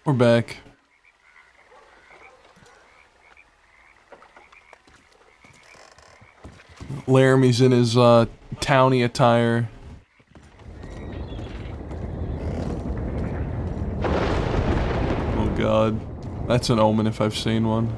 We're back. Laramie's in his, towny attire. Oh god. That's an omen if I've seen one.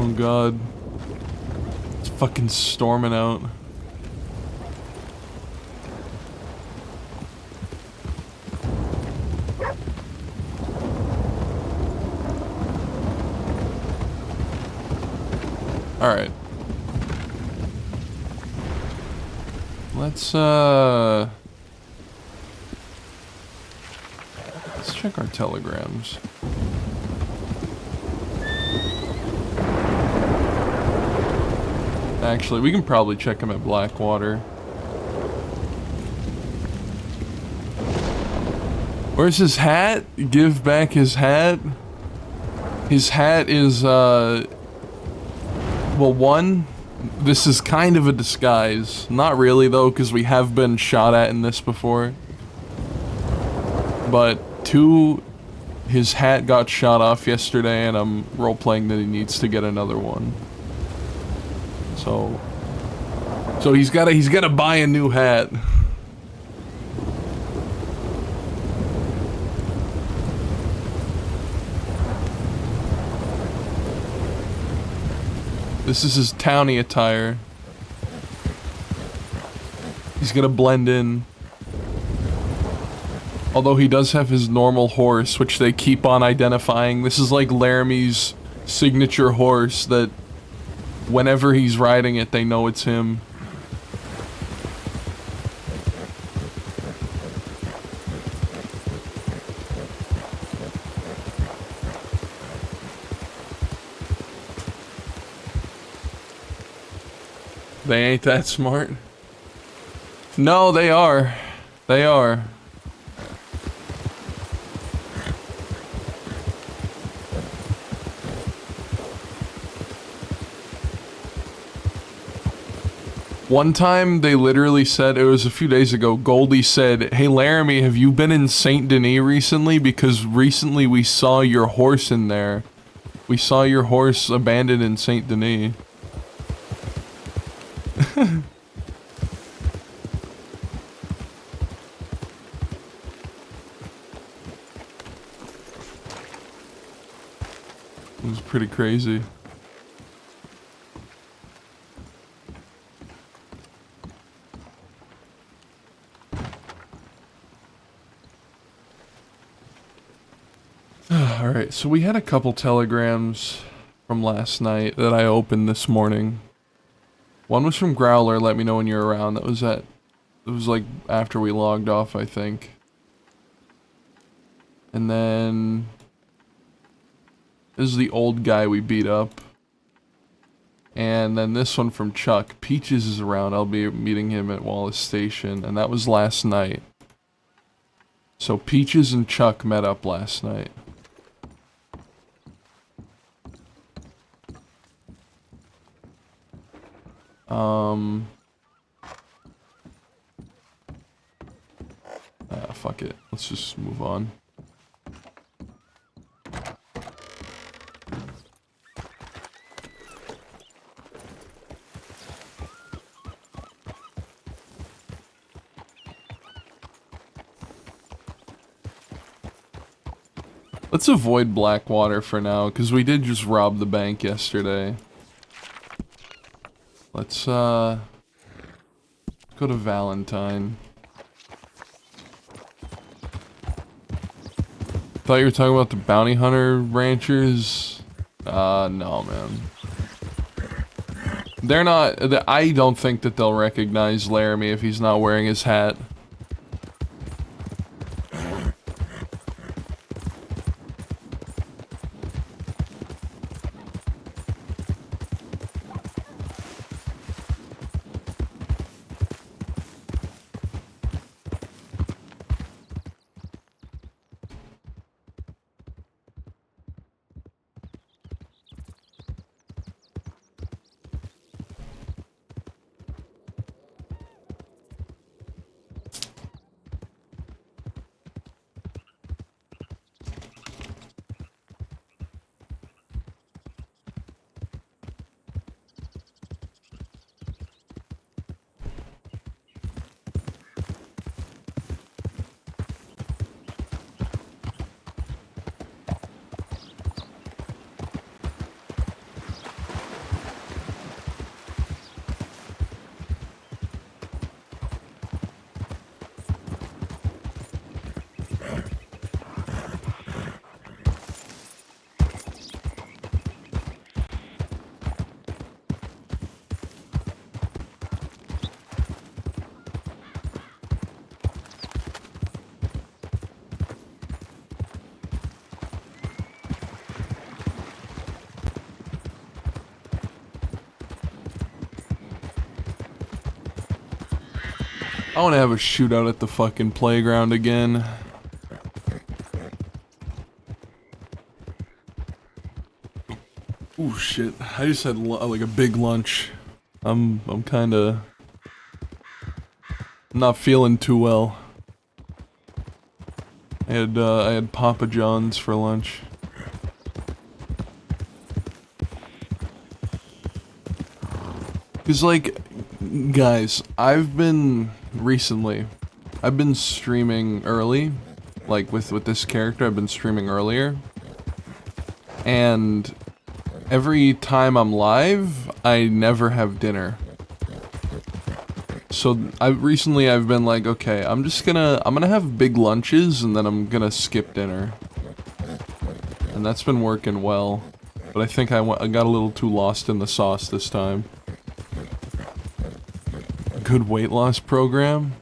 Oh god. It's fucking storming out. Alright. Let's check our telegrams. Actually, we can probably check him at Blackwater. Where's his hat? Give back his hat? His hat is, well, one, this is kind of a disguise. Not really, though, because we have been shot at in this before. But two, his hat got shot off yesterday, and I'm role-playing that he needs to get another one. So he's gotta buy a new hat. This is his towny attire. He's gonna blend in. Although he does have his normal horse, which they keep on identifying. This is like Laramie's signature horse that whenever he's riding it, they know it's him. They ain't that smart. No, they are. They are. One time, they literally said, it was a few days ago, Goldie said, "Hey Laramie, have you been in Saint Denis recently? Because recently we saw your horse in there. We saw your horse abandoned in Saint Denis." It was pretty crazy. Alright, so we had a couple telegrams from last night that I opened this morning. One was from Growler, let me know when you're around. It was like after we logged off, I think. And then this is the old guy we beat up. And then this one from Chuck. Peaches is around. I'll be meeting him at Wallace Station, and that was last night. So Peaches and Chuck met up last night. Fuck it. Let's just move on. Let's avoid Blackwater for now, because we did just rob the bank yesterday. Let's go to Valentine. Thought you were talking about the bounty hunter ranchers. No, man. They're not. I don't think that they'll recognize Laramie if he's not wearing his hat. I want to have a shootout at the fucking playground again. Ooh, shit. I just had like a big lunch. I'm kinda not feeling too well. I had Papa John's for lunch. Cause like, guys, I've been streaming early, like with this character. I've been streaming earlier, and every time I'm live, I never have dinner. So I've been like, okay, I'm gonna have big lunches and then I'm gonna skip dinner, and that's been working well. But I think I got a little too lost in the sauce this time. Good weight loss program?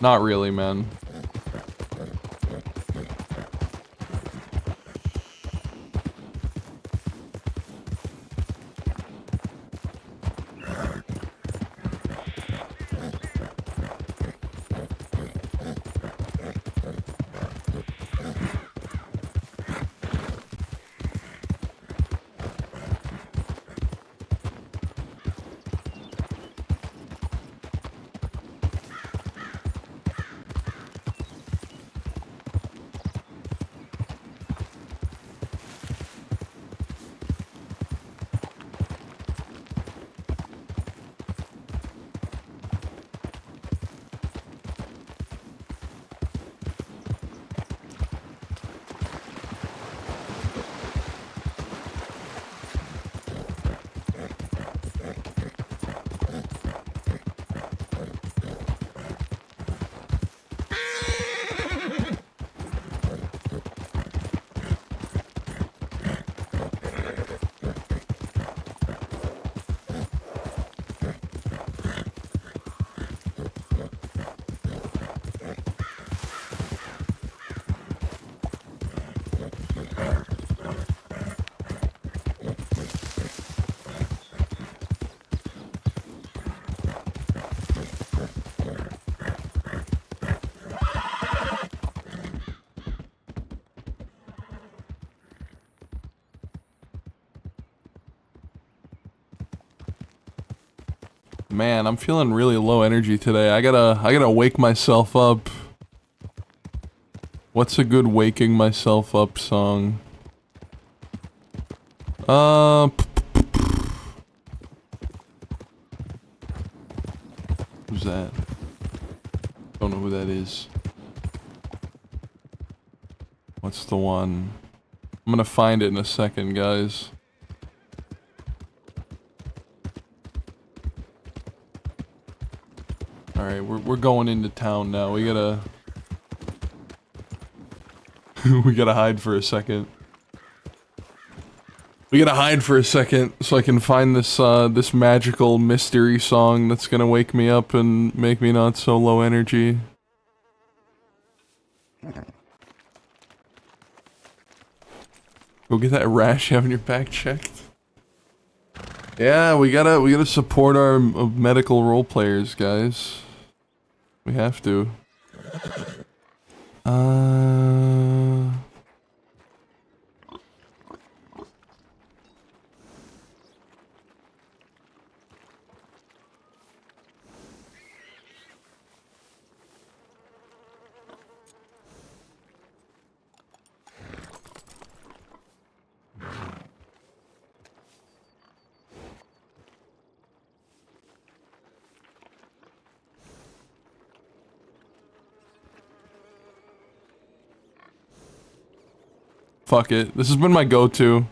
Not really, man. Man, I'm feeling really low energy today. I gotta wake myself up. What's a good waking myself up song? Who's that? Don't know who that is. What's the one? I'm gonna find it in a second, guys. Alright, we're going into town now. We gotta... we gotta hide for a second. We gotta hide for a second so I can find this, this magical mystery song that's gonna wake me up and make me not so low energy. Go get that rash you have in your back checked. Yeah, we gotta support our medical role players, guys. We have to. Fuck it. This has been my go-to.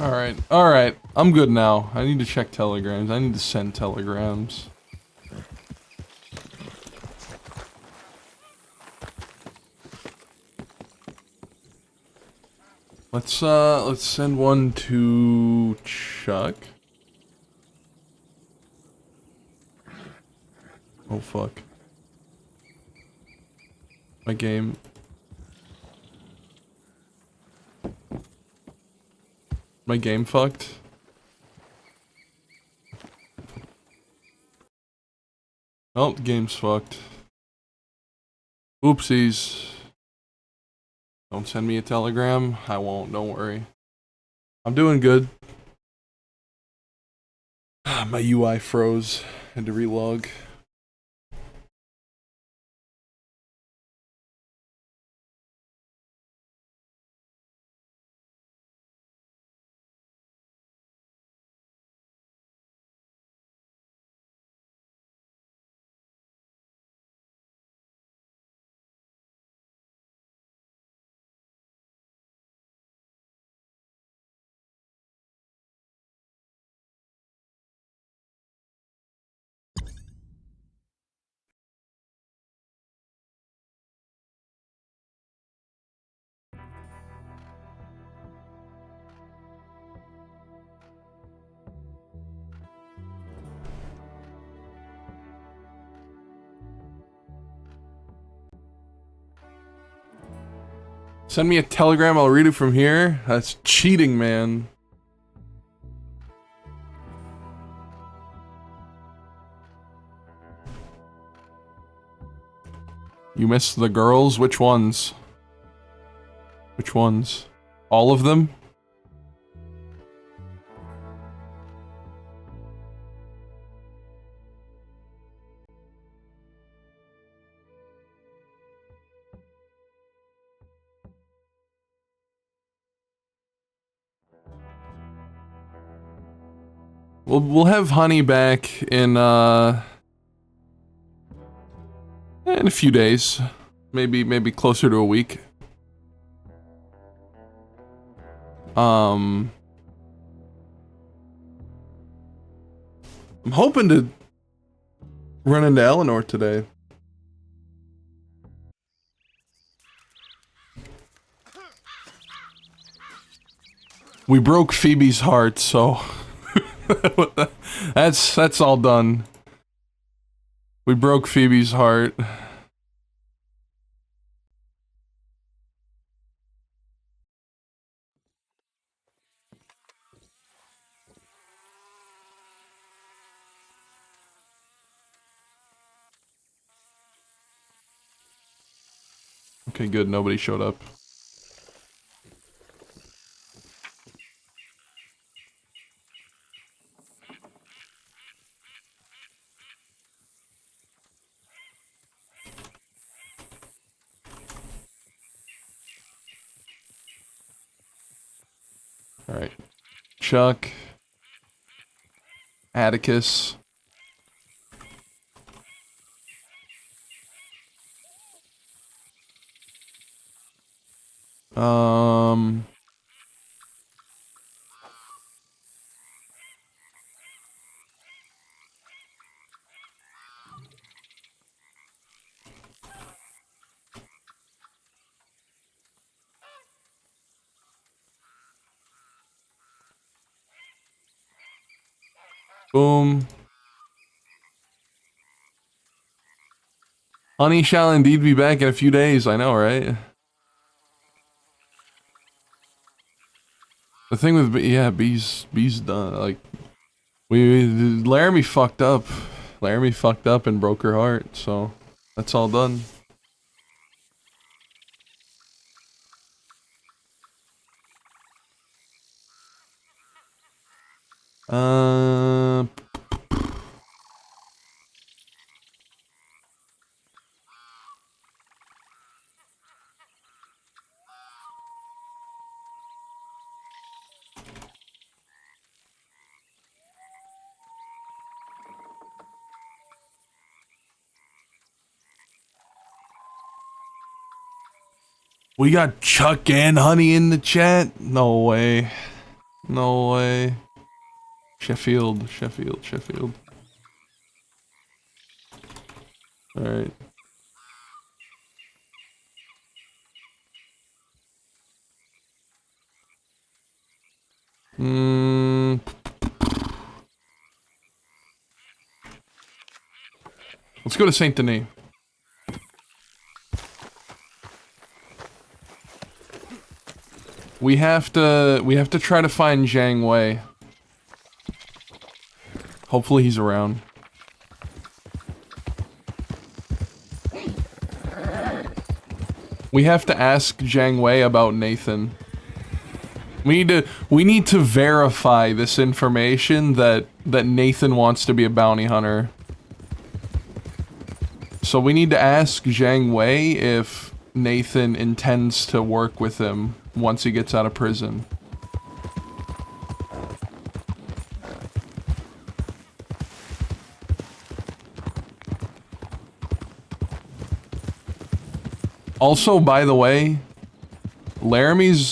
Alright, alright. I'm good now. I need to check telegrams. I need to send telegrams. Let's send one to Chuck. Oh fuck. My game. My game fucked. Oh, the game's fucked. Oopsies. Don't send me a telegram. I won't, don't worry. I'm doing good. My UI froze. Had to relog. Send me a telegram, I'll read it from here. That's cheating, man. You missed the girls? Which ones? Which ones? All of them? We'll have Honey back in a few days. Maybe closer to a week. I'm hoping to run into Eleanor today. We broke Phoebe's heart, so that's all done. We broke Phoebe's heart. Okay, good. Nobody showed up. All right, Chuck, Atticus. Um. Boom. Honey shall indeed be back in a few days. I know, right? The thing with yeah, B's done. Like Laramie fucked up. Laramie fucked up and broke her heart. So that's all done. Uh. We got Chuck and Honey in the chat? No way. No way. Sheffield. Alright. Let's go to Saint Denis. We have to try to find Zhang Wei. Hopefully he's around. We have to ask Zhang Wei about Nathan. We need to verify this information that Nathan wants to be a bounty hunter. So we need to ask Zhang Wei if Nathan intends to work with him once he gets out of prison. Also, by the way, Laramie's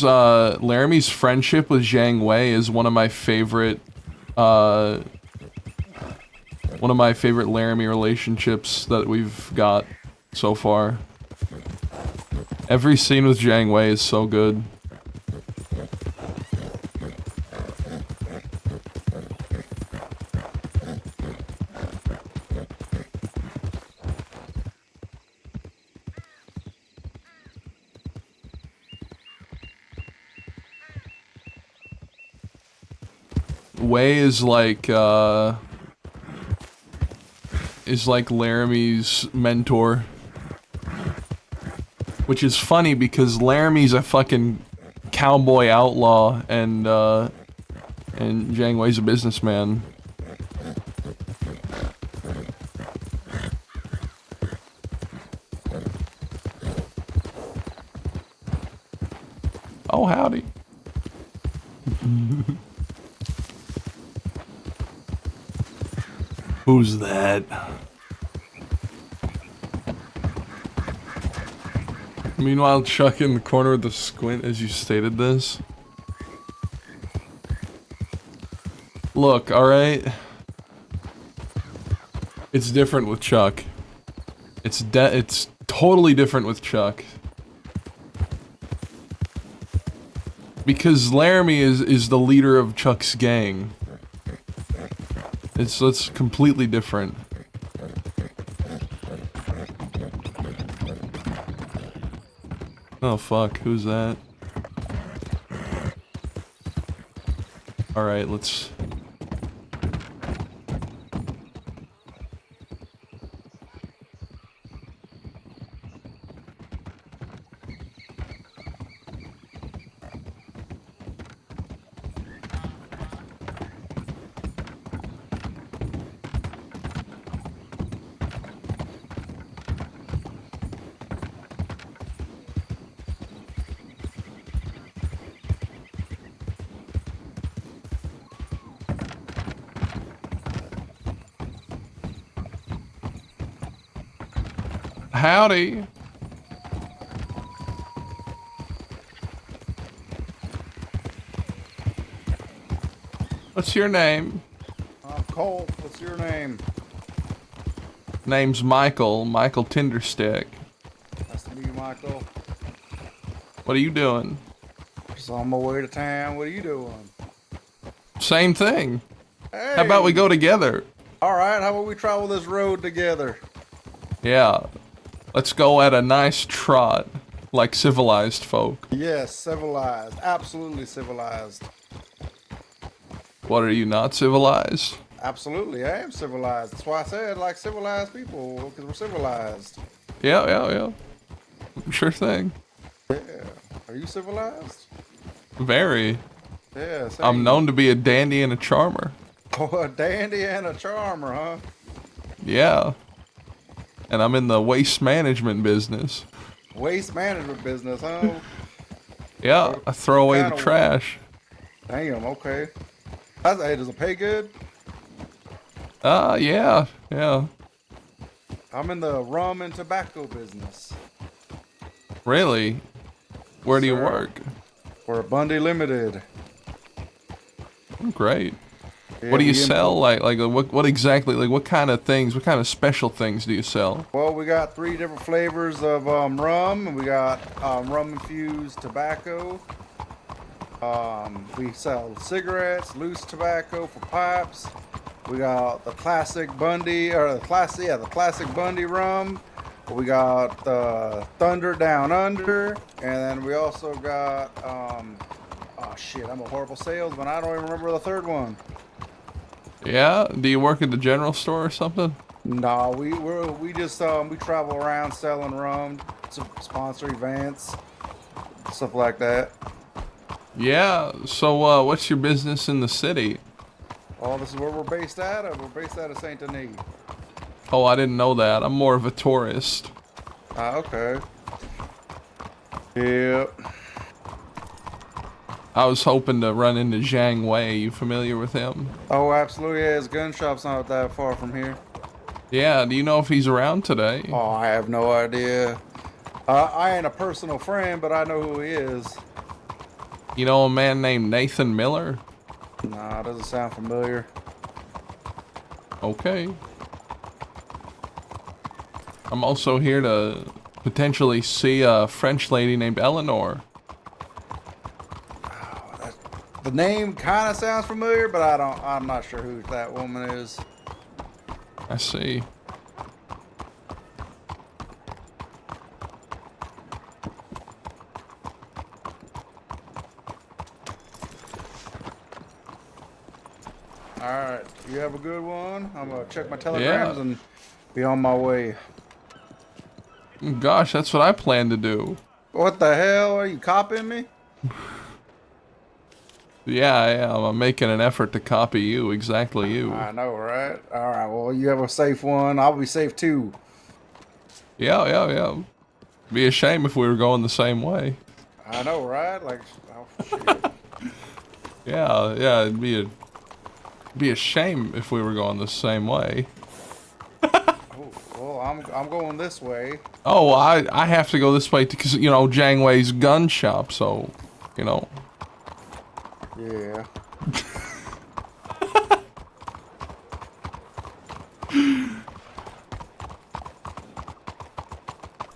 friendship with Zhang Wei is one of my favorite Laramie relationships that we've got so far. Every scene with Zhang Wei is so good. Wei is like Laramie's mentor. Which is funny because Laramie's a fucking cowboy outlaw and Zhang Wei's a businessman. Oh, howdy. Who's that? Meanwhile, Chuck in the corner with the squint as you stated this. Look, alright? It's different with Chuck. It's totally different with Chuck. Because Laramie is the leader of Chuck's gang. It's completely different. Oh fuck, who's that? Alright, let's... Howdy! What's your name? Colt, what's your name? Name's Michael Tinderstick. Nice to meet you, Michael. What are you doing? Just on my way to town. What are you doing? Same thing. Hey! How about we go together? Alright, how about we travel this road together? Yeah. Let's go at a nice trot, like civilized folk. Yes, civilized. Absolutely civilized. What, are you not civilized? Absolutely, I am civilized. That's why I said like civilized people, because we're civilized. Yeah. Sure thing. Yeah. Are you civilized? Very. Yeah, same. I'm known to be a dandy and a charmer. Oh, a dandy and a charmer, huh? Yeah. And I'm in the waste management business. Waste management business, huh? Yeah, I throw away the trash. Damn, okay. Hey, does it pay good? Yeah. I'm in the rum and tobacco business. Really? Where do you Sir. work? For Bundy Limited. Great. Yeah, What do you we sell? import. Like what exactly? Like what kind of things? What kind of special things do you sell? Well, we got three different flavors of rum, and we got rum infused tobacco. We sell cigarettes, loose tobacco for pipes. We got the classic Bundy, or the classic Bundy rum. We got Thunder Down Under, and then we also got oh shit, I'm a horrible salesman. I don't even remember the third one. Yeah. Do you work at the general store or something? No, we just we travel around selling rum, sponsor events, stuff like that. Yeah. So what's your business in the city? Oh, this is where we're based out of. We're based out of Saint Denis. Oh, I didn't know that. I'm more of a tourist. Ah, okay. Yep. I was hoping to run into Zhang Wei. You familiar with him? Oh, absolutely. Yeah, his gun shop's not that far from here. Yeah. Do you know if he's around today? Oh, I have no idea. I ain't a personal friend, but I know who he is. You know a man named Nathan Miller? Nah, doesn't sound familiar. Okay. I'm also here to potentially see a French lady named Eleanor. The name kind of sounds familiar, but I'm not sure who that woman is. I see. All right, you have a good one. I'm gonna check my telegrams and be on my way. Gosh, that's what I plan to do. What the hell? Are you copying me? Yeah, I am. I'm making an effort to copy you, exactly you. I know, right? All right, well, you have a safe one. I'll be safe too. Yeah. Be a shame if we were going the same way. I know, right? Like, oh, shit. Yeah, be a shame if we were going the same way. Oh, well, I'm going this way. Oh, well, I have to go this way because, you know, Zhang Wei's gun shop, so, you know. Yeah.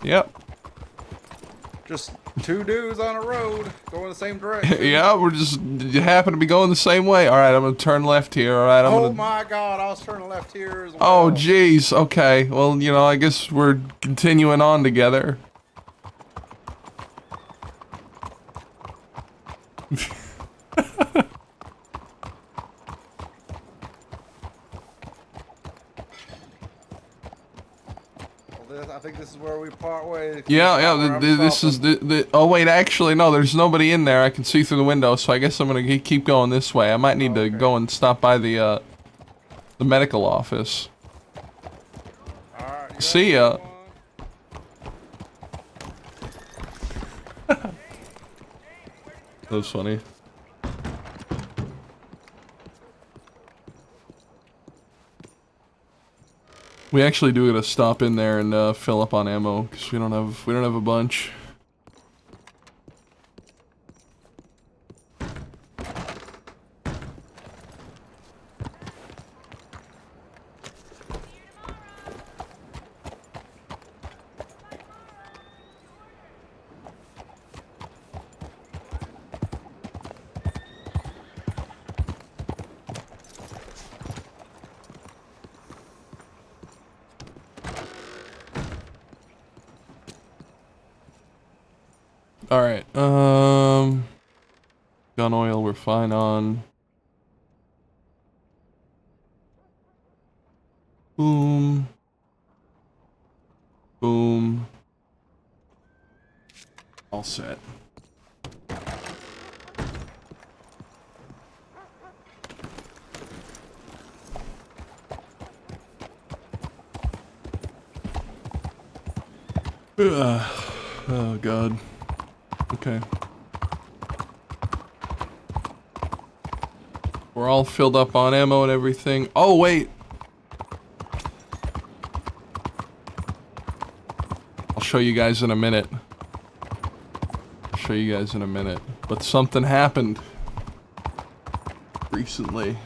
Yep. Just two dudes on a road going the same direction. Yeah, we're just you happen to be going the same way. All right, I'm gonna turn left here. All right, I'm Oh gonna. my God! I was turning left here as well. Oh, jeez. Okay. Well, you know, I guess we're continuing on together. I think this is where we part ways. Yeah. This is the. Oh wait, actually, no. There's nobody in there. I can see through the window, so I guess I'm gonna keep going this way. I might need to go and stop by the medical office. All right, See ya. That was funny. We actually do gotta stop in there and fill up on ammo because we don't have a bunch. Alright, gun oil we're fine on. Boom. Boom. All set. Oh God. Okay. We're all filled up on ammo and everything. Oh, wait. I'll show you guys in a minute. But something happened. recently.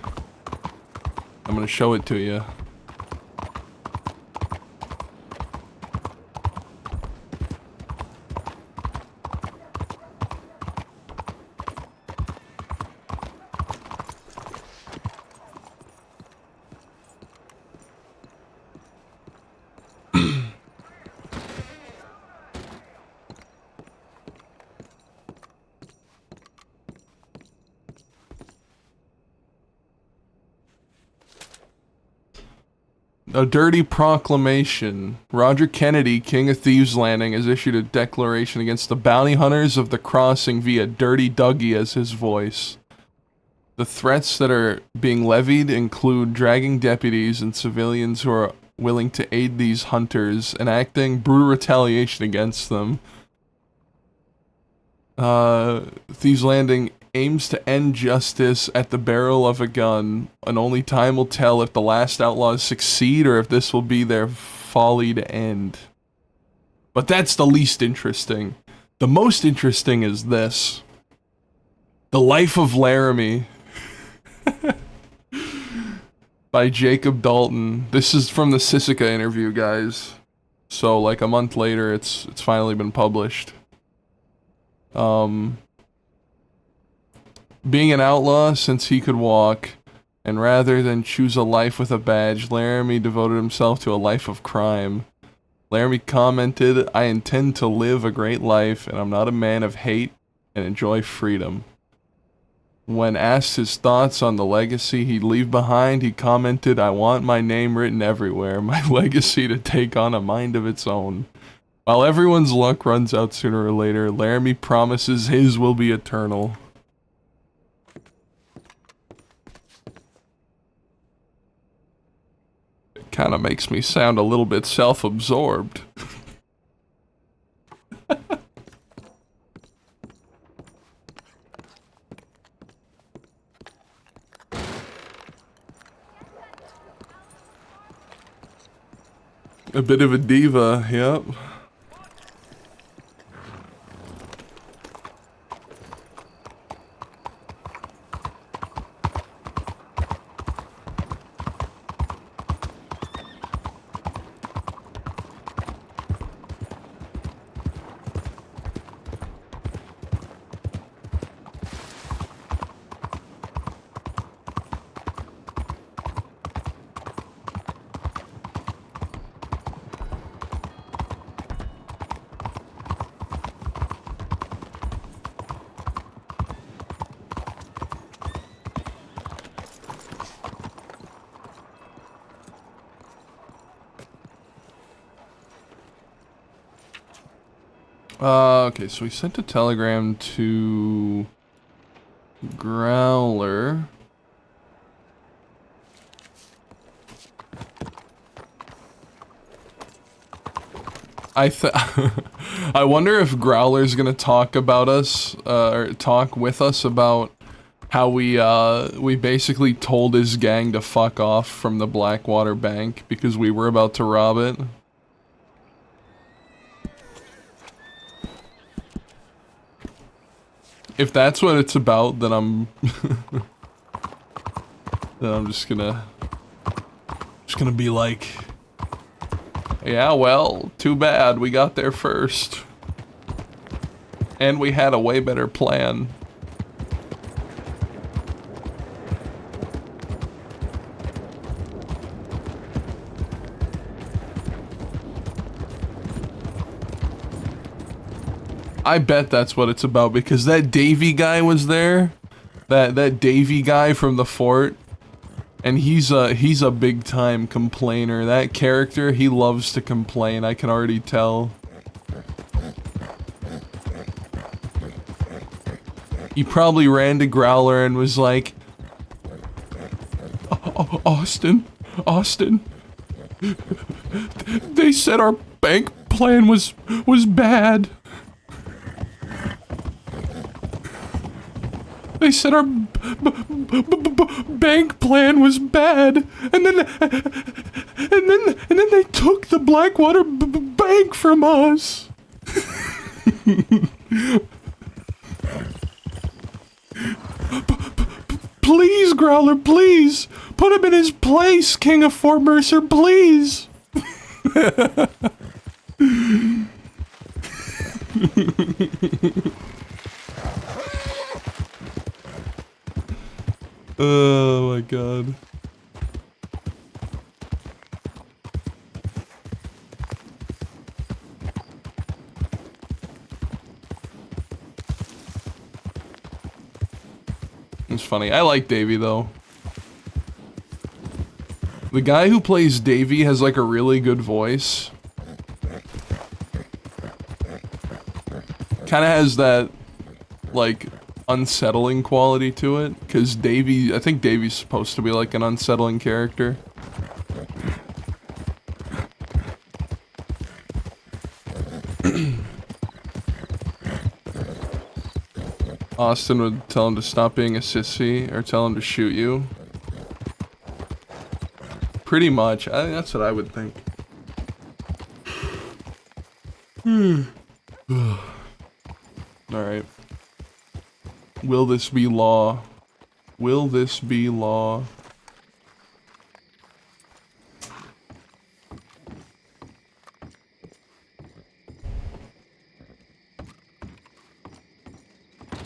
I'm gonna show it to you. A dirty proclamation. Roger Kennedy, King of Thieves Landing, has issued a declaration against the bounty hunters of the crossing via Dirty Dougie as his voice. The threats that are being levied include dragging deputies and civilians who are willing to aid these hunters, enacting brutal retaliation against them. Thieves Landing aims to end justice at the barrel of a gun, and only time will tell if the last outlaws succeed or if this will be their folly to end. But that's the least interesting. The most interesting is this. The Life of Laramie by Jacob Dalton. This is from the Sisika interview, guys. So like a month later, it's finally been published. Being an outlaw since he could walk, and rather than choose a life with a badge, Laramie devoted himself to a life of crime. Laramie commented, "I intend to live a great life, and I'm not a man of hate, and enjoy freedom." When asked his thoughts on the legacy he'd leave behind, he commented, "I want my name written everywhere, my legacy to take on a mind of its own." While everyone's luck runs out sooner or later, Laramie promises his will be eternal. It kind of makes me sound a little bit self-absorbed. A bit of a diva, yep. Okay, so we sent a telegram to Growler. I wonder if Growler's gonna talk about us, or talk with us about how we basically told his gang to fuck off from the Blackwater Bank because we were about to rob it. If that's what it's about, then I'm then I'm just gonna be like, yeah, well, too bad we got there first. And we had a way better plan. I bet that's what it's about because that Davy guy was there. That Davy guy from the fort. And he's a big time complainer. That character, he loves to complain, I can already tell. He probably ran to Growler and was like, Austin, they said our bank plan was bad. They said our bank plan was bad, and then they took the Blackwater bank from us. Please, Growler, please! Put him in his place, King of Fort Mercer, please! Oh my god. It's funny. I like Davy though. The guy who plays Davy has like a really good voice. Kind of has that like unsettling quality to it, because Davy, I think Davy's supposed to be like an unsettling character. Austin would tell him to stop being a sissy, or tell him to shoot you. Pretty much. That's what I would think. Alright. Will this be law? Will this be law?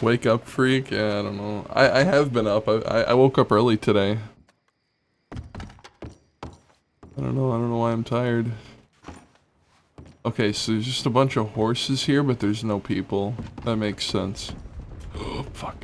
Wake up, freak? Yeah, I don't know. I have been up. I woke up early today. I don't know why I'm tired. Okay, so there's just a bunch of horses here, but there's no people. That makes sense. Oh, fuck.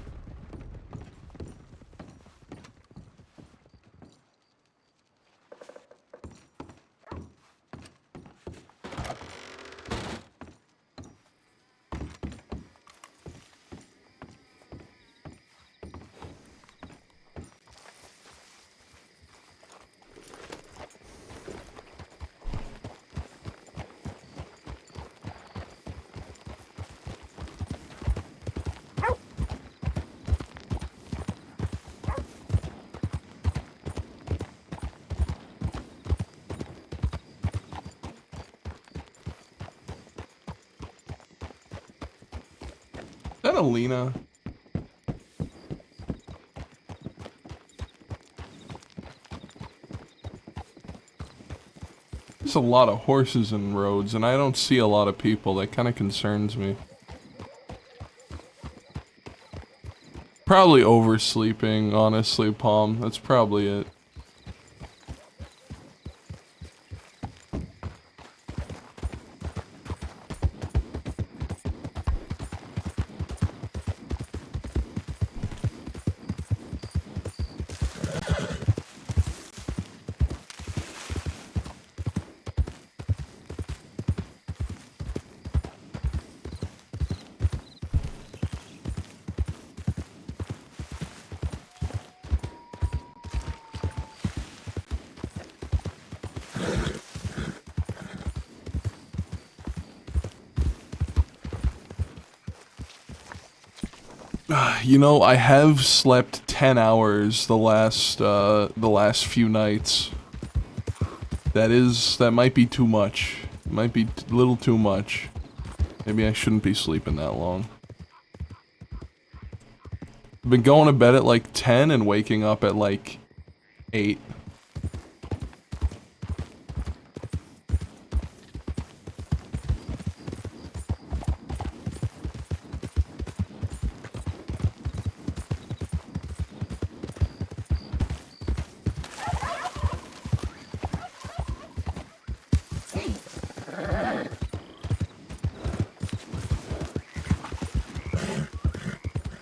Is that Alina? There's a lot of horses and roads, and I don't see a lot of people. That kind of concerns me. Probably oversleeping, honestly, Palm. That's probably it. You know, I have slept 10 hours the last few nights. That might be too much. It might be a little too much. Maybe I shouldn't be sleeping that long. I've been going to bed at like 10 and waking up at like 8.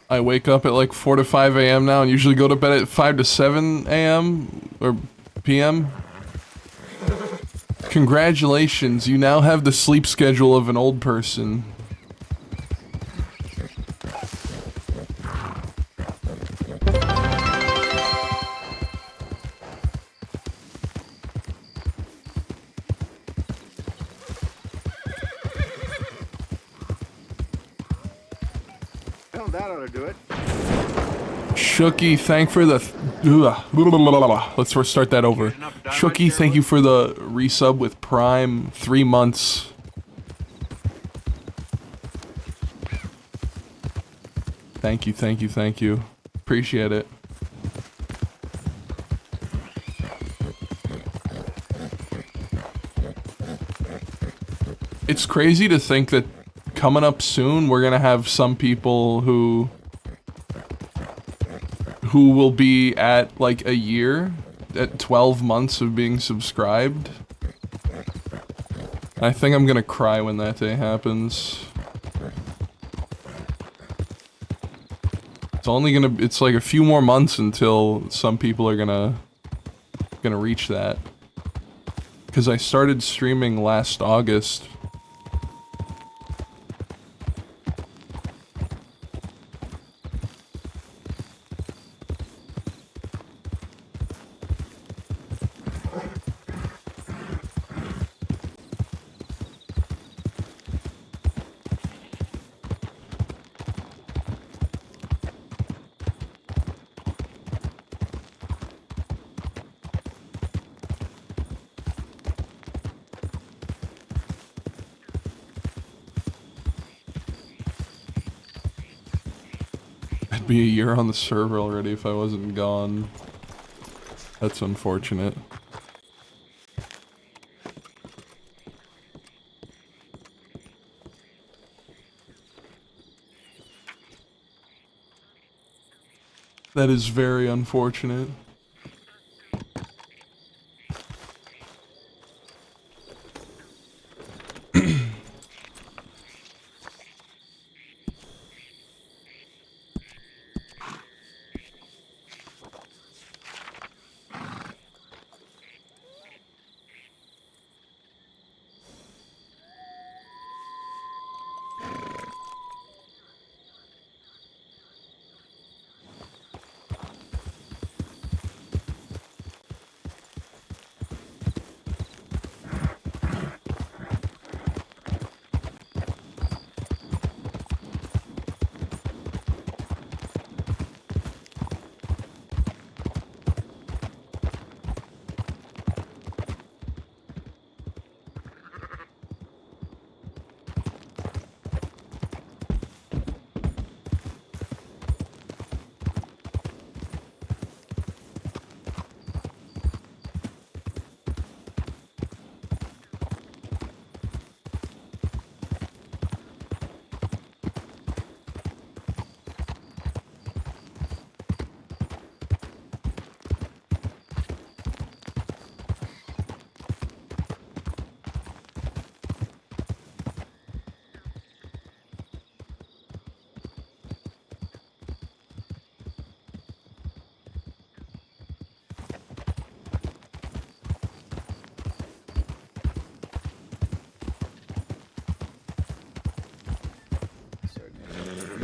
I wake up at like 4 to 5 a.m. now and usually go to bed at 5 to 7 a.m. or p.m. Congratulations, you now have the sleep schedule of an old person. That ought to do it. Shooky, thank for the... Let's start that over. Shooky, thank you for the resub with Prime. 3 months. Thank you, thank you, thank you. Appreciate it. It's crazy to think that coming up soon, we're gonna have some people who will be at like a year, at 12 months of being subscribed. I think I'm gonna cry when that day happens. It's like a few more months until some people are gonna reach that. Because I started streaming last August. I'd be a year on the server already if I wasn't gone. That's unfortunate. That is very unfortunate.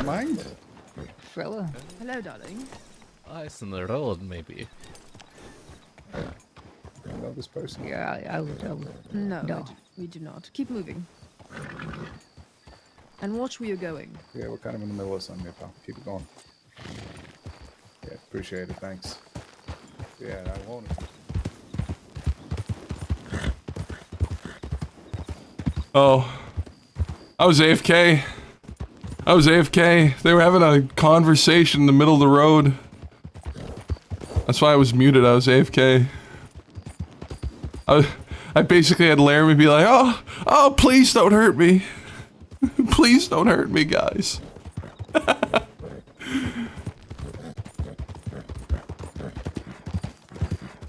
Mind? Fella. Hello, darling. Ice in the road, maybe. I know this person. Yeah, I would. No, No. we do not. Keep moving. And watch where you're going. Yeah, we're kind of in the middle of something here, pal. Keep it going. Yeah, appreciate it. Thanks. Yeah, I won't. Oh. I was AFK. They were having a conversation in the middle of the road. That's why I was muted. I was AFK. I basically had Laramie be like, oh, please don't hurt me. Please don't hurt me, guys.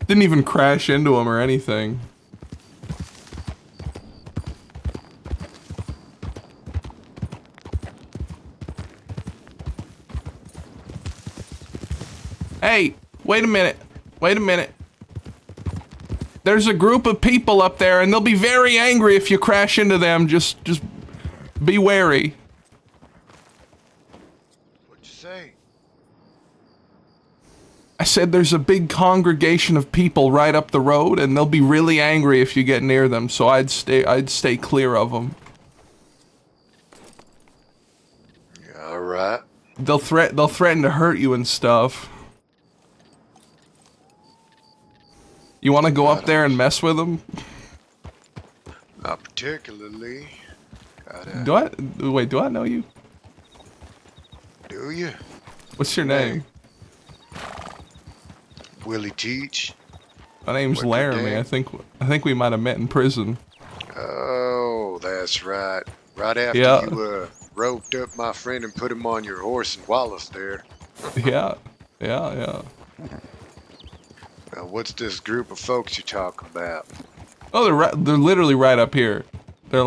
Didn't even crash into him or anything. Hey, wait a minute. There's a group of people up there and they'll be very angry if you crash into them. Just be wary. What'd you say? I said there's a big congregation of people right up the road and they'll be really angry if you get near them, so I'd stay clear of them. Yeah, all right. They'll threaten to hurt you and stuff. You want to go up there and mess with them? Not particularly. Do I know you? Do you? What's your name? Willie Teach? My name's What's your Laramie. name? I think we might have met in prison. Oh, That's right. Right after Yeah. you roped up my friend and put him on your horse in Wallace there. Yeah. Yeah. Now, what's this group of folks you're talking about? Oh, they're literally right up here. They're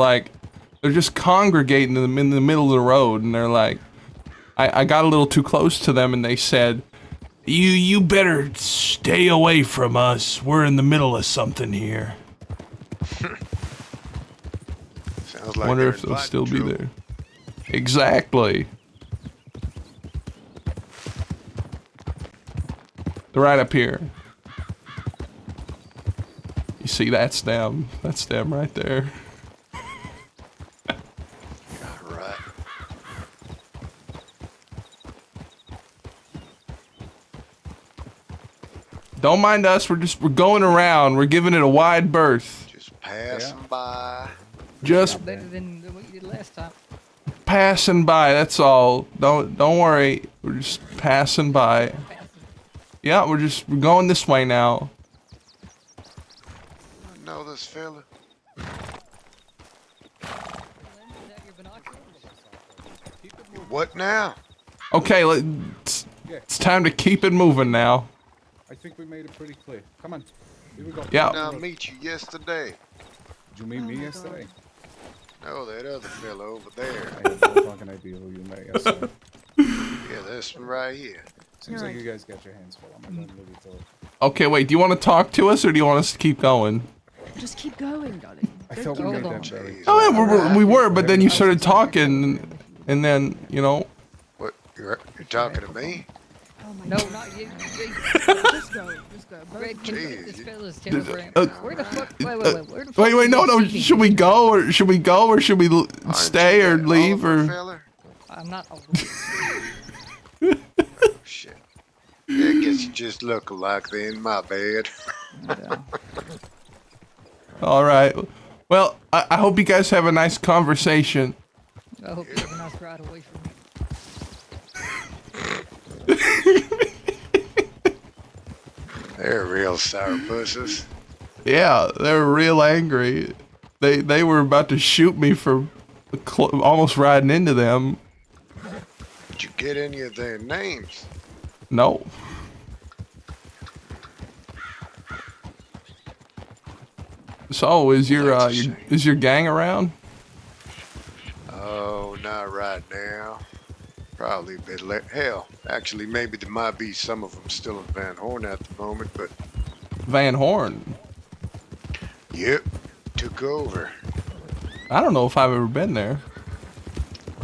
just congregating in the middle of the road, and they're like, I got a little too close to them, and they said, You better stay away from us. We're in the middle of something here. Sounds like Wonder they're if they'll inviting still be trouble. there. Exactly. They're right up here. You see, that's them. That's them right there. All right. Don't mind us. We're going around. We're giving it a wide berth. Just passing by. Just Better than what you did last time. passing by. That's all. Don't worry. We're just passing by. Yeah, we're going this way now. I know this fella. What now? Okay, it's time to keep it moving now. I think we made it pretty clear. Come on. Here we go. Yeah. Did I meet you yesterday? Did you meet me my yesterday? No, that other fella over there. I have no fucking idea who you met yesterday. Yeah, this one right here. Seems You're like right. you guys got your hands full. I'm not gonna leave you to it. Okay, wait. Do you want to talk to us, or do you want us to keep going? Just keep going, darling. I Don't thought we keep made going. that very Jeez. Oh, yeah, we were, but then you I was started talking. talking, and then What? You're talking to me? Oh my No, God. not you. Just go. Just go. Both Red, of can you. you get this Jeez. fella's telegram? uh, Where the fuck? Wait, where the fuck? wait, is no, he no. sitting? Should we go, or should we Aren't stay, you or that leave, Oliver or? fella? I'm not. Shit. Yeah, I guess you just look alike then. My bad. All right. Well, I hope you guys have a nice conversation. I hope you have a nice ride away from me. They're real sourpusses. Yeah, they were real angry. They were about to shoot me for almost riding into them. Did you get any of their names? No. So is your gang around? Oh, not right now. Probably a bit late. Hell, actually, maybe there might be some of them still in Van Horn at the moment, but Van Horn. yep, took over. I don't know if I've ever been there.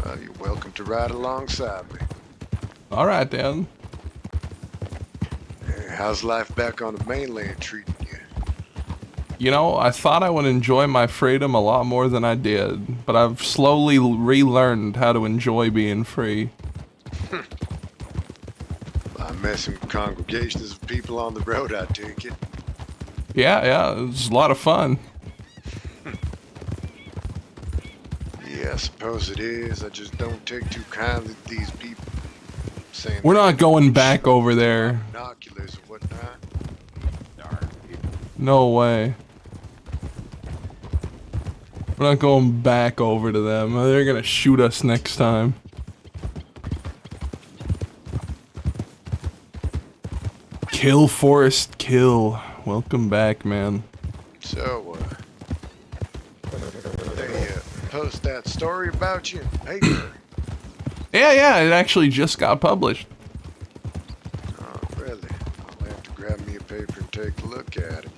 Well, you're welcome to ride alongside me. All right then. How's life back on the mainland treating you? You know, I thought I would enjoy my freedom a lot more than I did, but I've slowly relearned how to enjoy being free. I'm messing with congregations of people on the road, I take it. Yeah, it was a lot of fun. Yeah, I suppose it is. I just don't take too kindly to these people saying We're they not going back over there. binoculars or whatnot. No way. We're not going back over to them. They're gonna shoot us next time. Kill Forest Kill. Welcome back, man. So, they post that story about you in the paper. Yeah, it actually just got published. Oh, really? I'll have to grab me a paper and take a look at it.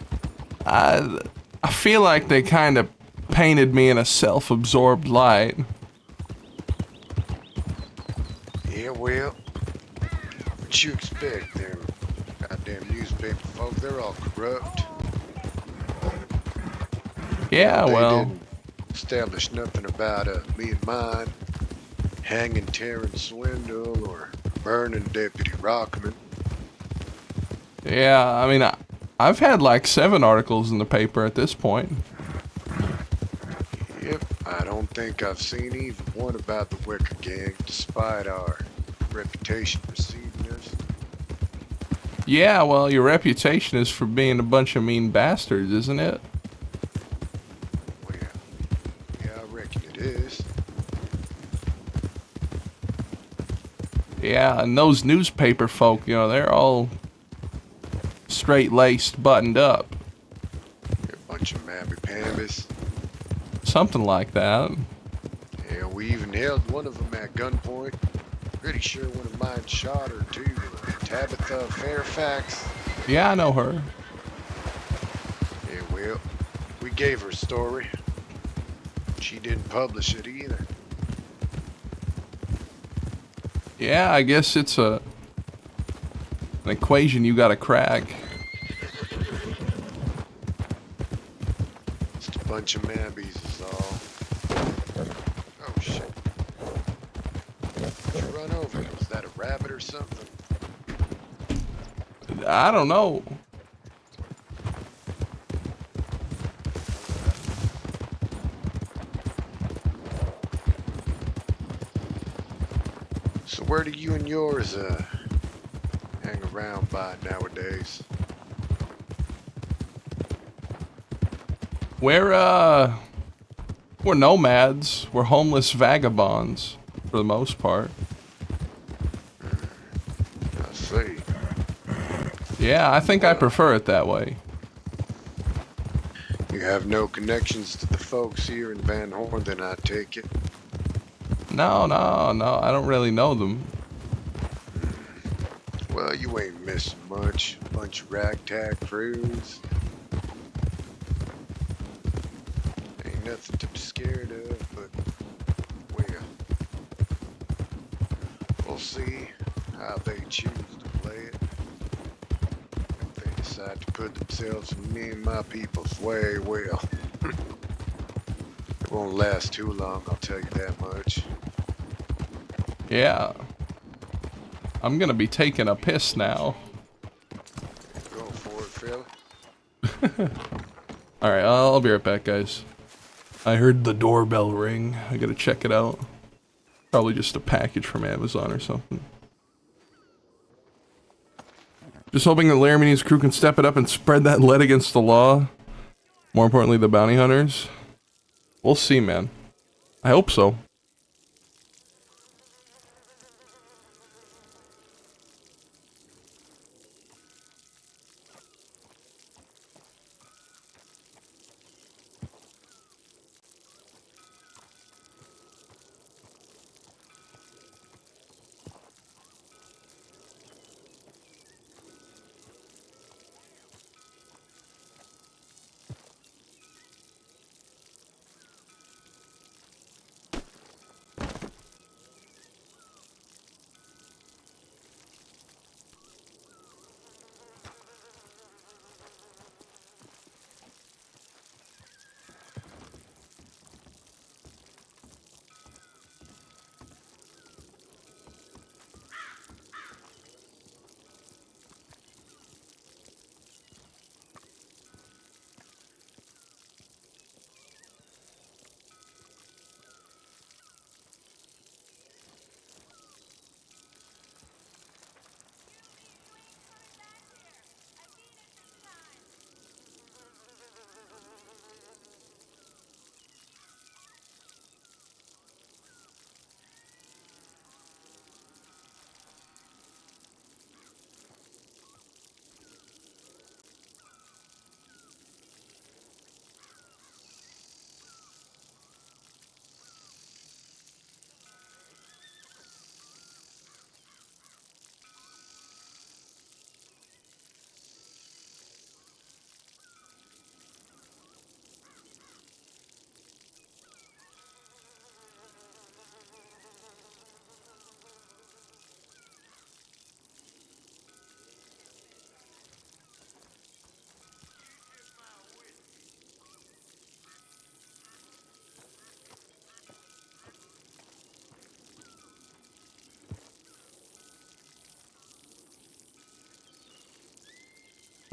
I feel like they kind of painted me in a self-absorbed light. Yeah, well, what you expect? Them goddamn newspaper folk, they're all corrupt. Yeah, They well, didn't establish nothing about me and mine hanging Terrence Swindle or burning Deputy Rockman. yeah, I mean, I've had like 7 articles in the paper at this point. Yep, I don't think I've seen even one about the Wicker Gang, despite our reputation preceding us. Yeah, well, your reputation is for being a bunch of mean bastards, isn't it? Well, yeah, I reckon it is. Yeah, and those newspaper folk, you know, they're all straight-laced, buttoned up. They're a bunch of mamby-pambies. Something like that. Yeah, we even held one of them at gunpoint. Pretty sure one of mine shot her too. Tabitha Fairfax. Yeah, I know her. Yeah, well, we gave her a story. She didn't publish it either. Yeah, I guess it's an equation you gotta crack. Just a bunch of mambies is all. Oh shit. Did you run over? Was that a rabbit or something? I don't know. So where do you and yours hang around by nowadays? We're nomads. We're homeless vagabonds for the most part. I see. Yeah, I think I prefer it that way. You have no connections to the folks here in Van Horn, then I take it. No, I don't really know them. Well, you ain't missing much. Bunch of ragtag crews. Ain't nothing to be scared of, but, well, we'll see how they choose to play it. If they decide to put themselves in me and my people's way, well, it won't last too long, I'll tell you that much. Yeah. I'm gonna be taking a piss now. Go for it, fella. Alright, I'll be right back, guys. I heard the doorbell ring. I gotta check it out. Probably just a package from Amazon or something. Just hoping that Laramie and his crew can step it up and spread that lead against the law. More importantly, the bounty hunters. We'll see, man. I hope so.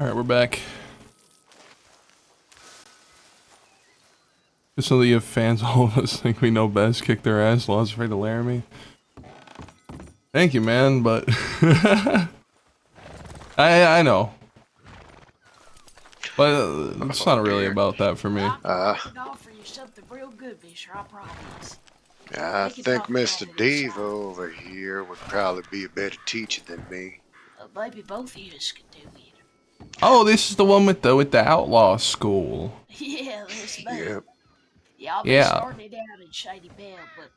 Alright, we're back. Just so that you have fans, all of us think we know best, kick their ass, laws afraid of Laramie. Thank you, man, but... I know. But it's not really about that for me. Uh, real good, mister, I promise. I We can think talk about Mr. it Devo inside. over here would probably be a better teacher than me. Maybe both of you could do it. Oh, this is the one with the outlaw school. Yeah, that's me. Yep. Yeah, I'll be Yeah. starting it out in Shady Belle, but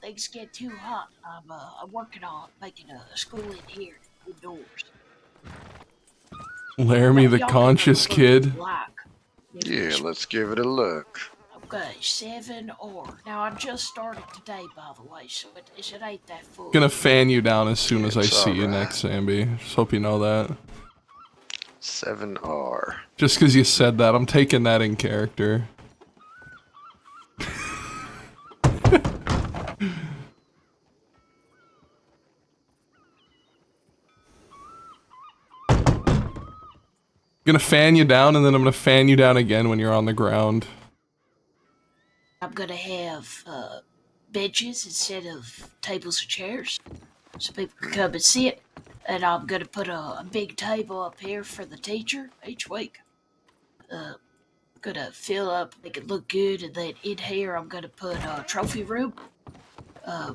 things get too hot. I'm working on making a school in here indoors. Laramie the Y'all can have a conscious look if kid. you like. Yeah, let's give it a look. Okay, 7R. Now I just started today, by the way, so it ain't that full. Gonna fan you down as soon as I It's see you alright. next, Samby. Just hope you know that. 7R. Just because you said that, I'm taking that in character. Gonna fan you down, and then I'm gonna fan you down again when you're on the ground. I'm gonna have benches instead of tables or chairs, so people can come and sit. And I'm gonna put a big table up here for the teacher each week. Gonna fill up, make it look good, and then in here I'm gonna put a trophy room. Uh,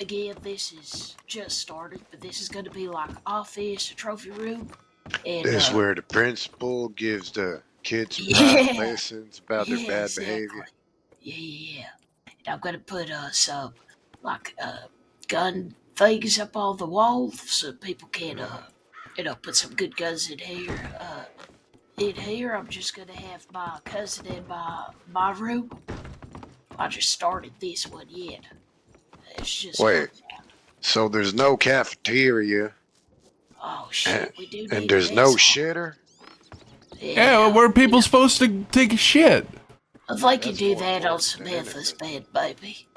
Again, this is just started, but this is gonna be like office, a trophy room, and This is where the principal gives the kids private yeah, lessons about their yeah, bad exactly. behavior. Yeah. And I'm gonna put some like gun things up on the wall so people can put some good guns in here. In here I'm just gonna have my cousin in my room. I just started this one yet. It's just Wait, starting out. so there's no cafeteria Oh and, shit, we do and need there's an no asshole. shitter? Yeah, where are people supposed to take a shit? They can That's do more that on important than Samantha's anything. bed, baby.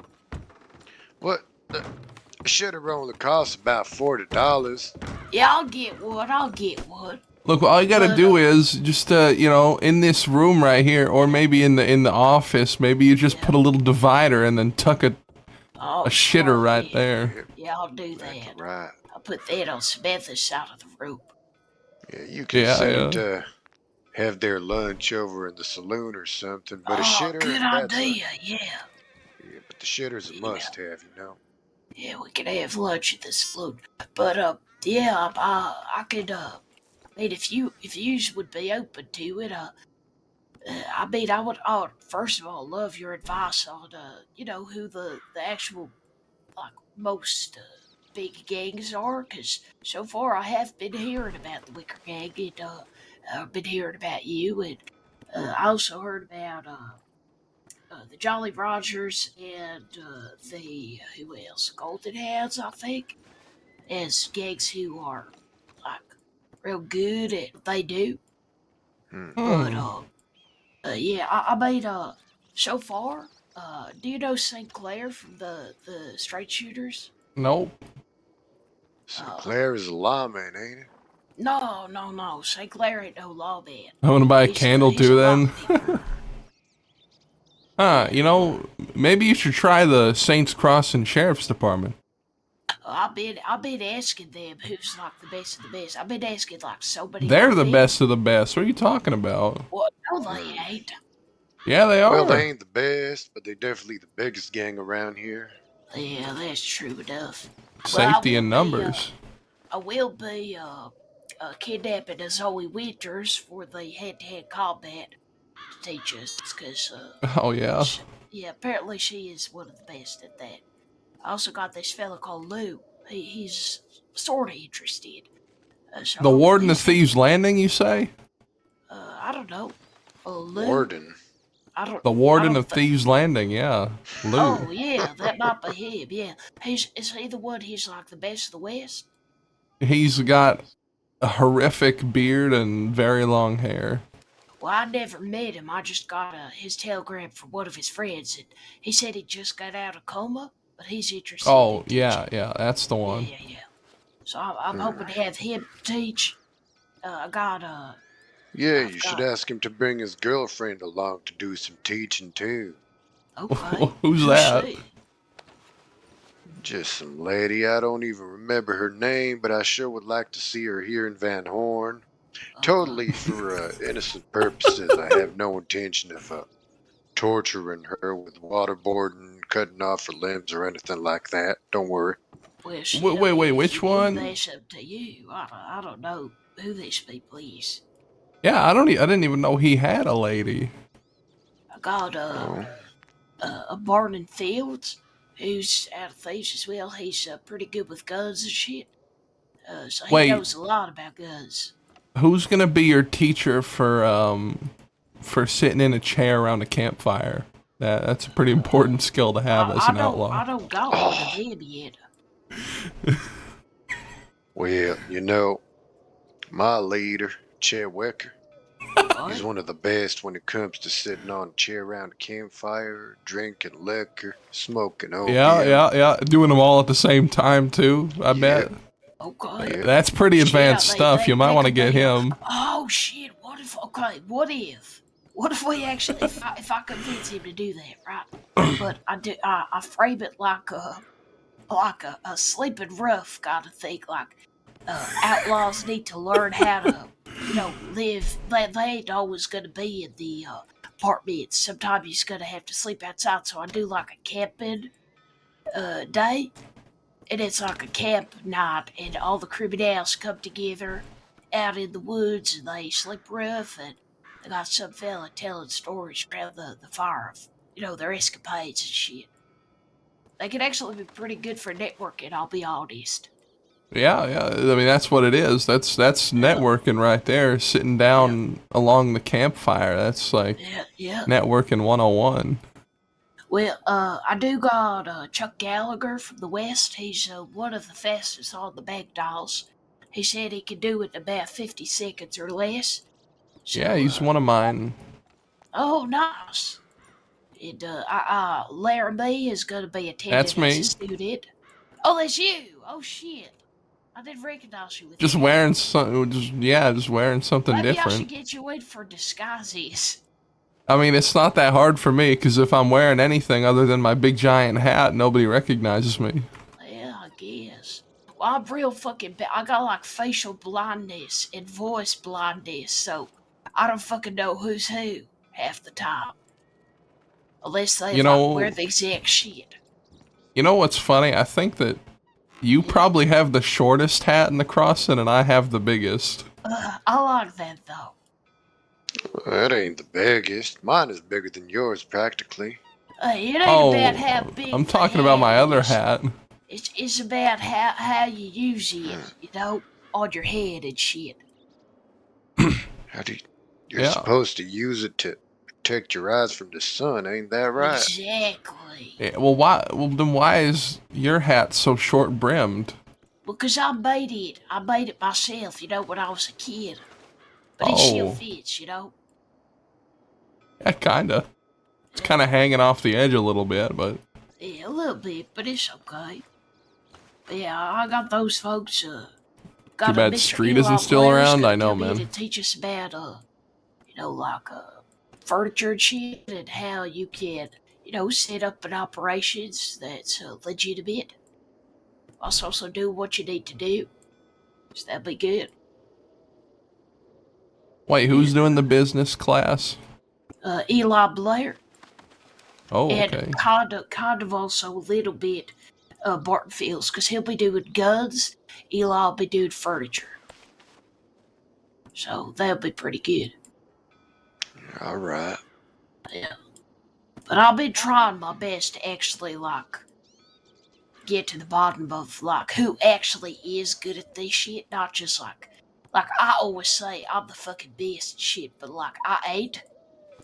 What? The shitter only costs about $40. Yeah, I'll get one. I'll get one. Look, all you gotta But do is just, in this room right here, or maybe in the office, maybe you just Yeah. put a little divider and then tuck a shitter right yeah. there. Yeah, I'll do That's that. right. I'll put that on Samantha's side of the room. Yeah, you can Yeah, send them yeah. to have their lunch over in the saloon or something. But a Oh, shitter, good idea. Yeah. yeah, but the shitter's a must-have, you know. Yeah, we can have lunch at the saloon. But yeah, I could I mean, if you would be open to it, I mean, I would first of all love your advice on who the actual like most big gangs are, because so far I have been hearing about the Wicker Gang, and I've been hearing about you, and I also heard about the Jolly Rogers and the who else? Golden Hands, I think, as gangs who are like real good at what they do. Hmm. But yeah, I mean, so far, do you know St. Clair from the straight shooters? Nope. Sinclair is a lawman, ain't it? No. St. Clair ain't no lawman. I'm gonna buy a He's candle he's a too then. lockpicker. Maybe you should try the Saints Crossing Sheriff's Department. I've been asking them who's like the best of the best. I've been asking like so many. They're of the them. best of the best. What are you talking about? Well, no, they ain't. Yeah, they are. Well, they ain't the best, but they're definitely the biggest gang around here. Yeah, that's true enough. Safety in numbers. I will be kidnapping a Zoe Winters for the hand-to-hand combat to teach us, because Oh yeah. yeah, apparently she is one of the best at that. I also got this fella called Lou. He's sort of interested. So The Warden of he's- Thieves Landing, you say? I don't know. Lou. Warden. I don't. The I Warden don't of Thieves Landing, yeah. Lou. Oh yeah, that might be him. Yeah, is he the one? He's like the best of the West. He's got a horrific beard and very long hair. Well, I never met him. I just got his telegram from one of his friends, and he said he just got out of coma, but he's interested. Oh, in teaching. yeah, that's the one. Yeah. So I'm hoping to have him teach. I got Yeah, I've you should got- ask him to bring his girlfriend along to do some teaching too. Okay. Who's that? she? Just some lady, I don't even remember her name, but I sure would like to see her here in Van Horn. Okay. Totally for innocent purposes. I have no intention of torturing her with waterboarding, cutting off her limbs, or anything like that. Don't worry. Well, shit, Wait, if which you do, one? that's up to you. I don't know who these people is. Yeah, I didn't even know he had a lady. I got Oh, a Barton Fields, who's out of thieves as well. He's pretty good with guns and shit. So he Wait, knows a lot about guns. who's gonna be your teacher for sitting in a chair around a campfire? That's a pretty important skill to have as an outlaw. I don't got one of them yet. well, you know, my leader, Chair Wecker, he's What? one of the best when it comes to sitting on a chair around a campfire, drinking liquor, smoking opium. Yeah. Doing them all at the same time too. I bet. Yep, Okay. yep. That's pretty Shit, advanced stuff. You might want to could get be him. Oh shit! What if? Okay, what if? What if we actually? If I convince him to do that, right? But I do. I frame it like a sleeping rough kind of thing. Like outlaws need to learn how to, live. They ain't always gonna be in the apartments. Sometimes you're gonna have to sleep outside. So I do like a camping day, and it's like a camp night, and all the criminals come together out in the woods, and they sleep rough, and they got some fella telling stories around the fire of, their escapades and shit. They can actually be pretty good for networking, I'll be honest. Yeah. I mean, that's what it is. That's networking right there. Sitting down along the campfire. That's like Yeah. networking 101. Well, I do got Chuck Gallagher from the West. He's one of the fastest on the back dials. He said he could do it in about 50 seconds or less. So, Yeah, he's one of mine. Oh, nice. And Laramie is going to be That's attending as a me. student. Oh, that's you. Oh, shit. I didn't recognize you with Just that. wearing just wearing something Maybe I should different. get you in for disguises. I mean, it's not that hard for me because if I'm wearing anything other than my big giant hat, nobody recognizes me. Yeah, I guess. Well, I'm real fucking bad. I got like facial blindness and voice blindness, so I don't fucking know who's who half the time. Unless they You like wear know, the exact shit. you know what's funny? I think that you probably have the shortest hat in the crossing, and I have the biggest. I like that though. That ain't the biggest. Mine is bigger than yours, practically. It ain't about Oh, how big I'm the talking about my hat other is. hat. It's about how you use it, on your head and shit. How do you, you're Yeah. supposed to use it to protect your eyes from the sun, ain't that right? Exactly. Yeah, well, why? Well, then why is your hat so short brimmed? Because I made it. I made it myself, when I was a kid. But it still Oh, fits, yeah, kinda. It's kind of hanging off the edge a little bit, but Yeah, a little bit, but it's okay. But yeah, I got those folks. too Got a bad Mr. Street Eli isn't still Blair's around. gonna I know, come in man. and teach us about, like furniture and shit, and how you can, set up an operations that's legitimate. Also do what you need to do. So that'd be good. Wait, who's doing the business class? Eli Blair, Oh, and okay. kind of also a little bit Barton Fields, because he'll be doing guns. Eli will be doing furniture. So that'll be pretty good. All right. Yeah. But I've been trying my best to actually, get to the bottom of, who actually is good at this shit. Not just, I always say I'm the fucking best and shit, but, I ain't.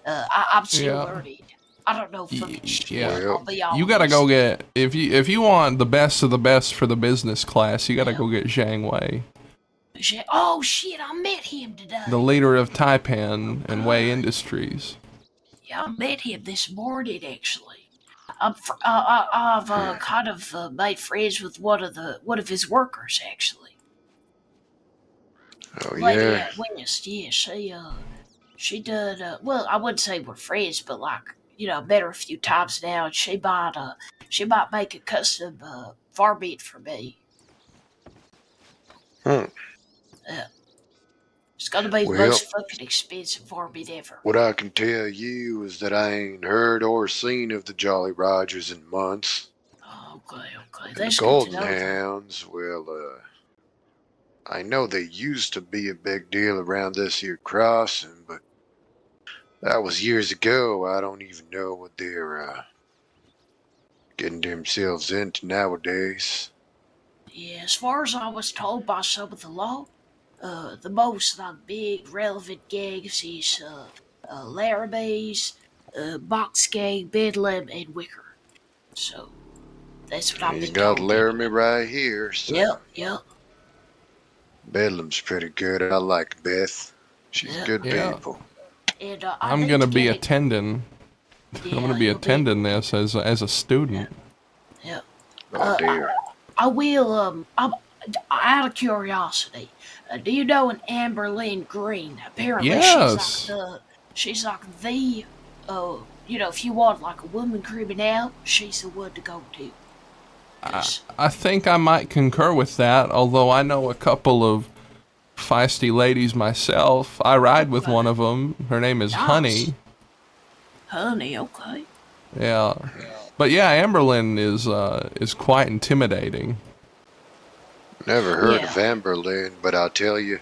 I'm still Yeah. learning. I don't know fucking shit. Yeah. Well, I'll be honest. You gotta go get if you want the best of the best for the business class. You gotta Yeah. go get Zhang Wei, Oh shit! I met him today. the leader of Taipan and Wei Industries. Yeah, I met him this morning actually. I've kind of made friends with one of his workers actually. oh Lady yeah. out west, yeah, she done well. I wouldn't say we're friends, but met her a few times now, and she might make a custom farm meat for me. Hmm. Uh, It's gonna be the Well, most fucking expensive army ever. what I can tell you is that I ain't heard or seen of the Jolly Rogers in months. Okay, okay. And the That's good to Golden know, though. Hounds, well, I know they used to be a big deal around this here crossing, but that was years ago. I don't even know what they're getting themselves into nowadays. Yeah, as far as I was told by some of the law, the most like big relevant gangs is Laramie's, Box Gang, Bedlam, and Wicker. So that's what I've You been got told Laramie anyway. right here, so Yep, yep, Bedlam's pretty good. I like Beth. She's yep. good Yeah. people. And I I'm need gonna to be get it. attending. I'm gonna Yeah, be you'll be. attending this as a student. Yep. Oh dear. I will. I'm out of curiosity. Do you know an Amberlynn Green? Apparently, Yes. she's like the. If you want like a woman criminal, she's the one to go to. Cause I think I might concur with that, although I know a couple of feisty ladies myself. I ride with one of them. Her name is nice, Honey. honey. Okay. Yeah. But yeah, Amberlyn is quite intimidating. Never heard of Yeah. Amberlynn, but I'll tell you,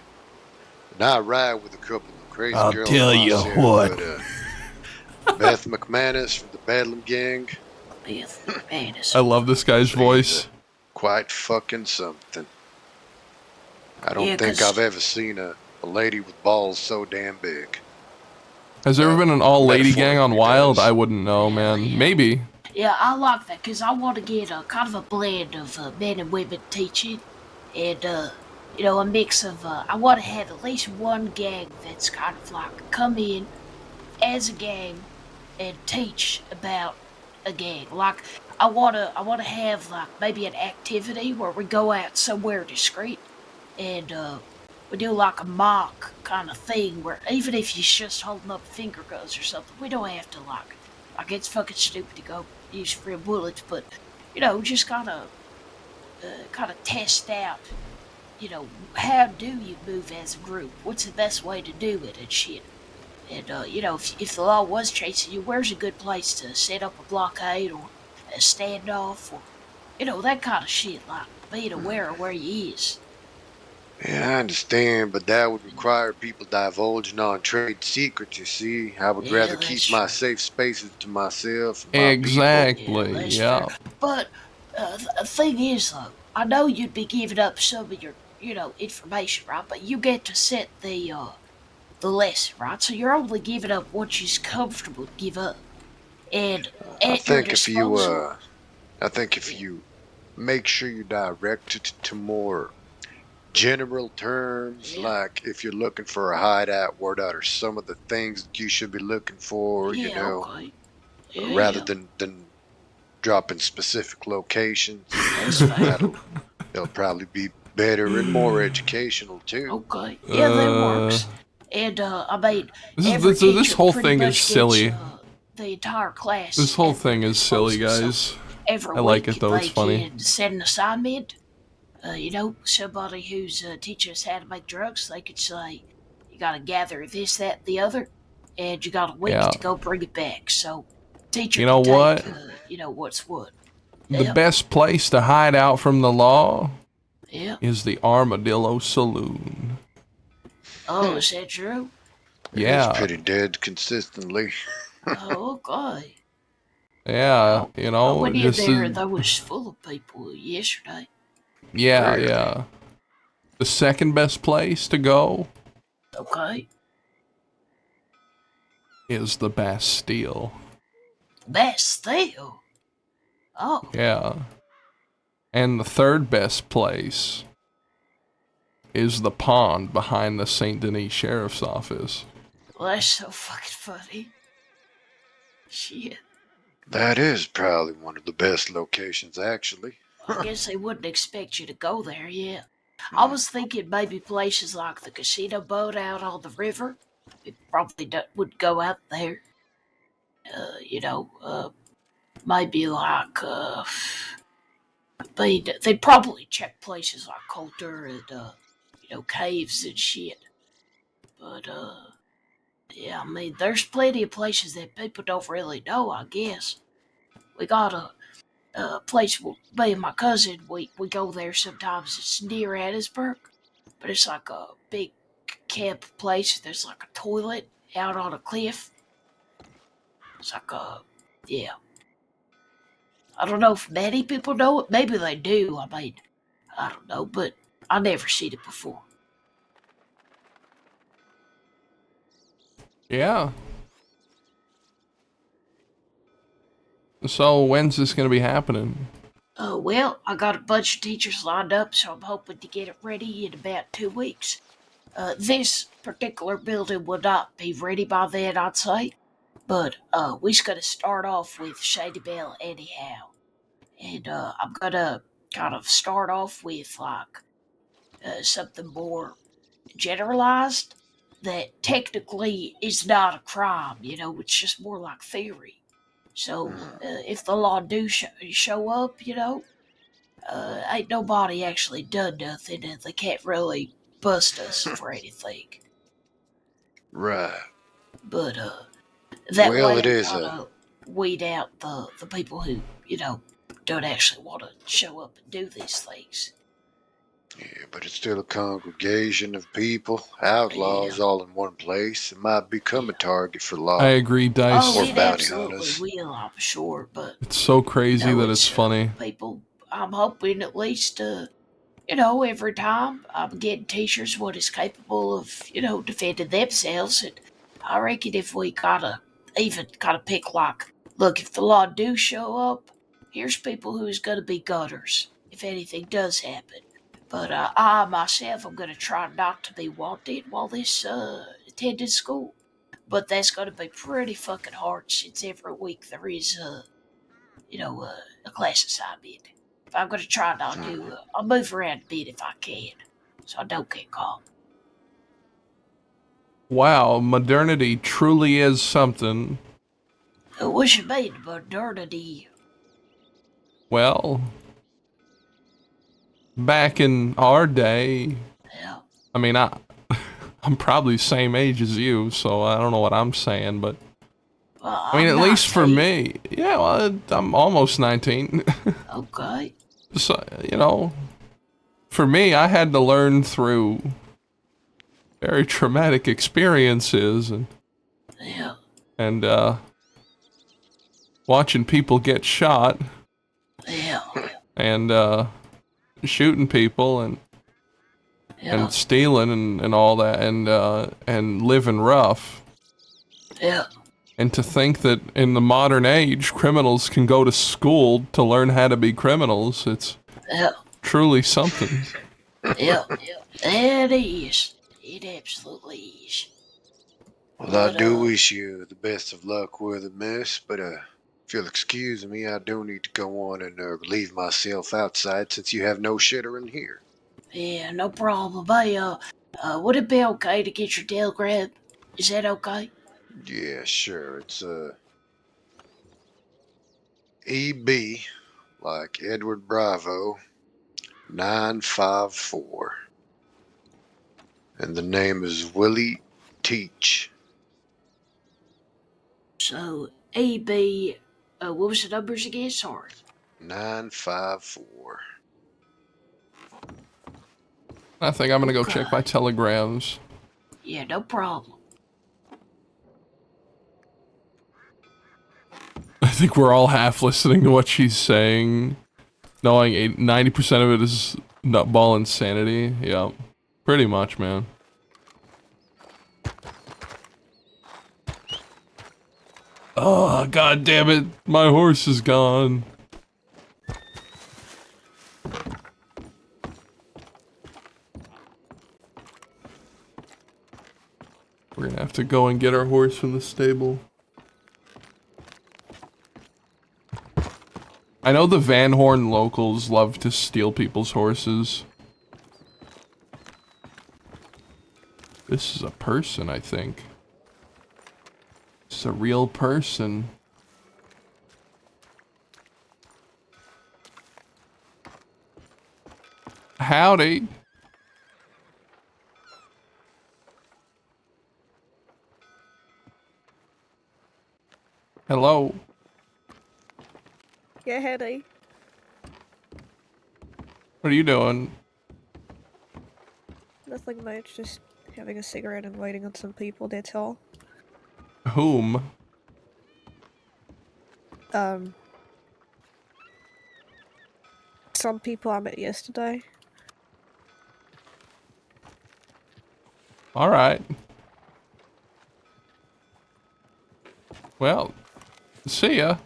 and I ride with a couple of crazy I'll girls tell you myself, what. but Beth McManus from the Bedlam Gang, Beth McManus. I love this guy's she's voice. quite fucking something. I don't Yeah, think 'cause I've ever seen a lady with balls so damn big. Has there ever been an all-lady gang on Metaphorically Wild? does. I wouldn't know, Hell man. yeah. Maybe. Yeah, I like that because I want to get a kind of a blend of men and women teaching, and a mix of. I want to have at least one gang that's kind of like come in as a gang and teach about a gang. Like I want to have like maybe an activity where we go out somewhere discreet and we do like a mock kind of thing where even if you're just holding up finger guns or something, we don't have to like it's fucking stupid to go use real bullets, but just kind of test out. How do you move as a group? What's the best way to do it and shit? And if the law was chasing you, where's a good place to set up a blockade or a standoff or that kind of shit? Like being aware of where you is. Yeah, I understand, but that would require people divulging on trade secrets, you see. I would Yeah, rather keep that's my true. safe spaces to myself and my people. Yeah, Exactly. that's fair. Yeah. But the thing is, though, I know you'd be giving up some of your, information, right? But you get to set the lesson, right? So you're only giving up what you're comfortable to give up, and I at your think if you, disposal. I think if you make sure you direct it to more general terms, Yeah, like if you're looking for a hideout, what are some of the things that you should be looking for, yeah, okay, yeah, rather yeah, than dropping specific locations. that's fair. They'll probably be better and more educational too. Okay, yeah, that Uh, works. And I mean, this is every this teacher whole pretty thing is much gets silly. the entire This class whole at their thing is silly, disposal. So guys. every I like week it though. It's they funny. can set an assignment. Somebody who's teaching us how to make drugs. They could say, "You got to gather this, that, the other, and you got a week Yeah. to go bring it back." So teacher You can know take, what? what's what. The Yeah, best place to hide out from the law yeah. is the Armadillo Saloon. Oh, is that true? It's Yeah. pretty dead consistently. Oh, okay. Yeah. Well, You I know, went in just there. That was full of people yesterday. yeah, Really? yeah. The second best place to go Okay. is the Bastille. Bastille. Oh, Yeah. And the third best place is the pond behind the St. Denis Sheriff's Office. well, that's so fucking funny. Shit. That is probably one of the best locations, actually. I guess they wouldn't expect you to go there, yeah. I was thinking maybe places like the casino boat out on the river. It probably would go out there. Maybe like, they'd probably check places like Coulter and, caves and shit. But yeah, I mean, there's plenty of places that people don't really know. I guess we got a place where me and my cousin we go there sometimes. It's near Hattiesburg, but it's like a big camp place. There's like a toilet out on a cliff. It's like a yeah. I don't know if many people know it. Maybe they do. I mean, I don't know, but I never seen it before. Yeah. So when's this gonna be happening? Well, I got a bunch of teachers lined up, so I'm hoping to get it ready in about 2 weeks. This particular building will not be ready by then, I'd say, but we're gonna start off with Shady Bell anyhow, and I'm gonna kind of start off with like something more generalized that technically is not a crime. You know, it's just more like theory. So if the law do show up, you know, ain't nobody actually done nothing, and they can't really bust us for anything. Right. But that Well, way it we is kind a of weed out the people who, you know, don't actually want to show up and do these things. yeah, but it's still a congregation of people, Yeah, outlaws all in one place. It might become a yeah. target for I law agree, Oh, Dice. or it bounty absolutely hunters. will, I'm sure. But It's so crazy no, that it's it's funny. people. I'm hoping at least, you know, every time I'm getting teachers what is capable of, you know, defending themselves. And I reckon if we gotta even kind of pick like, look, if the law do show up, here's people who's gonna be gutters if anything does happen. But I myself, I'm gonna try not to be wanted while this attending school. But that's gonna be pretty fucking hard since every week there is you know, a class assignment. If I'm going to try not Hmm. to, I'll move around a bit if I can, so I don't get caught. Wow, modernity truly is something. What you mean, modernity? Well, back in our day, Yeah, I mean, I'm probably the same age as you, so I don't know what I'm saying, but well, I mean, I'm at least for 19. me, yeah, well, I'm almost 19. Okay. So, you know, for me, I had to learn through very traumatic experiences Yeah, and watching people get shot yeah, and shooting people and yeah, stealing and all that and living rough. yeah, And to think that in the modern age, criminals can go to school to learn how to be criminals, it's yeah, truly something. yeah. It is. It absolutely is. Well, I But, do wish you the best of luck with it, miss, but if you'll excuse me, I do need to go on and relieve myself outside since you have no shitter in here. yeah, no problem. Hey, would it be okay to get your telegram? Is that okay? Yeah, sure. It's EB, like Edward Bravo, 954. And the name is Willie Teach. So, AB, what was the numbers again? Sorry. 954. I think I'm gonna go check my Okay. telegrams. Yeah, no problem. I think we're all half listening to what she's saying, knowing 90% of it is nutball insanity. Yeah, pretty much, man. Oh, god damn it. My horse is gone. We're gonna have to go and get our horse from the stable. I know the Van Horn locals love to steal people's horses. This is a person, I think. It's a real person. Howdy. Hello. Yeah, Hetty. What are you doing? Nothing much, just having a cigarette and waiting on some people, that's all. Whom? Um, some people I met yesterday. Alright. Well, see ya.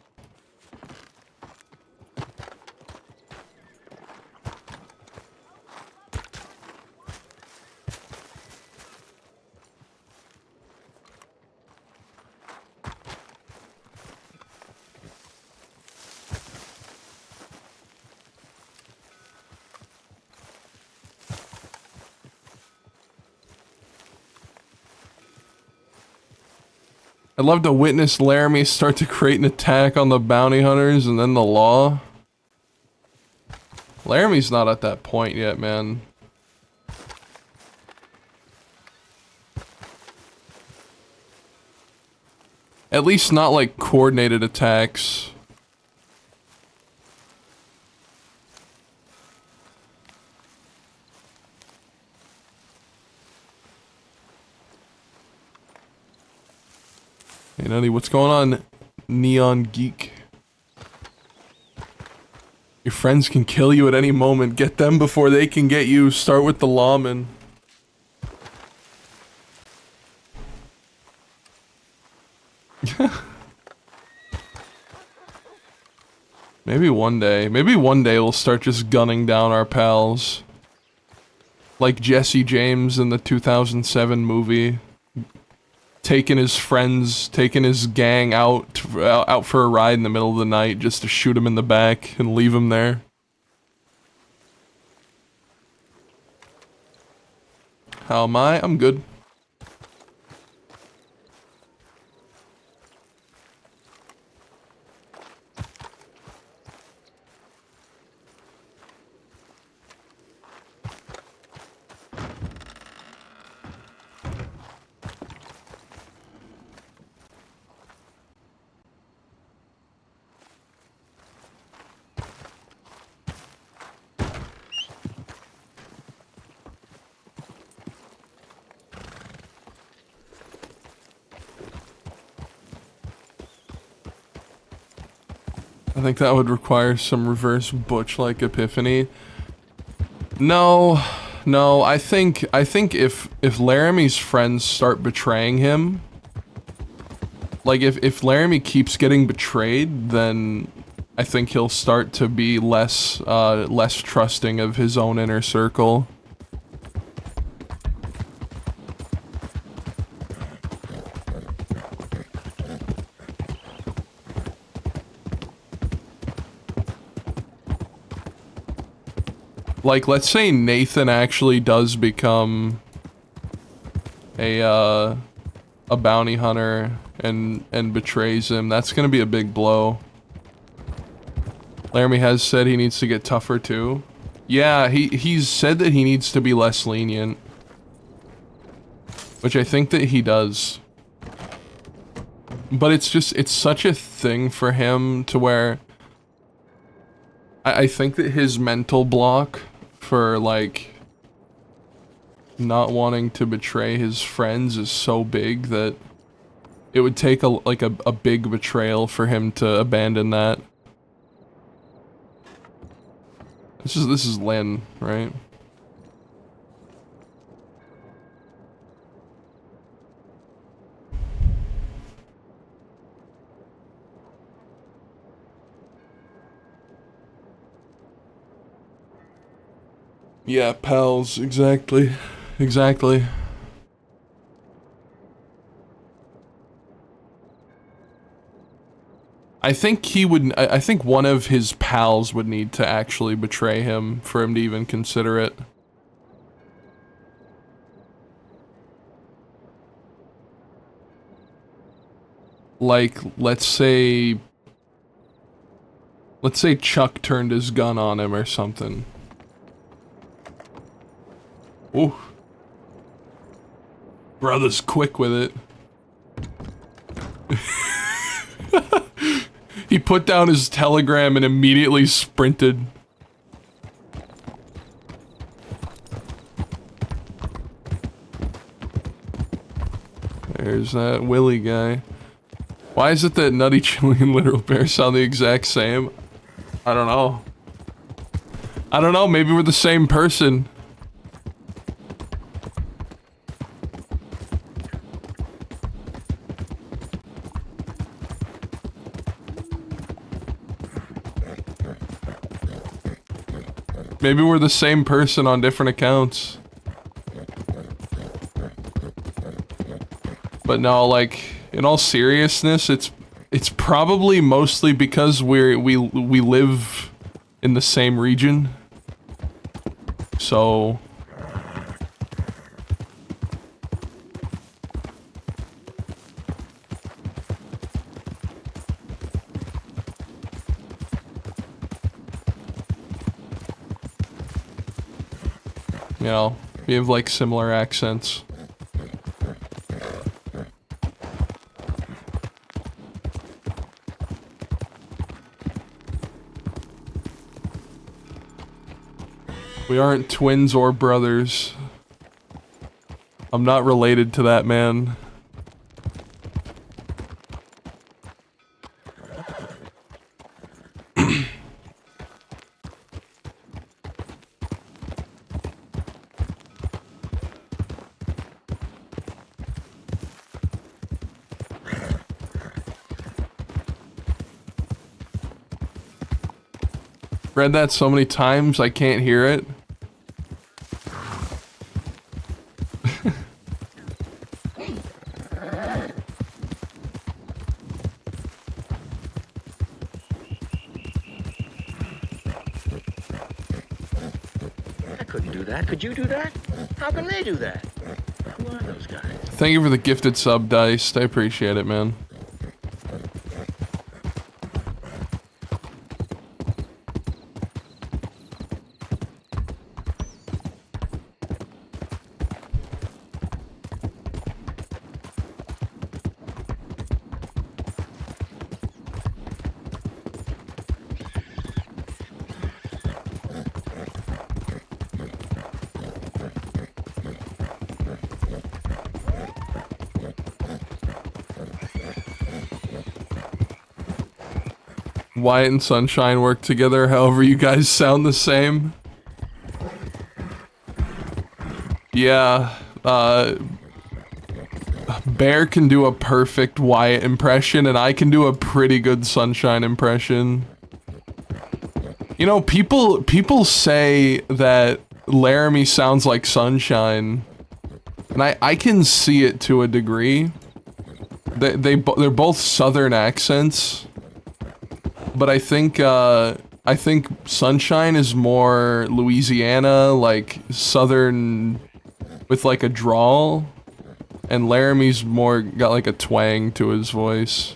I'd love to witness Laramie start to create an attack on the bounty hunters and then the law. Laramie's not at that point yet, man. At least not like coordinated attacks. Hey, Nutty, what's going on, Neon Geek? Your friends can kill you at any moment. Get them before they can get you. Start with the lawman. Maybe one day we'll start just gunning down our pals. Like Jesse James in the 2007 movie. Taking his friends, taking his gang out for a ride in the middle of the night just to shoot him in the back and leave him there. How am I? I'm good. I think that would require some reverse Butch-like epiphany. No, I think if Laramie's friends start betraying him, like if Laramie keeps getting betrayed, then I think he'll start to be less trusting of his own inner circle. Like, let's say Nathan actually does become a bounty hunter and betrays him. That's gonna be a big blow. Laramie has said he needs to get tougher too. Yeah, he's said that he needs to be less lenient. Which I think that he does. But it's such a thing for him to where I think that his mental block for, like, not wanting to betray his friends is so big that it would take a big betrayal for him to abandon that. This is Lynn, right? Yeah, pals, exactly. Exactly. I think he would, I think one of his pals would need to actually betray him for him to even consider it. Like, let's say Chuck turned his gun on him or something. Ooh. Brother's quick with it. He put down his telegram and immediately sprinted. There's that Willy guy. Why is it that Nutty Chili and Literal Bear sound the exact same? I don't know. I don't know, maybe we're the same person. Maybe we're the same person on different accounts. But no, like, in all seriousness, it's probably mostly because we live in the same region. So you know, we have like similar accents. We aren't twins or brothers. I'm not related to that man. Read that so many times I can't hear it. I couldn't do that. Could you do that? How can they do that? Who are those guys? Thank you for the gifted sub, Dice. I appreciate it, man. Wyatt and Sunshine work together, however you guys sound the same. Yeah, Bear can do a perfect Wyatt impression, and I can do a pretty good Sunshine impression. You know, people say that Laramie sounds like Sunshine, and I can see it to a degree. They're both southern accents. But I think Sunshine is more Louisiana, like southern, with like a drawl, and Laramie's more got like a twang to his voice.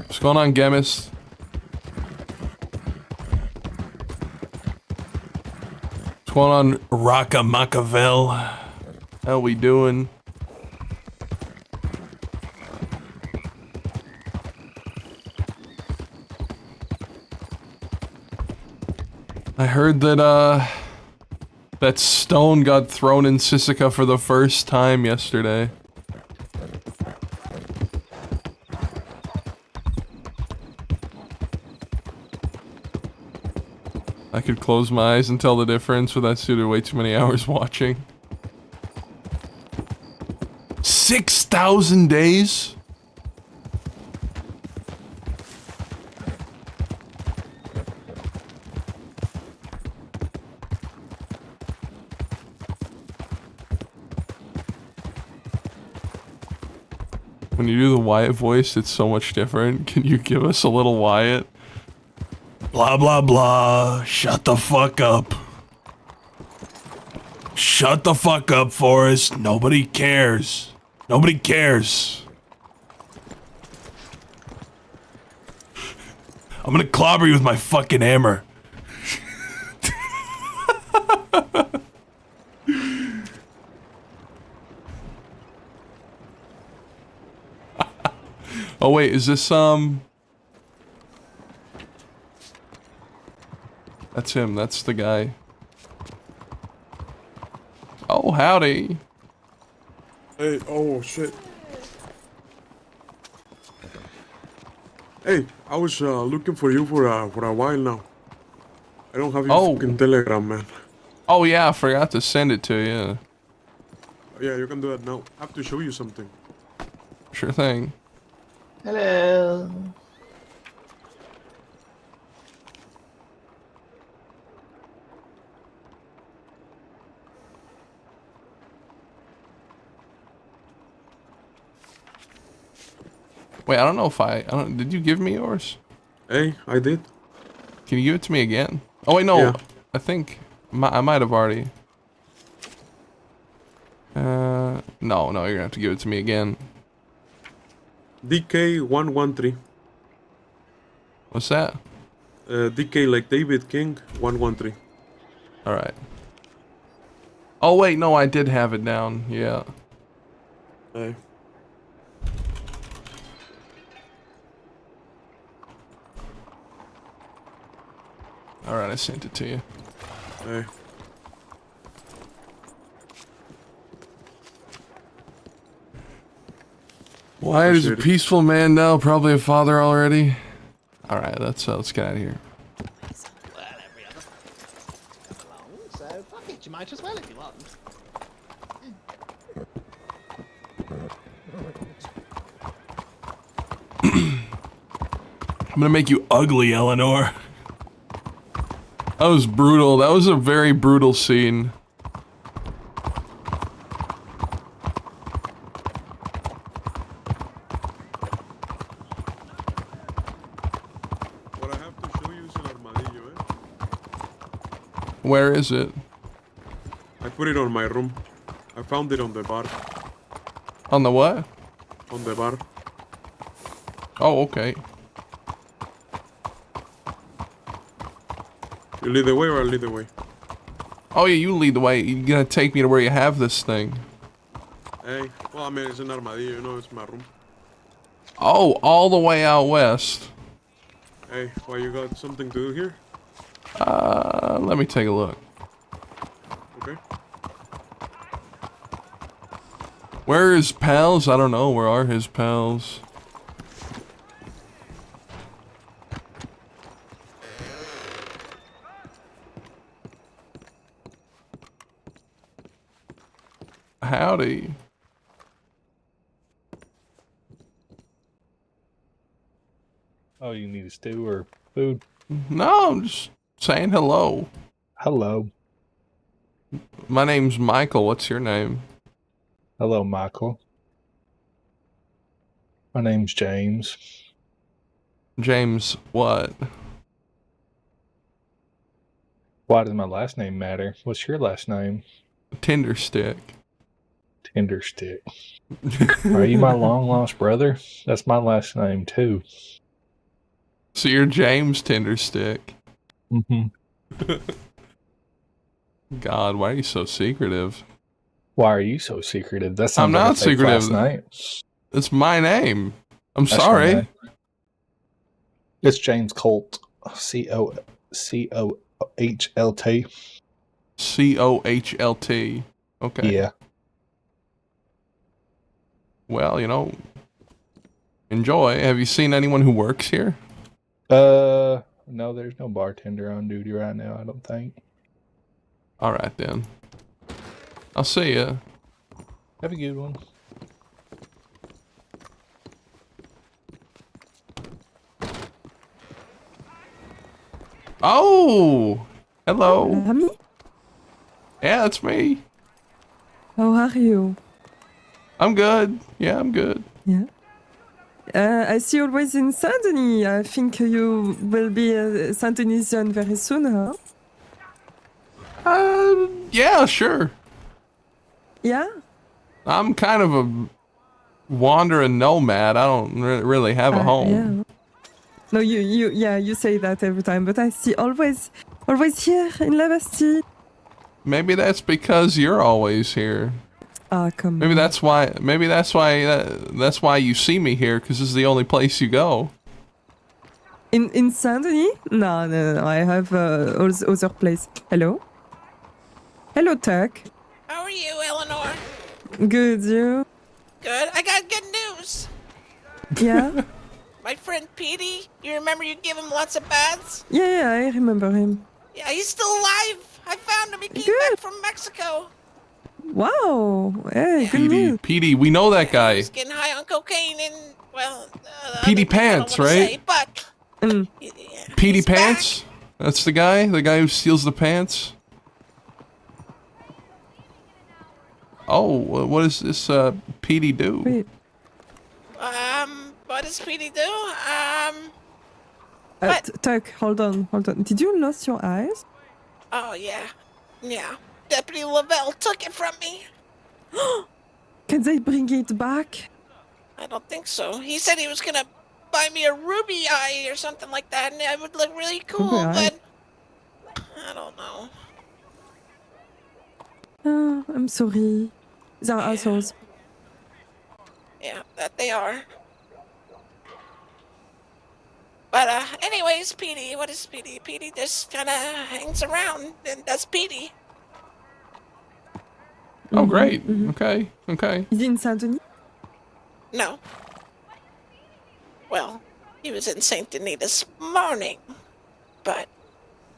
What's going on, Gemis? What's going on, Rocka Machiavel? How we doing? I heard that, that stone got thrown in Sisika for the first time yesterday. I could close my eyes and tell the difference, but that suited way too many hours watching. 6,000 days? When you do the Wyatt voice, it's so much different. Can you give us a little Wyatt? Blah, blah, blah. Shut the fuck up. Shut the fuck up, Forrest. Nobody cares. Nobody cares. I'm gonna clobber you with my fucking hammer. Oh wait, is this That's him, that's the guy. Oh, howdy. Hey, oh shit. Hey, I was looking for you for a while now. I don't have your fucking Telegram, man. Oh yeah, I forgot to send it to you. Yeah, you can do that now. I have to show you something. Sure thing. Hello. Wait, I don't know if I don't. Did you give me yours? Hey, I did. Can you give it to me again? Oh wait, no. Yeah. I think I might have already. No, you're gonna have to give it to me again. DK113. What's that? DK like David King 113. All right. Oh wait, no, I did have it down. Yeah. Hey. All right, I sent it to you. Hey. Wyatt is a Appreciate it. peaceful man now, probably a father already. All right, let's get out of here. Well, every other come along, so fuck it, you might as well if you want. I'm gonna make you ugly, Eleanor. That was brutal. That was a very brutal scene. What I have to show you is an armadillo, eh? Where is it? I put it on my room. I found it on the bar. On the what? On the bar. Oh, okay. You lead the way or I lead the way? Oh yeah, you lead the way. You're gonna take me to where you have this thing. Hey, well, I mean, it's an armadillo, you know, it's my room. Oh, all the way out west. Hey, why you got something to do here? Let me take a look. Okay. Where are his pals? I don't know. Where are his pals? Howdy. Oh, you need a stew or food? No, I'm just saying hello. Hello. My name's Michael. What's your name? Hello, Michael. My name's James. James what? Why does my last name matter? What's your last name? Tinderstick. Tinderstick. Are you my long lost brother? That's my last name too. So you're James Tinderstick. Mm-hmm. God, why are you so secretive? Why are you so secretive? That sounds I'm like not a fake secretive. last name. It's my name. I'm That's your sorry. name. It's James Colt. Cohlt. Cohlt. Okay. Yeah. Well, you know, enjoy. Have you seen anyone who works here? No, there's no bartender on duty right now, I don't think. All right then. I'll see ya. Have a good one. Oh, hello. Laramie? Yeah, it's me. How are you? I'm good. Yeah, I'm good. Yeah. I see you always in Saint-Denis. I think you will be a Saint-Denisian very soon, huh? Yeah, sure. Yeah? I'm kind of a wandering nomad. I don't really have a home. Yeah. No, you say that every time, but I see always here in La Bastille. Maybe that's because you're always here. Ah, come Maybe on. that's why. Maybe that's why you see me here, because this is the only place you go. In Saint-Denis? No. I have other place. Hello? Hello, Tuck. How are you, Eleanor? Good, you? Good. I got good news. Yeah? My friend Petey, you remember you gave him lots of baths? Yeah, I remember him. Yeah, he's still alive. I found him. He came Good. back from Mexico. Wow. Hey, good news. Petey, we know that guy. He was getting high on cocaine and, well... Petey Pants, right? Say, but... Petey Pants? That's the guy who steals the pants? Oh, what does this Petey do? Wait. What does Petey do? Tuck, hold on. Did you lose your eyes? Oh, yeah. Yeah. Deputy Lavelle took it from me. Can they bring it back? I don't think so. He said he was gonna buy me a ruby eye or something like that, and it would look really cool, but... I don't know. Oh, I'm sorry. They're assholes. Yeah, that they are. But, anyways, Petey, what is Petey? Petey just kinda hangs around, and that's Petey. Oh, great. Okay. Is he in Saint-Denis? No. Well, he was in Saint Denis this morning, but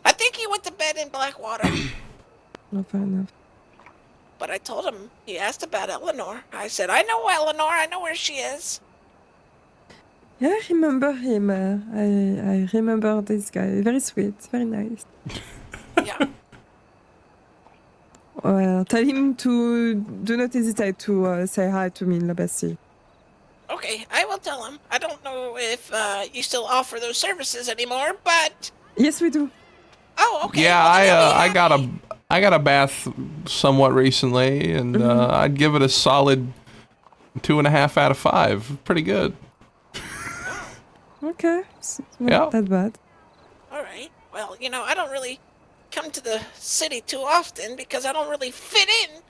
I think he went to bed in Blackwater. No, fair enough. But I told him, he asked about Eleanor. I said, I know Eleanor, I know where she is. Yeah, I remember him. I remember this guy. Very sweet, very nice. Yeah. Well, tell him to do not hesitate to say hi to me in La Bastille. Okay, I will tell him. I don't know if you still offer those services anymore, but... Yes, we do. Oh, okay. Yeah, well, I got a bath somewhat recently, and I'd give it a solid 2.5 out of 5. Pretty good. Okay, it's not that bad. All right. Well, you know, I don't really come to the city too often because I don't really fit in.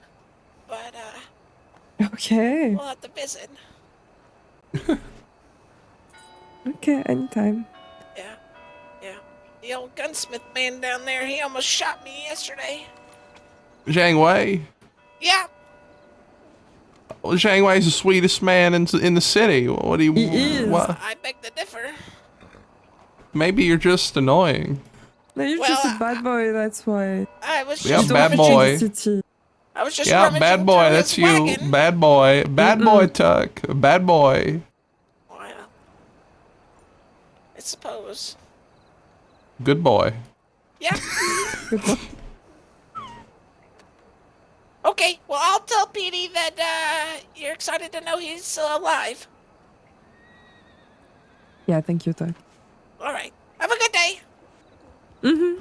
But, Okay. we'll have to visit. Okay, anytime. Yeah. The old gunsmith man down there, he almost shot me yesterday. Zhang Wei? Yeah. Well, Zhang Wei's the sweetest man in the city. What do you... He is. What? I beg to differ. Maybe you're just annoying. No, you're just a bad boy, that's why. I was Yeah, just bad boy. I was just Yeah, bad boy, that's you. wagon. Bad boy. Bad boy, Tuck. Bad boy. Well, I suppose. Good boy. Yeah. Okay, well, I'll tell Petey that you're excited to know he's still alive. Yeah, thank you, Tuck. All right. Have a good day.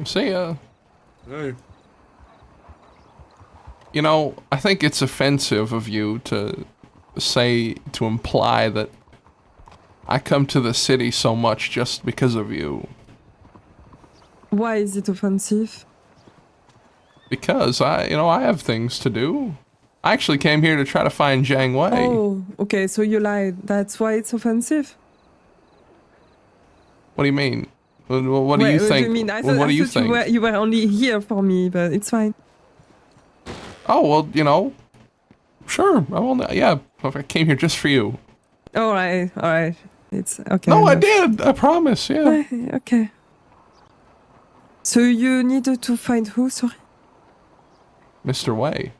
See ya. Hey. You know, I think it's offensive of you to imply that I come to the city so much just because of you. Why is it offensive? Because I have things to do. I actually came here to try to find Zhang Wei. Oh, okay, so you lied. That's why it's offensive? What do you mean? What do you think? What do you mean? I thought, what do you think? You were only here for me, but it's fine. Oh, well, sure. I came here just for you. All right. It's okay. No, I did. I promise, yeah. Okay. So you needed to find who, sorry? Mr. Wei.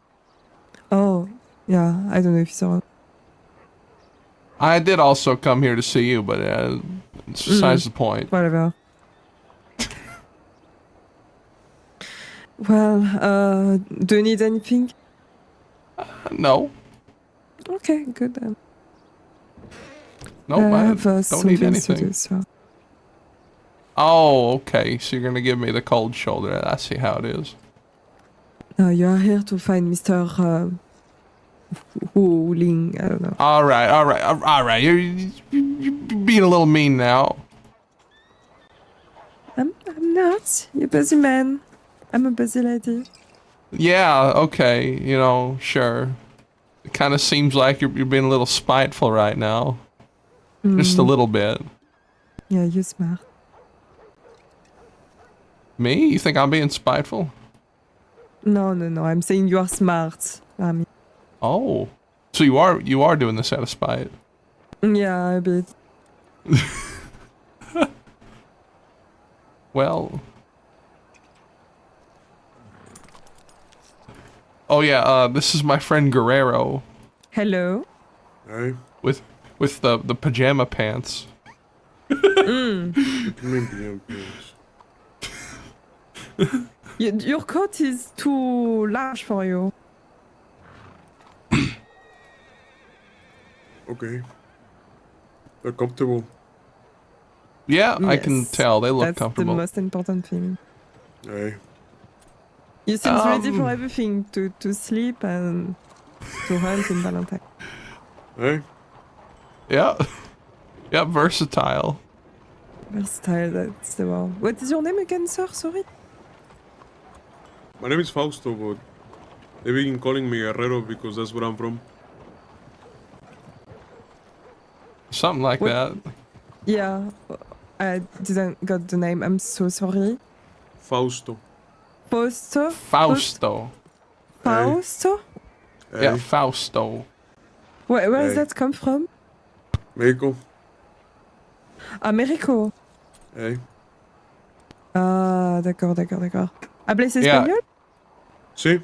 Oh, yeah, I don't know if so. I did also come here to see you, but it's besides the point. Whatever. Well, do you need anything? No. Okay, good then. Nope, I have don't some need things to anything. do, so. Oh, okay. So you're gonna give me the cold shoulder. I see how it is. No, you are here to find Mr. Wu Ling, I don't know. All right. You're being a little mean now. not. You're a busy man. I'm a busy lady. Yeah, okay, you know, sure. It kind of seems like you're being a little spiteful right now. Just a little bit. Yeah, you're smart. Me? You think I'm being spiteful? No, no, no. I'm saying you are smart, Laramie. Oh. So you are doing this out of spite. Yeah, a bit. Well. Oh yeah, this is my friend Guerrero. Hello. Hey. With the pajama pants. What do you mean pajama pants? Your coat is too large for you. Okay. They're comfortable. Yeah, I can Yes, tell. They look that's comfortable. the most important thing. Hey. You seem ready for everything, to sleep and to hunt in Valentine. Hey. Yeah. Yeah, versatile. Versatile, that's the word. What is your name again, sir? Sorry? My name is Fausto, but they've been calling me Guerrero because that's where I'm from. Something like that. Yeah, I didn't got the name. I'm so sorry. Fausto. Fausto? Fausto. Fausto? Hey. Yeah, Fausto. Where does Hey. that come from? Mexico. Americo. Hey. Ah, d'accord. Hablas Yeah. español? Sí.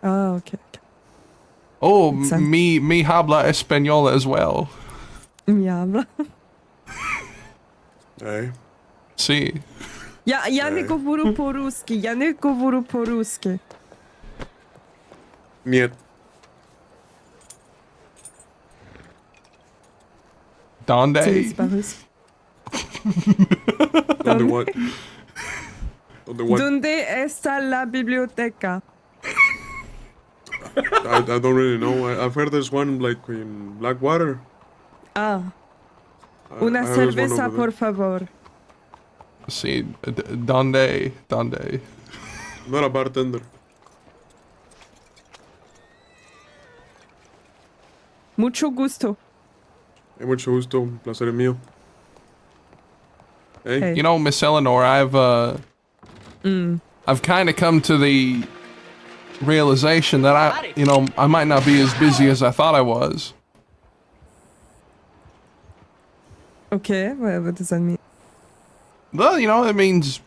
Ah, okay. Oh, Exact. me habla español as well. Mi habla. Hey. See. Ja nie говорю по-русски. Я не говорю по-русски. Niet. Donde? C'est pas russe. Donde what? Donde what? ¿Dónde está la biblioteca? I don't really know. I've heard there's one like in Blackwater. Ah, I una heard there's one cerveza, over por there. favor. See, donde? I'm not a bartender. Mucho gusto. Hay mucho gusto. Placer es mío. Hey. You know, Miss Eleanor, I've kind of come to the realization that I might not be as busy as I thought I was. Okay, what does that mean? Well, it means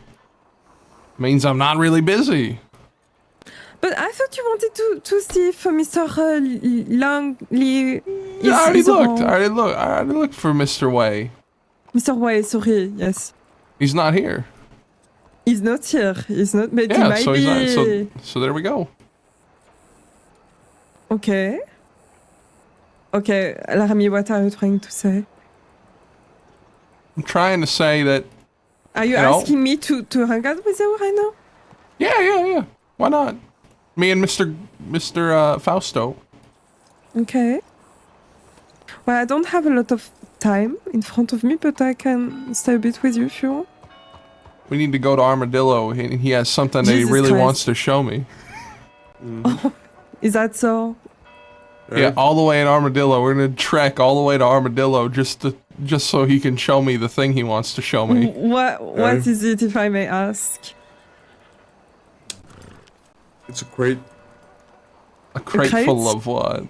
I'm not really busy. But I thought you wanted to see if Mr. Langley is I already looked. around. I already looked for Mr. Way. Mr. Way, sorry, yes. He's not here. He's not here. He's not, but he Yeah, might so he's be... not. So there we go. Okay. Okay, Laramie, what are you trying to say? I'm trying to say that. Are you asking me to hang out with you right now? Yeah. Why not? Me and Mr. Fausto. Okay. Well, I don't have a lot of time in front of me, but I can stay a bit with you if you want. We need to go to Armadillo. He has something that he Jesus really Christ. wants to show me. Is that so? Yeah, all the way in Armadillo. We're gonna trek all the way to Armadillo just so he can show me the thing he wants to show me. What is it, if I may ask? It's a crate. A crate crate? full of what?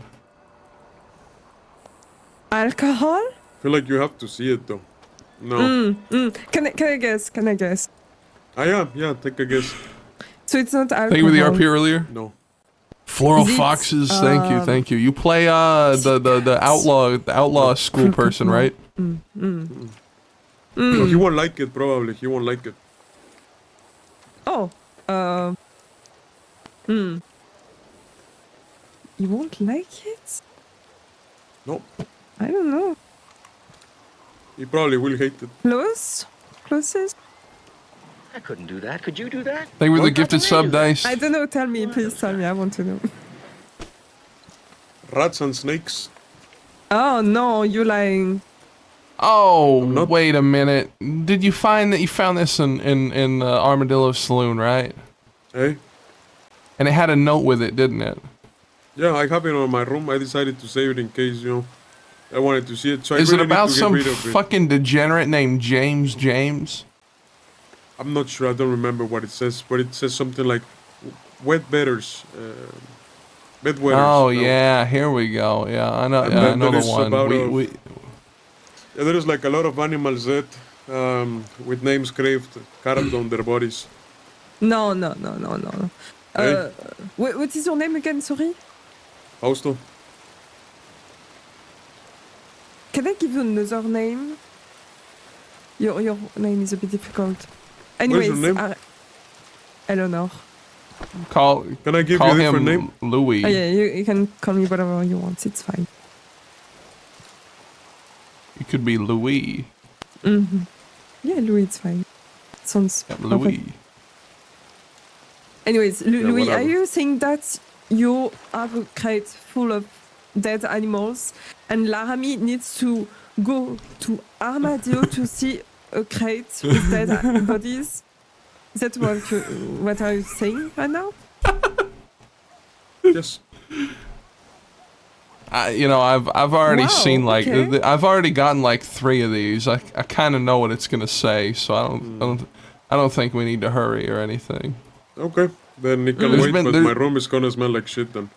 Alcohol? I feel like you have to see it though. No. Can I guess? Yeah, take a guess. So it's not alcohol. Thank you for the RP earlier. No. Floral Is it, Foxes, thank you. You play the outlaw school person, right? No, he won't like it probably. He won't like it. Oh, You won't like it? No. I don't know. He probably will hate it. Closest? I couldn't do that. Could you do that? Thank you for the How gifted can they sub do that? dice. I don't know. Tell me, please tell me. I want to know. Rats and snakes. Oh no, you lying. Oh, I'm not- wait a minute. Did you find that you found this in Armadillo Saloon, right? Hey? And it had a note with it, didn't it? Yeah, I have it on my room. I decided to save it in case, you know, I wanted to see it. So Is I it really need about to get some rid of it. fucking degenerate named James James? I'm not sure. I don't remember what it says, but it says something like wet bedders. Bedwetters. Oh, no. yeah, here we go. Yeah, I know, And yeah, I then know there the is one. about Yeah, there is like a lot of animals dead with names carved on their bodies. No. Hey? What is your name again? Sorry. Fausto. Can I give you another name? Your name is a bit difficult. Anyways, What is your name? Eleanor. Can I give call you a different him name? Louis. Oh, yeah, you can call me whatever you want. It's fine. It could be Louis. Mm-hmm. Yeah, Louis, it's fine. Sounds perfect. Louis. Anyways, Louis, are whatever. you saying that you have a crate full of dead animals and Laramie needs to go to Armadillo to see a crate with dead bodies? Is that what are you saying right now? Yes. I've already Wow, seen like okay. I've already gotten like 3 of these. I kind of know what it's gonna say, so I don't think we need to hurry or anything. Okay. Then it can There's wait, been- but there- my room is gonna smell like shit then.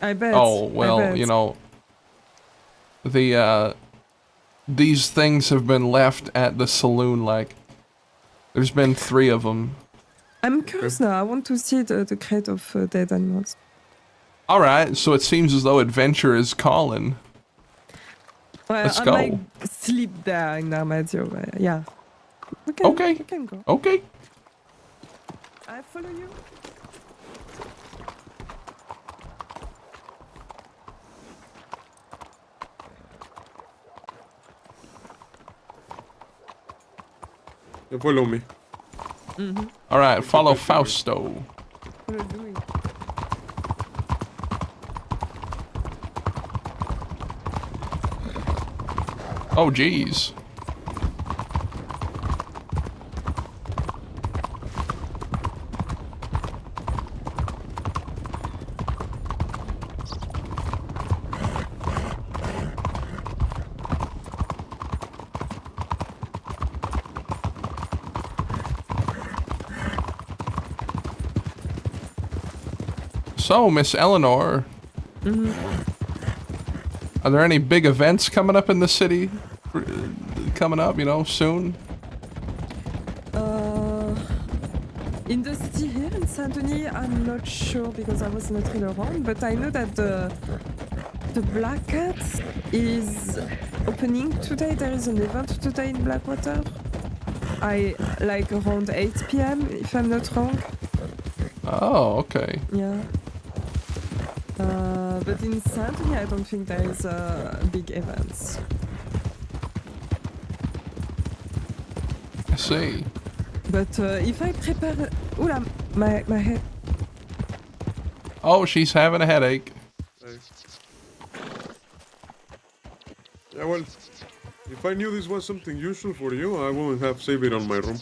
I bet. Oh I well, bet. you know, these things have been left at the saloon. Like, there's been 3 of them. I'm curious now. I want to see the crate of dead animals. All right, so it seems as though adventure is calling. Well, Let's I go. might sleep there in Armadillo. But yeah. Okay. We can go. Okay. I follow you. You follow me. Mm-hmm. All right, follow Fausto. Follow Louis. Oh, jeez. So, Miss Eleanor, are there any big events coming up in the city? Coming up, soon? In the city here in Saint-Denis, I'm not sure because I was not really around, but I know that the Black Cat is opening today. There is an event today in Blackwater. Like around 8 p.m. if I'm not wrong. Oh, okay. Yeah. But in Saint-Denis, I don't think there is big events. I see. But if I prepare... Oula, my head... Oh, she's having a headache. Hey. Yeah, well, if I knew this was something useful for you, I wouldn't have saved it on my room.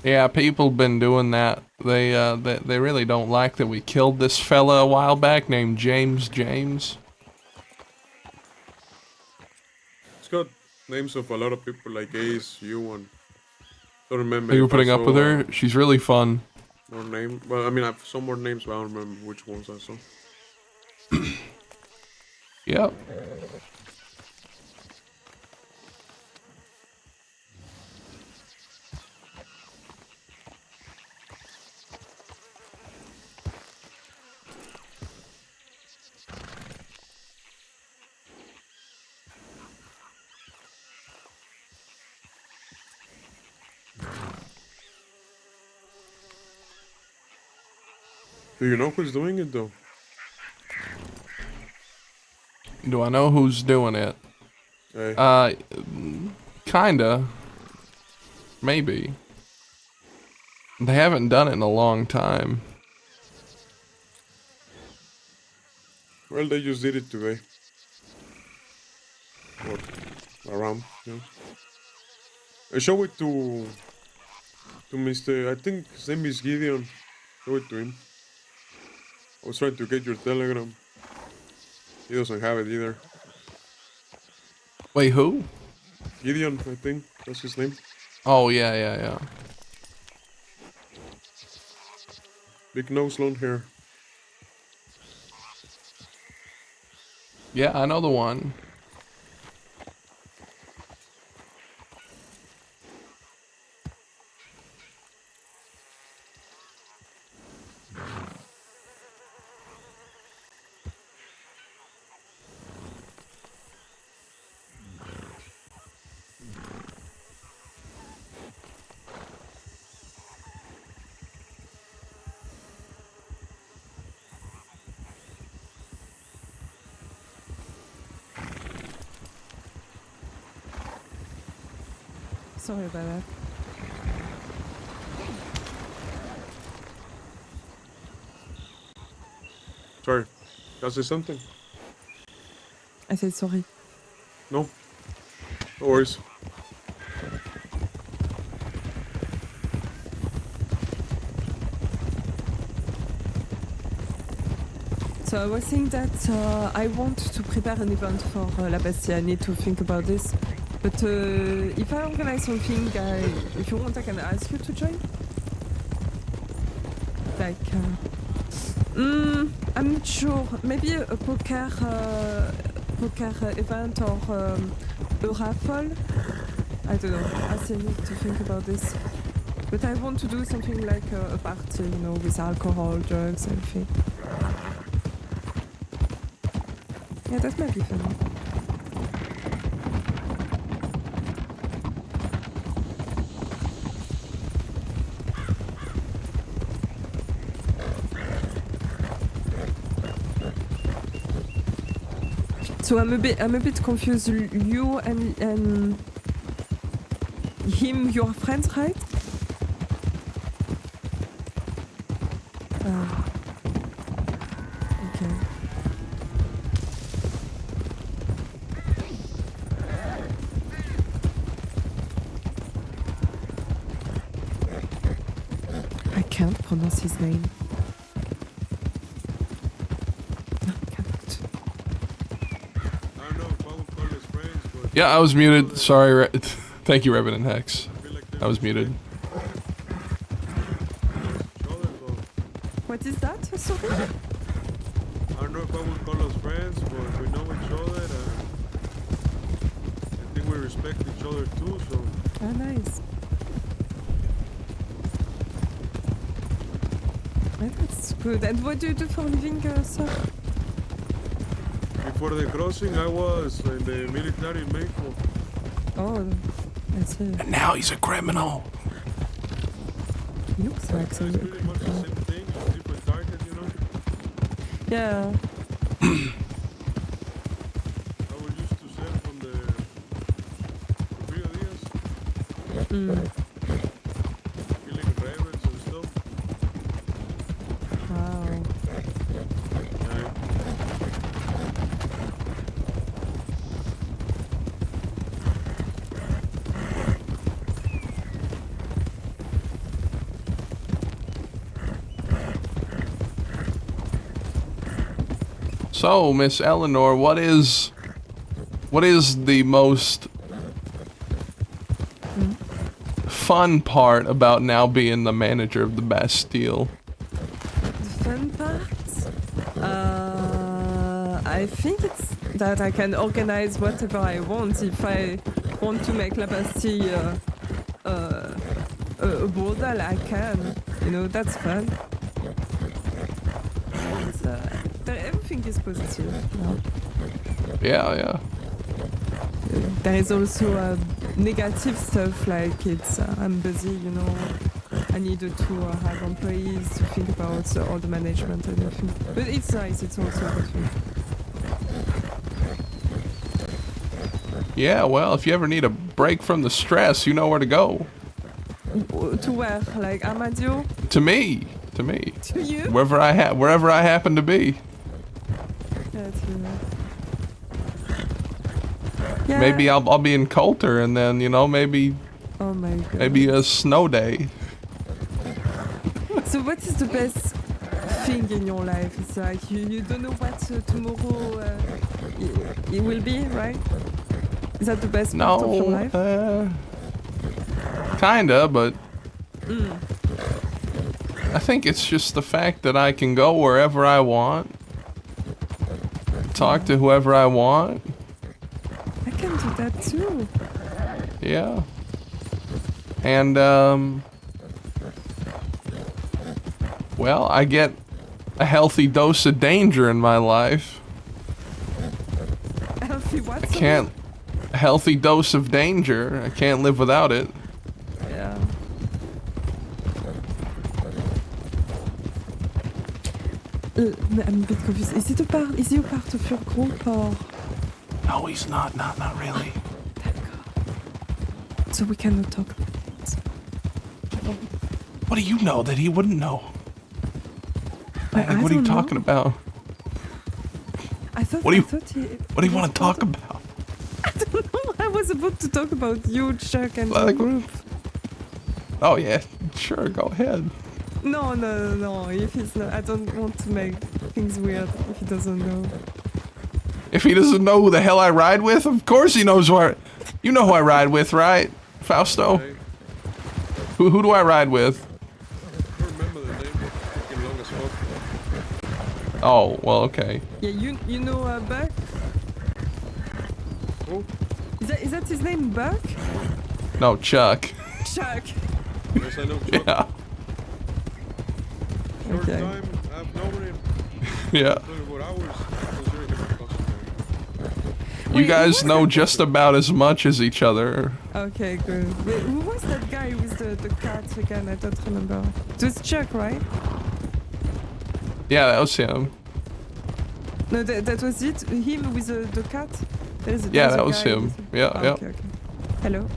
Yeah, people been doing that. They really don't like that we killed this fella a while back named James James. It's got names of a lot of people like Ace, you, and don't remember. Are you if I putting up saw, with her? She's really fun. More name? Well, I mean, I've some more names, but I don't remember which ones I saw. Yep. Do you know who's doing it though? Do I know who's doing it? Hey. Kinda. Maybe. They haven't done it in a long time. Well, they just did it today. or around. You know. I show it to Mr. I think his name is Gideon. Show it to him. I was trying to get your telegram. He doesn't have it either. Wait, who? Gideon, I think that's his name. Oh yeah. Big nose, long hair. Yeah, I know the one. Sorry about that. Sorry, can I say something? I said sorry. No. No worries. So I was saying that I want to prepare an event for La Bastille. I need to think about this. But if I organize something, if you want, I can ask you to join. Like, I'm not sure. Maybe a poker event or a raffle. I don't know. I still need to think about this. But I want to do something like a party, you know, with alcohol, drugs, everything. Yeah, that might be fun. So I'm a bit confused. You and him, you're friends, right? Okay. I can't pronounce his name. Yeah, I was muted. Sorry. Thank you, Revenant Hex. I was muted. What is that? Sorry? I don't know if I would call us friends, but we know each other. I think we respect each other too, so. Ah, nice. Yeah, that's good. And what do you do for a living, sir? Before the crossing, I was in the military in Mexico. Oh, I see. And now he's a criminal. He looks like It's pretty much the same thing, just different target, you know? Yeah. I was used to sell from the Brigadiers. Killing rebels and stuff. Wow. Yeah. So, Miss Eleanor, what is the most fun part about now being the manager of the Bastille? The fun part? I think it's that I can organize whatever I want. If I want to make La Bastille a bordel, I can. You know, that's fun. It's, everything is positive. Yeah. There is also negative stuff like I'm busy, you know. I needed to have employees to think about all the management and everything. But it's nice. It's also a good thing. Yeah, well, if you ever need a break from the stress, you know where to go. To where? Like Amadio? To me. To you? Wherever I happen to be. Yeah, Yeah. Maybe I'll be in Coulter, and then, you know, maybe Oh my god. maybe a snow day. So what is the best thing in your life? It's like you don't know what tomorrow it will be, right? Is that the best part of your life? Kinda, but I think it's just the fact that I can go wherever I want, talk to whoever I want. I can do that too. Yeah. And, well, I get a healthy dose of danger in my life. Healthy what? I can't... A healthy dose of danger. I can't live without it. Yeah. I'm a bit confused. Is he a part of your group or? No, he's not. Not really. So we cannot talk. What do you know that he wouldn't know? I What are you don't talking know. about? I thought. What do you What do you want to talk about? I don't know. I was about to talk about you, Chuck, and the group. Oh yeah, sure. Go ahead. No. If he's not, I don't want to make things weird if he doesn't know. If he doesn't know who the hell I ride with, of course he knows where. You know who I ride with, right, Fausto? Okay. Who do I ride with? I don't remember the name. It's freaking long as fuck. Oh, well, okay. Yeah, you know Buck? Who? Is that his name, Buck? No, Chuck. Chuck. Yes, I know. Chuck. Yeah. Short Okay. time, I've known him. Yeah. 24 hours. Considering him a cousin. You guys know just about as much as each other. Okay, good. Wait, who was that guy with the cat again? I don't remember. It was Chuck, right? Yeah, that was him. No, that was it? Him with the cat? Yeah, that was him. Yeah, Oh, yeah. Okay. Hello?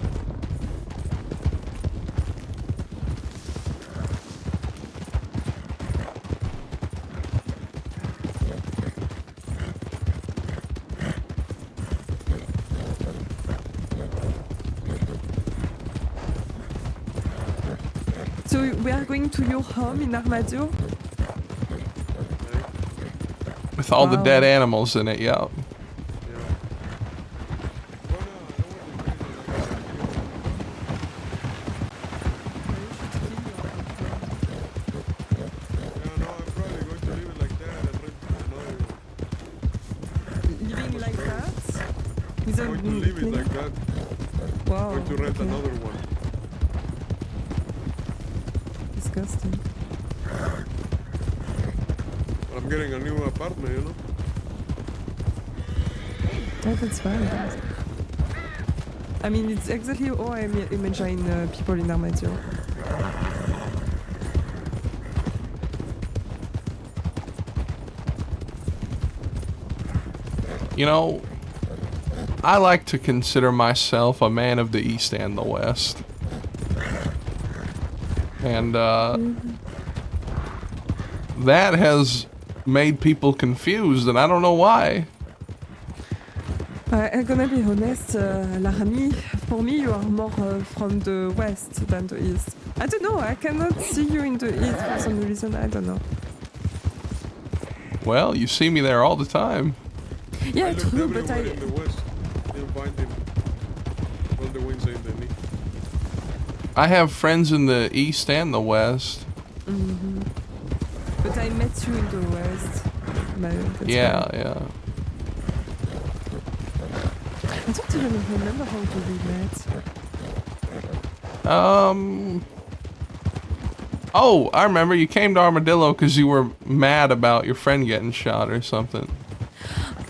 So we are going to your home in Armadio? With all the Wow. dead animals in it, yeah. Living like that? I'm going to leave it like that. Wow. I'm going to rent okay. another one. Disgusting. But I'm getting a new apartment, you know? Oh, that's fine. I mean, it's exactly how I imagine people in Armadio. You know, I like to consider myself a man of the East and the West. And, that has made people confused, and I don't know why. I'm gonna be honest, Laramie, for me you are more from the west than the east. I don't know, I cannot see you in the east for some reason, I don't know. Well, you see me there all the time. Yeah, I looked true, but everywhere in the west. Didn't find him. All the winds ain't the knee. I have friends in the East and the West. But I met you in the west. That's Yeah, fine. yeah. I don't even remember how we met. Oh, I remember. You came to Armadillo because you were mad about your friend getting shot or something.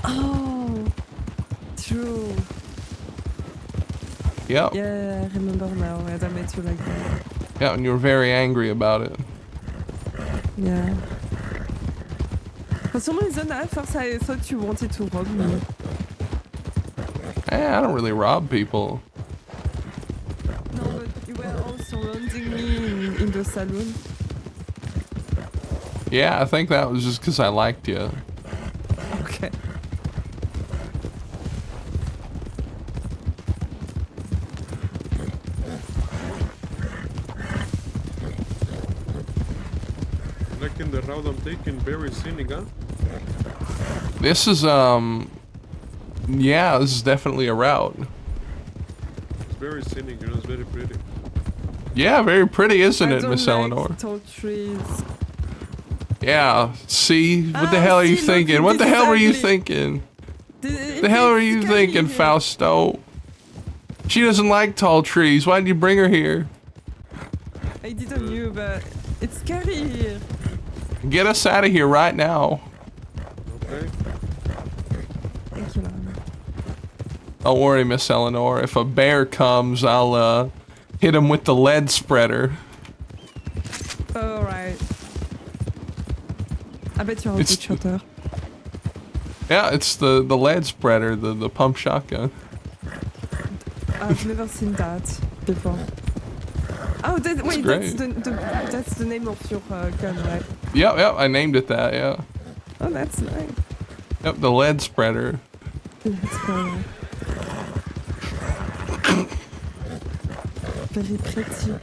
Oh, true. Yep. Yeah, I remember now, and I met you like that. Yeah, and you were very angry about it. Yeah. For some reason, at first I thought you wanted to rob me. I don't really rob people. No, but you were all surrounding me in the saloon. Yeah, I think that was just because I liked you. Okay. taking the route I'm taking very scenic, huh? This is, yeah, this is definitely a route. It's very scenic, you know, it's very pretty. Yeah, very pretty, isn't I it, don't Miss like Eleanor? tall trees. Yeah, see? What the hell are you see, thinking? look, What the this is hell were you ugly. thinking? The hell are you thinking, Fausto? She doesn't like tall trees. Why did you bring her here? I didn't know, but it's scary here. Get us out of here right now. Okay. Thank you, Lana. Don't worry, Miss Eleanor. If a bear comes, I'll hit him with the lead spreader. Alright. I bet you're a It's- good shotter. Yeah, it's the lead spreader, the pump shotgun. I've never seen that before. Oh, wait, great. that's the name of your gun, right? Yep, I named it that, yeah. Oh, that's nice. Yep, the lead spreader. That's cool. Very pretty.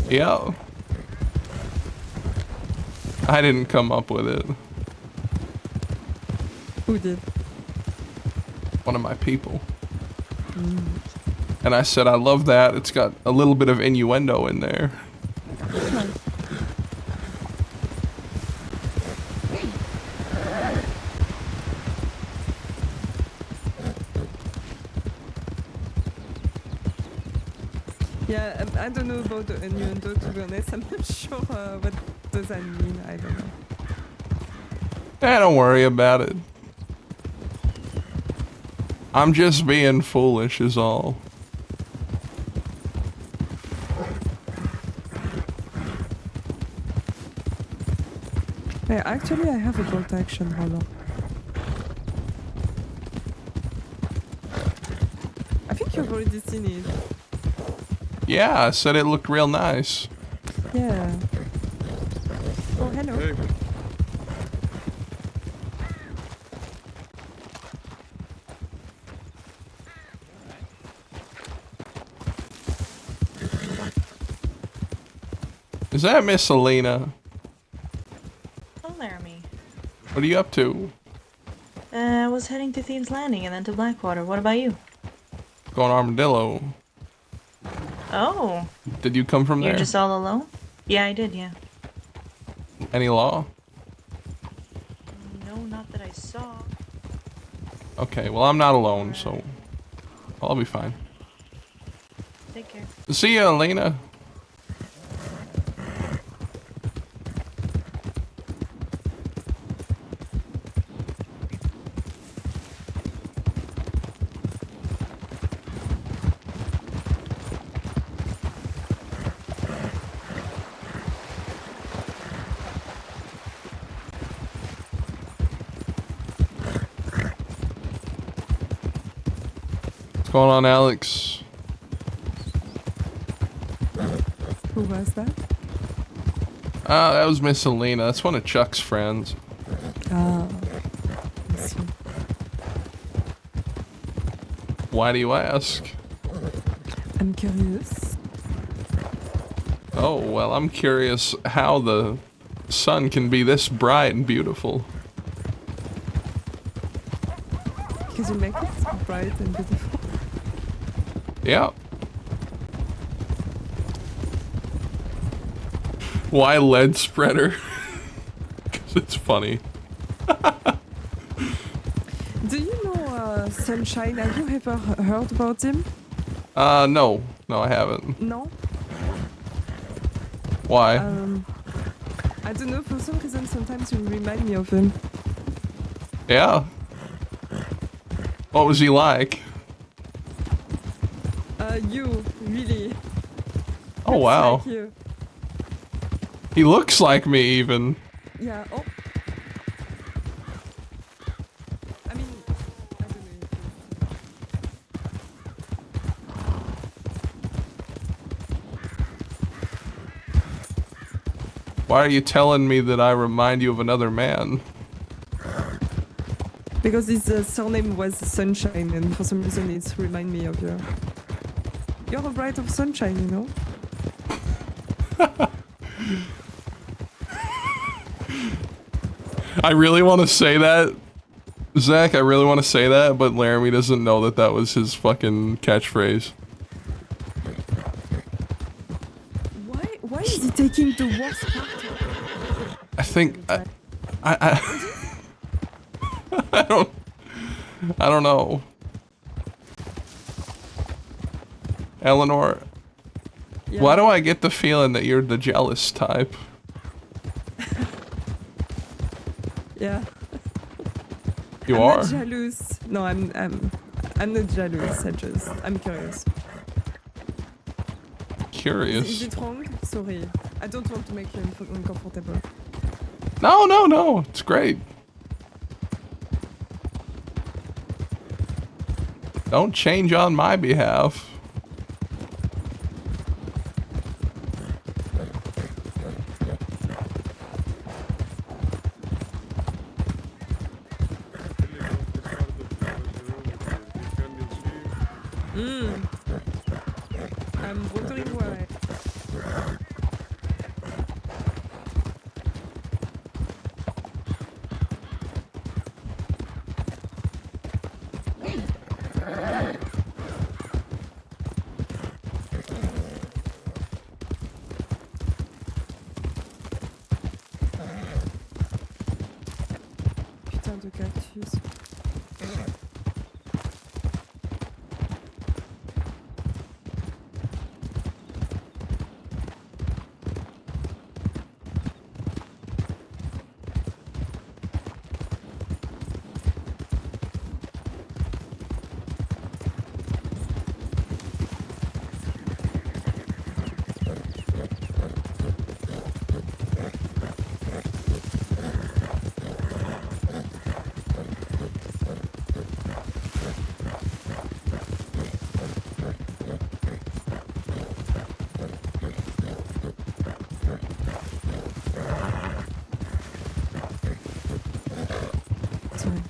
Yeah. I didn't come up with it. Who did? One of my people. And I said, I love that. It's got a little bit of innuendo in there. Yeah, I don't know about the innuendo, to be honest. I'm not sure what does that mean. I don't know. Don't worry about it. I'm just being foolish is all. Yeah, actually, I have a bolt action. Hold on. I think you've already seen it. Yeah, I said it looked real nice. Yeah. Oh, hello. Hey. Is that Miss Selena? Oh, Laramie. What are you up to? I was heading to Thieves Landing and then to Blackwater. What about you? Going Armadillo. Oh, Did you come from you're there? just all alone? Yeah, I did, yeah. Any law? No, not that I saw. Okay, well I'm not alone, so I'll be fine. Take care. See ya, Elena. What's going on, Alex? Who was that? That was Miss Selena. That's one of Chuck's friends. Oh. I see. Why do you ask? I'm curious. Oh, well, I'm curious how the sun can be this bright and beautiful. Because you make it bright and beautiful. Yeah. Why lead spreader? Because it's funny. Do you know Sunshine? Have you ever heard about him? No. No, I haven't. No? Why? I don't know, for some reason sometimes you remind me of him. Yeah. What was he like? You, really. Oh, Looks wow. like you. He looks like me, even. Yeah, oh. I mean, I don't know. Why are you telling me that I remind you of another man? Because his surname was Sunshine, and for some reason it's remind me of you. You're a bright of sunshine, you know? I really want to say that, Zach. I really want to say that, but Laramie doesn't know that that was his fucking catchphrase. Why is he taking the worst part? I think I I don't know. Eleanor, Yeah. why do I get the feeling that you're the jealous type? Yeah. You I'm are? not jealous. No, I'm not jealous. I'm curious. Curious. Is it wrong? Sorry. I don't want to make you uncomfortable. No, it's great. Don't change on my behalf. I'm wondering why. Putain de cactus. Sorry.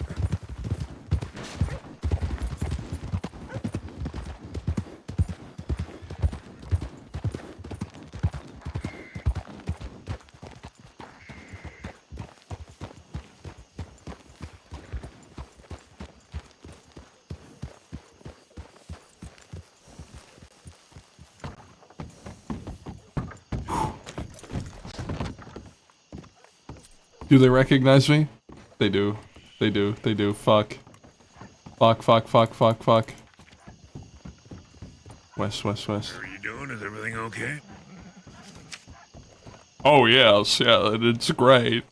Do they recognize me? They do. They do. They do. Fuck. Fuck, fuck, fuck, fuck, fuck. West, west, west. How are you doing? Is everything okay? Oh, yes. Yeah, it's great.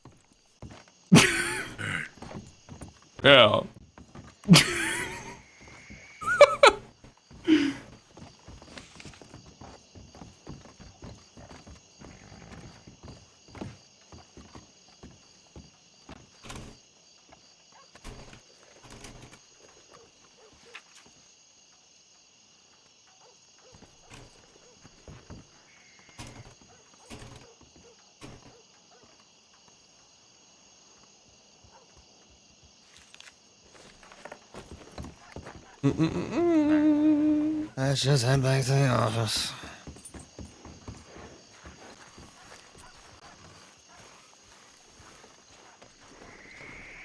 Yeah. Let's just head back to the office.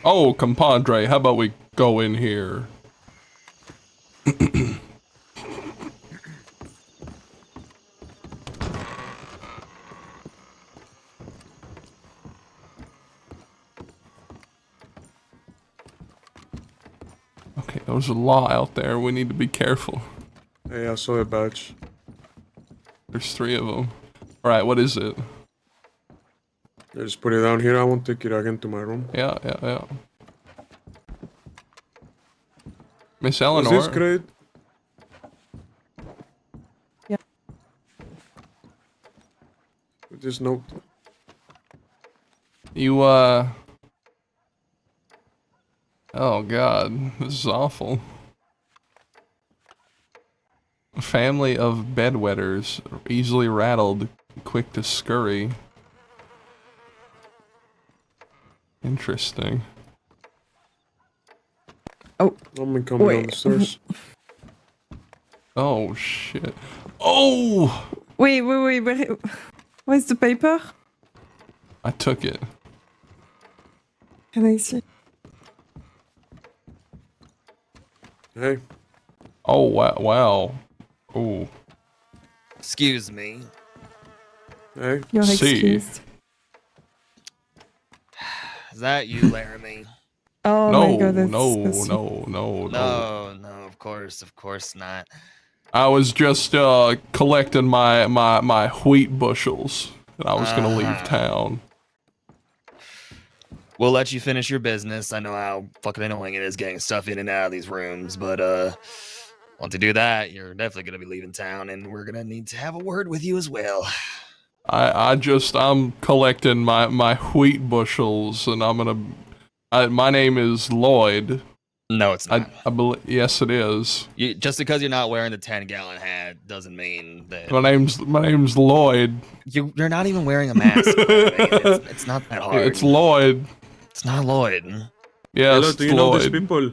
Oh, compadre, how about we go in here? Okay, there's a law out there. We need to be careful. Hey, I saw a badge. There's 3 of them. Alright, what is it? I just put it down here. I won't take it again to my room. Yeah. Miss Is Eleanor. this great? Yeah. With this note. You, oh god, this is awful. A family of bedwetters, easily rattled, quick to scurry. Interesting. Oh. I'm coming down the stairs. Oh shit. Oh! Wait, where's the paper? I took it. Can I see? Hey. Oh, wow. Oh. Excuse me. Hey. You're See. excused. Is that you, Laramie? Oh No, my god, that's no, so no, no, no. No, of course not. I was just collecting my wheat bushels, and I was gonna leave town. We'll let you finish your business. I know how fucking annoying it is getting stuff in and out of these rooms, but once you do that, you're definitely gonna be leaving town, and we're gonna need to have a word with you as well. I'm collecting my wheat bushels, and my name is Lloyd. No, it's not. I believe, yes, it is. Just because you're not wearing the 10-gallon hat doesn't mean that. My name's Lloyd. You're not even wearing a mask. It's not that hard. It's Lloyd. It's not Lloyd. Yes, Hello, do you know these people?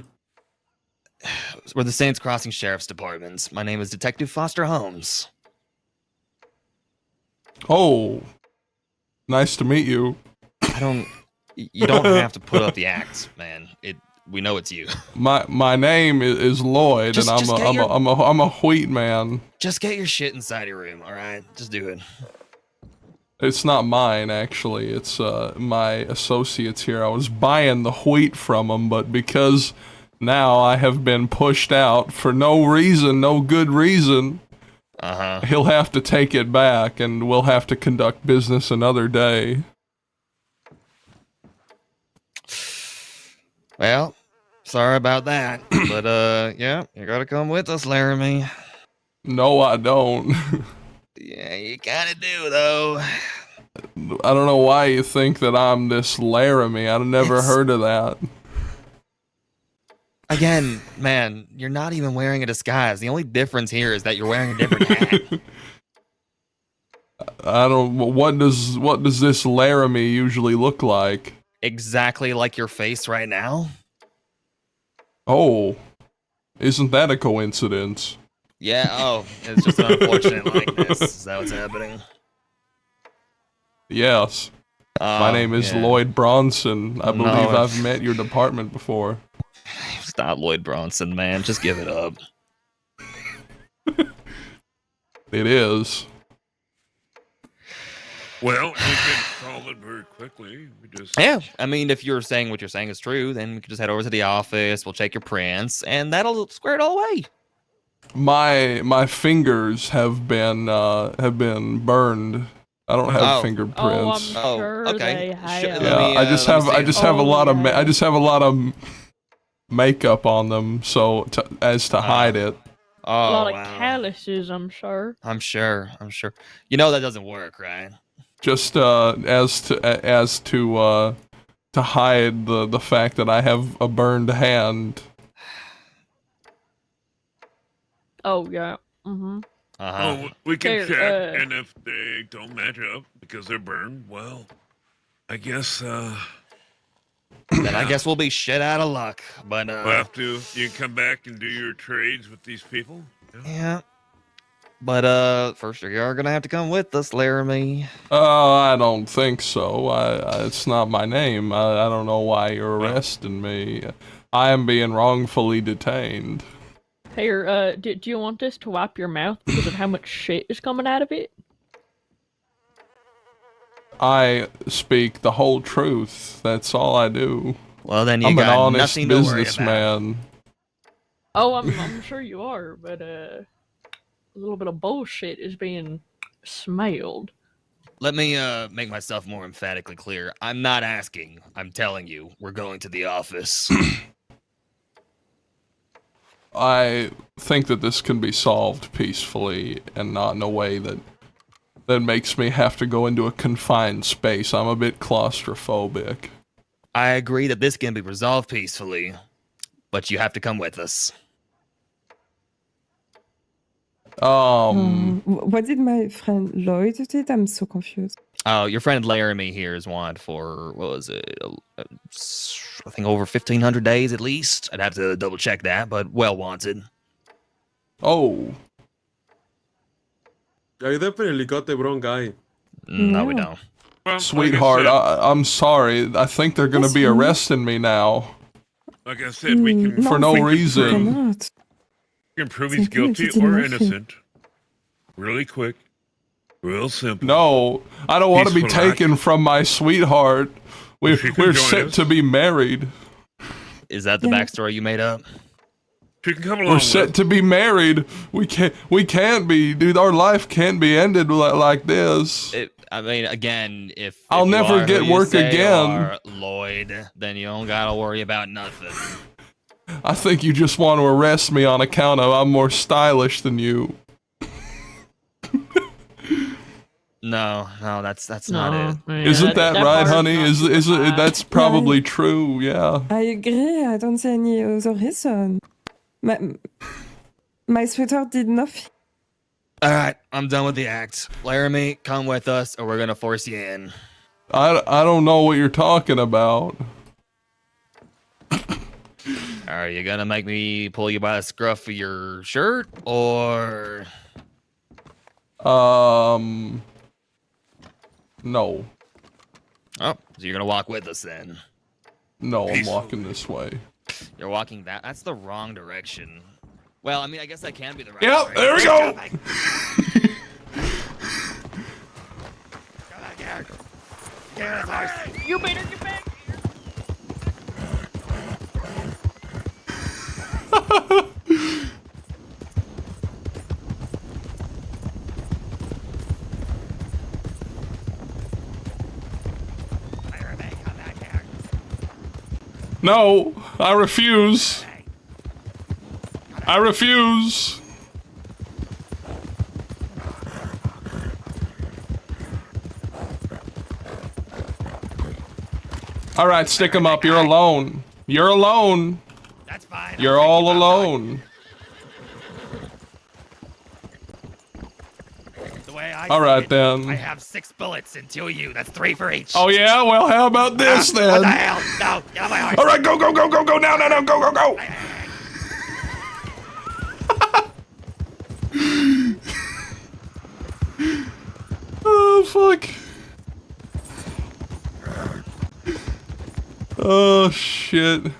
We're the Saints Crossing Sheriff's Department. My name is Detective Foster Holmes. Oh, nice to meet you. You don't have to put up the act, man. We know it's you. My name is Lloyd, and I'm a wheat man. Just get your shit inside your room, all right? Just do it. It's not mine, actually. It's my associates here. I was buying the wheat from them, but because now I have been pushed out for no reason, no good reason, he'll have to take it back, and we'll have to conduct business another day. Well, sorry about that, but yeah, you gotta come with us, Laramie. No, I don't. Yeah, you kinda do, though. I don't know why you think that I'm this Laramie. I've never heard of that. Again, man, you're not even wearing a disguise. The only difference here is that you're wearing a different hat. I don't. What does this Laramie usually look like? Exactly like your face right now. Oh, isn't that a coincidence? Yeah. Oh, it's just an unfortunate likeness. Is that what's happening? Yes. My name is Lloyd Bronson. I believe I've met your department before. It's not Lloyd Bronson, man. Just give it up. It is. Well, we can solve it very quickly. Yeah, I mean, if you're saying what you're saying is true, then we can just head over to the office. We'll check your prints, and that'll square it all away. My fingers have been burned. I don't have fingerprints. Okay. I just have a lot of makeup on them, so to hide it. Oh, a lot of calluses, I'm sure. I'm sure. You know that doesn't work, right? Just as to hide the fact that I have a burned hand. Oh yeah. Mm-hmm. Oh, we can check, and if they don't match up because they're burned, well, I guess then I guess we'll be shit out of luck. But we'll have to. You can come back and do your trades with these people. Yeah. But first you're gonna have to come with us, Laramie. I don't think so. It's not my name. I don't know why you're arresting me. I am being wrongfully detained. Here, do you want us to wipe your mouth because of how much shit is coming out of it? I speak the whole truth. That's all I do. Well, then I'm an honest businessman. Oh, I'm sure you are, but a little bit of bullshit is being smelled. Let me make myself more emphatically clear. I'm not asking. I'm telling you. We're going to the office. I think that this can be solved peacefully and not in a way that makes me have to go into a confined space. I'm a bit claustrophobic. I agree that this can be resolved peacefully, but you have to come with us. What did my friend Lloyd do? I'm so confused. Oh, your friend Laramie here is wanted for, what was it? I think over 1,500 days at least. I'd have to double check that, but well wanted. Oh. I definitely got the wrong guy. No, we don't. Well, Sweetheart, like I said, I'm sorry. I think they're gonna be arresting me now. like I said, we can For no we can reason. prove- We can prove he's C'est bon, guilty j'ai dit or nothing. innocent. Really quick, real simple. No, I don't want to be Peaceful act. taken from my sweetheart. We're She can join set us. to be married. Is that the backstory you made up? She can come along We're with set it. to be married. We can't be, dude. Our life can't be ended like this. I mean, again, if I'll you never are get who you work say you again. are, Lloyd, then you don't gotta worry about nothing. I think you just want to arrest me on account of I'm more stylish than you. No, that's not it. Isn't that right, honey? Is it? That's probably true. Yeah. I agree. I don't see any other reason. My sweetheart did nothing. All right, I'm done with the act. Laramie, come with us, or we're gonna force you in. I don't know what you're talking about. Are you gonna make me pull you by the scruff of your shirt, or? No. Oh, so you're gonna walk with us then? No, I'm walking this way. You're walking that? That's the wrong direction. Well, I mean, I guess that can be the right Yep, direction. there we go. You better get back. No, I refuse. I refuse. All right, stick him up. You're alone. You're alone. That's fine. You're all alone. The way I All see right, it, then. I have 6 bullets and 2 of you. That's 3 for each. Oh yeah, well how about this then? What the hell? No, get off my horse. All right, go now, go. Oh fuck. Oh shit.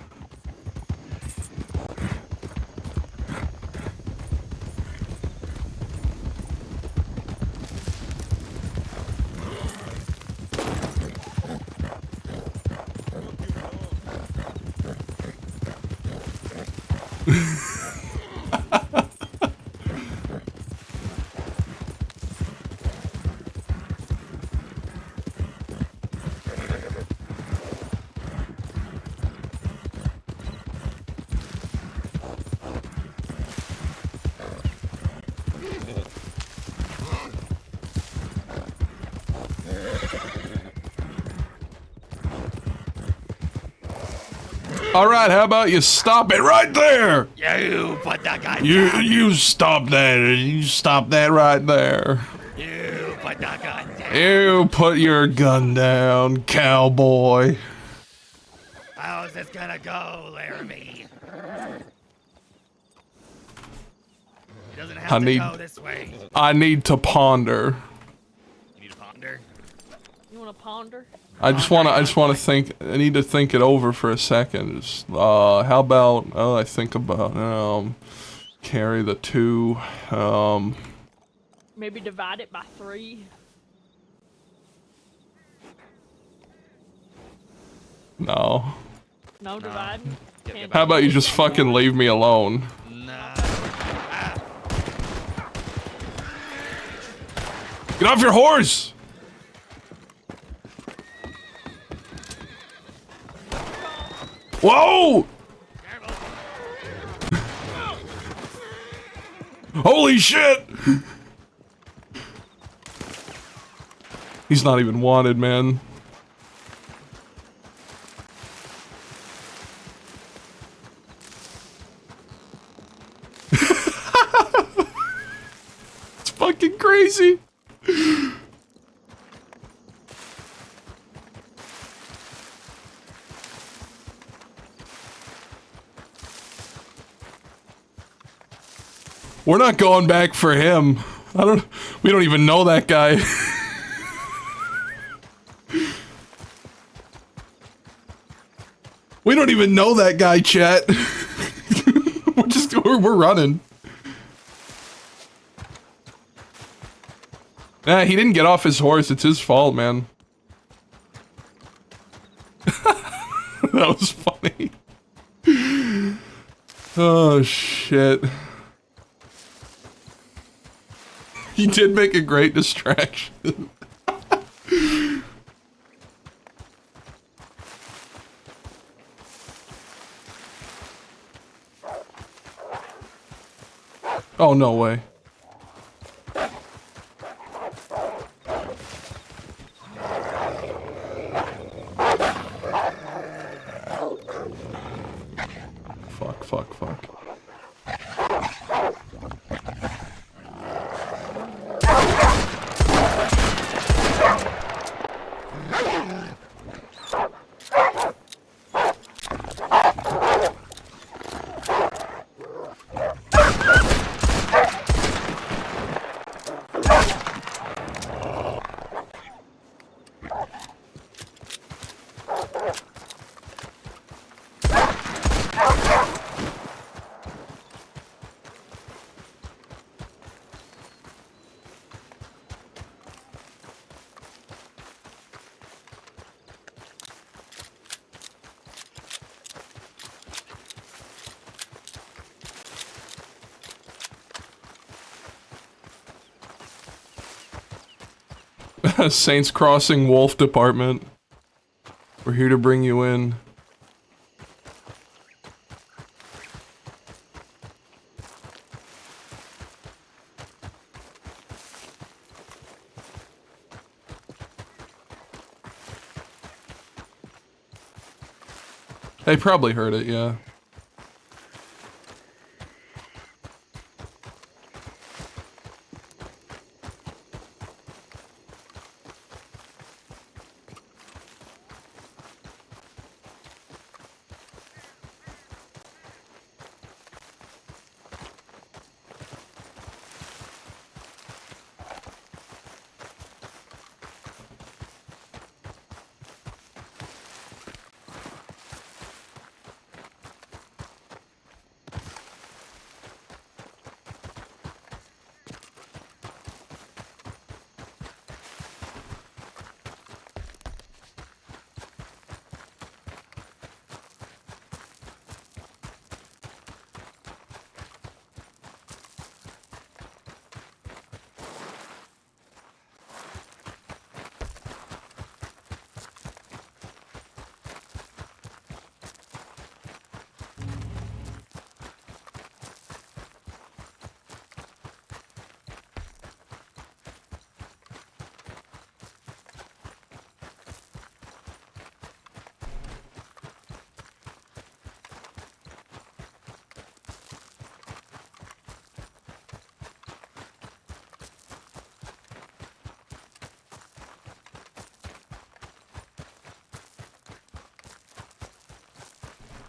All right, how about you stop it right there? You put that gun You down. you stop that. You stop that right there. You put that gun down. You put your gun down, cowboy. How's this gonna go, Laramie? It doesn't have I to need go this way. I need to ponder. You need to ponder. You want to ponder? I just want to think. I need to think it over for a second. Just, how about I think about carry the 2. Maybe divide it by 3. No. No dividing. Can't How about you just fucking leave me alone? Get off your horse! Whoa! Holy shit! He's not even wanted, man. It's fucking crazy. We're not going back for him. We don't even know that guy. don't even know that guy, chat. We're running. Nah, he didn't get off his horse. It's his fault, man. That was funny. Oh, shit. He did make a great distraction. Oh, no way. Fuck, fuck, fuck. Saints Crossing Wolf Department. We're here to bring you in. They probably heard it, yeah.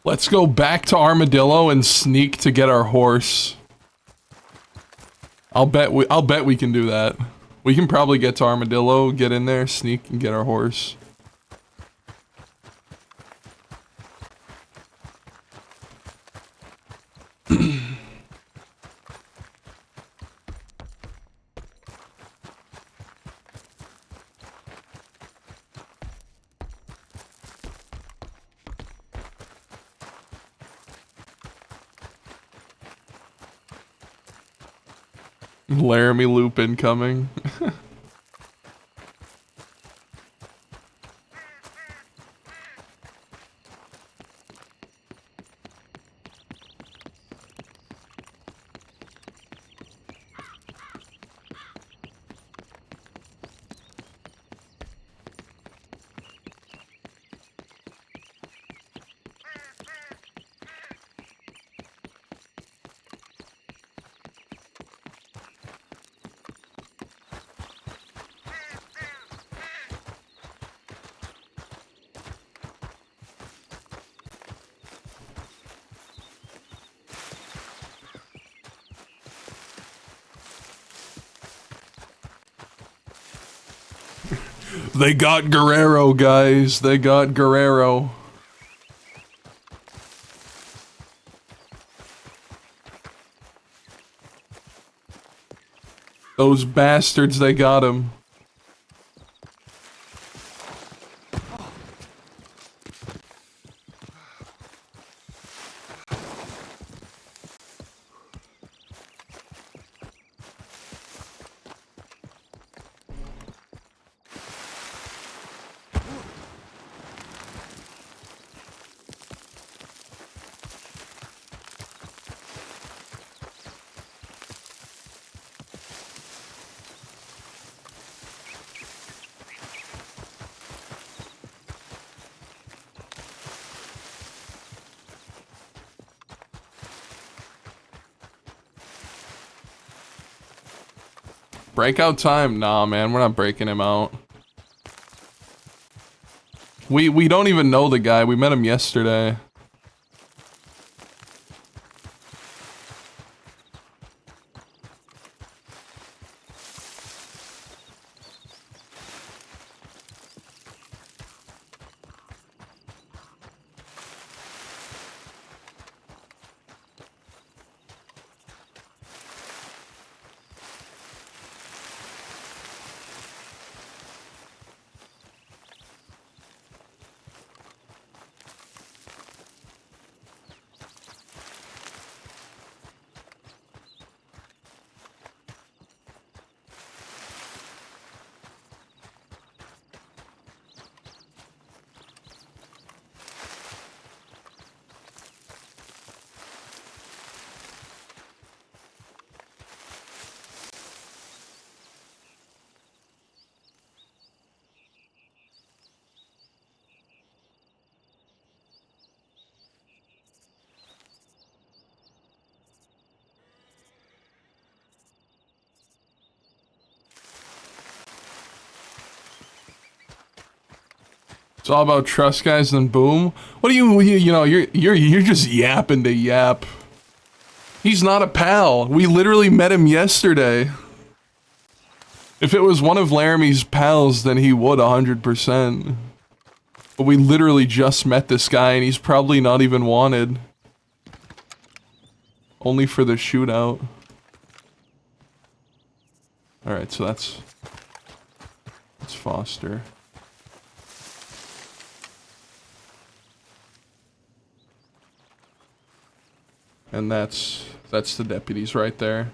Let's go back to Armadillo and sneak to get our horse. I'll bet we can do that. We can probably get to Armadillo, get in there, sneak, and get our horse. Laramie loop incoming. They got Guerrero, guys. They got Guerrero. Those bastards, they got him. Breakout time? Nah, man, we're not breaking him out. We don't even know the guy. We met him yesterday. It's all about trust, guys, then boom. What do you know, you're just yapping to yap. He's not a pal. We literally met him yesterday. If it was one of Laramie's pals, then he would 100%. But we literally just met this guy and he's probably not even wanted. Only for the shootout. Alright, so that's Foster. And that's the deputies right there.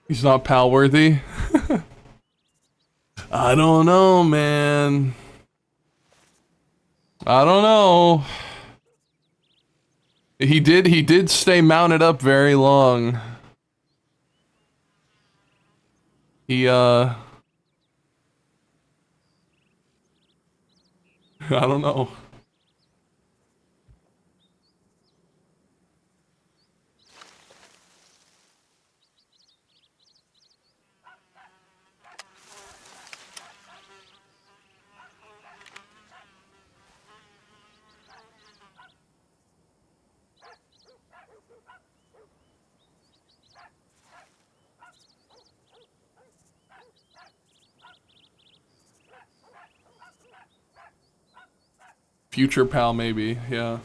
He's not pal worthy. I don't know, man. I don't know. He did stay mounted up very long. I don't know. Future pal, maybe, yeah.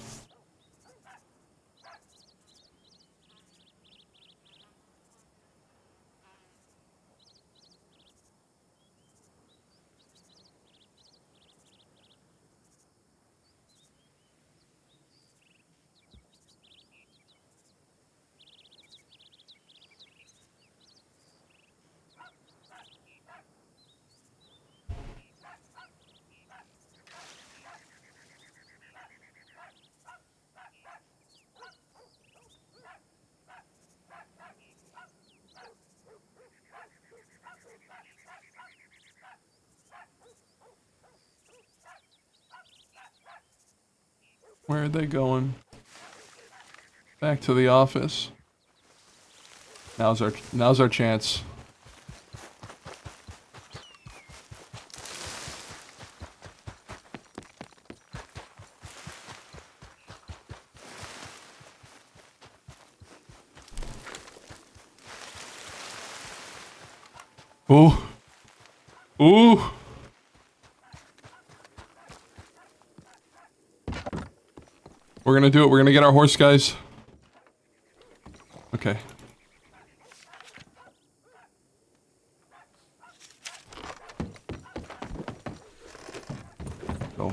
Where are they going? Back to the office. Now's our chance. Ooh. Ooh. We're gonna do it. We're gonna get our horse, guys. Okay. Go.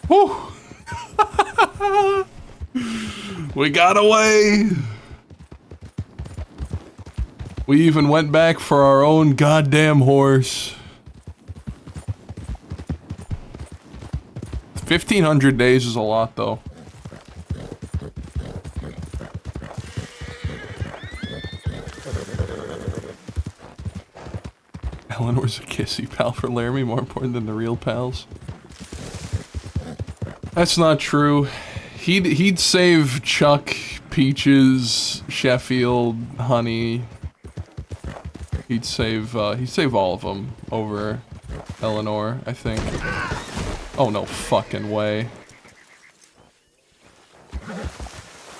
Woo! We got away! We even went back for our own goddamn horse. 1,500 days is a lot, though. Eleanor's a kissy pal for Laramie, more important than the real pals. That's not true. He'd save Chuck, Peaches, Sheffield, Honey. He'd save all of them over Eleanor, I think. Oh, no fucking way.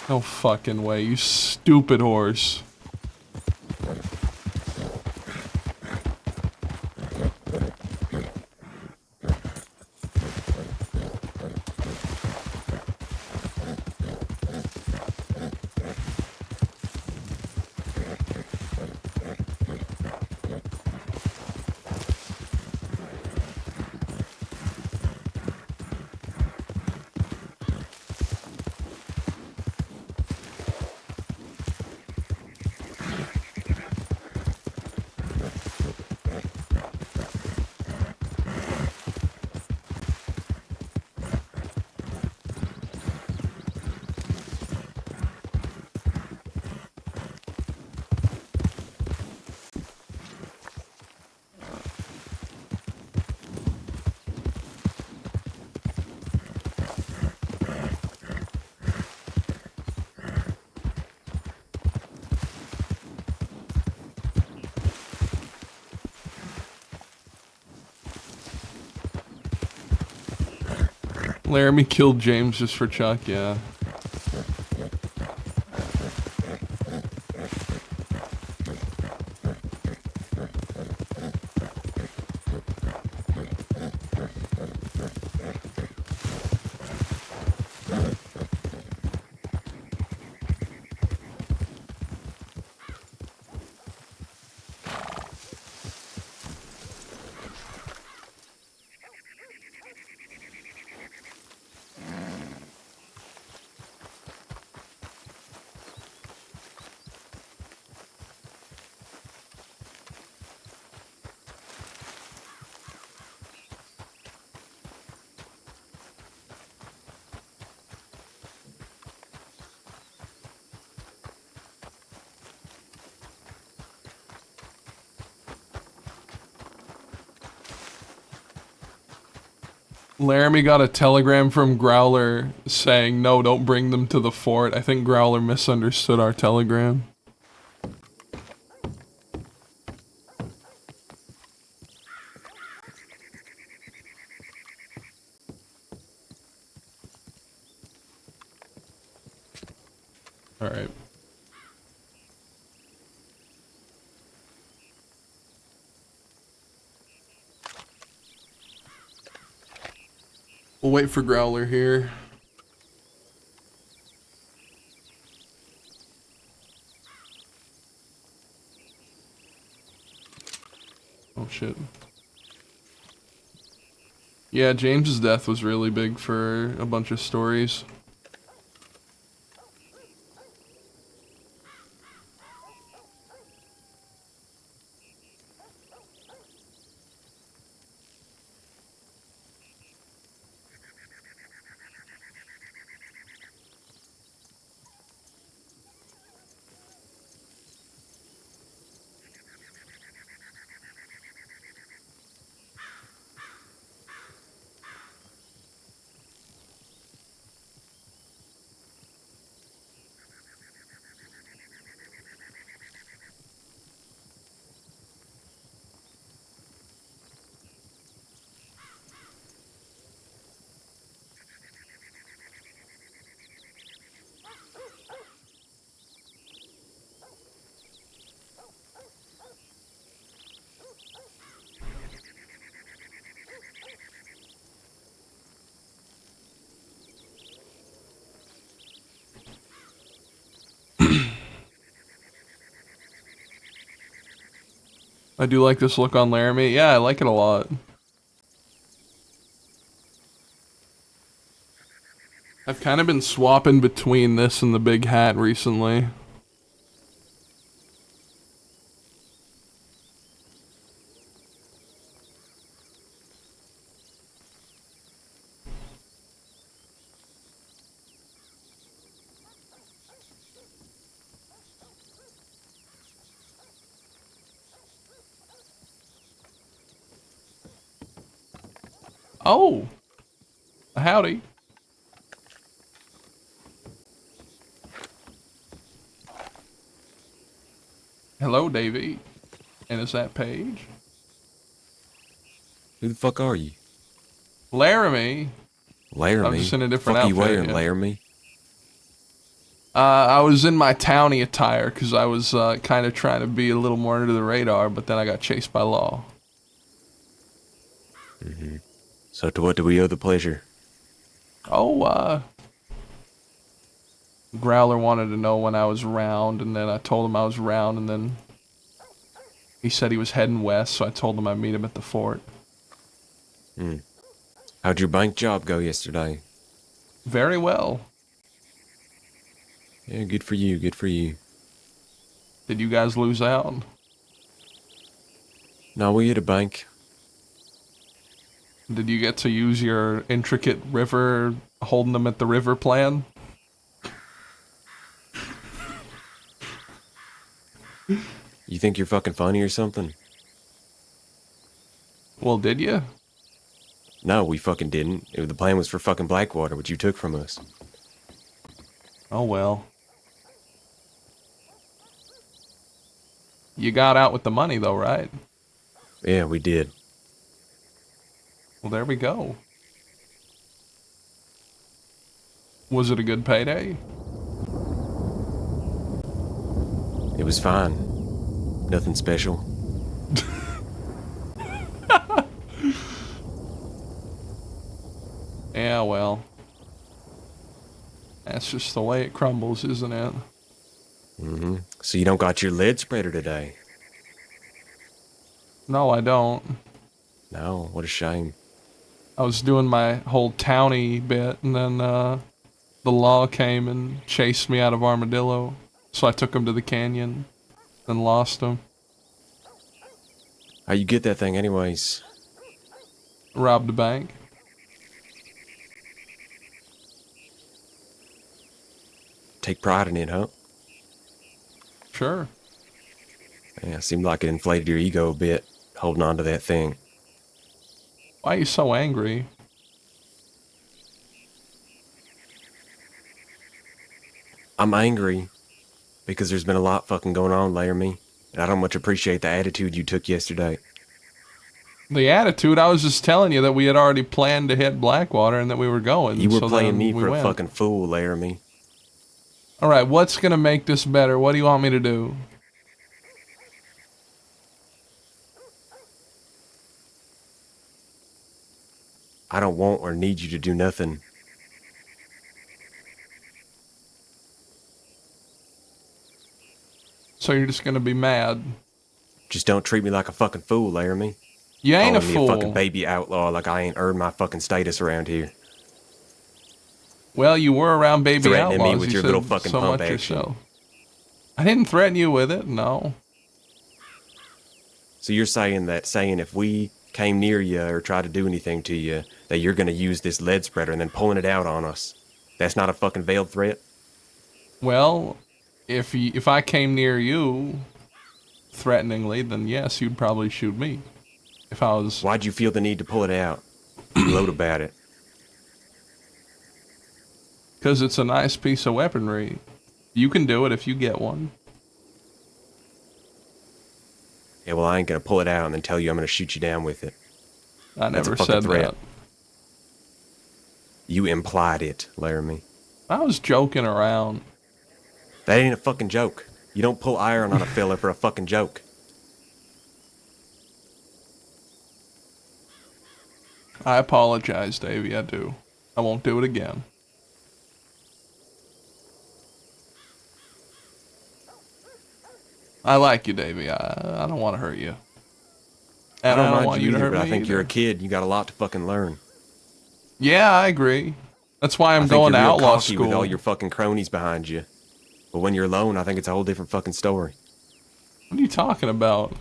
No fucking way, you stupid horse. Laramie killed James just for Chuck, yeah. Laramie got a telegram from Growler saying, no, don't bring them to the fort. I think Growler misunderstood our telegram. Alright. We'll wait for Growler here. Oh shit. Yeah, James's death was really big for a bunch of stories. I do like this look on Laramie. Yeah, I like it a lot. I've kind of been swapping between this and the big hat recently. Oh! Howdy. Hello, Davey. And is that Paige? Who the fuck are you? Laramie. Laramie? I'm just in a different fuck outfit. You wearing, yeah. Laramie? I was in my townie attire because I was kind of trying to be a little more under the radar, but then I got chased by law. Mm-hmm. So to what do we owe the pleasure? Oh, Growler wanted to know when I was around, and then I told him I was around, and then he said he was heading west, so I told him I'd meet him at the fort. Hmm. How'd your bank job go yesterday? Very well. Yeah, good for you, good for you. Did you guys lose out? No, we hit a bank. Did you get to use your intricate river, holding them at the river plan? You think you're fucking funny or something? Well, did you? No, we fucking didn't. The plan was for fucking Blackwater, which you took from us. Oh well. You got out with the money though, right? Yeah, we did. Well, there we go. Was it a good payday? It was fine. Nothing special. Yeah, well. That's just the way it crumbles, isn't it? Mm-hmm. So you don't got your lead spreader today? No, I don't. No, what a shame. I was doing my whole townie bit, and then the law came and chased me out of Armadillo. So I took him to the canyon and lost him. How you get that thing anyways? Robbed a bank. Take pride in it, huh? Sure. Yeah, seemed like it inflated your ego a bit, holding on to that thing. Why are you so angry? I'm angry because there's been a lot fucking going on, Laramie, and I don't much appreciate the attitude you took yesterday. The attitude? I was just telling you that we had already planned to hit Blackwater and that we were going. You were so playing then me we for went. a fucking fool, Laramie. Alright, what's gonna make this better? What do you want me to do? I don't want or need you to do nothing. So you're just gonna be mad? Just don't treat me like a fucking fool, Laramie. You ain't Calling a me fool. a fucking baby outlaw like I ain't earned my fucking status around here. Well, you were around baby Threatening outlaws. me with you your said little fucking so pump much action. yourself. I didn't threaten you with it, no. So you're saying if we came near you or tried to do anything to you, that you're gonna use this lead spreader and then pulling it out on us. That's not a fucking veiled threat? Well, if I came near you threateningly, then yes, you'd probably shoot me. If I was... Why'd you feel the need to pull it out? You gloat about it. Because it's a nice piece of weaponry. You can do it if you get one. Yeah, well, I ain't gonna pull it out and then tell you I'm gonna shoot you down with it. I That's never a fucking said threat. that. You implied it, Laramie. I was joking around. That ain't a fucking joke. You don't pull iron on a fella for a fucking joke. I apologize, Davey, I do. I won't do it again. I like you, Davey. I don't want to hurt you. I don't want mind you you to either, hurt but I me think you're a either. kid. You got a lot to fucking learn. Yeah, I agree. That's why I'm I think going to you're real outlaw cocky school. with all your fucking cronies behind you. But when you're alone, I think it's a whole different fucking story. What are you talking about?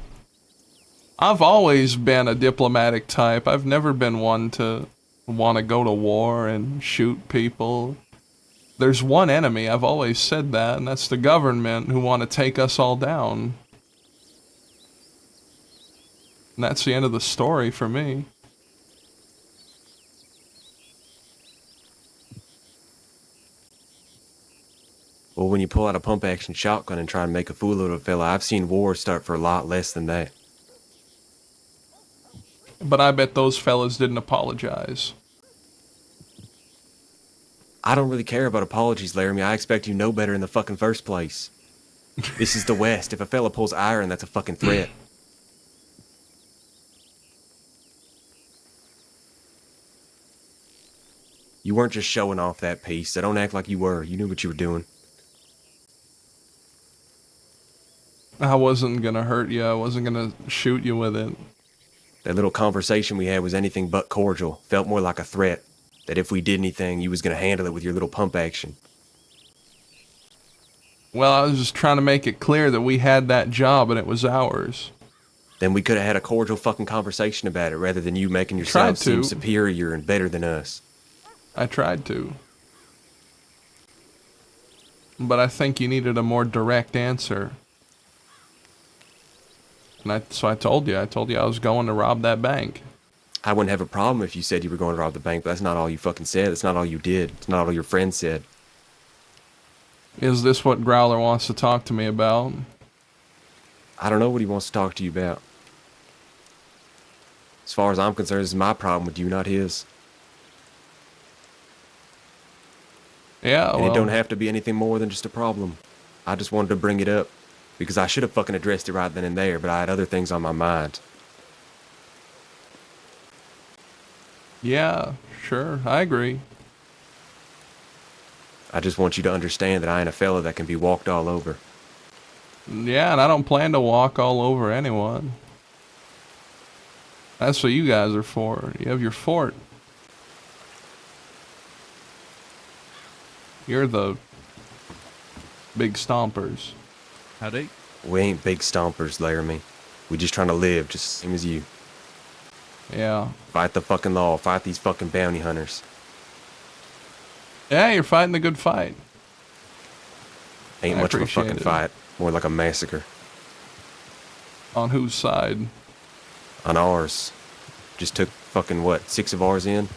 I've always been a diplomatic type. I've never been one to want to go to war and shoot people. There's one enemy, I've always said that, and that's the government who want to take us all down. And that's the end of the story for me. Well, when you pull out a pump-action shotgun and try and make a fool of a fella, I've seen wars start for a lot less than that. But I bet those fellas didn't apologize. I don't really care about apologies, Laramie. I expect you know better in the fucking first place. This is the West. If a fella pulls iron, that's a fucking threat. You weren't just showing off that piece, so don't act like you were. You knew what you were doing. I wasn't gonna hurt you. I wasn't gonna shoot you with it. That little conversation we had was anything but cordial. Felt more like a threat. That if we did anything, you was gonna handle it with your little pump action. Well, I was just trying to make it clear that we had that job and it was ours. Then we could have had a cordial fucking conversation about it rather than you making yourself seem superior and better than us. I tried to. But I think you needed a more direct answer. And so I told you I was going to rob that bank. I wouldn't have a problem if you said you were going to rob the bank, but that's not all you fucking said. That's not all you did. It's not all your friends said. Is this what Growler wants to talk to me about? I don't know what he wants to talk to you about. As far as I'm concerned, this is my problem with you, not his. Yeah, and it don't have to be anything more than just a problem. I just wanted to bring it up because I should have fucking addressed it right then and there, but I had other things on my mind. Yeah, sure, I agree. I just want you to understand that I ain't a fella that can be walked all over. Yeah, and I don't plan to walk all over anyone. That's what you guys are for. You have your fort. You're the big stompers. Howdy. We ain't big stompers, Laramie. We just trying to live, just the same as you. Yeah. Fight the fucking law. Fight these fucking bounty hunters. Yeah, you're fighting a good fight. Ain't I much of a appreciate fucking it. fight. More like a massacre. On whose side? On ours. Just took fucking, what, 6 of ours in?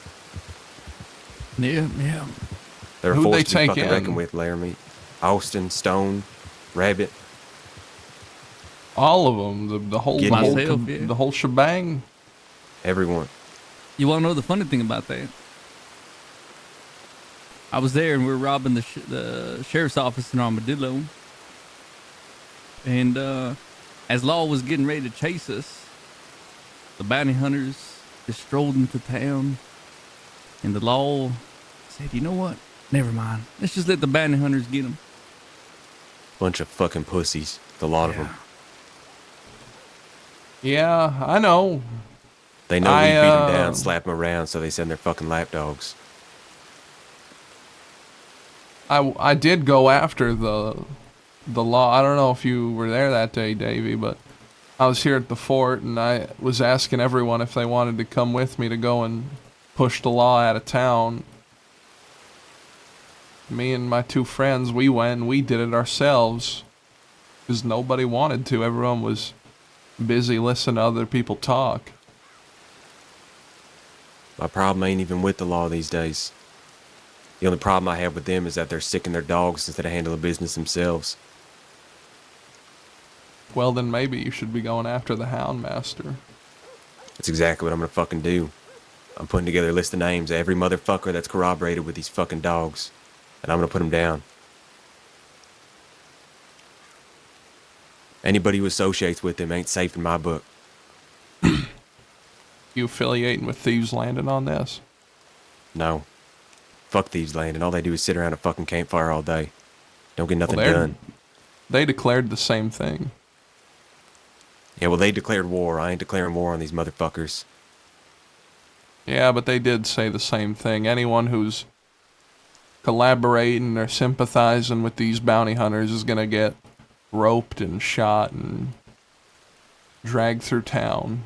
Yeah. They're Who'd forced they to be take fucking in? reckoned with, Laramie. Austin, Stone, Rabbit. All of them. The whole, the whole shebang. Everyone. You want to know the funny thing about that? I was there and we were robbing the sheriff's office in Armadillo. And as Law was getting ready to chase us, the bounty hunters just strolled into town. And the Law said, you know what? Never mind. Let's just let the bounty hunters get them. Bunch of fucking pussies. The lot of them. Yeah, I know. They know we beat them down, slap them around, so they send their fucking lapdogs. I did go after the law. I don't know if you were there that day, Davey, but I was here at the fort and I was asking everyone if they wanted to come with me to go and push the law out of town. Me and my 2 friends, we went and we did it ourselves because nobody wanted to. Everyone was busy listening to other people talk. My problem ain't even with the law these days. The only problem I have with them is that they're sick in their dogs instead of handling business themselves. Well, then maybe you should be going after the Hound Master. That's exactly what I'm gonna fucking do. I'm putting together a list of names of every motherfucker that's corroborated with these fucking dogs. And I'm gonna put them down. Anybody who associates with them ain't safe in my book. You affiliating with Thieves Landing on this? No. Fuck Thieves Landing. All they do is sit around a fucking campfire all day. Don't get nothing Well, done. They declared the same thing. Yeah, well, they declared war. I ain't declaring war on these motherfuckers. Yeah, but they did say the same thing. Anyone who's collaborating or sympathizing with these bounty hunters is gonna get roped and shot and dragged through town.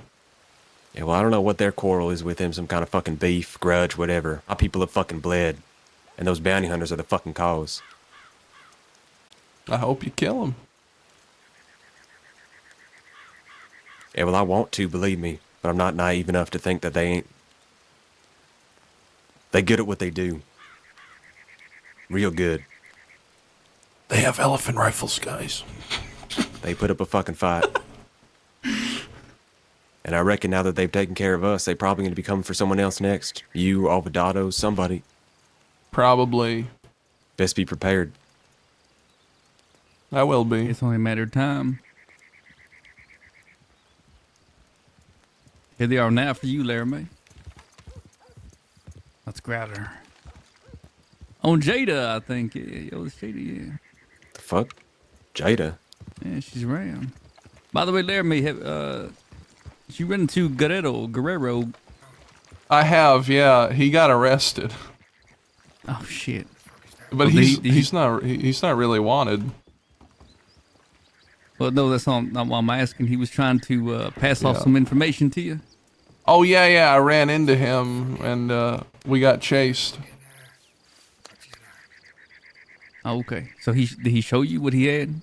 Yeah, well, I don't know what their quarrel is with him. Some kind of fucking beef, grudge, whatever. Our people have fucking bled. And those bounty hunters are the fucking cause. I hope you kill him. Yeah, well, I want to, believe me. But I'm not naive enough to think that they ain't. They good at what they do. Real good. They have elephant rifles, guys. They put up a fucking fight. And I reckon now that they've taken care of us, they're probably going to be coming for someone else next. You, Alvadado, somebody. Probably. Best be prepared. I will be. It's only a matter of time. Here they are now for you, Laramie. Let's grab her. On Jada, I think. Yeah, yo, it's Jada, yeah. The fuck? Jada? Yeah, she's around. By the way, Laramie, you run into Guerrero. I have, yeah. He got arrested. Oh shit! But Well, he's not really wanted. Well, no, that's not why I'm asking. He was trying to pass off Yeah. some information to you. Oh yeah, I ran into him and we got chased. Oh, okay. So did he show you what he had?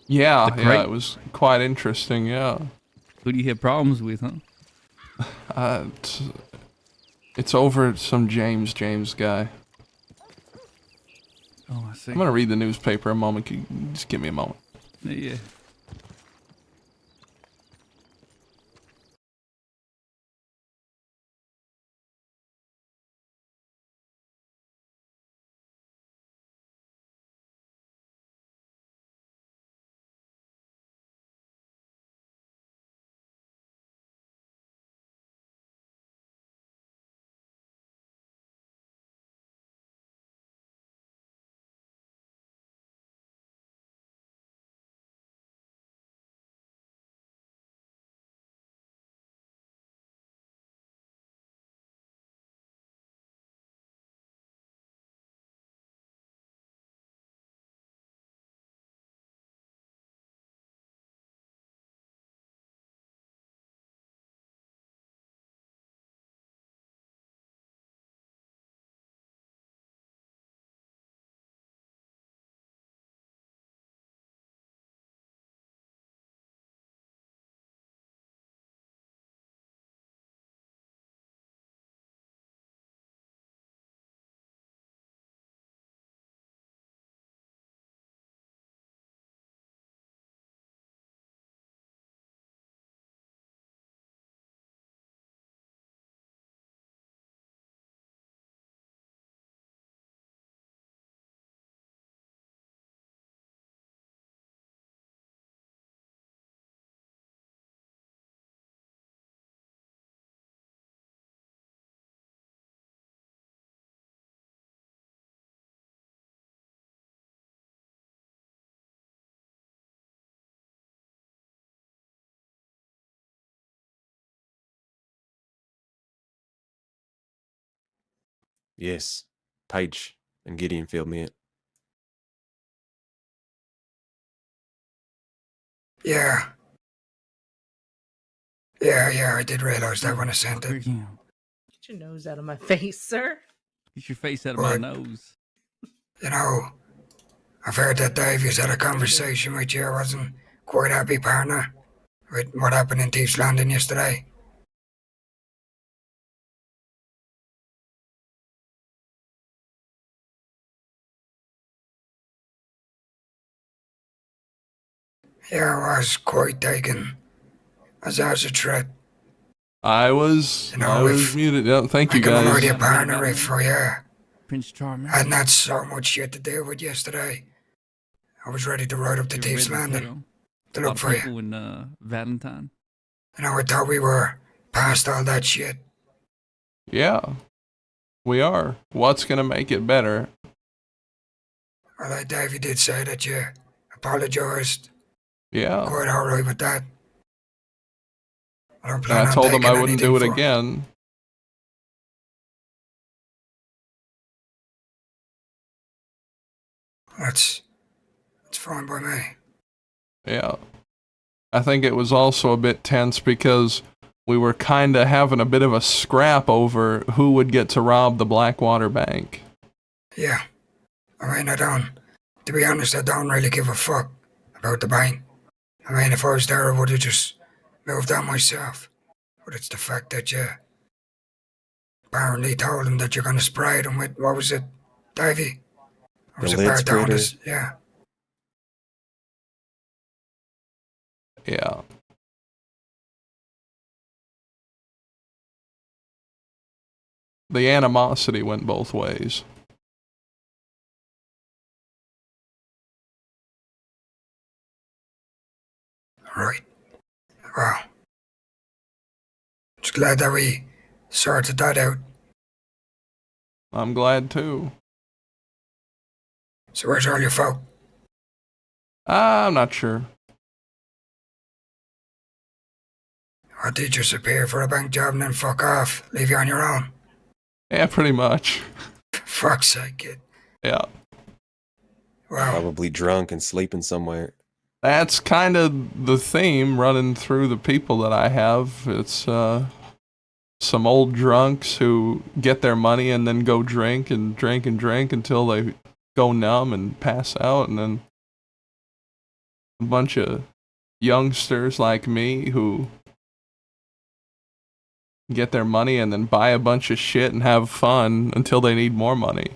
Yeah, The crate? it was quite interesting, yeah. Who do you have problems with, huh? It's over at some James guy. Oh, I see. I'm gonna read the newspaper a moment. Can you just give me a moment? Yeah. Yes. Page and Gideon filled me in. Yeah. Yeah, I did realize that when I sent it. Get Get your nose out of my face, sir. your face out of my nose. You know, I've heard that Davies had a conversation with you. I wasn't quite happy, partner, with what happened in Thieves Landing yesterday. Yeah, I was quite taken as a threat. I was muted. Yeah, thank you I can guys. already partner if Prince Charming. I hadn't had so much shit to deal with yesterday. I was ready to ride up to You're Thieves ready to Landing to go. look for you. People in Valentine. You know, I thought we were past all that shit. Yeah, we are. What's gonna make it better? Well, Davey did say that you apologised. Yeah. Quite alright with that. I don't And plan I on told him I taking wouldn't anything do it for again. That's fine by me. Yeah. I think it was also a bit tense because we were kinda having a bit of a scrap over who would get to rob the Blackwater Bank. Yeah. I mean, to be honest, I don't really give a fuck about the bank. I mean, if I was there, I would have just moved on myself. But it's the fact that you apparently told him that you're going to spray them with, what was it, Davy? Or The was it lid Bartone? spreader? Yeah. Yeah. The animosity went both ways. Right. Well, just glad that we sorted that out. I'm glad too. So where's all your folk? I'm not sure. Or did you just appear for a bank job and then fuck off? Leave you on your own? Yeah, pretty much. Fuck's sake, kid. Yeah. Wow. Probably drunk and sleeping somewhere. That's kind of the theme running through the people that I have. It's some old drunks who get their money and then go drink and drink and drink until they go numb and pass out, and then a bunch of youngsters like me who get their money and then buy a bunch of shit and have fun until they need more money.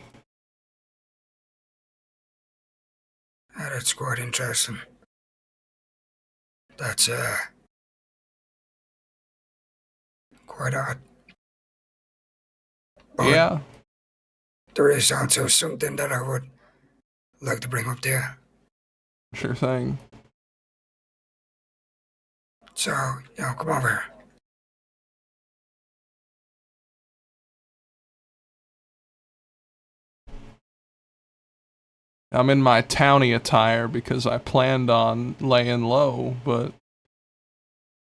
Yeah, that's quite interesting. That's, quite odd. But yeah. there is also something that I would like to bring up there. Sure thing. So, come over here. I'm in my townie attire because I planned on laying low, but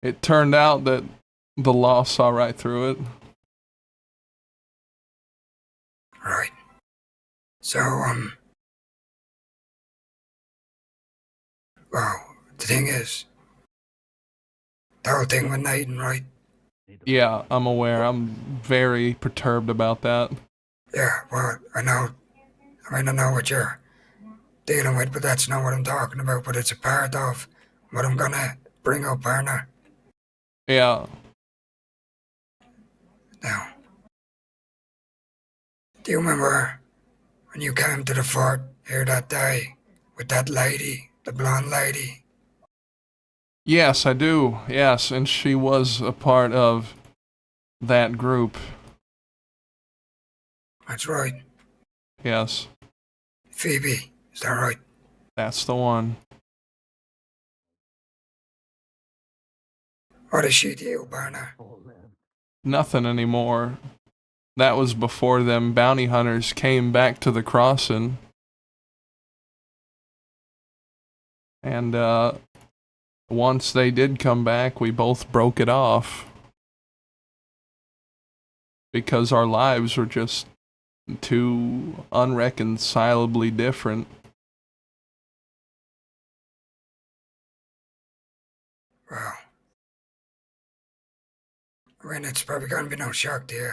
it turned out that the law saw right through it. Right. So, well, the thing is, the whole thing with Nathan, right? Yeah, I'm aware. I'm very perturbed about that. Yeah, well, I know what you're dealing with, but that's not what I'm talking about, but it's a part of what I'm gonna bring up, partner. Yeah. Now, do you remember when you came to the fort here that day with that lady, the blonde lady? Yes, I do. Yes, and she was a part of that group. That's right. Yes. Phoebe, is that right? That's the one. What is she to you, partner? Nothing anymore. That was before them bounty hunters came back to the crossing. And, once they did come back, we both broke it off. Because our lives were just too unreconcilably different. Well, I mean, it's probably gonna be no shock to you,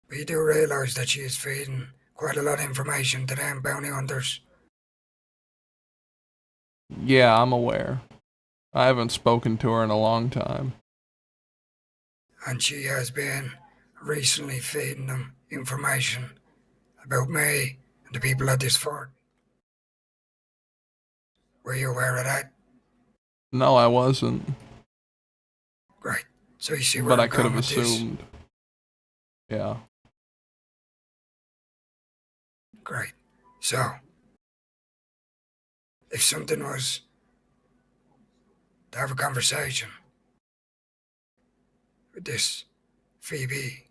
but you do realize that she is feeding quite a lot of information to them bounty hunters. Yeah, I'm aware. I haven't spoken to her in a long time. And she has been recently feeding them information about me and the people at this fort. Were you aware of that? No, I wasn't. Great. So you see where But I I'm could going have with this? assumed. Yeah. Great. So, if something was to have a conversation with this Phoebe,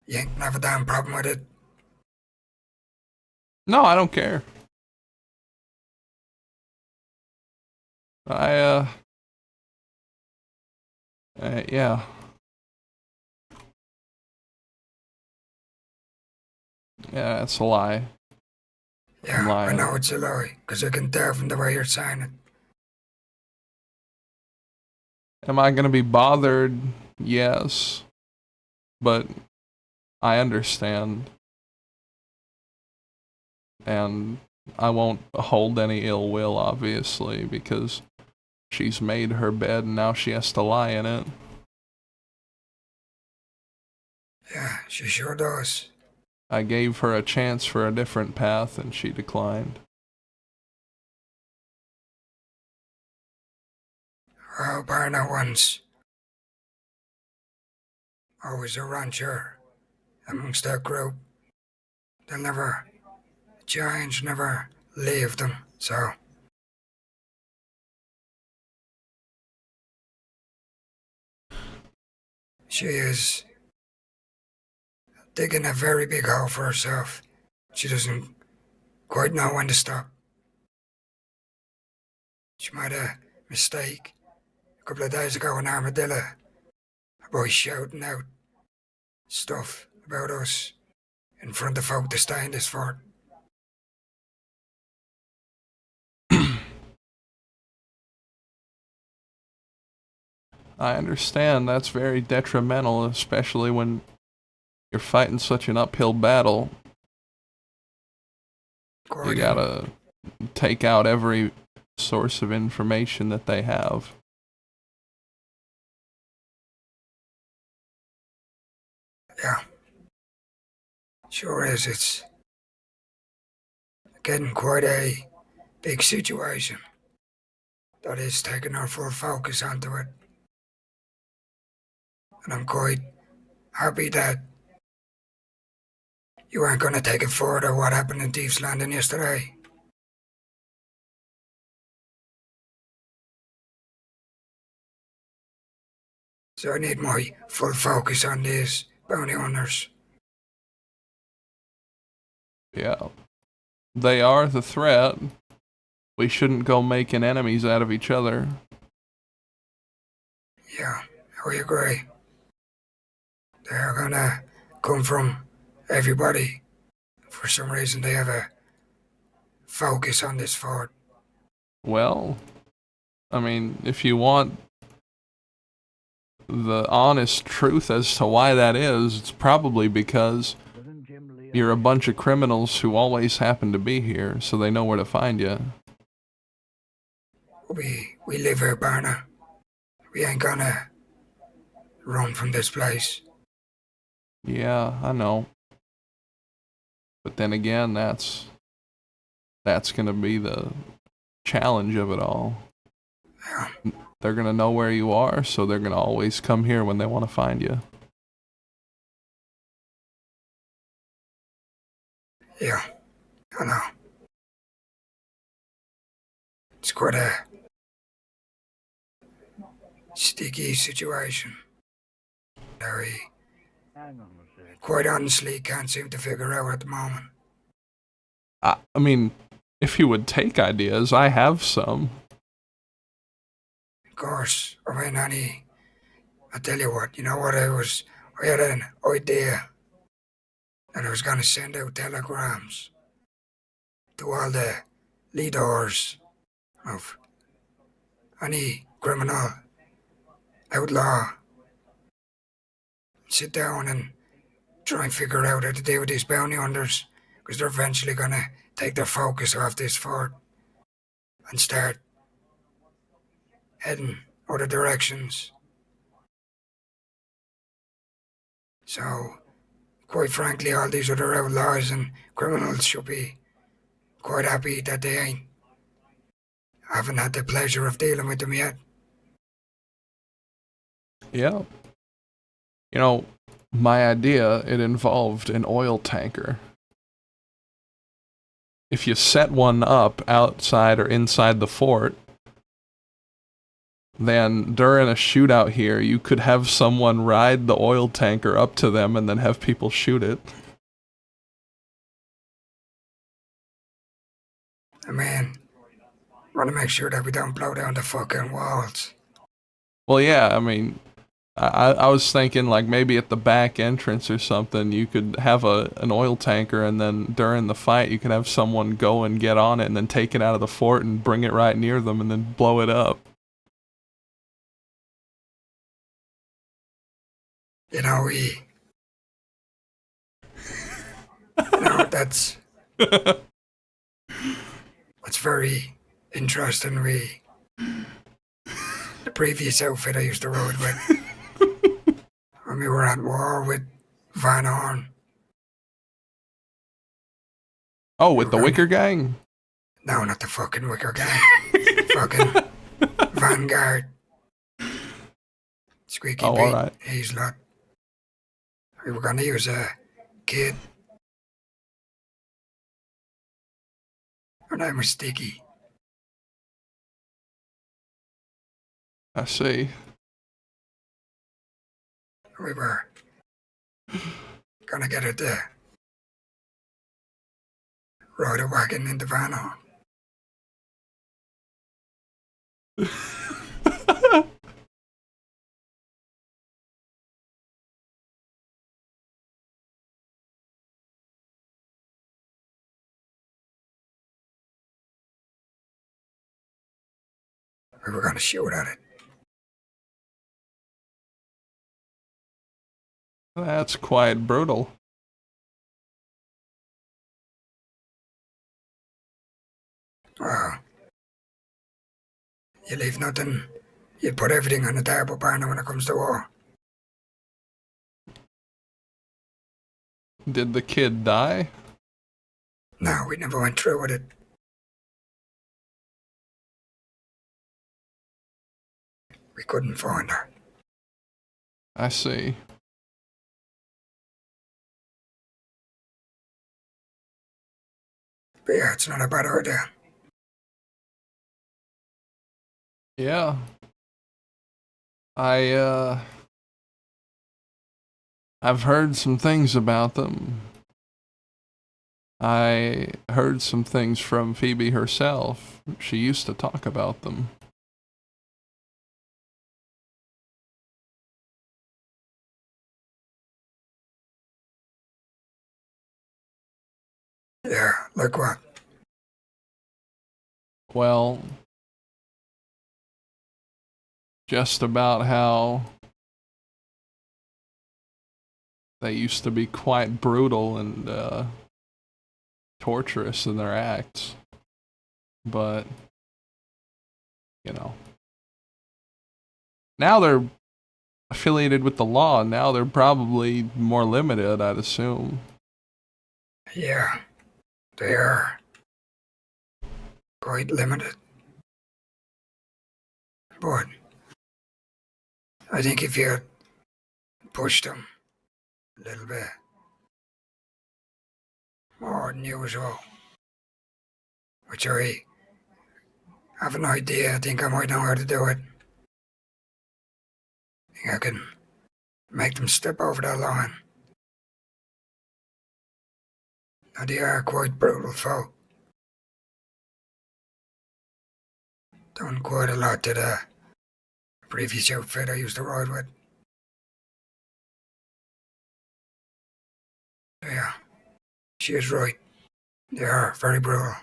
you ain't gonna have a damn problem with it? No, I don't care. Yeah. Yeah, it's a lie. I'm Yeah, I lying. know it's a lie, because I can tell from the way you're saying it. Am I gonna be bothered? Yes. But I understand. And I won't hold any ill will, obviously, because she's made her bed and now she has to lie in it. Yeah, she sure does. I gave her a chance for a different path and she declined. Well, Barna once. Always a rancher amongst that group. They'll never, giants never leave them, so. She is digging a very big hole for herself. She doesn't quite know when to stop. She made a mistake a couple of days ago in Armadillo. A boy shouting out stuff about us in front of folk to stay in this fort. I understand that's very detrimental, especially when you're fighting such an uphill battle. You gotta take out every source of information that they have. Yeah. Sure is. It's getting quite a big situation. That is taking our full focus onto it. And I'm quite happy that you aren't going to take it further what happened in Thieves Landing yesterday. So I need my full focus on these bounty hunters. Yeah. They are the threat. We shouldn't go making enemies out of each other. Yeah, we agree. They're gonna come from everybody. For some reason, they have a focus on this fort. Well, I mean, if you want the honest truth as to why that is, it's probably because you're a bunch of criminals who always happen to be here, so they know where to find you. We live here, Barna. We ain't gonna run from this place. Yeah, I know. But then again, that's gonna be the challenge of it all. Yeah. They're gonna know where you are, so they're gonna always come here when they want to find you. Yeah, I know. It's quite a sticky situation. Very, quite honestly, can't seem to figure out at the moment. I mean, if you would take ideas, I have some. Of course, I mean, I tell you what, I had an idea that I was going to send out telegrams to all the leaders of any criminal outlaw. Sit down and try and figure out how to deal with these bounty hunters, because they're eventually going to take their focus off this fort and start heading other directions. So, quite frankly, all these other outlaws and criminals should be quite happy that I haven't had the pleasure of dealing with them yet. Yeah. You know, my idea, it involved an oil tanker. If you set one up outside or inside the fort, then during a shootout here, you could have someone ride the oil tanker up to them and then have people shoot it. I mean, Want to make sure that we don't blow down the fucking walls. Well, yeah, I mean, I was thinking like maybe at the back entrance or something, you could have an oil tanker, and then during the fight, you could have someone go and get on it and then take it out of the fort and bring it right near them and then blow it up. You know, that's very interesting. The previous outfit I used to ride with, when we were at war with Van Horn. Oh, with the Wicker Gang? No, not the fucking Wicker Gang. Fucking Vanguard. Squeaky Oh, Pete, alright. Hazelot. We were gonna use a kid. Her name was Sticky. I see. We were gonna get her to ride a wagon into Van Horn. We were gonna shoot at it. That's quite brutal. Well, you leave nothing. You put everything on the table, partner, when it comes to war. Did the kid die? No, we never went through with it. We couldn't find her. I see. But yeah, it's not a bad idea. Yeah. I've heard some things about them. I heard some things from Phoebe herself. She used to talk about them. Yeah, like what? Well, just about how they used to be quite brutal and torturous in their acts. But, you know, now they're affiliated with the law. Now they're probably more limited, I'd assume. Yeah, they are quite limited. But I think if you pushed them a little bit more than usual, which I have an idea, I think I might know how to do it. I think I can make them step over that line. Now they are quite brutal folk. Done quite a lot to the previous outfit I used to ride with. Yeah, she is right. They are very brutal.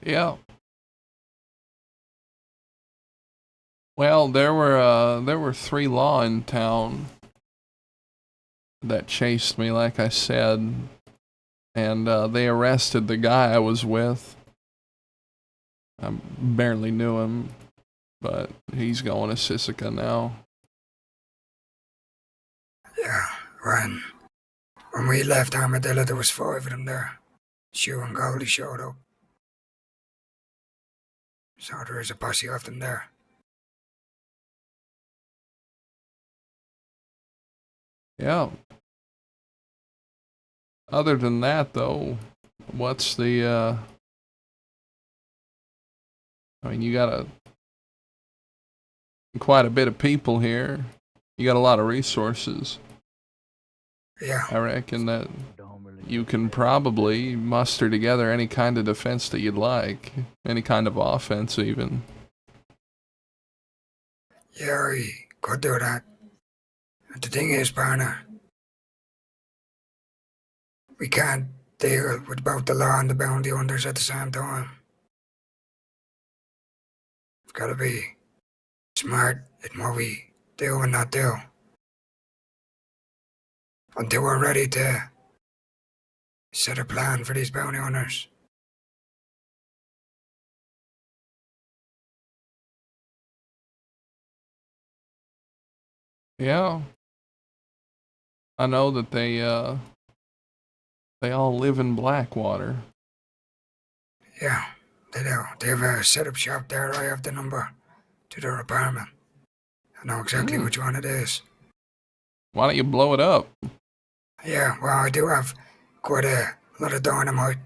Yeah. Well, there were 3 law in town that chased me, like I said, and they arrested the guy I was with. I barely knew him, but he's going to Sisika now. Yeah, when we left Armadillo, there was 5 of them there. Sue and Goldie showed up. So there is a posse of them there. Yeah. Other than that, though, what's the, I mean, you got quite a bit of people here. You got a lot of resources. Yeah. I reckon that you can probably muster together any kind of defense that you'd like. Any kind of offense, even. Yeah, I could do that. And the thing is, partner, we can't deal with both the law and the bounty hunters at the same time. We've got to be smart in what we do and not do. Until we're ready to set a plan for these bounty hunters. Yeah. I know that they all live in Blackwater. Yeah, they do. They have a setup shop there. I have the number to their apartment. I know exactly which one it is. Why don't you blow it up? Yeah, well, I do have quite a lot of dynamite.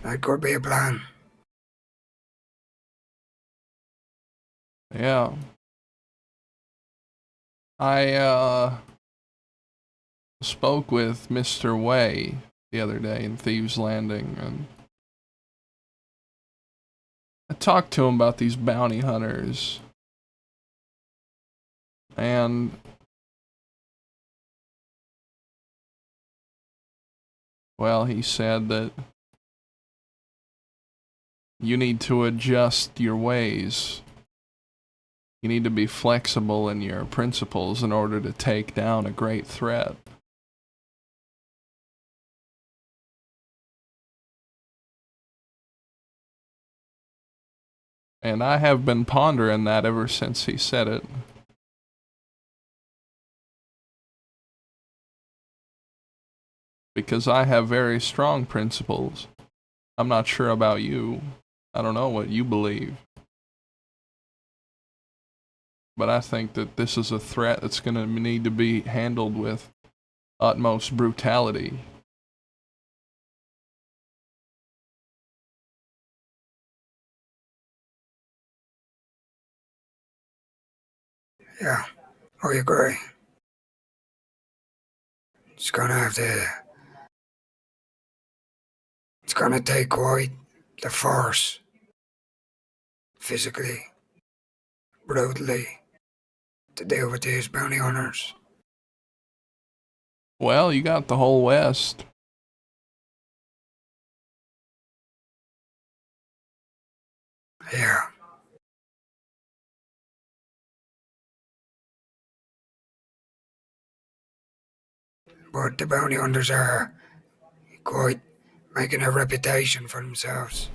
That could be a plan. Yeah. I spoke with Mr. Way the other day in Thieves Landing, and I talked to him about these bounty hunters. And well, he said that you need to adjust your ways. You need to be flexible in your principles in order to take down a great threat. And I have been pondering that ever since he said it. Because I have very strong principles. I'm not sure about you. I don't know what you believe. But I think that this is a threat that's going to need to be handled with utmost brutality. Yeah, I agree. It's gonna take quite the force. Physically, brutally, to deal with these bounty hunters. Well, you got the whole West. Yeah. But the bounty hunters are quite making a reputation for themselves.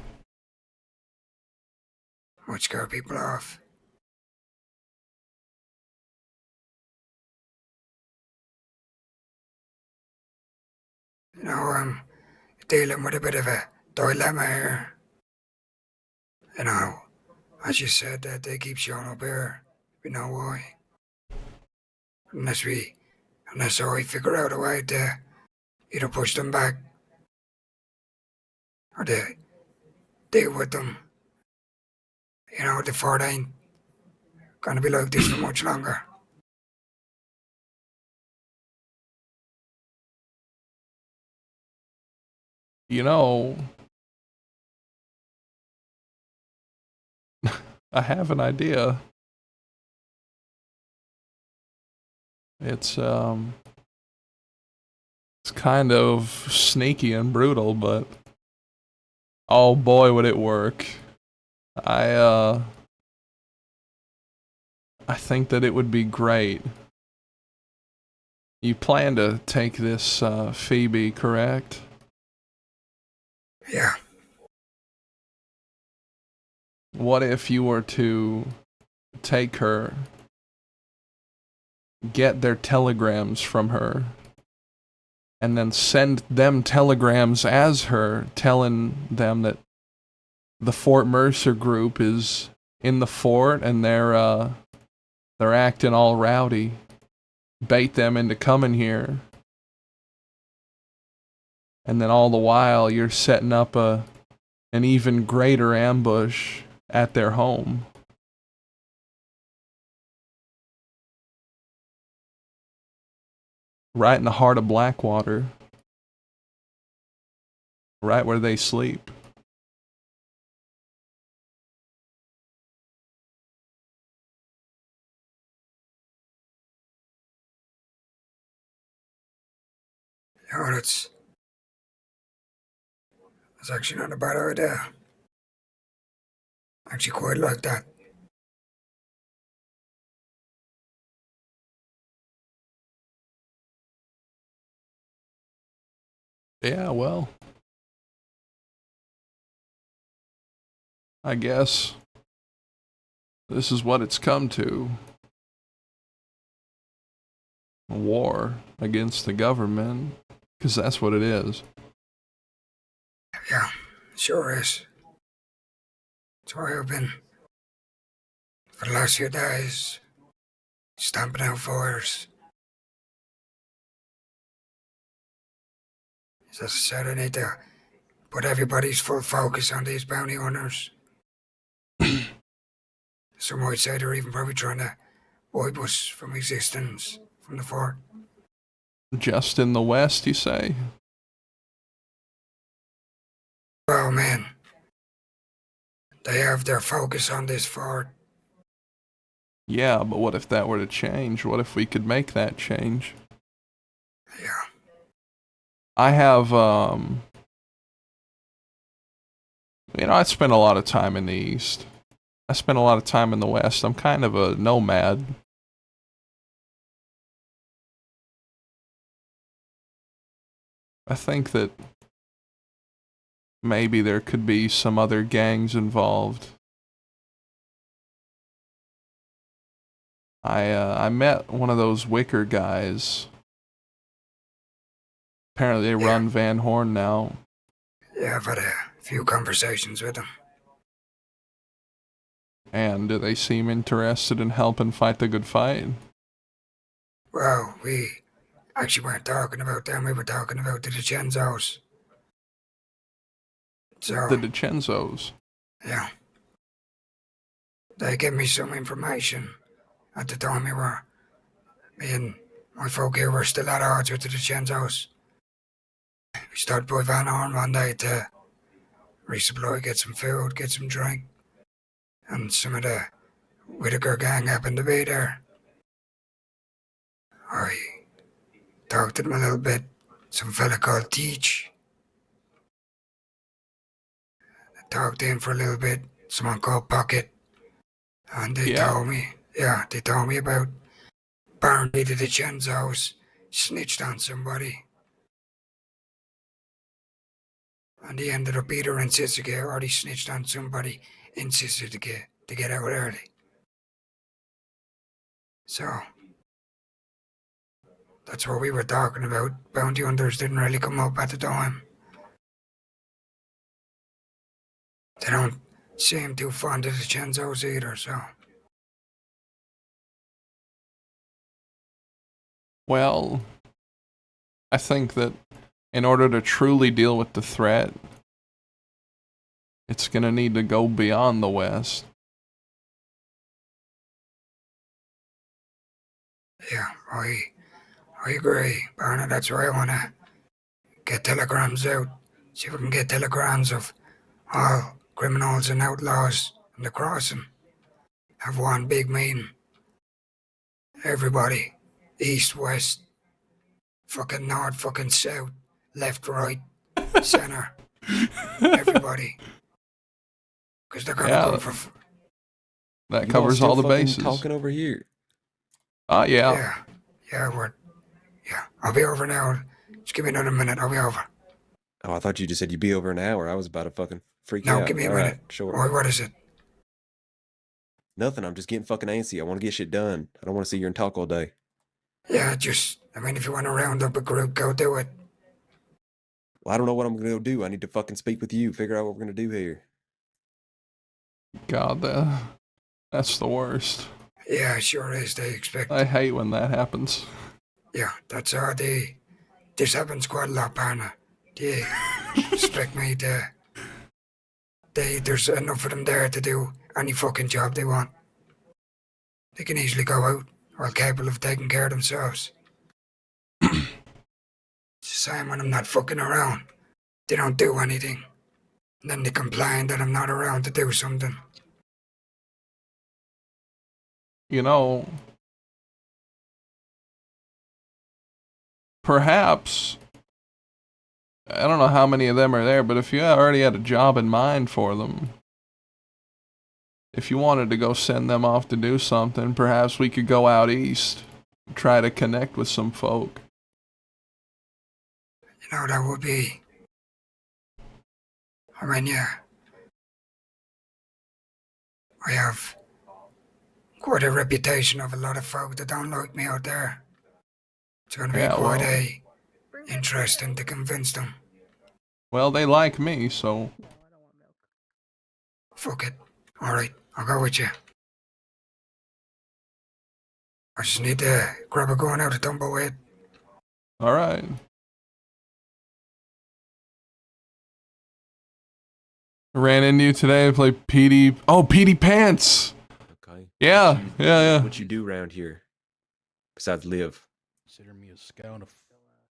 Might scare people off. You know, I'm dealing with a bit of a dilemma here. You know, as you said, that they keep showing up here. We know why. Unless I figure out a way to either push them back or to deal with them. You know, the fort ain't gonna be like this for much longer. You know, I have an idea. It's kind of sneaky and brutal, but oh boy would it work. I think that it would be great. You plan to take this Phoebe, correct? Yeah. What if you were to take her, get their telegrams from her, and then send them telegrams as her, telling them that the Fort Mercer group is in the fort and they're acting all rowdy. Bait them into coming here. And then all the while you're setting up an even greater ambush at their home. Right in the heart of Blackwater. Right where they sleep. Yeah, that's actually not a bad idea. I actually quite like that. Yeah, well. I guess this is what it's come to. A war against the government. Because that's what it is. Yeah, sure is. That's why I've been, for the last few days, stamping out fires. As I said, I need to put everybody's full focus on these bounty hunters. Some might say they're even probably trying to wipe us from existence from the fort. Just in the west, you say? Oh man, they have their focus on this fort. Yeah, but what if that were to change? What if we could make that change? Yeah. I have, I spent a lot of time in the east. I spent a lot of time in the west. I'm kind of a nomad. I think that maybe there could be some other gangs involved. I met one of those Wicker guys. Apparently they run Van Horn now. Yeah, I've had a few conversations with them. And do they seem interested in helping fight the good fight? Well, we actually weren't talking about them, we were talking about the DiCenzos. So, The DiCenzos? yeah. They gave me some information at the time me and my folk here were still at odds with the DiCenzos. We stopped by Van Horn one day to resupply, get some food, get some drink. And some of the Whitaker gang happened to be there. I talked to them a little bit. Some fella called Teach. I talked to him for a little bit. Someone called Pocket. And they told me about apparently the DiCenzos snitched on somebody. And he ended up either in Sisika or he snitched on somebody in Sisika to get out early. So, that's what we were talking about. Bounty hunters didn't really come up at the time. They don't seem too fond of the DiCenzos either, so. Well, I think that in order to truly deal with the threat, it's gonna need to go beyond the West. Yeah, I agree, Barnett. That's why I want to get telegrams out. See if we can get telegrams of all criminals and outlaws in the crossing. Have one big meeting. Everybody, east, west, fucking north, fucking south, left, right, center. Everybody. Because they're going to come for... That You covers all the fucking bases. talking over here. Yeah. Yeah, I'll be over now. Just give me another minute, I'll be over. Oh, I thought you just said you'd be over an hour. I was about to fucking freak No, out. give me a All minute. right, sure. Boy, what is it? Nothing. I'm just getting fucking antsy. I want to get shit done. I don't want to sit here and talk all day. Yeah, if you want to round up a group, go do it. Well, I don't know what I'm going to go do. I need to fucking speak with you, figure out what we're going to do here. God, that's the worst. Yeah, it sure is. They expect... I hate when that happens. Yeah, that's how this happens quite a lot, partner. They expect me to... There's enough of them there to do any fucking job they want. They can easily go out, all capable of taking care of themselves. Same when I'm not fucking around. They don't do anything. And then they complain that I'm not around to do something. You know, perhaps, I don't know how many of them are there, but if you already had a job in mind for them, if you wanted to go send them off to do something, perhaps we could go out east, try to connect with some folk. You know, that would be... I mean, yeah. I have quite a reputation of a lot of folk that don't like me out there. It's going to be quite interesting to convince them. Well, they like me, so... Fuck it. Alright, I'll go with you. I just need to grab a gun out of Tumbleweed. Alright. Ran into you today, played Petey... Oh, Petey Pants! Okay. Yeah, yeah. What you do around here? Besides live? Consider me a scout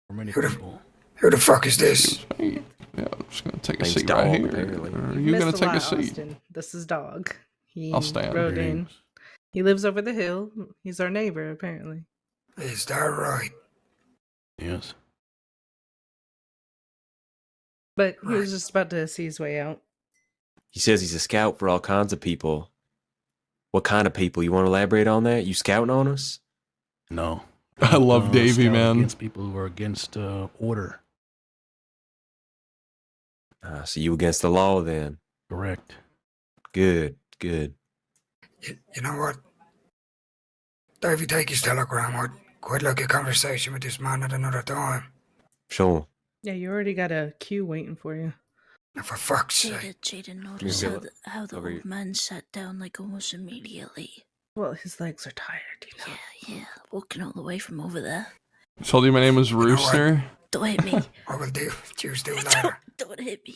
for many people. Who the fuck is this? Yeah, I'm just gonna take a Name's seat Dog, right here. apparently. Are You've you gonna missed a take a lot, seat? Austin. This is Dog. He I'll stand. rode in. He lives over the hill. He's our neighbor, apparently. Is that right? Yes. But he was just about to see his way out. He says he's a scout for all kinds of people. What kind of people? You want to elaborate on that? You scouting on us? No. I love Davey, scout man. Against people who are against order. So you against the law then? Correct. Good, good. You know what? Davey, take his telegram. I'd quite like a conversation with this man at another time. Sure. Yeah, you already got a queue waiting for you. Now, for fuck's sake. Jada noticed how the old man sat down like almost immediately. Well, his legs are tired, you know. Yeah, walking all the way from over there. I told you my name was Rooster. Don't hit me. I will do. Choose do later. Don't hit me.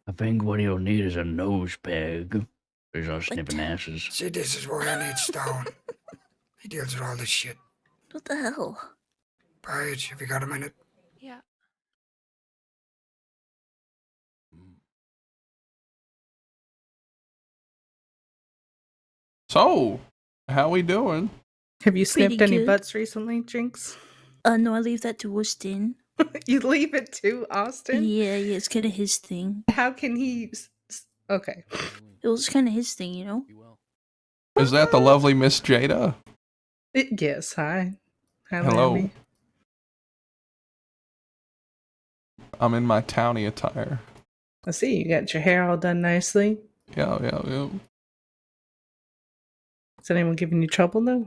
I think what he'll need is a nose peg. He's all sniffing asses. See, this is why I need Stone. He deals with all this shit. What the hell? Paige, have you got a minute? Yeah. So, how we doing? Have you Pretty sniffed any good. butts recently, Jinx? No, I leave that to Austin. You leave it to Austin? Yeah, it's kind of his thing. How can he... Okay. It was kind of his thing, you know? Is that the lovely Miss Jada? Yes, hi. Hi, Hello. Laramie. I'm in my townie attire. I see, you got your hair all done nicely. Yeah. Is anyone giving you trouble, though?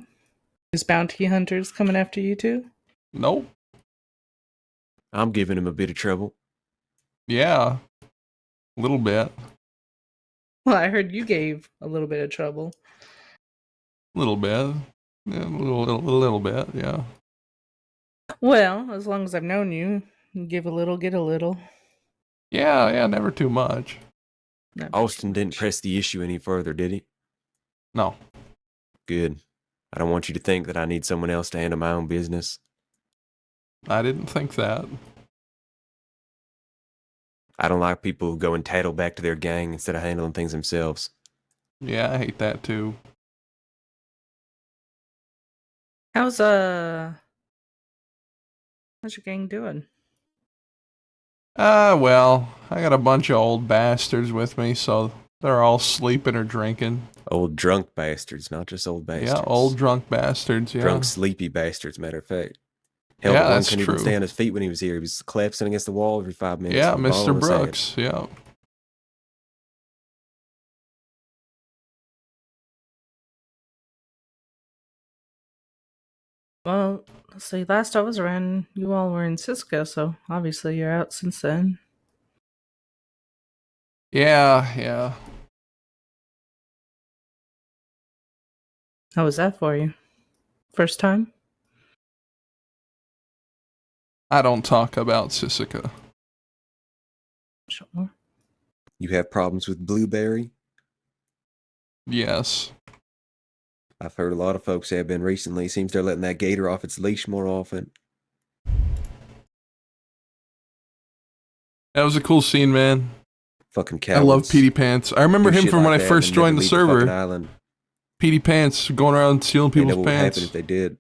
Is bounty hunters coming after you, too? Nope. I'm giving him a bit of trouble. Yeah. A little bit. Well, I heard you gave a little bit of trouble. Little bit. Yeah, a little bit, yeah. Well, as long as I've known you, you give a little, get a little. Yeah, never too much. Austin didn't press the issue any further, did he? No. Good. I don't want you to think that I need someone else to handle my own business. I didn't think that. I don't like people who go and tattle back to their gang instead of handling things themselves. Yeah, I hate that too. How's your gang doing? Well, I got a bunch of old bastards with me, so they're all sleeping or drinking. Old drunk bastards, not just old bastards. Yeah, old drunk bastards, yeah. Drunk, sleepy bastards, matter of fact. Hell, Yeah, the one that's couldn't true. even stay on his feet when he was here. He was collapsing against the wall every 5 minutes. Yeah, with a ball Mr. in his hand. Brooks, yeah. Well, let's see, last I was around, you all were in Cisco, so obviously you're out since then. Yeah. How was that for you? First time? I don't talk about Sisica. Sure. You have problems with Blueberry? Yes. I've heard a lot of folks have been recently. Seems they're letting that gator off its leash more often. That was a cool scene, man. Fucking I love cowards. Petey Pants. I remember Do him shit from like when I that first and never joined the leave fucking server. island. Petey Pants going around stealing They people's know what would happen pants. if they did.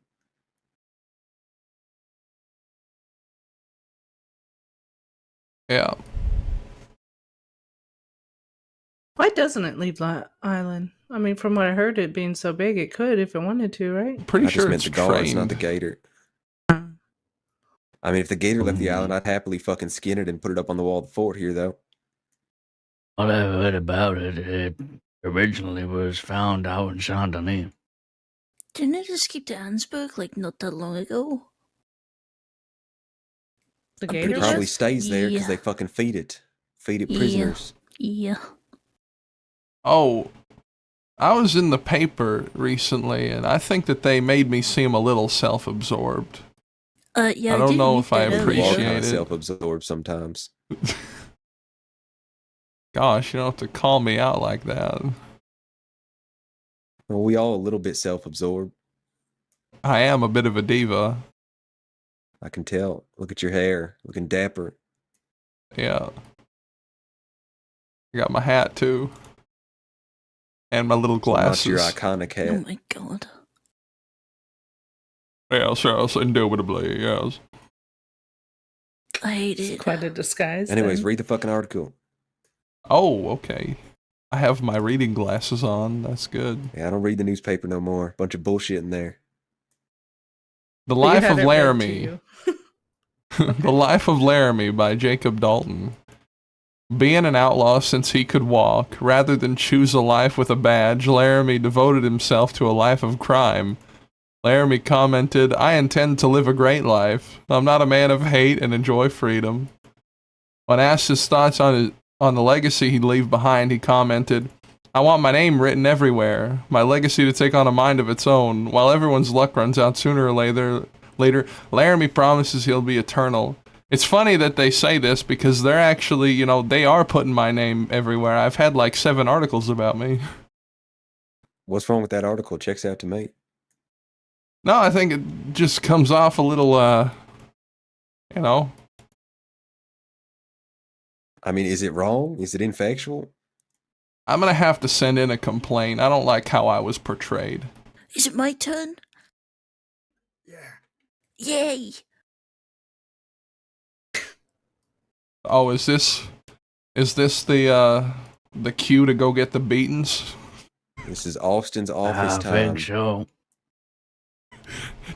Yeah. Why doesn't it leave that island? I mean, from what I heard, it being so big, it could if it wanted to, right? Pretty I just sure meant it's the guards, not trained. the gator. I mean, if the gator left the island, I'd happily fucking skin it and put it up on the wall of the fort here, though. All I heard about it, it originally was found out in Saint Denis. Didn't it escape to Ansburg like not that long ago? The I'm It pretty probably sure. stays there because Yeah. they fucking feed it. Feed it Yeah. prisoners. Yeah. Oh, I was in the paper recently, and I think that they made me seem a little self-absorbed. Yeah. I don't did know read if I that earlier. We're all appreciate kind of it. self-absorbed sometimes. Gosh, you don't have to call me out like that. Well, we all a little bit self-absorbed. I am a bit of a diva. I can tell. Look at your hair, looking dapper. Yeah. I got my hat too. And my little glasses. Not your iconic hat. Oh my god. Yes, indubitably, yes. I hate it. It's quite a disguise. Anyways, then. read the fucking article. Oh, okay. I have my reading glasses on. That's good. Yeah, I don't read the newspaper no more. Bunch of bullshit in there. The But you Life had of it read to Laramie. you. The Life of Laramie by Jacob Dalton. Being an outlaw since he could walk, rather than choose a life with a badge, Laramie devoted himself to a life of crime. Laramie commented, "I intend to live a great life. I'm not a man of hate and enjoy freedom." When asked his thoughts on the legacy he'd leave behind, he commented, "I want my name written everywhere, my legacy to take on a mind of its own. While everyone's luck runs out sooner or later, Laramie promises he'll be eternal." It's funny that they say this because they're actually, they are putting my name everywhere. I've had like 7 articles about me. What's wrong with that article? Checks out to me. No, I think it just comes off a little, I mean, is it wrong? Is it infactual? I'm gonna have to send in a complaint. I don't like how I was portrayed. Is it my turn? Yeah. Yay! Oh, is this the cue to go get the beatings? This is Austin's office I time. think so.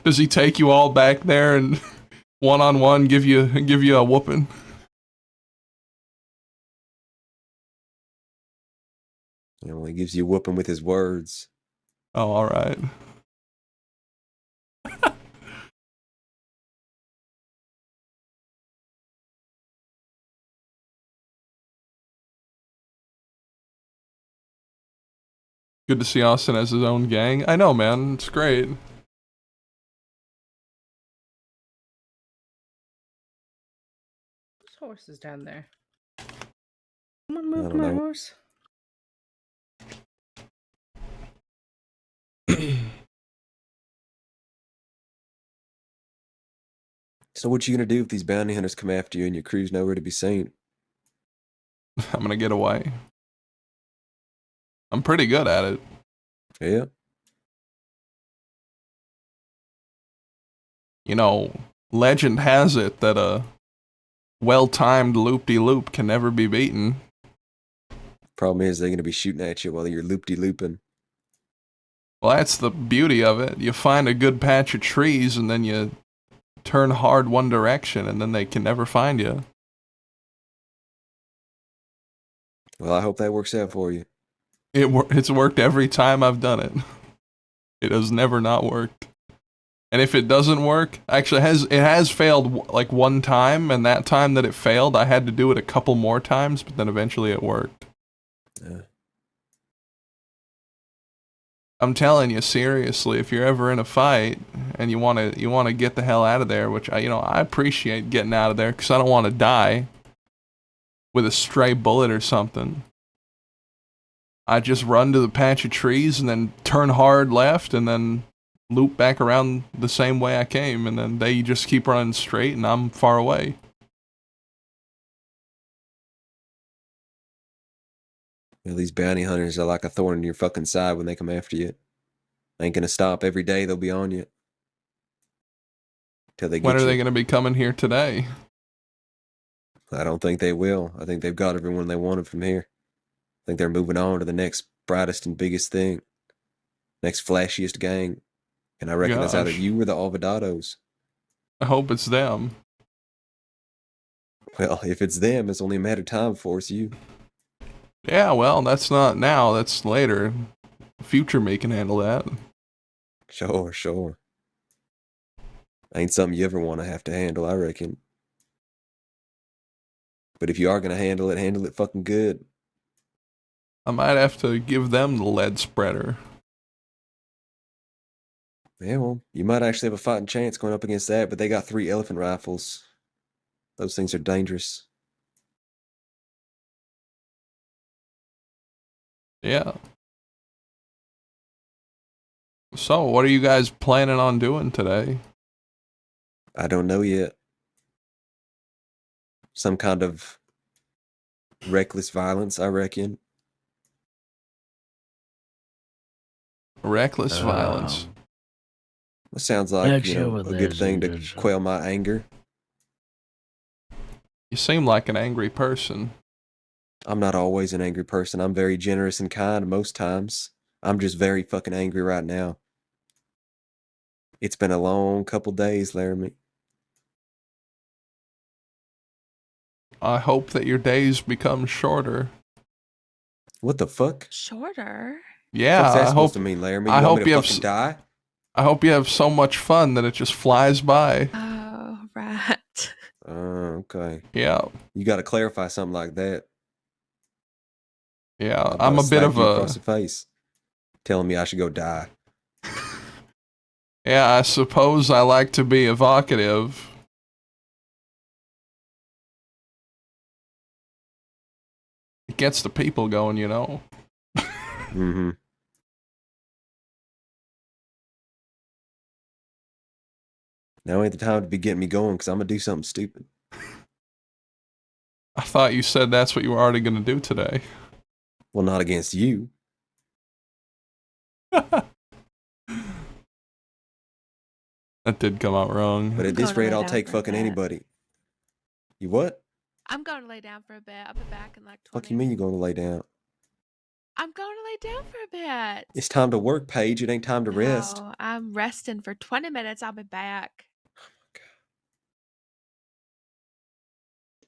Does he take you all back there and one-on-one give you a whooping? He only gives you a whooping with his words. Oh, all right. Good to see Austin has his own gang. I know, man. It's great. Whose horse is down there? Someone I moved don't my know. horse. So what you gonna do if these bounty hunters come after you and your crew's nowhere to be seen? I'm gonna get away. I'm pretty good at it. Yeah. Legend has it that a well-timed loop-de-loop can never be beaten. Problem is they're gonna be shooting at you while you're loop-de-looping. Well, that's the beauty of it. You find a good patch of trees and then you turn hard one direction and then they can never find you. Well, I hope that works out for you. It's worked every time I've done it. It has never not worked. And if it doesn't work, actually it has failed like one time, and that time that it failed, I had to do it a couple more times, but then eventually it worked. Yeah. I'm telling you seriously, if you're ever in a fight and you want to get the hell out of there, which I appreciate getting out of there cuz I don't want to die with a stray bullet or something. I just run to the patch of trees and then turn hard left and then loop back around the same way I came, and then they just keep running straight and I'm far away. Well, these bounty hunters are like a thorn in your fucking side when they come after you. Ain't gonna stop. Every day they'll be on you. Till they When get are you. they going to be coming here today? I don't think they will. I think they've got everyone they wanted from here. I think they're moving on to the next brightest and biggest thing. Next flashiest gang. And I reckon it's either Gosh. you or the Alvadados. I hope it's them. Well, if it's them, it's only a matter of time before it's you. Yeah, well, that's not now. That's later. Future me can handle that. Sure, sure. Ain't something you ever want to have to handle, I reckon. But if you are going to handle it fucking good. I might have to give them the lead spreader. Yeah, well, you might actually have a fighting chance going up against that, but they got 3 elephant rifles. Those things are dangerous. Yeah. So, what are you guys planning on doing today? I don't know yet. Some kind of reckless violence, I reckon. Reckless violence. That sounds like, a good thing to quell my anger. You seem like an angry person. I'm not always an angry person. I'm very generous and kind most times. I'm just very fucking angry right now. It's been a long couple days, Laramie. I hope that your days become shorter. What the fuck? Shorter? Yeah, What's that I supposed hope. to mean, Laramie? I You want hope me to you have. fucking die? I hope you have so much fun that it just flies by. Oh, right. Oh, okay. Yeah. You got to clarify something like that. Yeah, I'm a bit slap of you across a. the face, telling me I should go die. Yeah, I suppose I like to be evocative. It gets the people going, you know. Mm-hmm. Now ain't the time to be getting me going, because I'm going to do something stupid. I thought you said that's what you were already going to do today. Well, not against you. That did come out wrong. But at this rate, I'll take fucking anybody. You what? I'm going to lay down for a bit. I'll be back in like 20. Fuck you mean you're going to lay down? I'm going to lay down for a bit. It's time to work, Paige. It ain't time to rest. No, I'm resting for 20 minutes. I'll be back.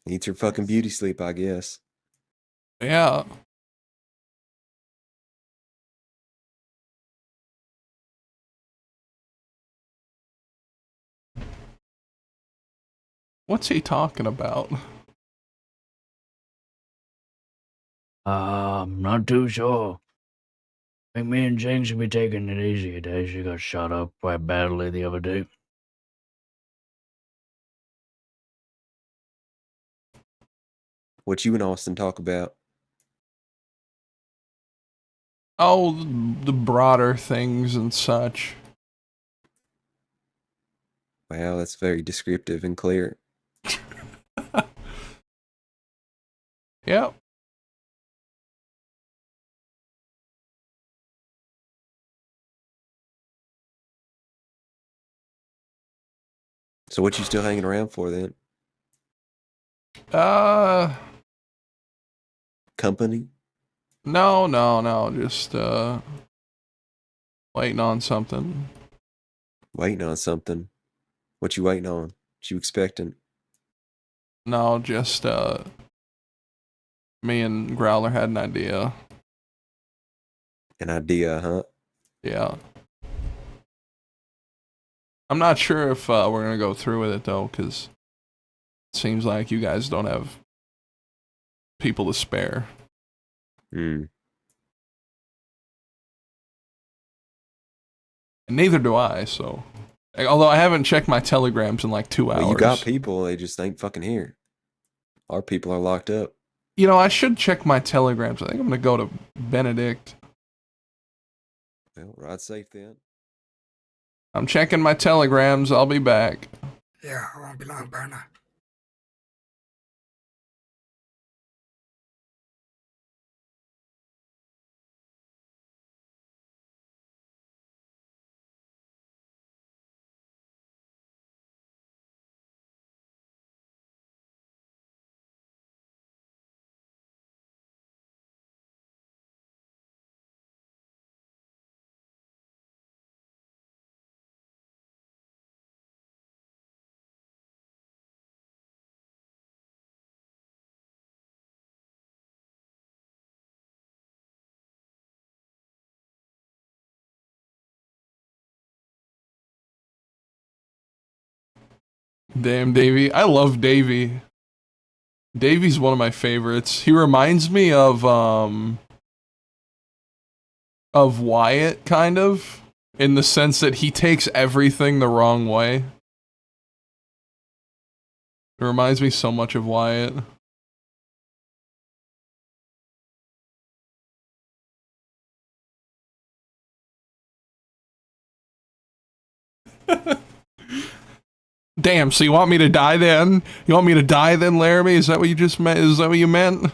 Eat your fucking beauty sleep, I guess. Yeah. What's he talking about? I'm not too sure. I think me and Jane should be taking it easy today. She got shot up quite badly the other day. What you and Austin talk about? Oh, the broader things and such. Wow, that's very descriptive and clear. Yep. So what you still hanging around for then? Company? No. Just, waiting on something. Waiting on something? What you waiting on? What you expecting? No, just, me and Growler had an idea. An idea, huh? Yeah. I'm not sure if we're gonna go through with it though, because it seems like you guys don't have people to spare. Hmm. And neither do I, so. Although I haven't checked my telegrams in like 2 hours. Well, you got people, they just ain't fucking here. Our people are locked up. You know, I should check my telegrams. I think I'm gonna go to Benedict. Well, ride safe then. I'm checking my telegrams. I'll be back. Yeah, I won't be long, partner. Damn, Davey. I love Davey. Davey's one of my favorites. He reminds me of Wyatt, kind of, in the sense that he takes everything the wrong way. It reminds me so much of Wyatt. Damn, so you want me to die then? You want me to die then, Laramie? Is that what you just meant? Is that what you meant?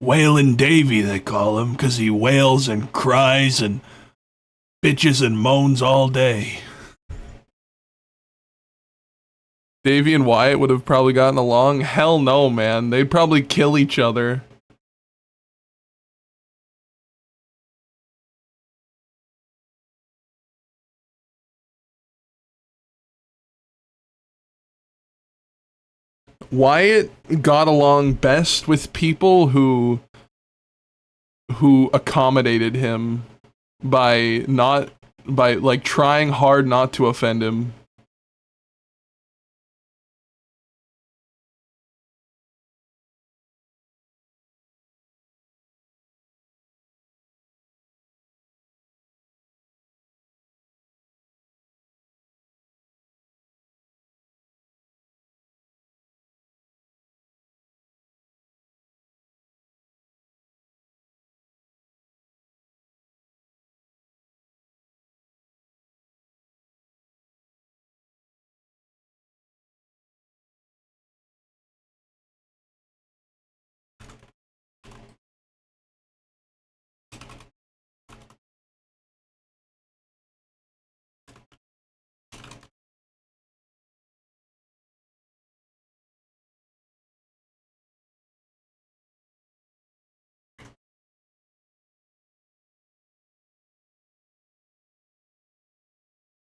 Wailin' Davy, they call him, 'cause he wails and cries and bitches and moans all day. Davy and Wyatt would have probably gotten along? Hell no, man. They'd probably kill each other. Wyatt got along best with people who accommodated him by like trying hard not to offend him.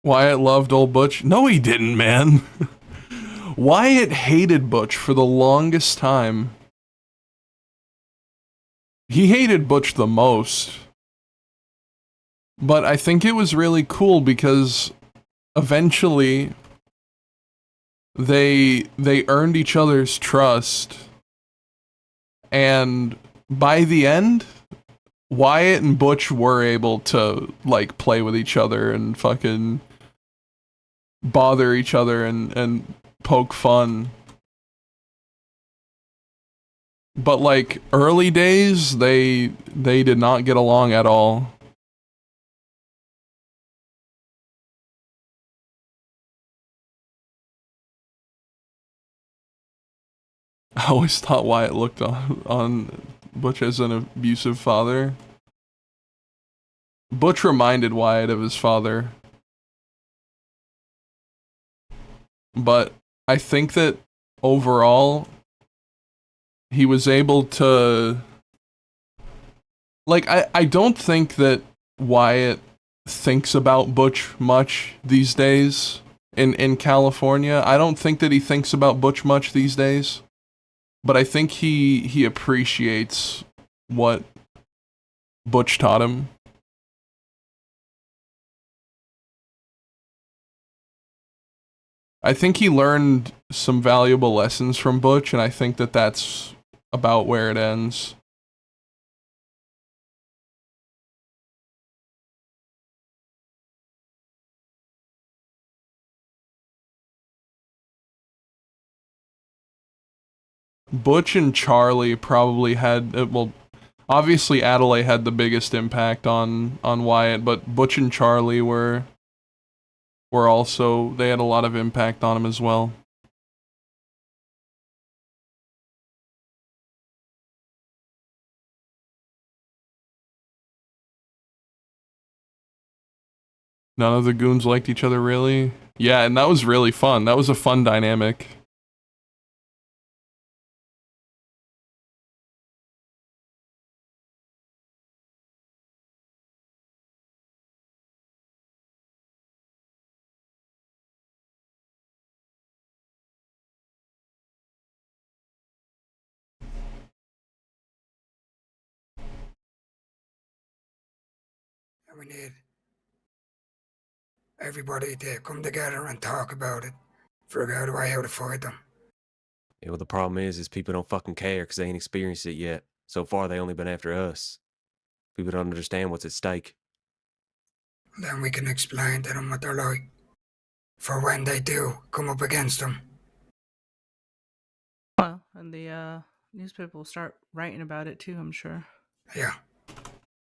Wyatt loved old Butch. No, he didn't, man. Wyatt hated Butch for the longest time. He hated Butch the most. But I think it was really cool because eventually they earned each other's trust. And by the end, Wyatt and Butch were able to like play with each other and fucking bother each other and poke fun. But like early days, they did not get along at all. I always thought Wyatt looked on Butch as an abusive father. Butch reminded Wyatt of his father. But I think that overall, he was able to... Like, I don't think that Wyatt thinks about Butch much these days in California. I don't think that he thinks about Butch much these days. But I think he appreciates what Butch taught him. I think he learned some valuable lessons from Butch, and I think that that's about where it ends. Butch and Charlie probably had, well, obviously Adelaide had the biggest impact on Wyatt, but Butch and Charlie were also, they had a lot of impact on him as well. None of the goons liked each other, really? Yeah, and that was really fun. That was a fun dynamic. And we need everybody to come together and talk about it. Figure out a way how to fight them. Yeah, well, the problem is people don't fucking care because they ain't experienced it yet. So far, they only been after us. People don't understand what's at stake. Then we can explain to them what they're like. For when they do come up against them. Well, and the newspaper will start writing about it too, I'm sure. Yeah.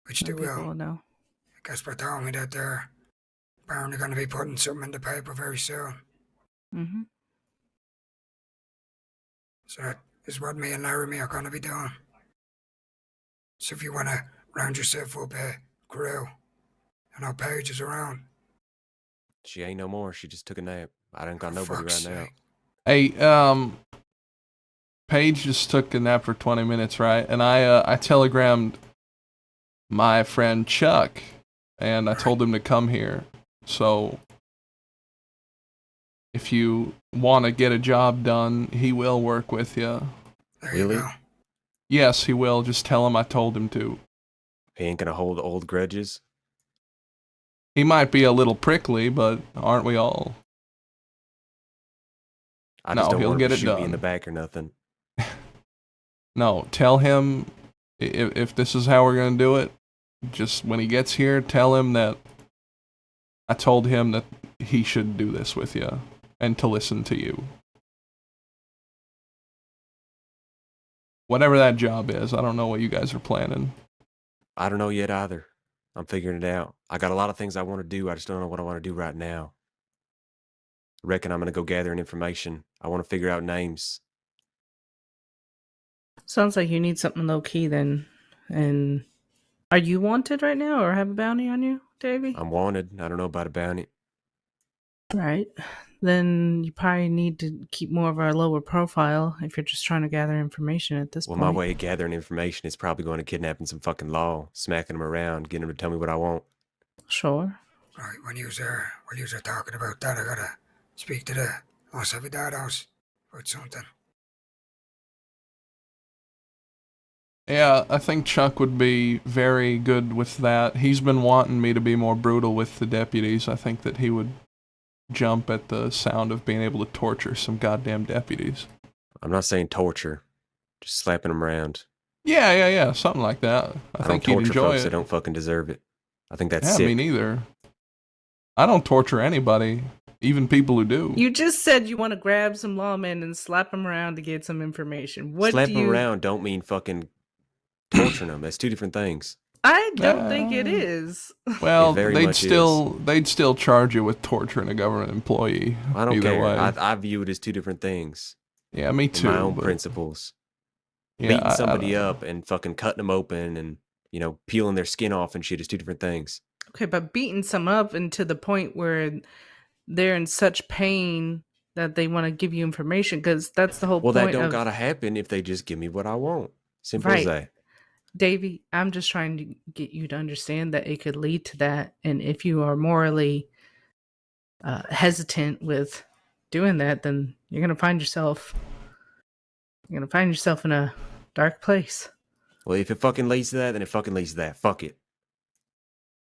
Which So they people will. will know. Casper told me that they're apparently going to be putting something in the paper very soon. Mm-hmm. So that is what me and Laramie are going to be doing. So if you want to round yourself up a crew, and our Paige is around. She ain't no more. She just took a nap. I don't got For nobody right fuck's now. sake. Hey, Paige just took a nap for 20 minutes, right? And I telegrammed my friend Chuck, and I told him to come here. So, if you want to get a job done, he will work with you. There you go. Yes, he will. Just tell him I told him to. He ain't gonna hold old grudges. He might be a little prickly, but aren't we all? I just No, don't he'll want him get to it shoot me in the done. back or nothing. No, tell him if this is how we're gonna do it. Just when he gets here, tell him that I told him that he should do this with you and to listen to you. Whatever that job is, I don't know what you guys are planning. I don't know yet either. I'm figuring it out. I got a lot of things I want to do. I just don't know what I want to do right now. Reckon I'm gonna go gathering information. I want to figure out names. Sounds like you need something low key then. And are you wanted right now or have a bounty on you, Davey? I'm wanted. I don't know about a bounty. Right. Then you probably need to keep more of a lower profile if you're just trying to gather information at this Well, point. my way of gathering information is probably going to kidnapping some fucking law, smacking them around, getting them to tell me what I want. Sure. Right, when you are talking about that, I gotta speak to the Los Avidados about something. Yeah, I think Chuck would be very good with that. He's been wanting me to be more brutal with the deputies. I think that he would jump at the sound of being able to torture some goddamn deputies. I'm not saying torture, just slapping them around. Yeah, something like that. I don't think he'd torture enjoy folks it. that don't fucking deserve it. I think that's Yeah, sick. me neither. I don't torture anybody, even people who do. You just said you want to grab some lawmen and slap them around to get some information. What Slap do them you... around don't mean fucking torturing them. That's two different things. I don't think it is. Well, It very they'd much still charge you with torturing a government employee. I don't either care. way. I view it as two different things. Yeah, me too. In my own but- principles. Yeah, Beating I somebody don't know. up and fucking cutting them open and, you know, peeling their skin off and shit is two different things. Okay, but beating some up and to the point where they're in such pain that they want to give you information, because that's the whole Well, point that don't of... gotta happen if they just give me what I want. Simple as Right. that. Davey, I'm just trying to get you to understand that it could lead to that. And if you are morally hesitant with doing that, then you're going to find yourself in a dark place. Well, if it fucking leads to that, then it fucking leads to that. Fuck it.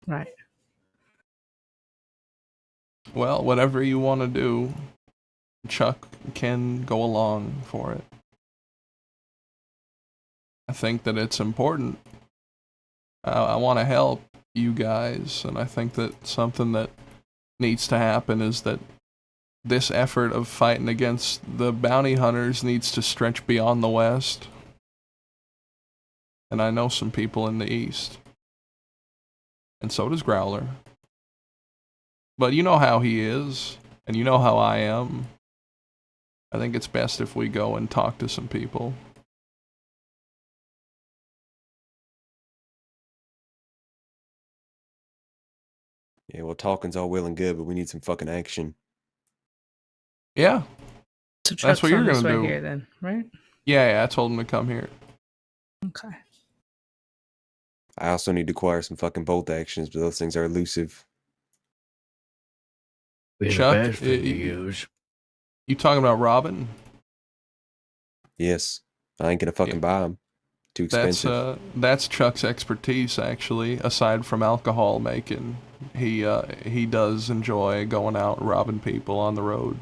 Right. Well, whatever you want to do, Chuck can go along for it. I think that it's important. I want to help you guys, and I think that something that needs to happen is that this effort of fighting against the bounty hunters needs to stretch beyond the West. And I know some people in the East. And so does Growler. But you know how he is, and you know how I am. I think it's best if we go and talk to some people. Yeah, well, talking's all well and good, but we need some fucking action. Yeah. So That's Chuck's what you're on his gonna way do. here then, right? Yeah, I told him to come here. Okay. I also need to acquire some fucking bolt actions, but those things are elusive. Be the Chuck, best thing to use. you talking about Robin? Yes. I ain't gonna fucking buy them. Too expensive. That's Chuck's expertise, actually. Aside from alcohol making, he does enjoy going out robbing people on the road.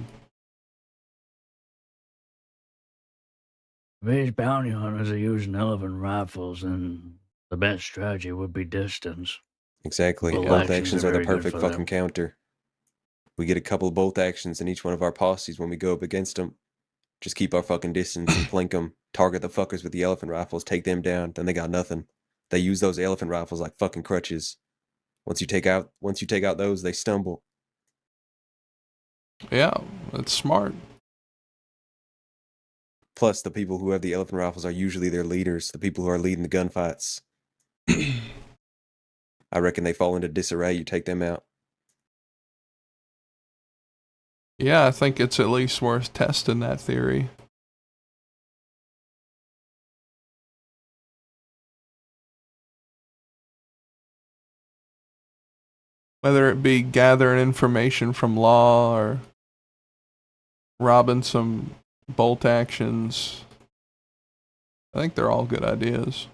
These bounty hunters are using elephant rifles, and the best strategy would be distance. Exactly. Bolt Bolt actions actions are are the very good perfect for fucking them. counter. We get a couple of bolt actions in each one of our posses when we go up against them. Just keep our fucking distance and plink them. Target the fuckers with the elephant rifles, take them down, then they got nothing. They use those elephant rifles like fucking crutches. Once you take out those, they stumble. Yeah, that's smart. Plus, the people who have the elephant rifles are usually their leaders, the people who are leading the gunfights. I reckon they fall into disarray, you take them out. Yeah, I think it's at least worth testing that theory. Whether it be gathering information from law or robbing some bolt actions, I think they're all good ideas.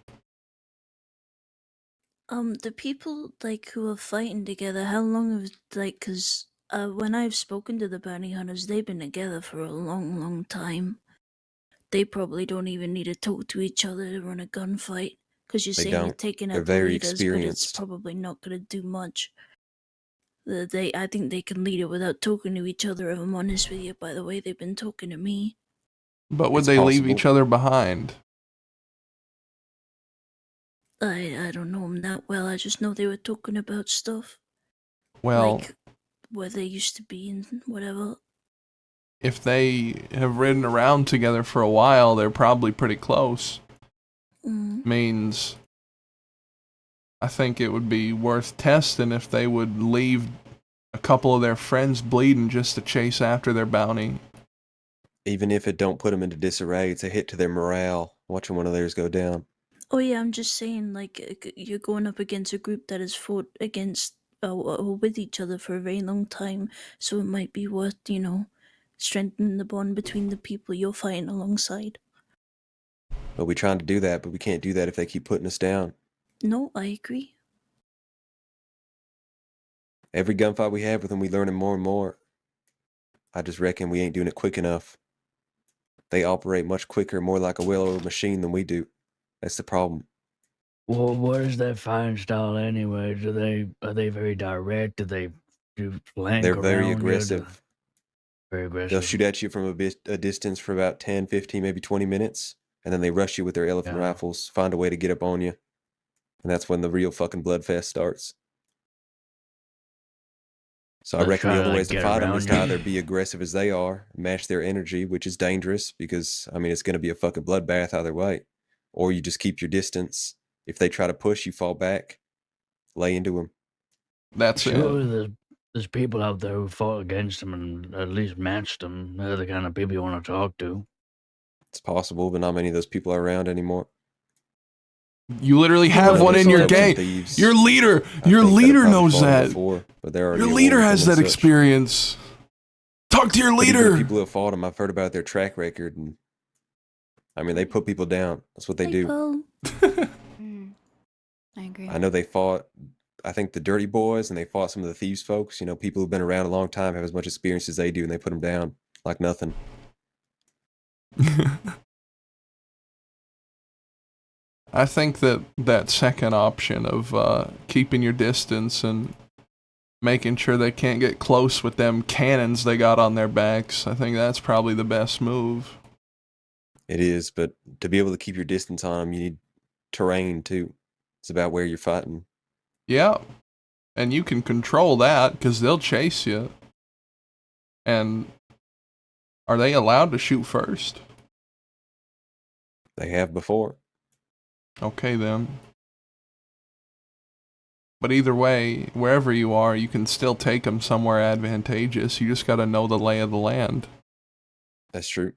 The people like who are fighting together, how long have cause when I've spoken to the bounty hunters, they've been together for a long, long time. They probably don't even need to talk to each other to run a gunfight. Cause you're They saying you're don't. taking They're out the very leaders, but it's experienced. probably not gonna do much. I think they can lead it without talking to each other, if I'm honest with you, by the way they've been talking to me. But would It's they leave possible. each other behind? I don't know them that well, I just know they were talking about stuff. Well, Like where they used to be and whatever. if they have ridden around together for a while, they're probably pretty close. Means I think it would be worth testing if they would leave a couple of their friends bleeding just to chase after their bounty. Even if it don't put them into disarray, it's a hit to their morale, watching one of theirs go down. Oh yeah, I'm just saying, like, you're going up against a group that has fought against or with each other for a very long time, so it might be worth, strengthening the bond between the people you're fighting alongside. But we're trying to do that, but we can't do that if they keep putting us down. No, I agree. Every gunfight we have with them, we learning more and more. I just reckon we ain't doing it quick enough. They operate much quicker, more like a well-oiled machine than we do. That's the problem. Well, what is their fighting style anyway? Are they very direct? Do they flank They're around very you? aggressive. Very aggressive. They'll shoot at you from a distance for about 10, 15, maybe 20 minutes, and then they rush you with their elephant rifles, find a way to get up on you. And that's when the real fucking bloodfest starts. So I Let's reckon try the to, only like, ways to get fight them around is to you. either be aggressive as they are, match their energy, which is dangerous because, I mean, it's going to be a fucking bloodbath either way. Or you just keep your distance. If they try to push, you fall back, lay into them. That's Surely there's people out there who fought against them and at least matched them. They're the kind of people you want to talk to. It's possible, but not many of those people are around anymore. You literally I have know one there's in your some folks and gang. thieves, Your leader, I think, that have probably knows fought 'em that. before, but they're already Your at war leader with has them and that such. experience. Talk to your But even the leader. people who have fought them, I've heard about their track record, and I mean, they put people down. That's what they do. I agree. I know they fought, I think, the dirty boys, and they fought some of the thieves folks. You know, people who've been around a long time have as much experience as they do, and they put them down like nothing. I think that second option of keeping your distance and making sure they can't get close with them cannons they got on their backs, I think that's probably the best move. It is, but to be able to keep your distance on them, you need terrain too. It's about where you're fighting. Yeah, and you can control that because they'll chase you. And are they allowed to shoot first? They have before. Okay then. But either way, wherever you are, you can still take them somewhere advantageous. You just got to know the lay of the land. That's true.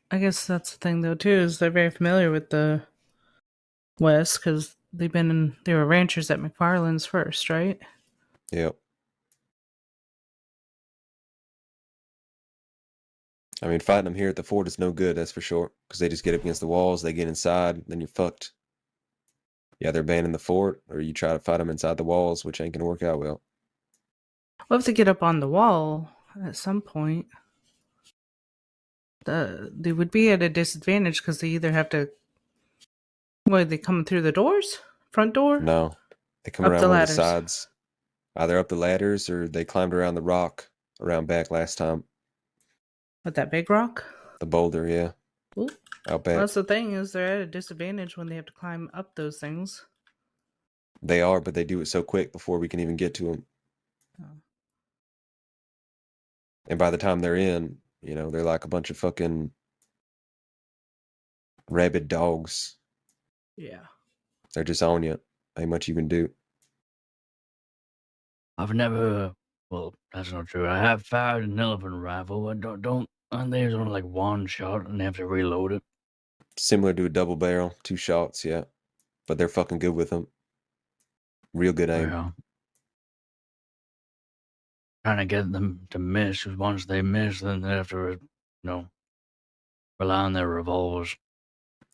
I guess that's the thing though too, is they're very familiar with the West because they were ranchers at McFarland's first, right? Yep. I mean, fighting them here at the fort is no good, that's for sure. Because they just get up against the walls, they get inside, then you're fucked. Yeah, they're banning the fort, or you try to fight them inside the walls, which ain't gonna work out well. We'll have to get up on the wall at some point. They would be at a disadvantage because they either have to. What, are they coming through the doors? Front door? No, they come Up around the one ladders. of the sides. Either up the ladders, or they climbed around the rock around back last time. What, that big rock? The boulder, yeah. Ooh. Out back. Well, that's the thing, is they're at a disadvantage when they have to climb up those things. They are, but they do it so quick before we can even get to them. Oh. And by the time they're in, you know, they're like a bunch of fucking rabid dogs. Yeah. They're just on you. Ain't much you can do. I've never. Well, that's not true. I have fired an elephant rifle, but aren't they only like one shot and they have to reload it? Similar to a double barrel, 2 shots, yeah. But they're fucking good with them. Real good aim. Yeah. Trying to get them to miss, because once they miss, then they have to, rely on their revolvers.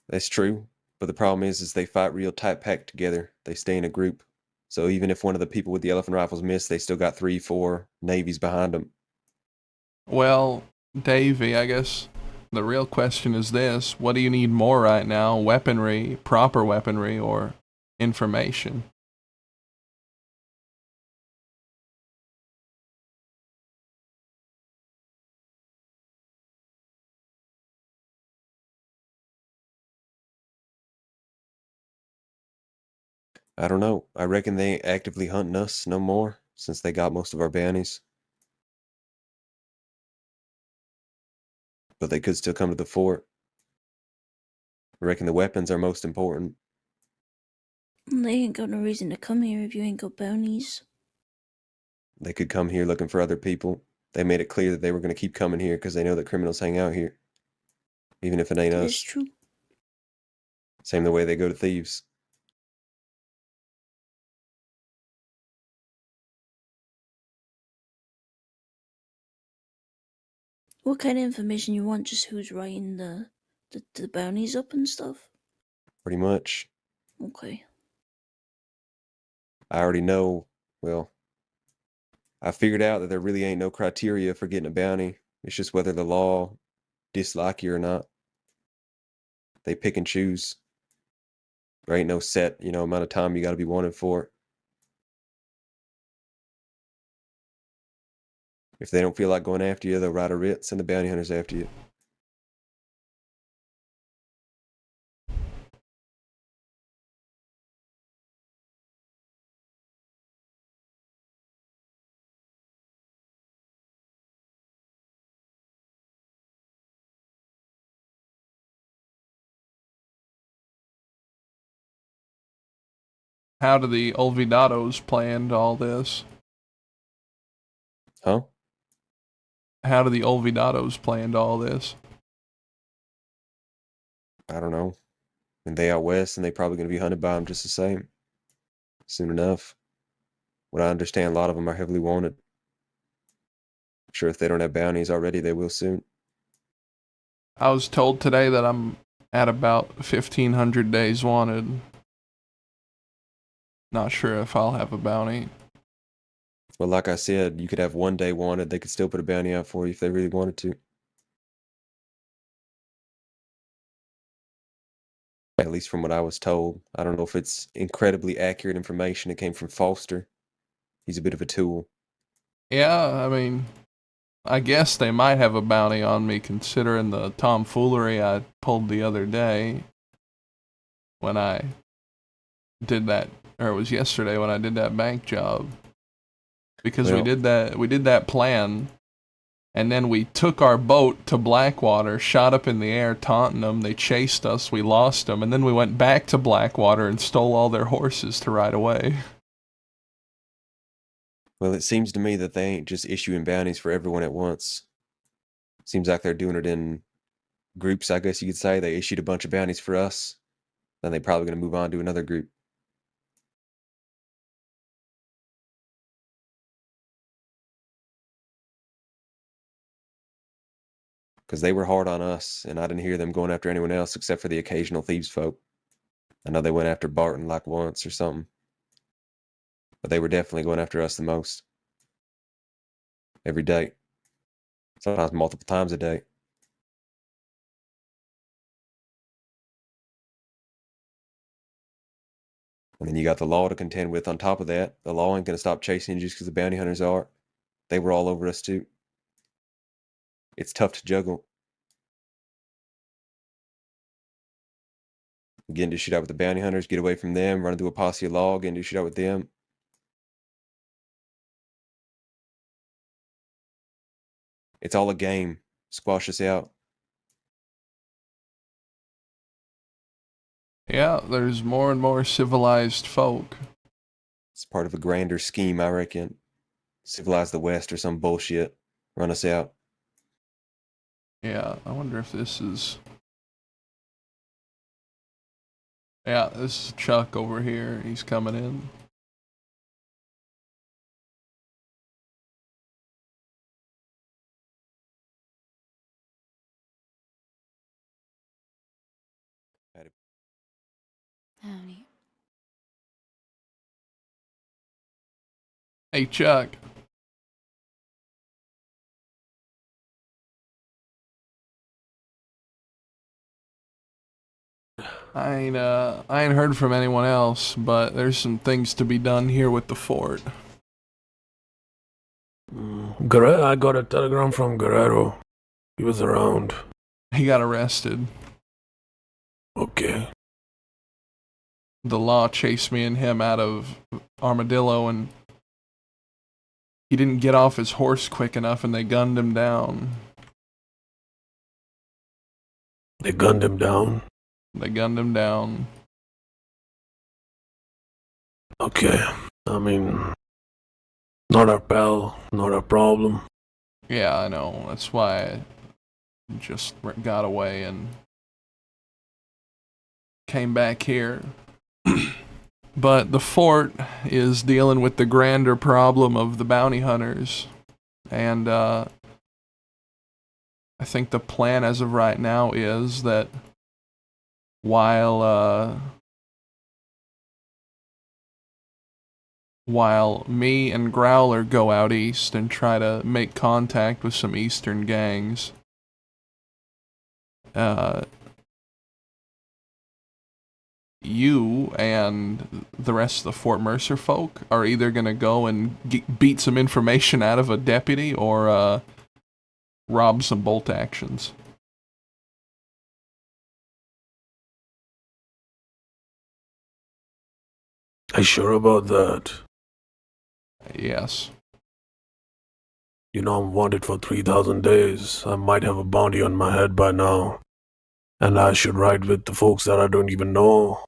That's true. But the problem is they fight real tight packed together. They stay in a group. So even if one of the people with the elephant rifles miss, they still got 3, 4 navies behind them. Well, Davey, I guess the real question is this. What do you need more right now? Weaponry, proper weaponry, or information? I don't know. I reckon they ain't actively hunting us no more, since they got most of our bounties. But they could still come to the fort. I reckon the weapons are most important. They ain't got no reason to come here if you ain't got bounties. They could come here looking for other people. They made it clear that they were going to keep coming here because they know that criminals hang out here. Even if it ain't us. It's true. Same the way they go to thieves. What kind of information you want? Just who's writing the bounties up and stuff? Pretty much. Okay. I already know, well, I figured out that there really ain't no criteria for getting a bounty. It's just whether the law dislike you or not. They pick and choose. There ain't no set, amount of time you got to be wanted for. If they don't feel like going after you, they'll write a writ, send the bounty hunters after you. How do the Olvidados play into all this? Huh? How do the Olvidados play into all this? I don't know. And they out west, and they probably going to be hunted by them just the same. Soon enough. What I understand, a lot of them are heavily wanted. I'm sure if they don't have bounties already, they will soon. I was told today that I'm at about 1,500 days wanted. Not sure if I'll have a bounty. Well, like I said, you could have 1 day wanted. They could still put a bounty out for you if they really wanted to. At least from what I was told. I don't know if it's incredibly accurate information. It came from Foster. He's a bit of a tool. Yeah, I mean, I guess they might have a bounty on me considering the tomfoolery I pulled the other day when I did that, or it was yesterday when I did that bank job. Because we did that plan, and then we took our boat to Blackwater, shot up in the air, taunting them. They chased us, we lost them, and then we went back to Blackwater and stole all their horses to ride away. Well, it seems to me that they ain't just issuing bounties for everyone at once. Seems like they're doing it in groups, I guess you could say. They issued a bunch of bounties for us. Then they're probably going to move on to another group. Because they were hard on us, and I didn't hear them going after anyone else except for the occasional thieves folk. I know they went after Barton like once or something. But they were definitely going after us the most. Every day. Sometimes multiple times a day. And then you got the law to contend with on top of that. The law ain't going to stop chasing you just because the bounty hunters are. They were all over us too. It's tough to juggle. Getting to shoot out with the bounty hunters, get away from them, run into a posse of law, getting to shoot out with them. It's all a game. Squash us out. Yeah, there's more and more civilized folk. It's part of a grander scheme, I reckon. Civilize the West or some bullshit. Run us out. Yeah, I wonder if this is... Yeah, this is Chuck over here. He's coming in. Howdy. Hey, Chuck. I ain't heard from anyone else, but there's some things to be done here with the fort. I got a telegram from Guerrero. He was around. He got arrested. Okay. The law chased me and him out of Armadillo, and he didn't get off his horse quick enough, and they gunned him down. They gunned him down? They gunned him down. Okay. I mean, not our pal, not our problem. Yeah, I know. That's why I just got away and came back here. But the fort is dealing with the grander problem of the bounty hunters. And I think the plan as of right now is that while me and Growler go out east and try to make contact with some eastern gangs, you and the rest of the Fort Mercer folk are either going to go and beat some information out of a deputy or rob some bolt actions. Are you sure about that? Yes. You know I'm wanted for 3,000 days. I might have a bounty on my head by now. And I should ride with the folks that I don't even know.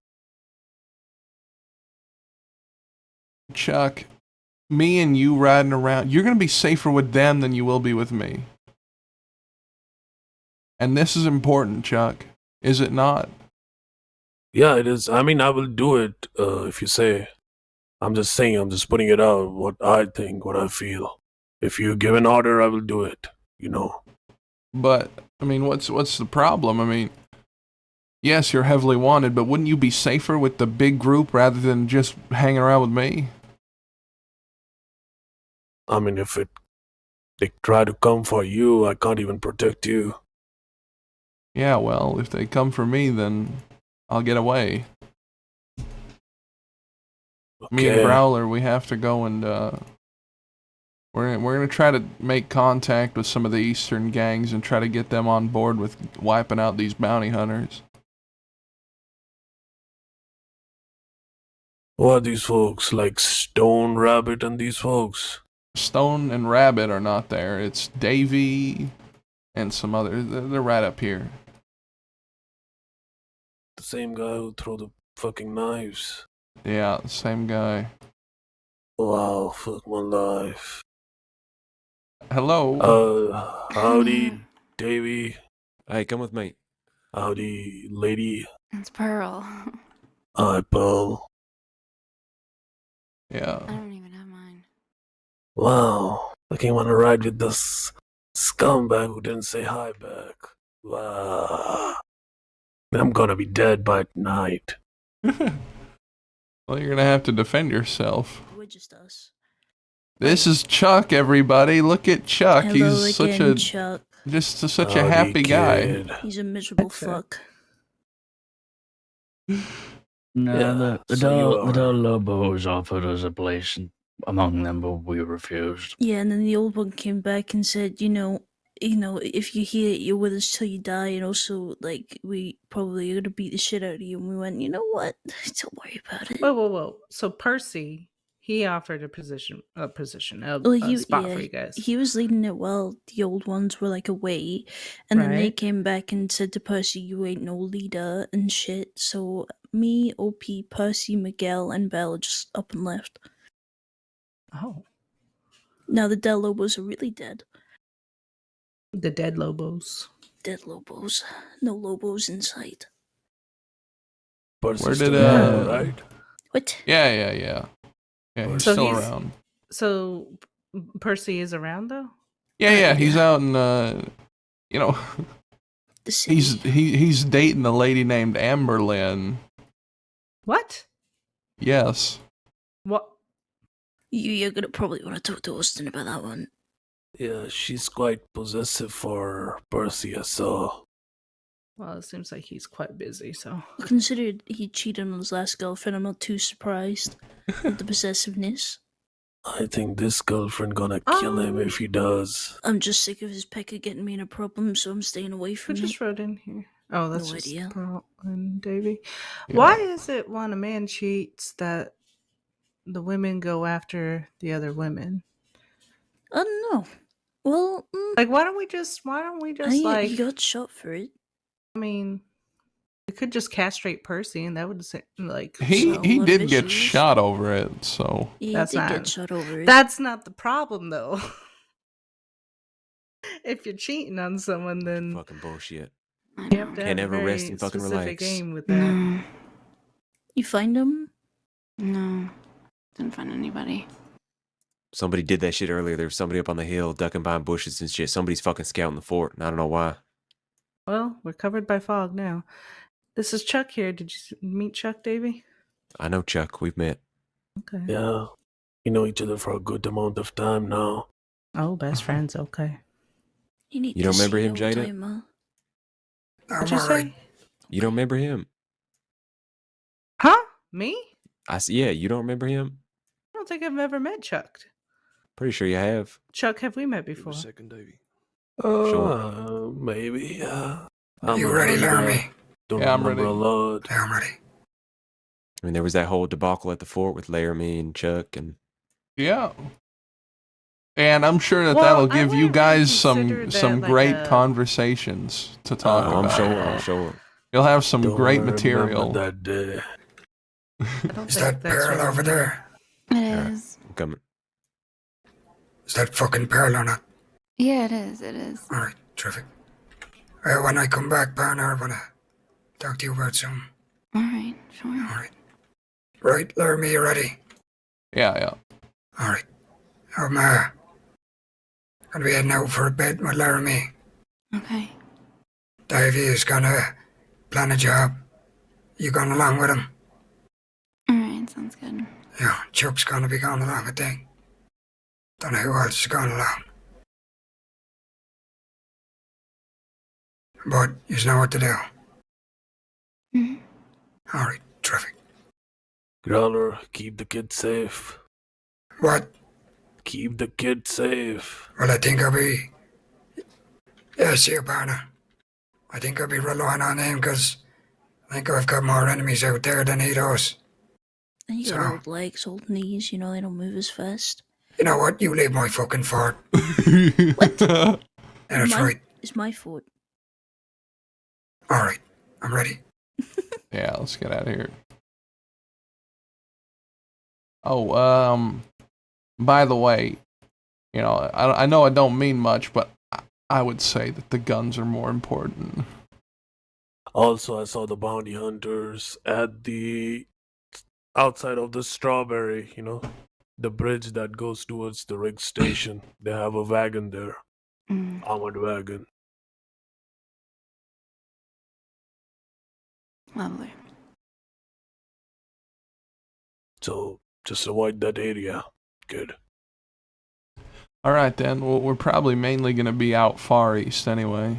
Chuck, me and you riding around, you're going to be safer with them than you will be with me. And this is important, Chuck. Is it not? Yeah, it is. I mean, I will do it if you say. I'm just saying, I'm just putting it out, what I think, what I feel. If you give an order, I will do it, you know. But, I mean, what's the problem? I mean, yes, you're heavily wanted, but wouldn't you be safer with the big group rather than just hanging around with me? I mean, if they try to come for you, I can't even protect you. Yeah, well, if they come for me, then I'll get away. Okay. Me and Growler, we have to go and, we're gonna try to make contact with some of the eastern gangs and try to get them on board with wiping out these bounty hunters. Who are these folks? Like Stone, Rabbit, and these folks? Stone and Rabbit are not there. It's Davy and some others. They're right up here. The same guy who threw the fucking knives. Yeah, the same guy. Wow, fuck my life. Hello. Howdy, Davy. Hey, come with me. Howdy, lady. It's Pearl. Hi, Pearl. Yeah. I don't even have mine. Wow, I came on a ride with this scumbag who didn't say hi back. Wow. I'm gonna be dead by tonight. Well, you're gonna have to defend yourself. We're just us. This is Chuck, everybody. Look at Chuck. Hello He's again, such a Chuck. such a Howdy, happy guy. kid. He's a miserable fuck. No, Yeah, the so you Del are. Lobos offered us a place among them, but we refused. Yeah, and then the old one came back and said, if you're here, you're with us till you die, and also, like, we probably are gonna beat the shit out of you. And we went, you know what? Don't worry about it. Whoa. So Percy, he offered a spot for you guys. He was leading it well. The old ones were like away, and then they Right. came back and said to Percy, "You ain't no leader and shit." So me, OP, Percy, Miguel, and Belle just up and left. Oh. Now the Del Lobos are really dead. The dead Lobos. Dead Lobos. No Lobos in sight. Where Percy's did still around, right? What? Yeah. Yeah, he's So still he's- around. So Percy is around though? Yeah, he's out in he's dating a lady named Amberlynn. What? Yes. What? You're gonna probably want to talk to Austin about that one. Yeah, she's quite possessive for Percy, I saw. Well, it seems like he's quite busy, so. Considered he cheated on his last girlfriend, I'm not too surprised with the possessiveness. I think this girlfriend gonna kill him if he does. I'm just sick of his pecker getting me in a problem, so I'm staying away Who from it. just wrote in here? Oh, that's No just idea. Pearl and Davy. Yeah. Why is it when a man cheats that the women go after the other women? I don't know. Well, like why don't we just he got shot for it. I mean, we could just castrate Percy, and that would say like He solve a lot of did get issues. shot over it, so Yeah, he did get shot over it. That's not the problem, though. If you're cheating on someone, then Fucking bullshit. you have to have Can't a ever very rest and fucking specific relax. aim with that. You find him? No. Didn't find anybody. Somebody did that shit earlier. There was somebody up on the hill ducking behind bushes and shit. Somebody's fucking scouting the fort, and I don't know why. Well, we're covered by fog now. This is Chuck here. Did you meet Chuck, Davy? I know Chuck. We've met. Okay. Yeah, we know each other for a good amount of time now. Oh, best friends. Okay. You need You don't to remember see him, old Jada? timer. What'd you say? You don't remember him? Huh? Me? Yeah, you don't remember him? I don't think I've ever met Chuck. Pretty sure you have. Chuck, have we met before? Maybe, yeah. You ready, Laramie? Don't Yeah, I'm remember ready. a lot. Yeah, I'm ready. I mean, there was that whole debacle at the fort with Laramie and Chuck, and yeah. And I'm sure that Well, that'll I give you wouldn't guys really consider some that great like a- conversations to talk about. I'm sure. You'll have some Don't great remember material. that day. Is that Pearl over there? It is. I'm coming. Is that fucking Pearl or not? Yeah, it is. It is. Alright, terrific. When I come back, partner, I want to talk to you about something. Alright, sure. Alright. Right, Laramie, you ready? Yeah. Alright. I'm gonna be heading out for a bit with Laramie. Okay. Davey is gonna plan a job. You going along with him? Alright, sounds good. Yeah, Chuck's gonna be going along, I think. Don't know who else is going along. But you know what to do. Alright, terrific. Growler, keep the kid safe. What? Keep the kid safe. Well, I think I'll be... Yeah, see you, partner. I think I'll be relying on him because I think I've got more enemies out there than he does. And you got old legs, old knees, they don't move as fast. You know what? You leave my fucking fort. Yeah, that's right. It's my fault. Alright, I'm ready. Yeah, let's get out of here. Oh, By the way, you know, I know I don't mean much, but I would say that the guns are more important. Also, I saw the bounty hunters at the outside of the strawberry, you know, the bridge that goes towards the rig station. They have a wagon there, armored wagon. Lovely. So just avoid that area. Good. All right, then. Well, we're probably mainly going to be out far east anyway.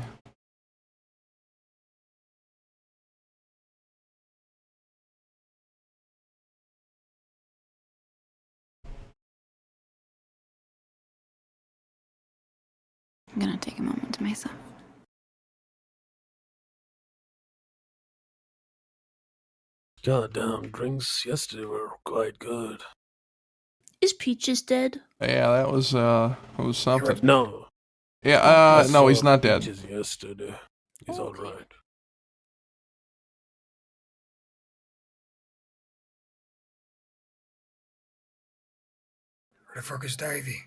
I'm gonna take a moment to myself. Goddamn, drinks yesterday were quite good. Is Peaches dead? Yeah, that was something. No. Yeah, I no, he's saw not dead. Peaches yesterday. He's all right. Where the fuck is Davy?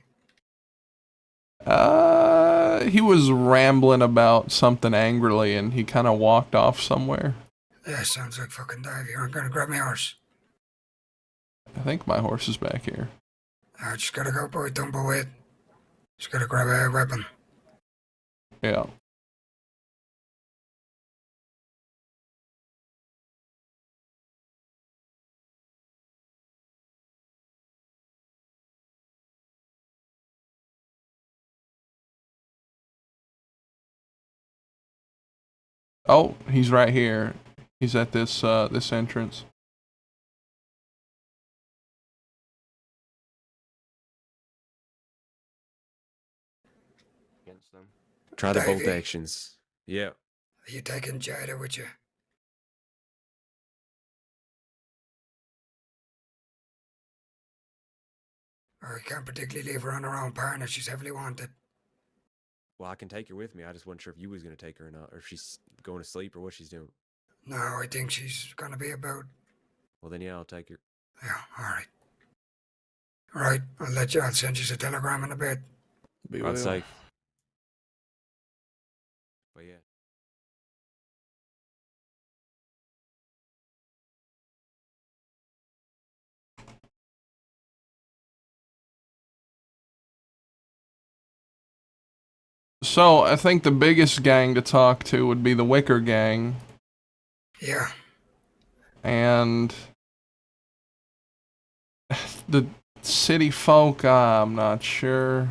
He was rambling about something angrily, and he kind of walked off somewhere. Yeah, sounds like fucking Davy. I'm gonna grab my horse. I think my horse is back here. I just gotta go, boy. Don't wait. Just gotta grab a weapon. Yeah. Oh, he's right here. He's at this entrance. Against them. Try the bolt actions. Yeah. Are you taking Jada with you? Or you can't particularly leave her on her own partner. She's heavily wanted. Well, I can take her with me. I just wasn't sure if you was gonna take her or not, or if she's going to sleep or what she's doing. No, I think she's gonna be about. Well, then yeah, I'll take her. Yeah, alright. Right, I'll send you a telegram in a bit. Be Run well. safe. But yeah. So, I think the biggest gang to talk to would be the Wicker Gang. Yeah. And the city folk, I'm not sure.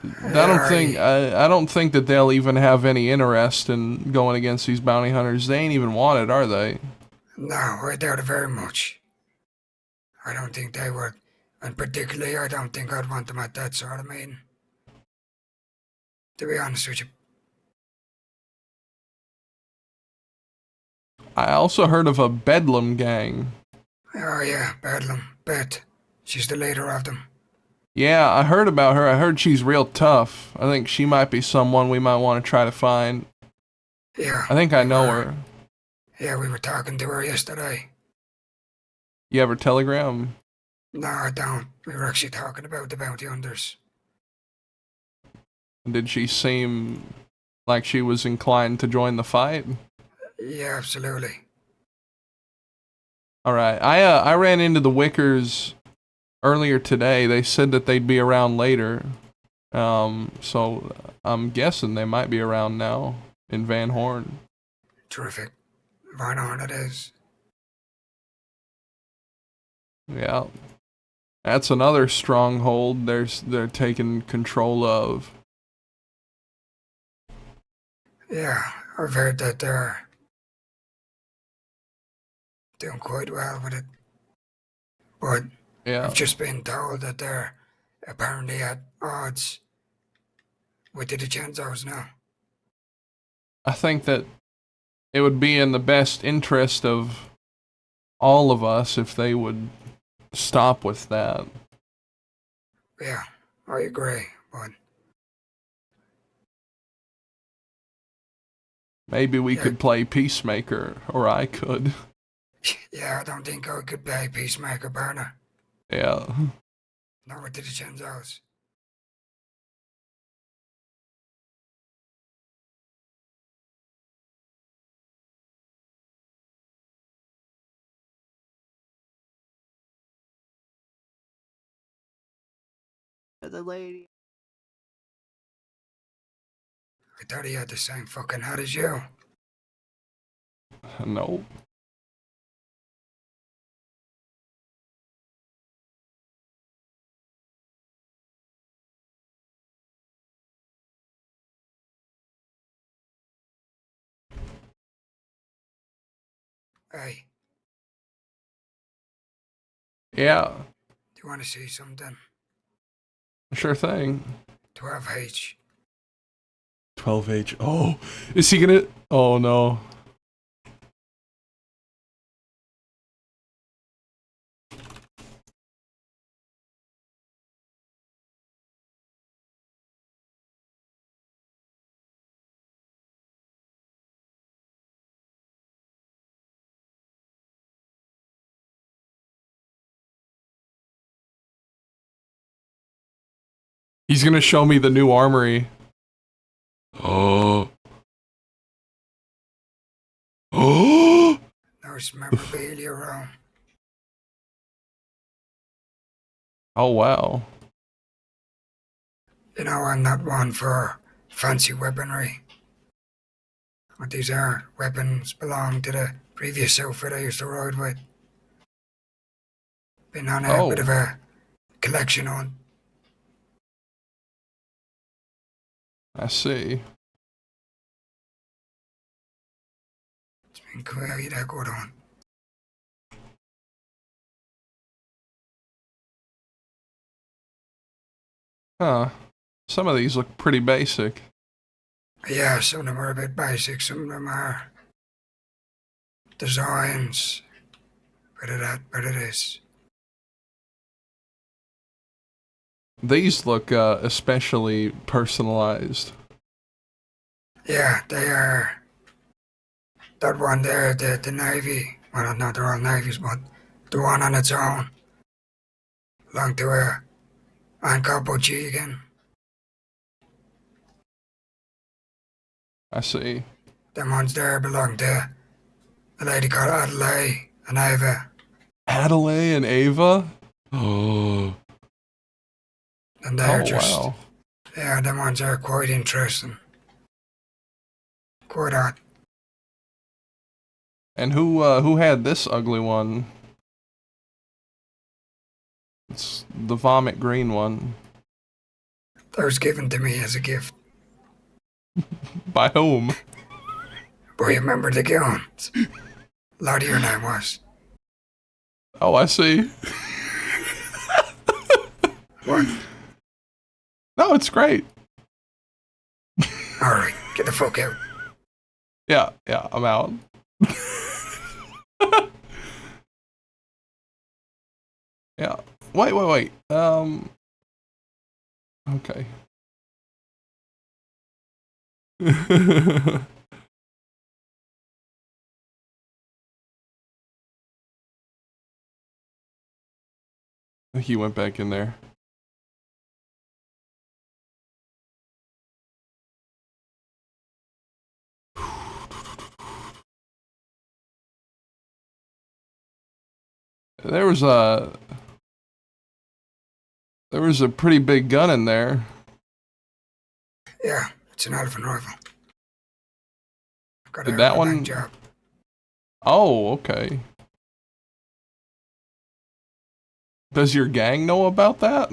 I don't think that they'll even have any interest in going against these bounty hunters. They ain't even wanted, are they? No, I doubt it very much. I don't think they would. And particularly, I don't think I'd want them at that sort of meeting. To be honest with you. I also heard of a Bedlam gang. Oh yeah, Bedlam. Bet. She's the leader of them. Yeah, I heard about her. I heard she's real tough. I think she might be someone we might want to try to find. Yeah. I think I know her. Yeah, we were talking to her yesterday. You have her telegram? No, I don't. We were actually talking about the bounty hunters. Did she seem like she was inclined to join the fight? Yeah, absolutely. Alright, I ran into the Wickers earlier today. They said that they'd be around later. So I'm guessing they might be around now in Van Horn. Terrific. Van Horn it is. Yeah. That's another stronghold they're taking control of. Yeah, I've heard that they're doing quite well with it. But yeah. I've just been told that they're apparently at odds with the DiCenzos now. I think that it would be in the best interest of all of us if they would stop with that. Yeah, I agree, but maybe we could play peacemaker, or I could. yeah, I don't think I could play peacemaker, partner. Yeah. Not with the DiCenzos. The lady. I thought he had the same fucking hat as you. No. Hey, Yeah. do you want to see something? Sure thing. 12H. 12H. Oh, is he gonna? Oh no. He's gonna show me the new armory. Oh. Oh. There's memorabilia around. Oh wow. You know, I'm not one for fancy weaponry. But these are weapons belong to the previous outfit I used to ride with. Been on a bit of a collection on. I see. It's been quite a good one. Huh. Some of these look pretty basic. Yeah, some of them are a bit basic, some of them are designs. Bit of that, bit of this. These look especially personalized. Yeah, they are. That one there, the Navy. Well, not they're all Navies, but the one on its own. Belonged to a man called Bojigan. I see. Them ones there belong to a lady called Adelaide and Ava. Adelaide and Ava? Oh. And they're Oh, just, wow. yeah, them ones are quite interesting. Quite odd. And who had this ugly one? It's the vomit green one. That was given to me as a gift. By whom? Boy, you remember the guns? Loudier than I was. Oh, I see. What? No, it's great. Alright, get the fuck out. Yeah, I'm out. Yeah. Wait. Okay. He went back in there. There was a pretty big gun in there. Yeah, it's an elephant rifle. Got Did a that bank one? job. Oh, okay. Does your gang know about that?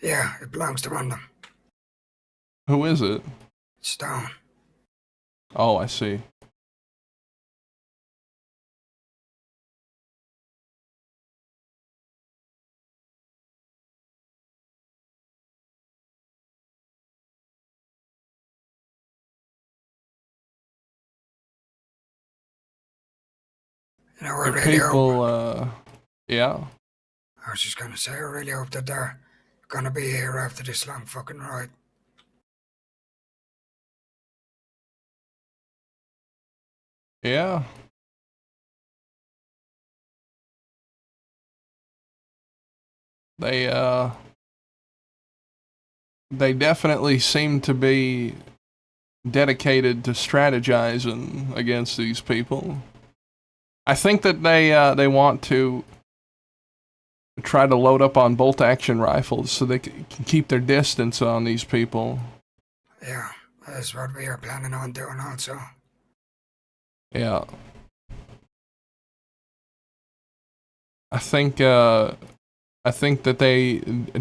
Yeah, it belongs to one of them. Who is it? Stone. Oh, I see. You know, I The really hope. people, yeah. I was just gonna say, I really hope that they're gonna be here after this long fucking ride. Yeah. They, They definitely seem to be dedicated to strategizing against these people. I think that they want to try to load up on bolt-action rifles so they can keep their distance on these people. Yeah, that's what we are planning on doing also. Yeah. I think that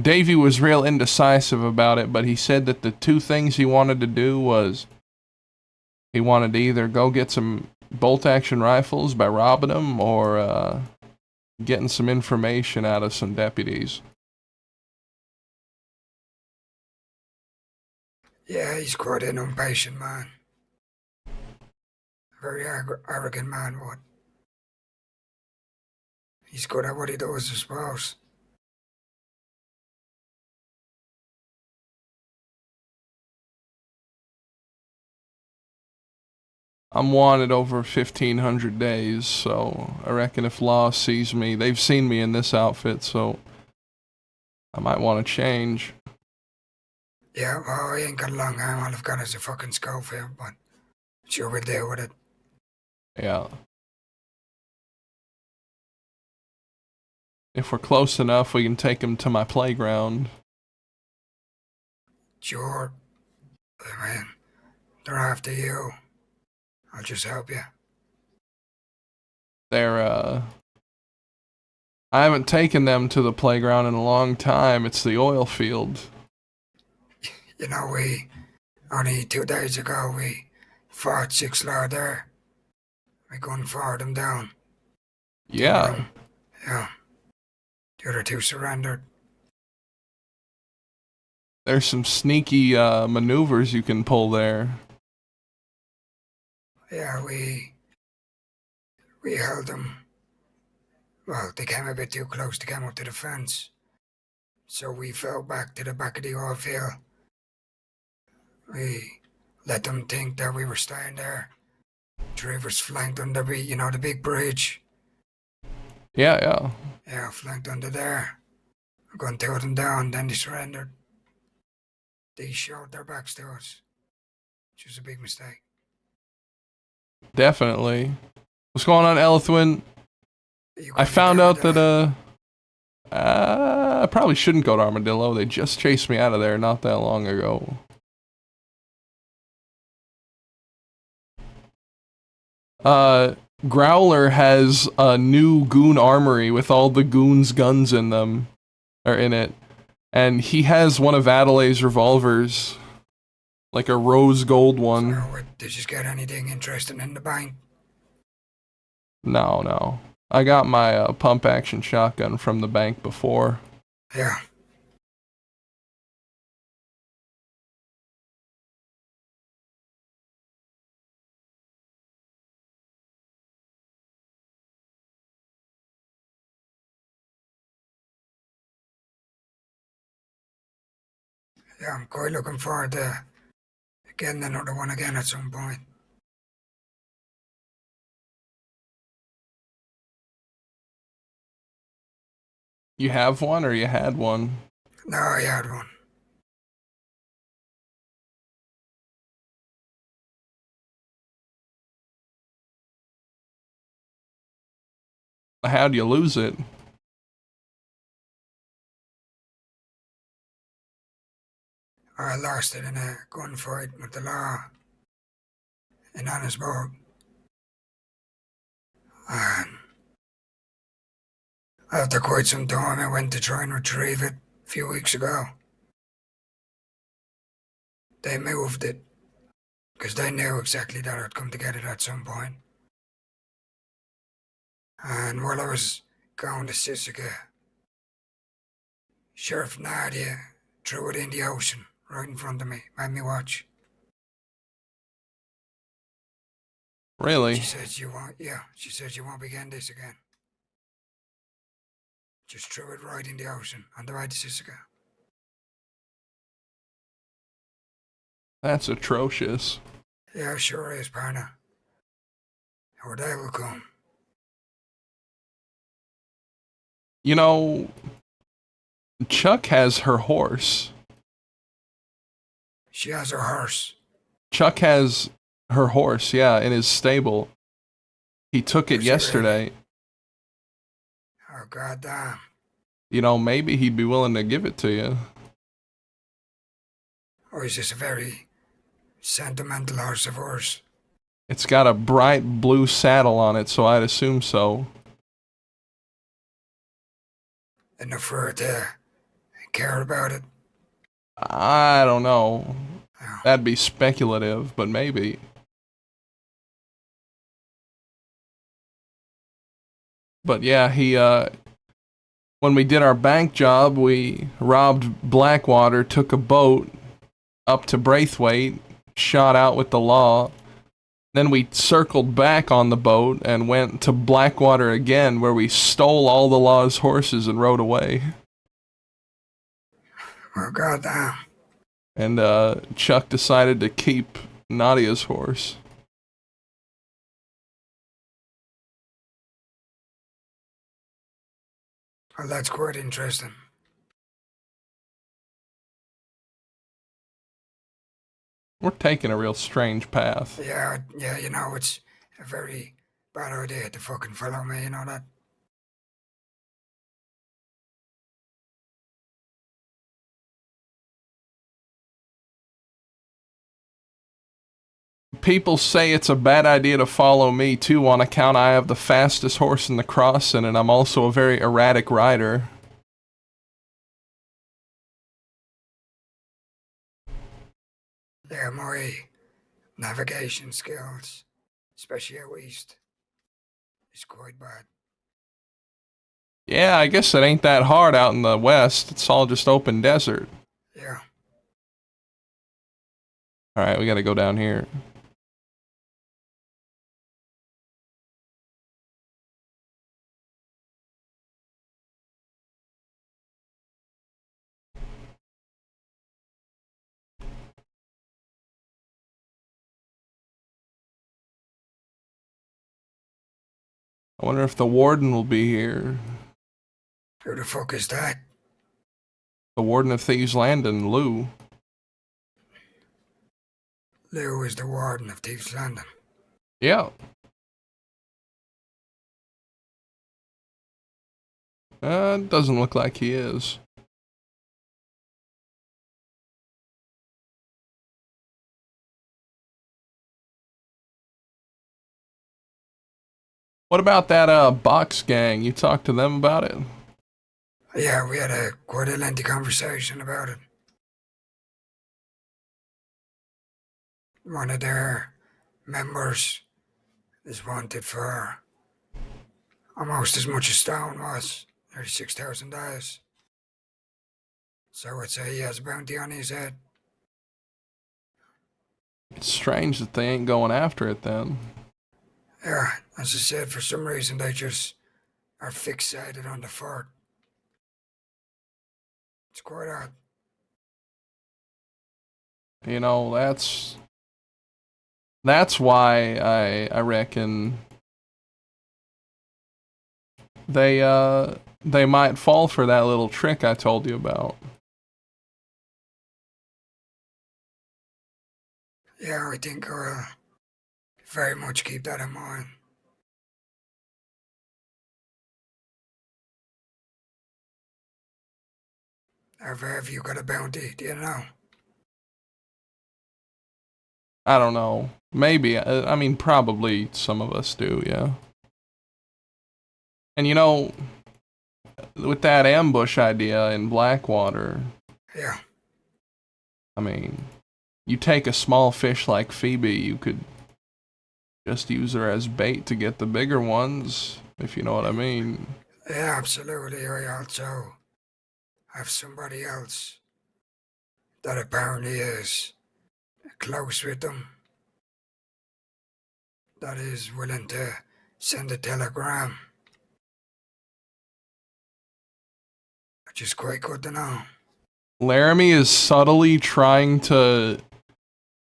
Davey was real indecisive about it, but he said that the two things he wanted to do was he wanted to either go get some bolt-action rifles by robbing them or getting some information out of some deputies. Yeah, he's quite an impatient man. Very arrogant man, what? He's good at what he does, I suppose. I'm wanted over 1,500 days, so I reckon if Law sees me, they've seen me in this outfit, so I might want to change. Yeah, well, I ain't got a long arm. All I've got is a fucking scope here, but sure we'll deal with it. Yeah. If we're close enough, we can take him to my playground. Sure. I mean, they're after you. I'll just help you. I haven't taken them to the playground in a long time. It's the oil field. You know, only 2 days ago, we fought 6 law there. We gun-fired them down. Yeah. Yeah. The other 2 surrendered. There's some sneaky maneuvers you can pull there. Yeah, we held them. Well, they came a bit too close to come up to the fence. So we fell back to the back of the oil field. We let them think that we were staying there. 3 of us flanked under the big bridge. Yeah. Yeah, flanked under there. We're going to tear them down, then they surrendered. They showed their backs to us. Which was a big mistake. Definitely. What's going on, Elithwin? I found out that I probably shouldn't go to Armadillo. They just chased me out of there not that long ago. Growler has a new goon armory with all the goons' guns in them, or in it, and he has one of Adelaide's revolvers, like a rose gold one. So, did you get anything interesting in the bank? No. I got my pump action shotgun from the bank before. Yeah. Yeah, I'm quite looking forward to getting another one again at some point. You have one or you had one? No, I had one. How'd you lose it? I lost it in a gunfight with the law in Annesburg. And after quite some time, I went to try and retrieve it a few weeks ago. They moved it because they knew exactly that I'd come to get it at some point. And while I was going to Sisika, Sheriff Nadia threw it in the ocean right in front of me, made me watch. Really? She said she won't be getting this again. Just threw it right in the ocean on the way to Sisika. That's atrocious. Yeah, sure is, partner. Or they will come. You know, Chuck has her horse. She has her horse. Chuck has her horse, yeah, in his stable. He took it yesterday. Oh, goddamn. You know, maybe he'd be willing to give it to you. Or is this a very sentimental horse of yours? It's got a bright blue saddle on it, so I'd assume so. Enough for her to care about it? I don't know. That'd be speculative, but maybe. But yeah, when we did our bank job, we robbed Blackwater, took a boat up to Braithwaite, shot out with the law. Then we circled back on the boat and went to Blackwater again, where we stole all the law's horses and rode away. Oh, goddamn. And Chuck decided to keep Nadia's horse. Well, that's quite interesting. We're taking a real strange path. Yeah, you know, it's a very bad idea to fucking follow me, you know that? People say it's a bad idea to follow me too, on account I have the fastest horse in the crossing and I'm also a very erratic rider. Yeah, my navigation skills, especially out east, is quite bad. Yeah, I guess it ain't that hard out in the west. It's all just open desert. Yeah. Alright, we gotta go down here. I wonder if the warden will be here. Who the fuck is that? The warden of Thieves Landing, Lou. Lou is the warden of Thieves Landing. Yeah. Doesn't look like he is. What about that box gang? You talked to them about it? Yeah, we had quite a lengthy conversation about it. One of their members is wanted for almost as much as Stone was, $36,000. So I'd say he has a bounty on his head. It's strange that they ain't going after it then. Yeah, as I said, for some reason they just are fixated on the fort. It's quite odd. You know, that's why I reckon they might fall for that little trick I told you about. Yeah, I think I'll very much keep that in mind. Have you got a bounty? Do you know? I don't know. Maybe. I mean, probably some of us do, yeah. And you know, with that ambush idea in Blackwater. Yeah. I mean, you take a small fish like Phoebe, you could just use her as bait to get the bigger ones, if you know what I mean. Yeah, absolutely. I also have somebody else that apparently is close with them, that is willing to send a telegram. Which is quite good to know. Laramie is subtly trying to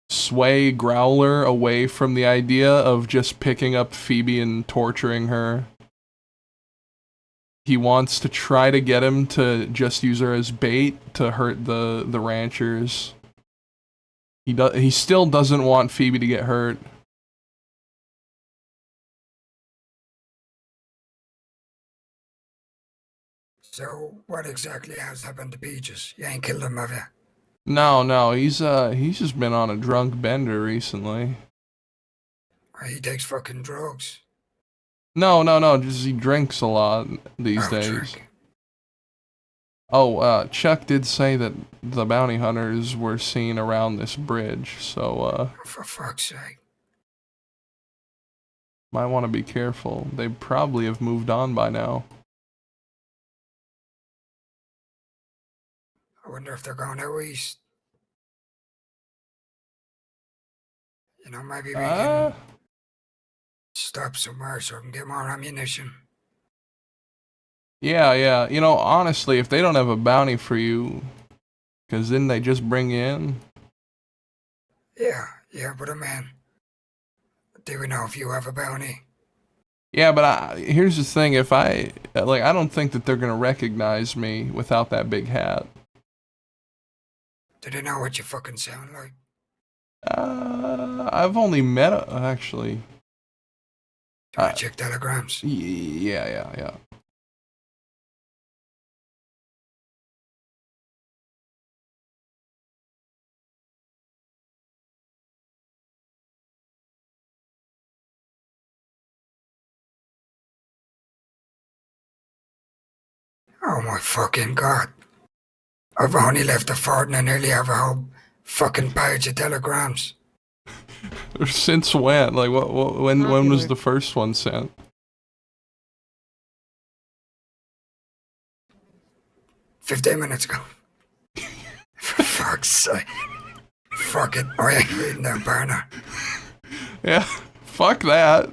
sway Growler away from the idea of just picking up Phoebe and torturing her. He wants to try to get him to just use her as bait to hurt the ranchers. He still doesn't want Phoebe to get hurt. So, what exactly has happened to Peaches? You ain't killed him, have you? No, he's just been on a drunk bender recently. He takes fucking drugs. No, just he drinks a lot these days. Drink. Chuck did say that the bounty hunters were seen around this bridge, so For fuck's sake. might want to be careful. They probably have moved on by now. I wonder if they're going out east. You know, maybe we can stop somewhere so I can get more ammunition. Yeah. You know, honestly, if they don't have a bounty for you, because then they just bring you in. Yeah, but do we know if you have a bounty? Yeah, but here's the thing. If I don't think that they're gonna recognize me without that big hat. Do they know what you fucking sound like? I've only met actually. Do I check telegrams? Yeah. Oh my fucking god. I've only left the fort and I nearly have a whole fucking page of telegrams. Since when? Like, when was the first one sent? "15 minutes ago." For fuck's sake. Fuck it. I ain't reading that burner. Yeah, fuck that.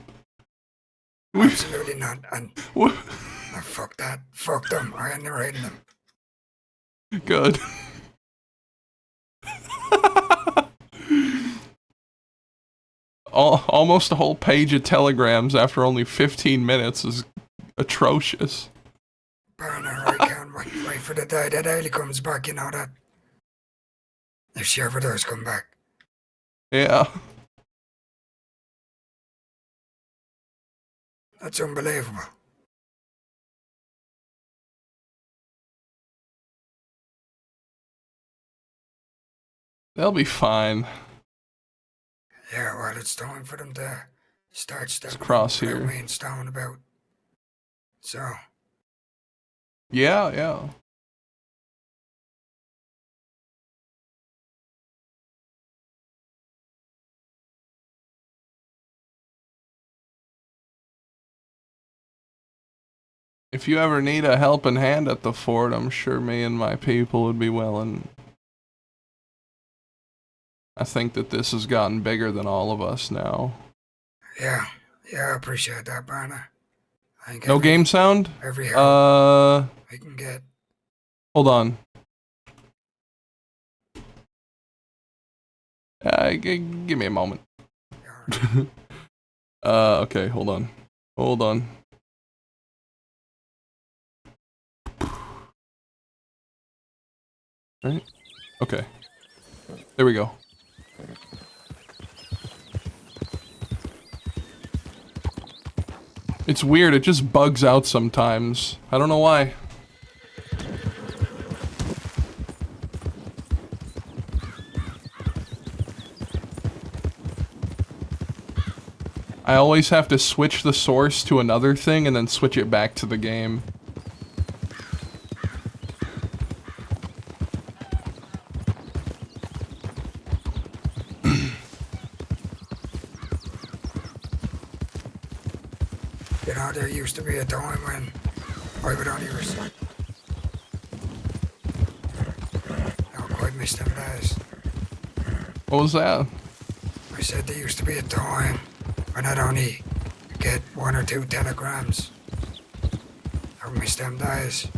Absolutely not. And fuck that. Fuck them. I ain't reading them. Good. Almost a whole page of telegrams after only 15 minutes is atrocious. Burner, I can't wait for the day that Ailey comes back, you know that? If she ever does come back. Yeah. That's unbelievable. They'll be fine. Yeah, well, it's time for them to start stepping cross up without here. me and Stone about. So, Yeah. If you ever need a helping hand at the fort, I'm sure me and my people would be willing. I think that this has gotten bigger than all of us now. yeah, I appreciate that, Burner. No game sound? Every help we can get. Hold on. Give me a moment. Okay, hold on. Right? Okay. There we go. It's weird, it just bugs out sometimes. I don't know why. I always have to switch the source to another thing and then switch it back to the game. You know, there used to be a time when I would only receive. I quite miss them days. What was that? I said there used to be a time when I'd only get 1 or 2 telegrams. I miss them days.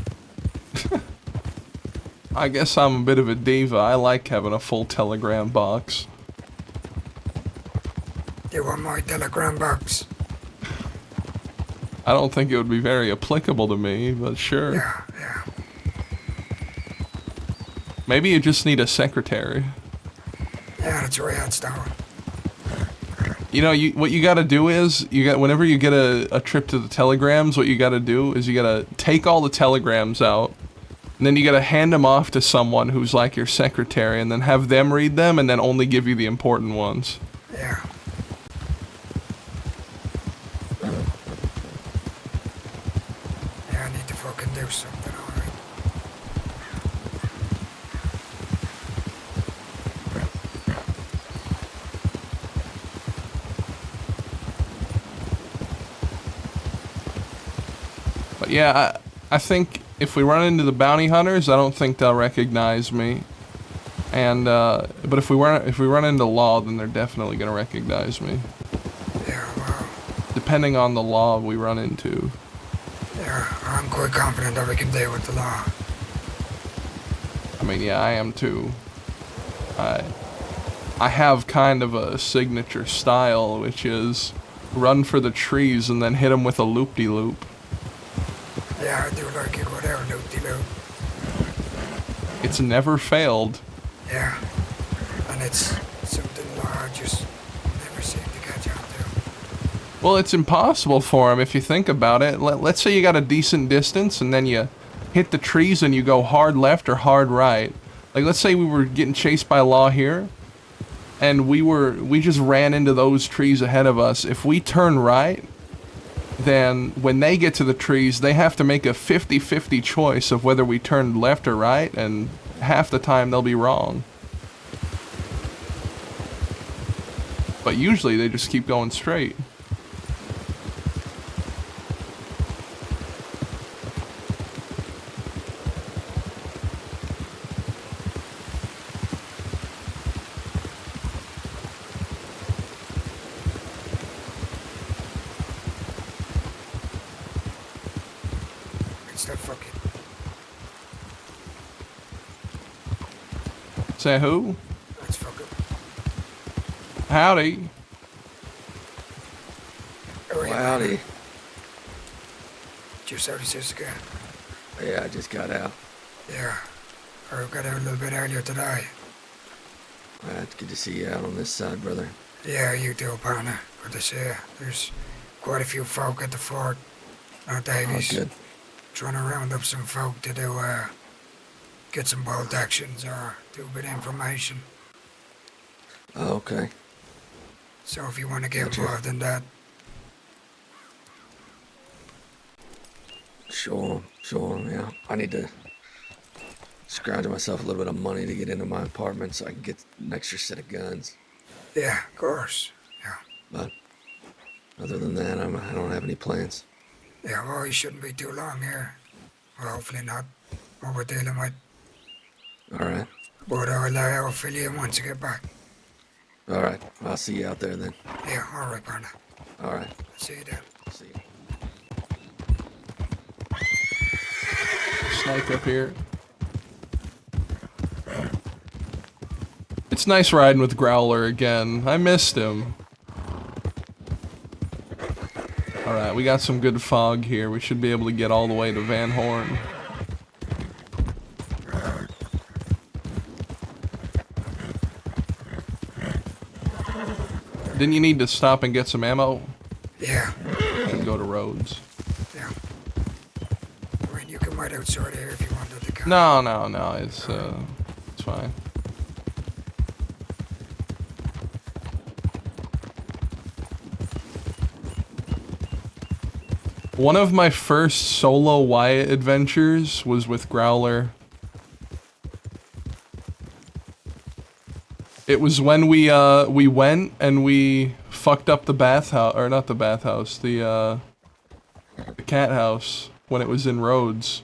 I guess I'm a bit of a diva. I like having a full telegram box. You want my telegram box? I don't think it would be very applicable to me, but sure. Yeah. Maybe you just need a secretary. Yeah, that's where it's down. You know, what you gotta do is, whenever you get a trip to the telegrams, what you gotta do is you gotta take all the telegrams out, and then you gotta hand them off to someone who's like your secretary, and then have them read them, and then only give you the important ones. Yeah. Yeah, I need to fucking do something, alright. But yeah, I think if we run into the bounty hunters, I don't think they'll recognize me. And but if we run into law, then they're definitely gonna recognize me. Yeah, well. Depending on the law we run into. Yeah, I'm quite confident that we can deal with the law. I mean, yeah, I am too. I have kind of a signature style, which is run for the trees and then hit them with a loop-de-loop. Yeah, I do like it without loop-de-loop. It's never failed. Yeah, and it's something law just never seem to catch on to. Well, it's impossible for him if you think about it. Let's say you got a decent distance and then you hit the trees and you go hard left or hard right. Like, let's say we were getting chased by law here and we just ran into those trees ahead of us. If we turn right, then when they get to the trees, they have to make a 50-50 choice of whether we turned left or right, and half the time they'll be wrong. But usually they just keep going straight. It's that fucking... Say who? That's fucking... Howdy. Oh, Howdy. Just out of Jessica. Yeah, I just got out. Yeah, I got out a little bit earlier today. It's good to see you out on this side, brother. Yeah, you too, partner. Good to see you. There's quite a few folk at the fort. Now, Davies. Oh, good. Trying to round up some folk to do, get some bolt actions or do a bit of information. Oh, okay. So if you want to get Gotcha. involved in that, Sure, yeah. I need to scrounge myself a little bit of money to get into my apartment so I can get an extra set of guns. yeah, of course. Yeah. But other than that, I don't have any plans. Yeah, well, you shouldn't be too long here. Well, hopefully not what we're dealing with. All right. But I'll fill you in once you get back. All right. I'll see you out there then. Yeah, all right, partner. All right. See you then. See you. Snipe up here. It's nice riding with Growler again. I missed him. Alright, we got some good fog here. We should be able to get all the way to Van Horn. Didn't you need to stop and get some ammo? Yeah. And go to Rhodes. Yeah. I mean, you can wait outside here if you wanted to come. No, it's fine. One of my first solo Wyatt adventures was with Growler. It was when we went and we fucked up the bathhouse, or not the bathhouse, the cat house when it was in Rhodes.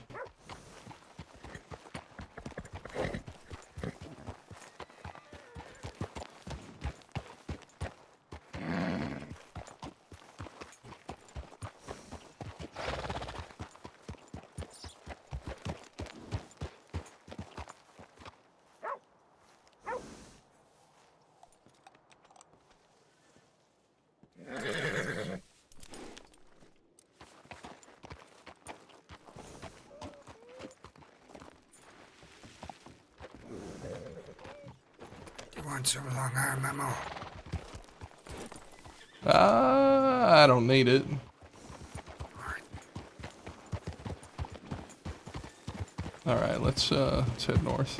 want some long arm ammo? I don't need it. Alright, let's head north.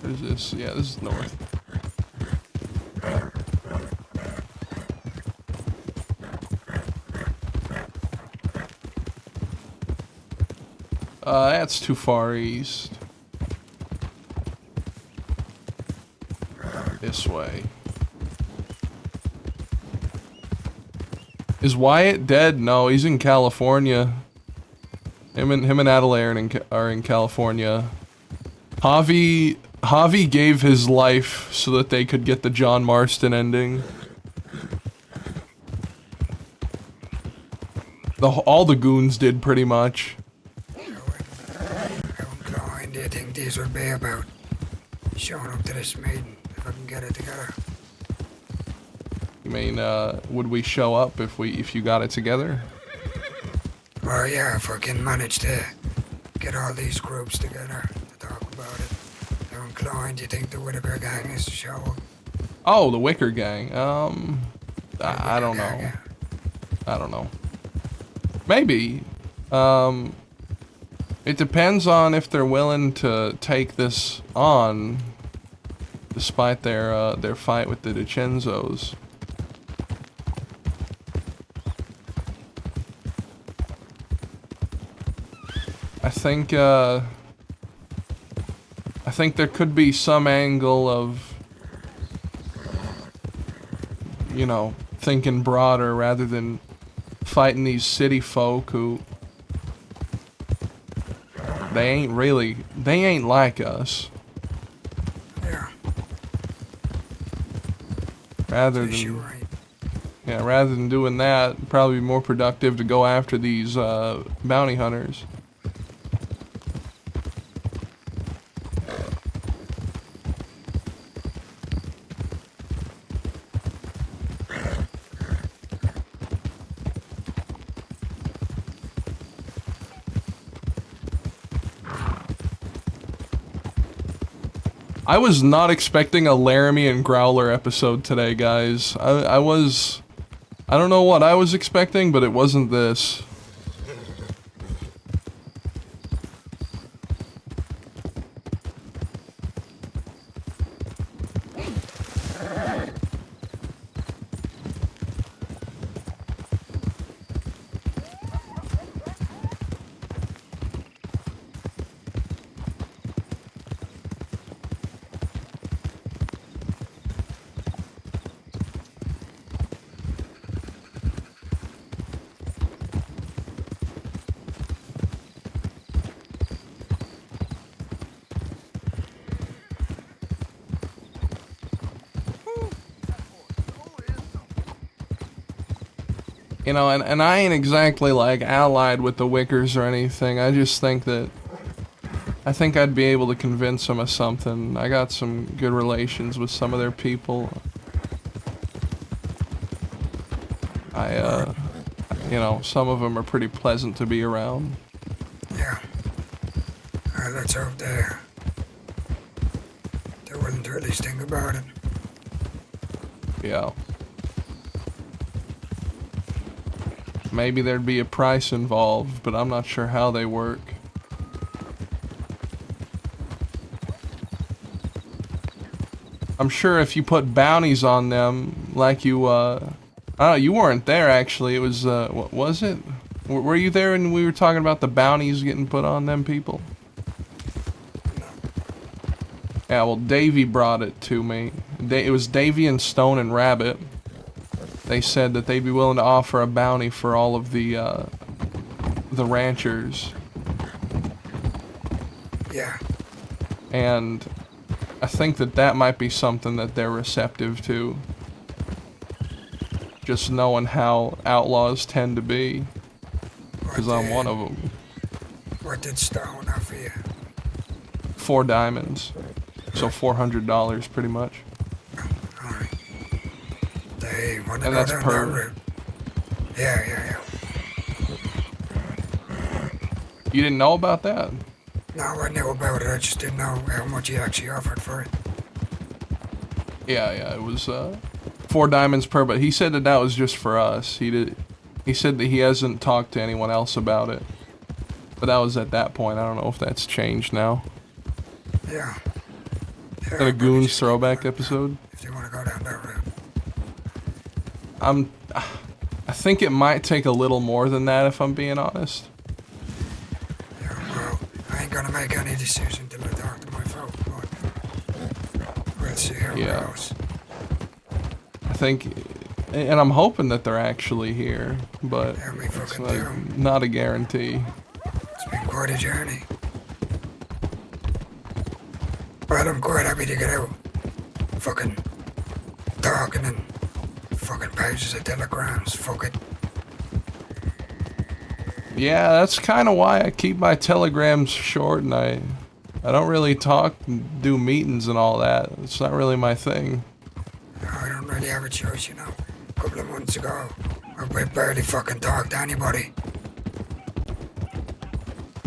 What is this? Yeah, this is north. That's too far east. This way. Is Wyatt dead? No, he's in California. Him and Adelaide are in California. Javi gave his life so that they could get the John Marston ending. All the goons did pretty much. How inclined do you think these would be about showing up to this meeting if I can get it together? You mean, would we show up if you got it together? Well, yeah, if I can manage to get all these groups together to talk about it. How inclined do you think the Whitaker gang is to show up? Oh, the Wicker gang. I don't know. I don't know. Maybe. It depends on if they're willing to take this on, despite their fight with the DiCenzos. I think there could be some angle of, you know, thinking broader rather than fighting these city folk who they ain't like us. Yeah. Rather than doing that, it'd probably be more productive to go after these bounty hunters. I was not expecting a Laramie and Growler episode today, guys. I don't know what I was expecting, but it wasn't this. You know, and I ain't exactly like allied with the Wickers or anything. I just think that I think I'd be able to convince them of something. I got some good relations with some of their people. You know, some of them are pretty pleasant to be around. Yeah. Let's hope they're willing to at least think about it. Yeah. Maybe there'd be a price involved, but I'm not sure how they work. I'm sure if you put bounties on them, like you, I don't know, you weren't there actually. It was, what was it? Were you there when we were talking about the bounties getting put on them people? Yeah, well, Davey brought it to me. It was Davey and Stone and Rabbit. They said that they'd be willing to offer a bounty for all of the ranchers. Yeah. And I think that might be something that they're receptive to. Just knowing how outlaws tend to be. Because I'm one of them. What did Stone offer you? 4 diamonds. So $400 pretty much. They want to And go that's down per. that route. Yeah. You didn't know about that? No, I knew about it. I just didn't know how much he actually offered for it. Yeah, it was 4 diamonds per, but he said that was just for us. He said that he hasn't talked to anyone else about it. But that was at that point. I don't know if that's changed now. Yeah. Is that a Goons throwback episode? If you want to go down that route. I think it might take a little more than that if I'm being honest. Yeah, well, I ain't gonna make any decision till I talk to my folk, but we'll see how it goes. I think, and I'm hoping that they're actually here, but it's not a guarantee. It's been quite a journey. Well, I'm quite happy to get out. Fucking talking and fucking pages of telegrams. Fuck it. Yeah, that's kind of why I keep my telegrams short, and I don't really talk and do meetings and all that. It's not really my thing. I don't really have a choice, you know. A couple of months ago, I barely fucking talked to anybody.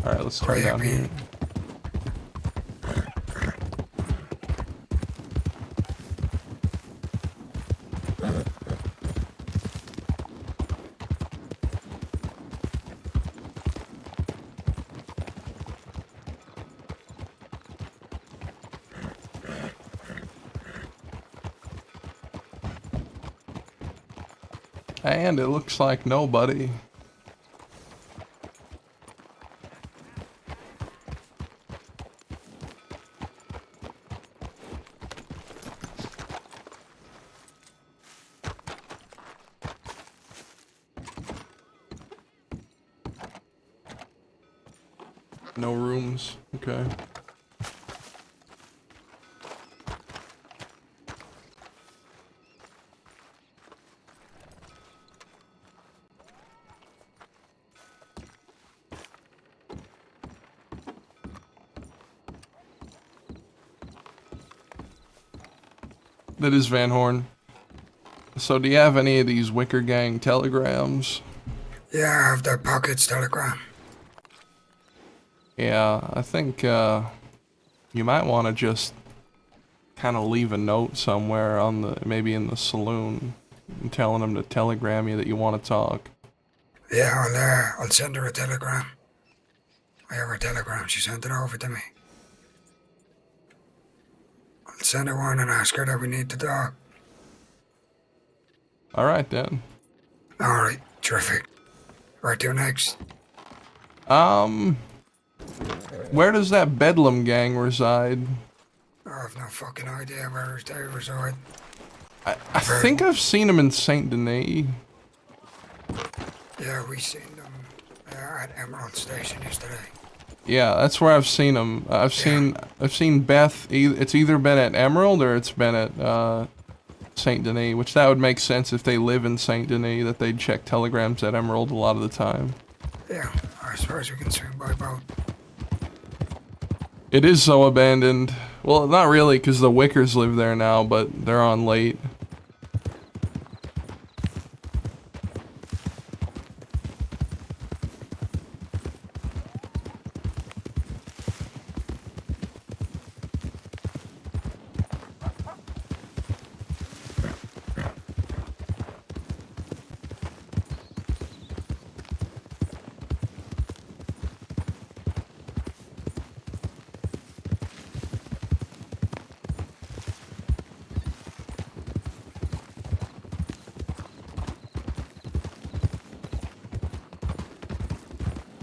Alright, let's try down here. And it looks like nobody. No rooms. Okay. That is Van Horn. So do you have any of these Wicker Gang telegrams? Yeah, I have the Pockets telegram. Yeah, I think you might want to just kind of leave a note somewhere on maybe in the saloon, telling them to telegram you that you want to talk. Yeah, I'll send her a telegram. I have her telegram. She sent it over to me. I'll send her one and ask her that we need to talk. All right then. All right, terrific. Where to next? Where does that Bedlam gang reside? I have no fucking idea where they reside. I think I've seen them in Saint Denis. Yeah, we seen them at Emerald Station yesterday. Yeah, that's where I've seen them. I've seen Beth. It's either been at Emerald or it's been at Saint Denis, which that would make sense if they live in Saint Denis that they'd check telegrams at Emerald a lot of the time. Yeah, I suppose we can swing by boat. It is so abandoned. Well, not really, because the Wickers live there now, but they're on late.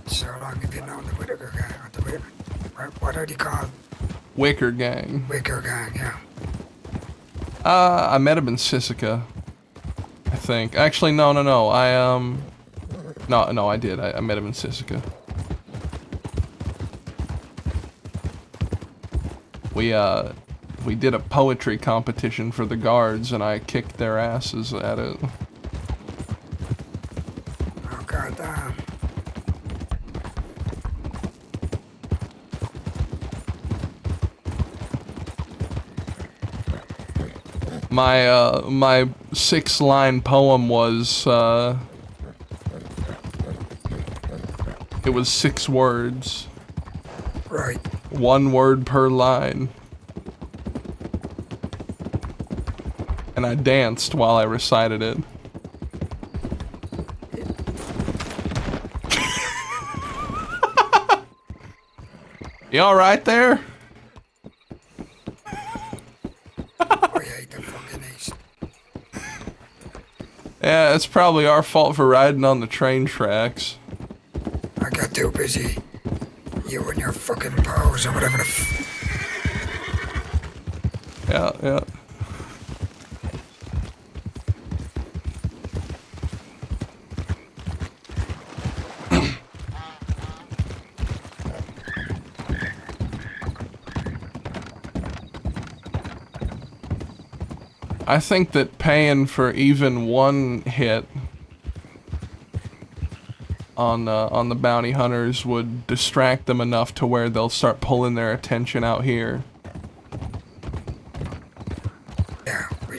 So long have you known the Whittaker gang? What are they called? Wicker Gang. Wicker Gang, yeah. I met him in Sisika, I think. Actually, no. No, I did. I met him in Sisika. We did a poetry competition for the guards, and I kicked their asses at it. Oh, goddamn. My 6-line poem was it was 6 words. Right. 1 word per line. and I danced while I recited it. You alright there? Yeah, it's probably our fault for riding on the train tracks. I got too busy. You and your fucking pals or whatever the Yeah, yeah. I think that paying for even one hit on the bounty hunters would distract them enough to where they'll start pulling their attention out here. Yeah, we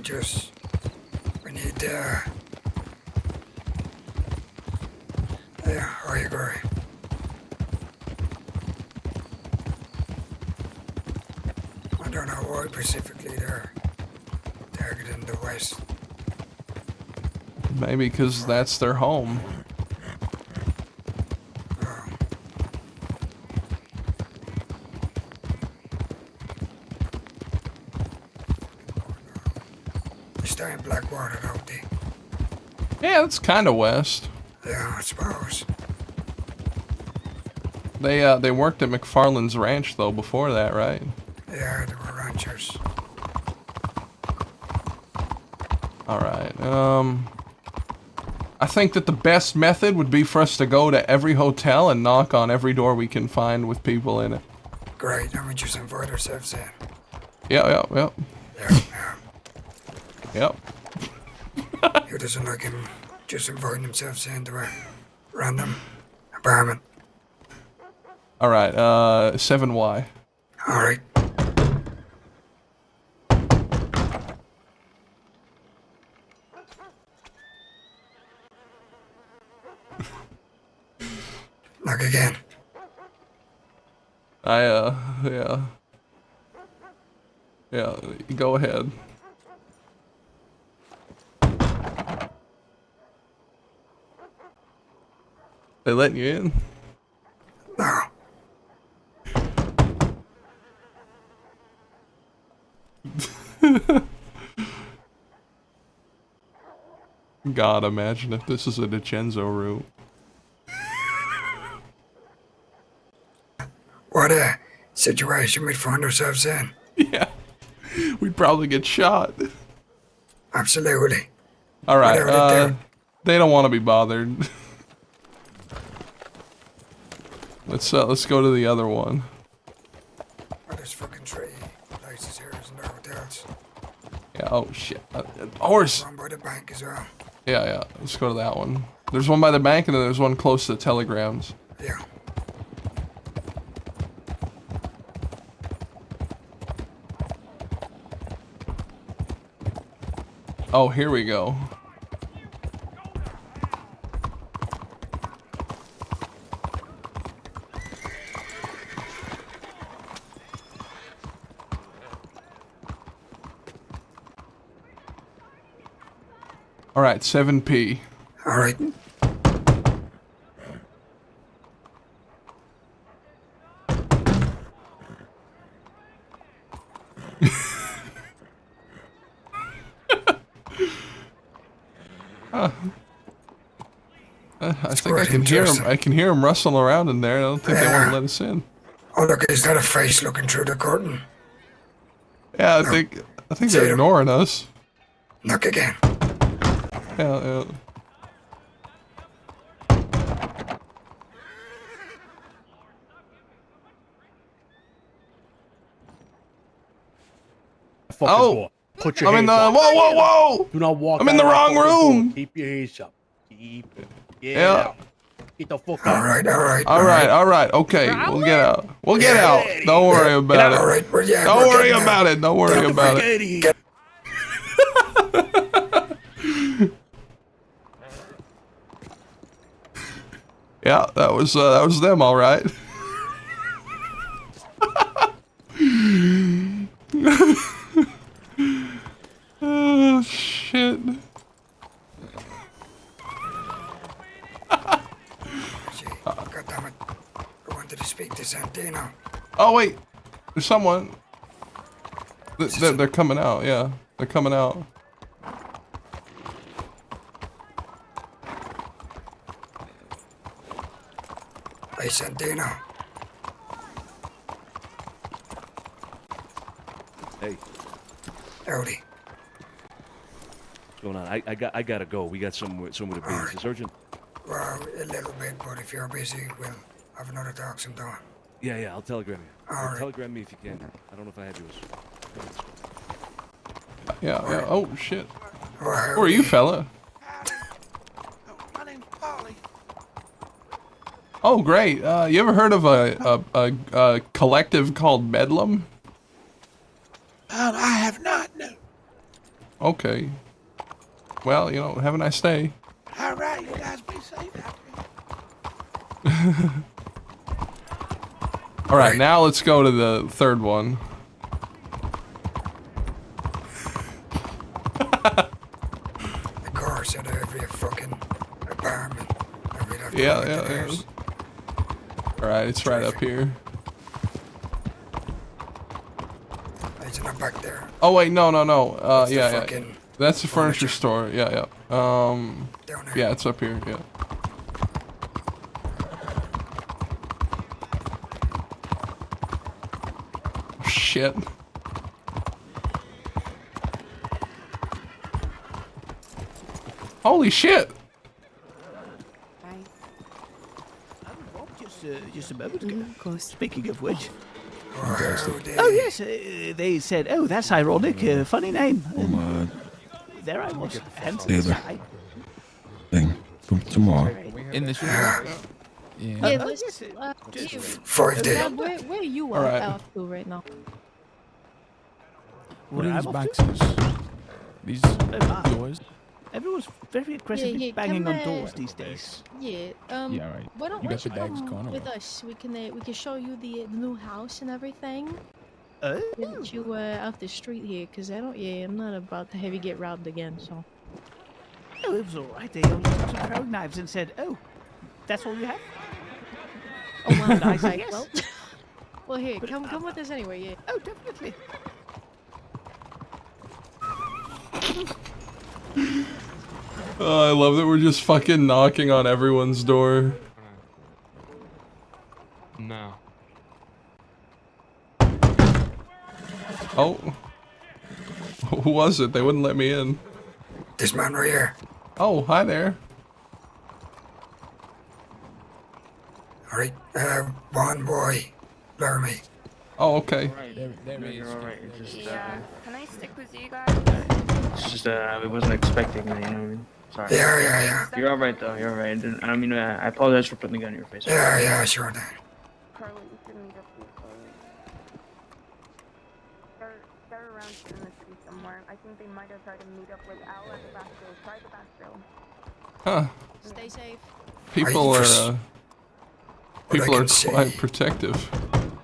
need, yeah, I agree. I don't know why specifically they're targeting the West. Maybe because that's their home. They stay in Blackwater, don't they? Yeah, it's kind of west. Yeah, I suppose. They worked at McFarland's ranch though before that, right? Yeah, they were ranchers. Alright, I think that the best method would be for us to go to every hotel and knock on every door we can find with people in it. Great, then we just invite ourselves in. Yep. Yep. Who doesn't like him just inviting themselves into a random apartment? Alright, 7Y. Alright. Knock again. Yeah. Yeah, go ahead. They letting you in? No. God, imagine if this is a DiCenzo route. What a situation we'd find ourselves in. Yeah. We'd probably get shot. Absolutely. Alright, they don't want to be bothered. Let's go to the other one. Oh, there's fucking 3 places here, isn't there, hotels? Yeah, oh shit. Horse! Run by the bank as well. Yeah, let's go to that one. There's one by the bank and then there's one close to the telegrams. Yeah. Oh, here we go. Alright, 7P. Alright. I think I can hear him. I can hear him rustling around in there. I don't think they want to let us in. Oh look, is that a face looking through the curtain? Yeah, I think they're ignoring us. Knock again. Yeah. Oh, put your I'm in the. hands up. Whoa! Do not walk. I'm in the out wrong of the room. door. Keep your hands up. Yeah. Get the fuck out. All right. Okay, we'll get out. We'll get out. Don't worry about it. All right, Don't worry about it. Don't worry about it. Yeah, that was them, all right. Oh speak to Santino. Oh wait, there's someone. They're coming out. Yeah, they're coming out. Hey, Santino. Hey, Howdy. what's going on? I gotta go. We got somewhere to be. Is this urgent? Well, a little bit, but if you're busy, we'll have another talk sometime. Yeah, I'll telegram you. All right. Telegram me if you can. I don't know if I have yours. Yeah. Oh shit. Well, Who are you, fella? My name's Polly. Oh great. You ever heard of a collective called Bedlam? I have not, no. Okay. Well, you know, have a nice day. All right, you guys be safe out All right, now let's go to the third one. The cars at every fucking apartment. And we'd have to Yeah. theirs. All right, it's right up here. It's not back there. Oh wait, no. That's the Yeah. fucking That's the furniture store. Yeah. Yeah, it's up here. Yeah. Shit. Holy shit. Just a moment ago. Of course. Speaking of which. Howdy. Oh, yes. They said, oh, that's ironic. Funny name. There I was. Handsome Either. guy. Thing from tomorrow. In the shop. Yeah. Yeah, let's. Where are you All right. out to right now? What are Where these I'm off boxes? These yours? Everyone's very aggressively Yeah, banging come, on doors these days. Yeah. Yeah, right. Why don't You got you your bags come going or with what? us? We can show you the new house and everything. Oh. Get you off the street here, cause I don't. Yeah, I'm not about to have you get robbed again. So. Oh, it was all right. They only took some throwing knives and said, oh, that's all you have? Oh well, And I said, right, yes. well. Well, here, come with us anyway. Yeah. Oh, definitely. I love that we're just fucking knocking on everyone's door. No. Oh. Who was it? They wouldn't let me in. This man right here. Oh, hi there. All right. One boy. Laramie. Oh, okay. You're alright. Yeah. Can I stick with you guys? It's just I wasn't expecting that. You know what I mean? Sorry. Yeah. You're alright though. You're alright. I mean, I apologize for putting the gun in your face. Yeah, sure thing. Carly, you should meet up with Chloe. They're around here in the street somewhere. I think they might have tried to meet up with Al at the back door. Try the back door. Huh. Stay safe. People are see. quite protective.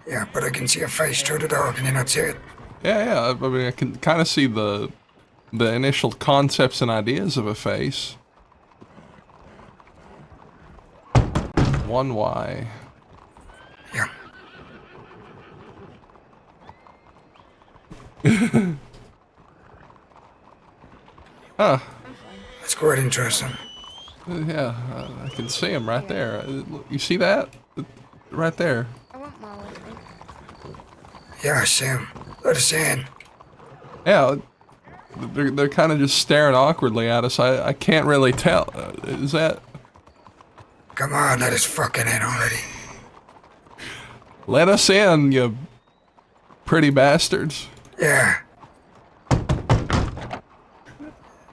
Yeah, but I can see a face through the door. Can you not see it? Yeah. I mean, I can kind of see the initial concepts and ideas of a face. 1Y. Yeah. Huh. That's quite interesting. Yeah, I can see him right there. You see that? Right there. I want Molly. Yeah, I see him. Let us in. Yeah, they're kind of just staring awkwardly at us. I can't really tell. Is that? Come on, let us fucking in already. Let us in, you pretty bastards. Yeah.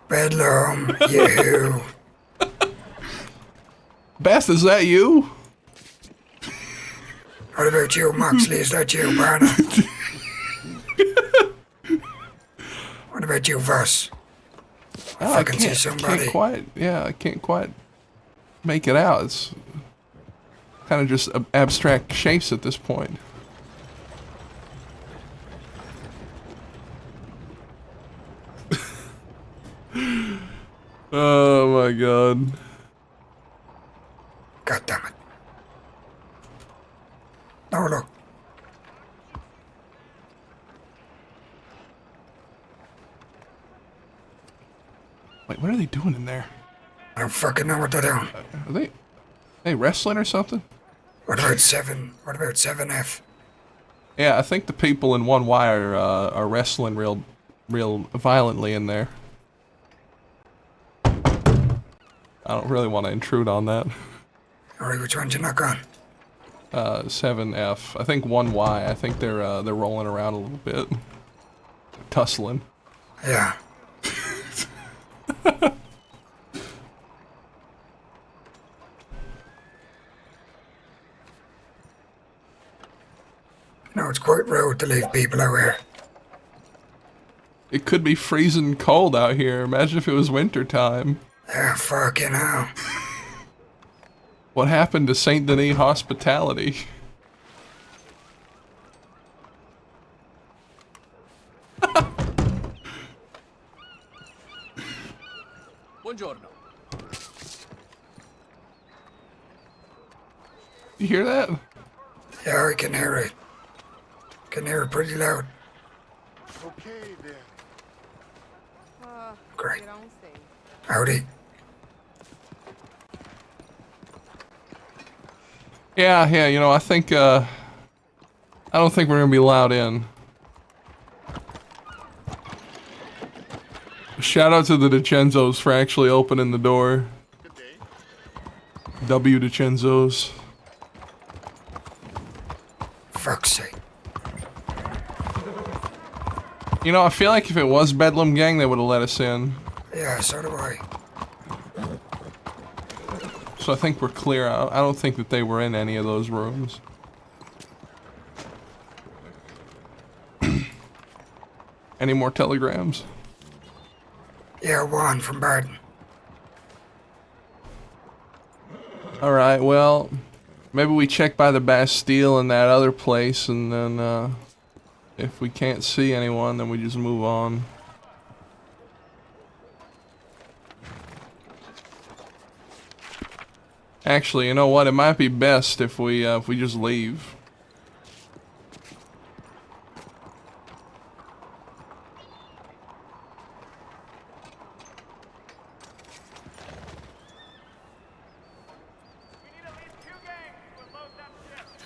Bedlam, you. Beth, is that you? What about you, Moxley? Is that you, Barney? What about you, Voss? Oh, I can see somebody. I can't quite make it out. It's kind of just abstract shapes at this point. Oh my god. God damn it. No, look. Wait, what are they doing in there? I don't fucking know what they're doing. Are they wrestling or something? What about 7F? Yeah, I think the people in 1Y are wrestling real violently in there. I don't really want to intrude on that. Alright, which one'd you knock on? 7F. I think 1Y. I think they're rolling around a little bit. Tussling. Yeah. No, it's quite rude to leave people out here. It could be freezing cold out here. Imagine if it was winter time. Yeah, fucking hell. What happened to Saint Denis hospitality? Buongiorno. You hear that? Yeah, I can hear it. Can hear it pretty loud. Okay then. Great. Howdy. Yeah, you know, I think, I don't think we're gonna be allowed in. Shout out to the DiCenzos for actually opening the door. W DiCenzos. Fuck's sake. You know, I feel like if it was Bedlam Gang, they would have let us in. Yeah, so do I. So I think we're clear. I don't think that they were in any of those rooms. Any more telegrams? Yeah, one from Barton. Alright, well, maybe we check by the Bastille and that other place, and then, if we can't see anyone, then we just move on. Actually, you know what? It might be best if we just leave.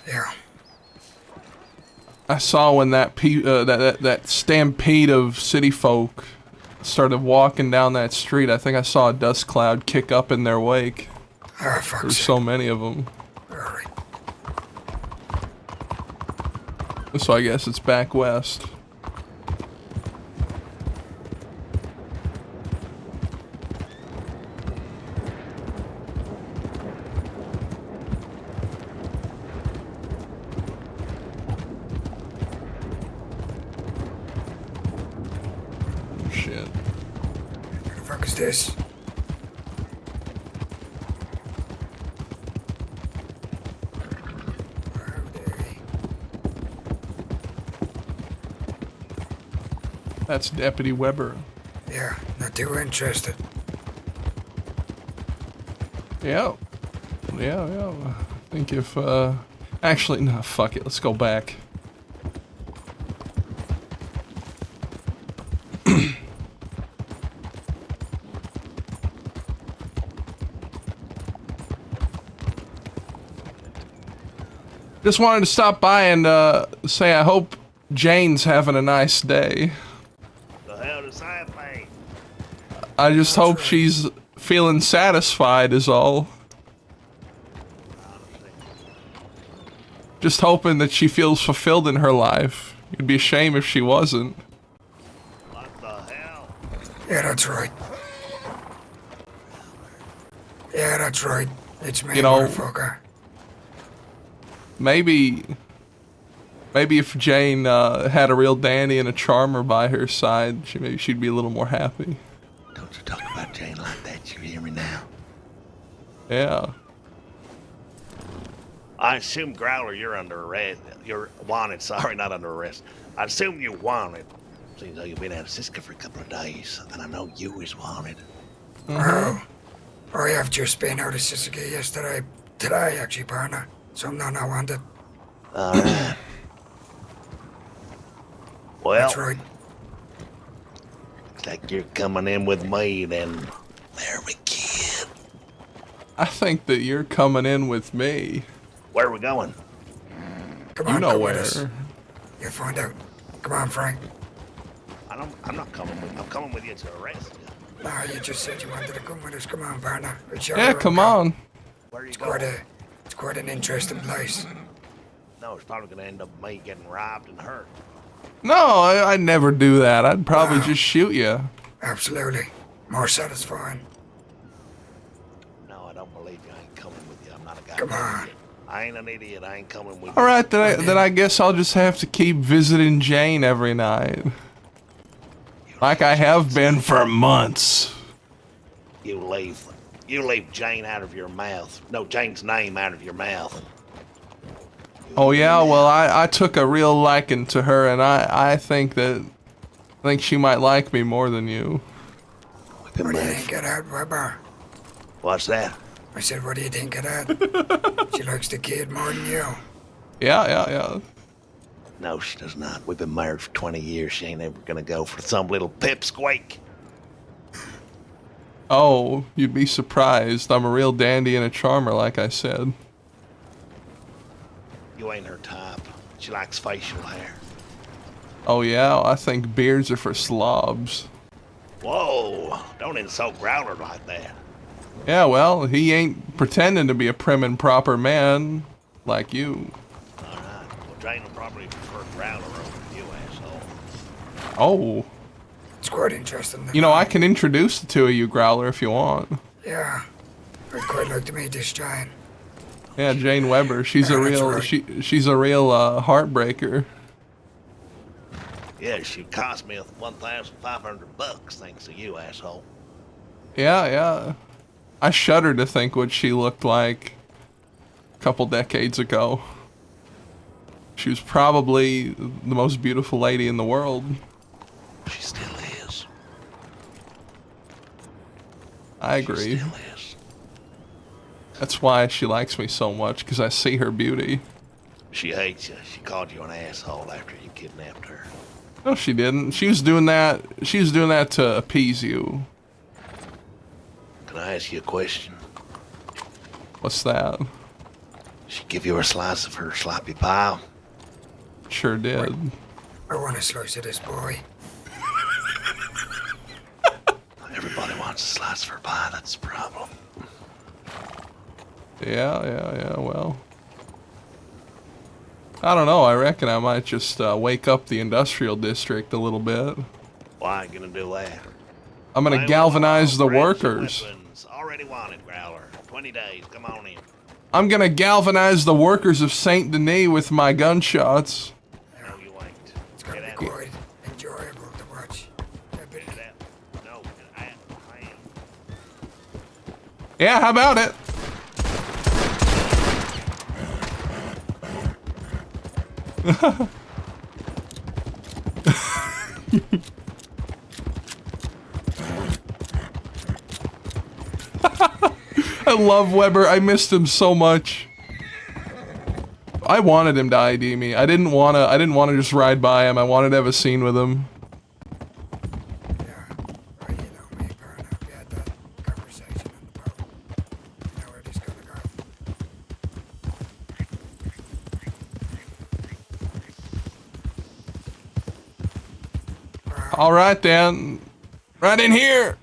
Yeah. I saw when that stampede of city folk started walking down that street. I think I saw a dust cloud kick up in their wake. Ah, fuck. There's so many of them. Alright. So I guess it's back west. Oh, shit. What the fuck is this? That's Deputy Weber. Yeah, not too interested. Yeah. I think if, actually, no, fuck it, let's go back. Just wanted to stop by and, say I hope Jane's having a nice day. The hell does that mean? I just hope she's feeling satisfied is all. Just hoping that she feels fulfilled in her life. It'd be a shame if she wasn't. What the hell? Yeah, that's right. Yeah, that's right. It's me, You know, motherfucker. Maybe if Jane had a real Danny and a charmer by her side, maybe she'd be a little more happy. Don't you talk about Jane like that, you hear me now? Yeah. I assume, Growler, you're under arrest. You're wanted, sorry, not under arrest. I assume you wanted. Seems though you've been out of Siska for a couple of days, and I know you is wanted. Oh, I have just been out of Sisika yesterday. Today, actually, partner. So I'm not wanted. All right. Well, That's right. looks like you're coming in with me then, Laramie kid. I think that you're coming in with me. Where are we going? Come You on, know come where. with us. You'll find out. Come on, Frank. I'm not coming with. I'm coming with you to arrest you. Nah, you just said you wanted to come with us. Come on, partner. It's your Yeah, room come now. on. Where are you It's going? quite an interesting place. No, it's probably gonna end up me getting robbed and hurt. No, I'd never do that. I'd probably just shoot you. Absolutely. More satisfying. No, I don't believe you. I ain't coming with you. I'm not a guy. Come on. I ain't an idiot. I ain't coming with All you. right, then I guess I'll just have to keep visiting Jane every night. Like I have been for months. You leave Jane out of your mouth. No, Jane's name out of your mouth. Oh yeah, well I took a real liking to her, and I think she might like me more than you. What do you think of that, Weber? What's that? I said, what do you think of that? She likes the kid more than you. Yeah. No, she does not. We've been married for 20 years. She ain't ever gonna go for some little pipsqueak. Oh, you'd be surprised. I'm a real dandy and a charmer, like I said. You ain't her type. She likes facial hair. Oh yeah, I think beards are for slobs. Whoa! Don't insult Growler like that. Yeah, well, he ain't pretending to be a prim and proper man like you. Alright. Well, Jane will probably prefer Growler over you, asshole. Oh. It's quite interesting. You know, I can introduce the two of you, Growler, if you want. Yeah. I'd quite like to meet this giant. Yeah, Jane Weber. She's a real right. she's a real heartbreaker. Yeah, she cost me $1,500 thanks to you, asshole. Yeah. I shudder to think what she looked like a couple decades ago. She was probably the most beautiful lady in the world. She still is. I agree. She still is. That's why she likes me so much, because I see her beauty. She hates you. She called you an asshole after you kidnapped her. No, she didn't. She was doing that to appease you. Can I ask you a question? What's that? She give you a slice of her sloppy pie? Sure did. I want a slice of this boy. Everybody wants a slice of her pie, that's the problem. Yeah, well. I don't know, I reckon I might just wake up the industrial district a little bit. Why ain't gonna do that? I'm gonna galvanize the workers. Weapons. Already wanted, Growler. 20 days, come on in. I'm gonna galvanize the workers of Saint Denis with my gunshots. No, you ain't. It's gonna be quite enjoyable to watch. No, I am. Yeah, how about it? I love Weber. I missed him so much. I wanted him to ID me. I didn't wanna just ride by him. I wanted to have a scene with him. All right then. Right in here.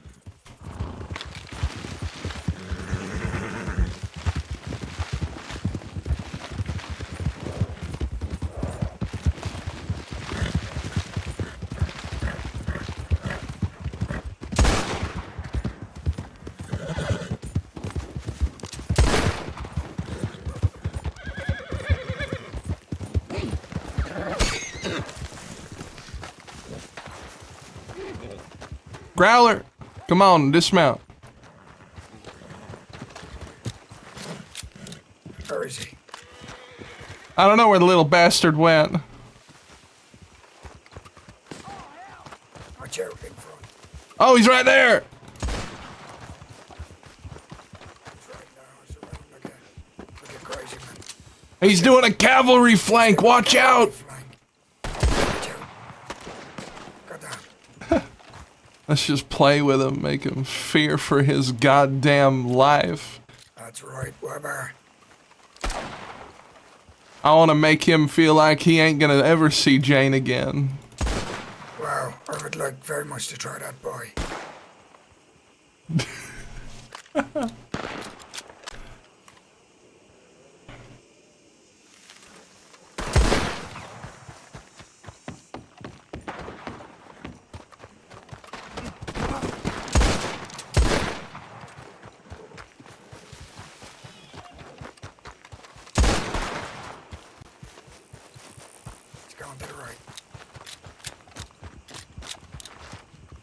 Growler, come on, dismount. Where is he? I don't know where the little bastard went. Watch out in front. Oh, he's right there. He's doing a cavalry flank. Watch out. Let's just play with him, make him fear for his goddamn life. That's right, Weber. I want to make him feel like he ain't gonna ever see Jane again. Wow, I would like very much to try that boy. He's going to the right.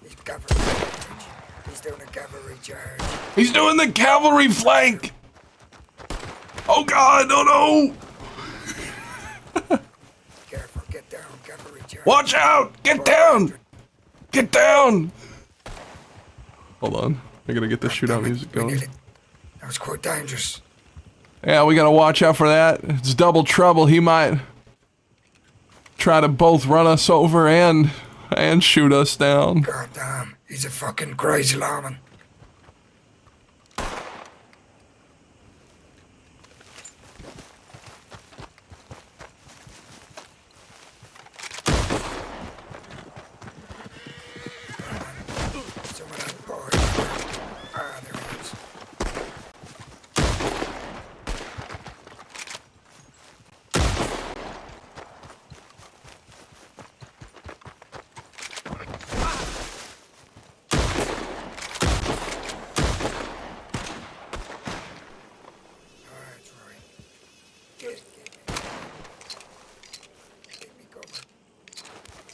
He's cavalry charge. He's doing a cavalry charge. He's doing the cavalry flank. Oh God, no. Careful, get down, cavalry charge. Watch out, get down. Get down. Hold on, I gotta get the shootout music going. That was quite dangerous. Yeah, we gotta watch out for that. It's double trouble. He might try to both run us over and shoot us down. God damn, he's a fucking crazy lawman. Some of that boy. Ah, there he is.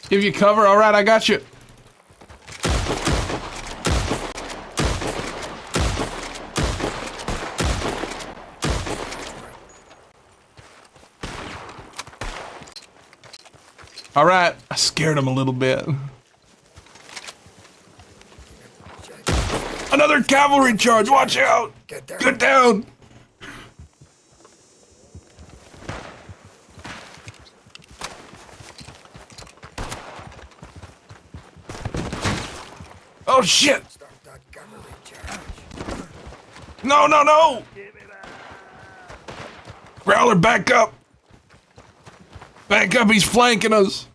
Give you cover. All right, I got you. All right, I scared him a little bit. Another cavalry charge. Watch out. Get down. Oh shit! No! Growler, back up! Back up, he's flanking us!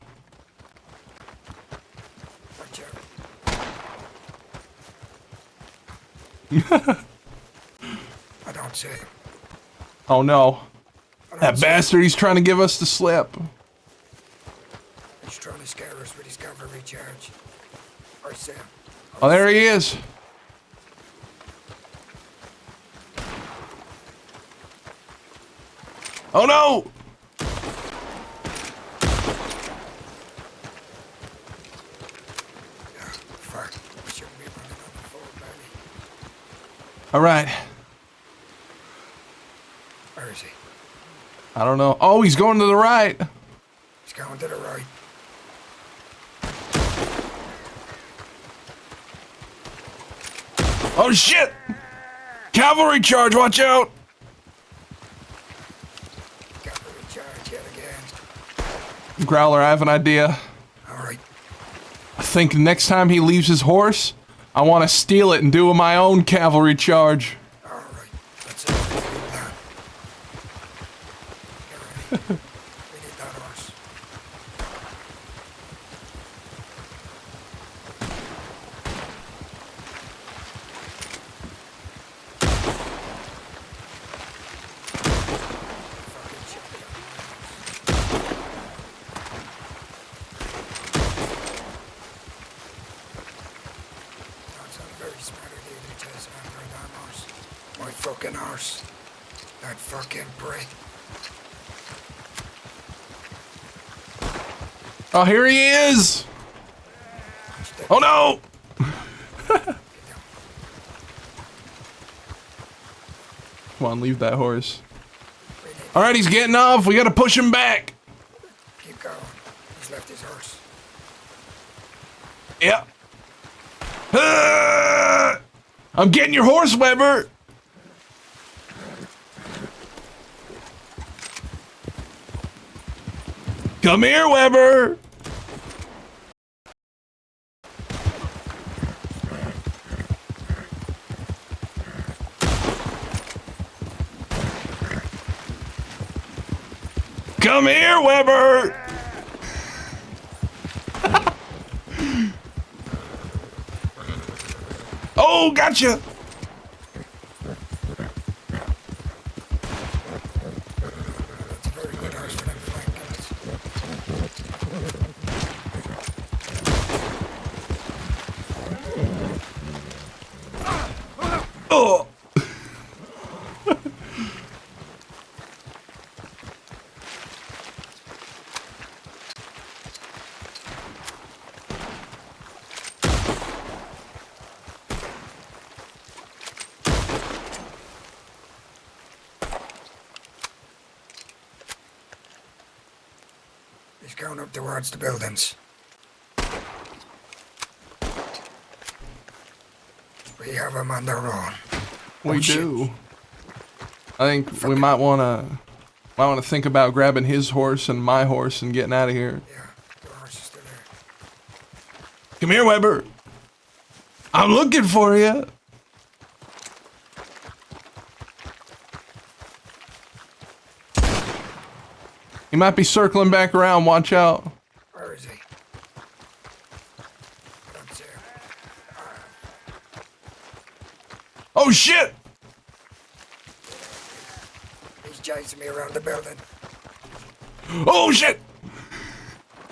I don't see him. Oh no. That bastard, he's trying to give us the slip. He's trying to scare us with his cavalry charge. I see him. Oh, there he is. Oh no! Fuck. We shouldn't be running on the full belly. All right. Where is he? I don't know. Oh, he's going to the right. He's going to the right. Oh shit! Cavalry charge, watch out! Cavalry charge yet again. Growler, I have an idea. Alright. I think next time he leaves his horse, I want to steal it and do my own cavalry charge. Alright. That's a good plan. Get ready. We need that horse. That's a very smart idea to chase after a damn horse. My fucking horse. That fucking prick. Oh, here he is! Oh no! Come on, leave that horse. Alright, he's getting off. We gotta push him back. Keep going. He's left his horse. Yep. I'm getting your horse, Weber. Come here, Weber! Come here, Weber! Oh, gotcha! Oh! He's going up towards the buildings. We have him on the run. We do. I think we might wanna think about grabbing his horse and my horse and getting out of here. Yeah, the horse is still there. Come here, Weber. I'm looking for you. He might be circling back around. Watch out. Where is he? I don't see him. Oh shit! He's chasing me around the building. Oh shit!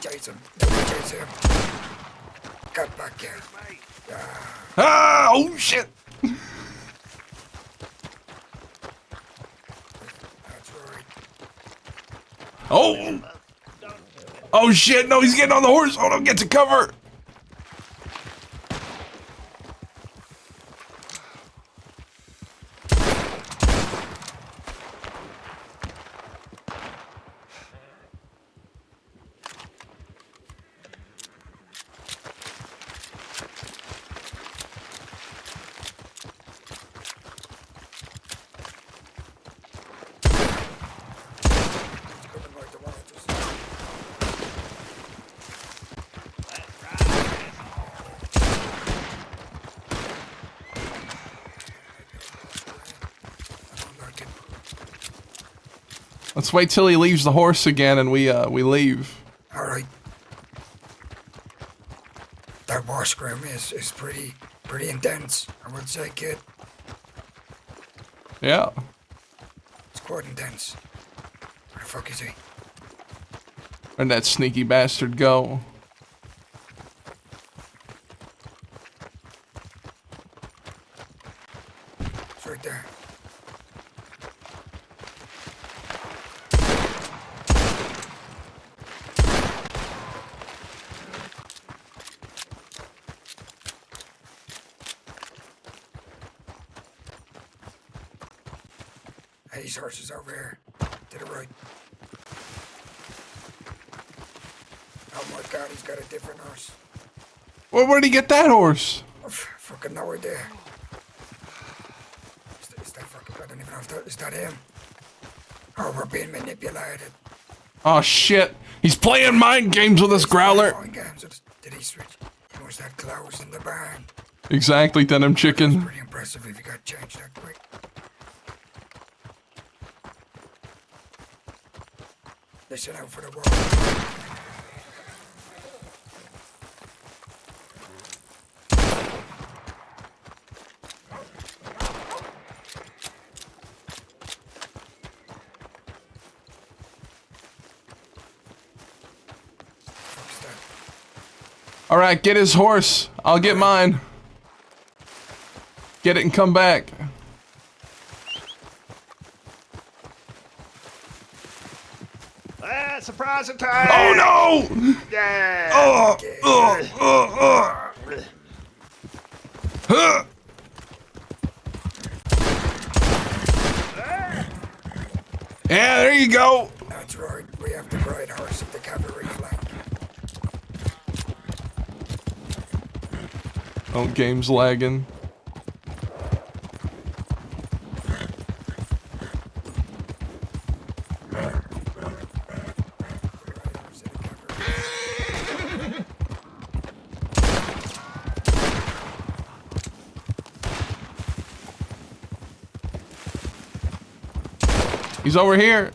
Chase him. Chase him. Cut back here. Ah! Oh shit! That's right. Oh! Oh shit! No, he's getting on the horse. Hold on, get to cover. Let's wait till he leaves the horse again and we leave. All right. That washroom is pretty intense, I would say, kid. Yeah. It's quite intense. Where the fuck is he? Where'd that sneaky bastard go? It's right there. Hey, his horse is over here. To the right. Oh my god, he's got a different horse. Well, where'd he get that horse? Fucking no idea. Is that fucking, I don't even know if that, is that him? Oh, we're being manipulated. Oh shit! He's playing mind games with us, Growler. Mind games. Did he switch? He must have clothes in the barn. Exactly, Denim Chicken. Pretty impressive if he got changed that quick. Listen out for the wall. All right, get his horse. I'll get mine. Get it and come back. Ah, surprise attack! Oh no! Yeah! Huh. Yeah, there you go. That's right. We have the right horse at the cavalry flank. Oh, game's lagging. He's over here.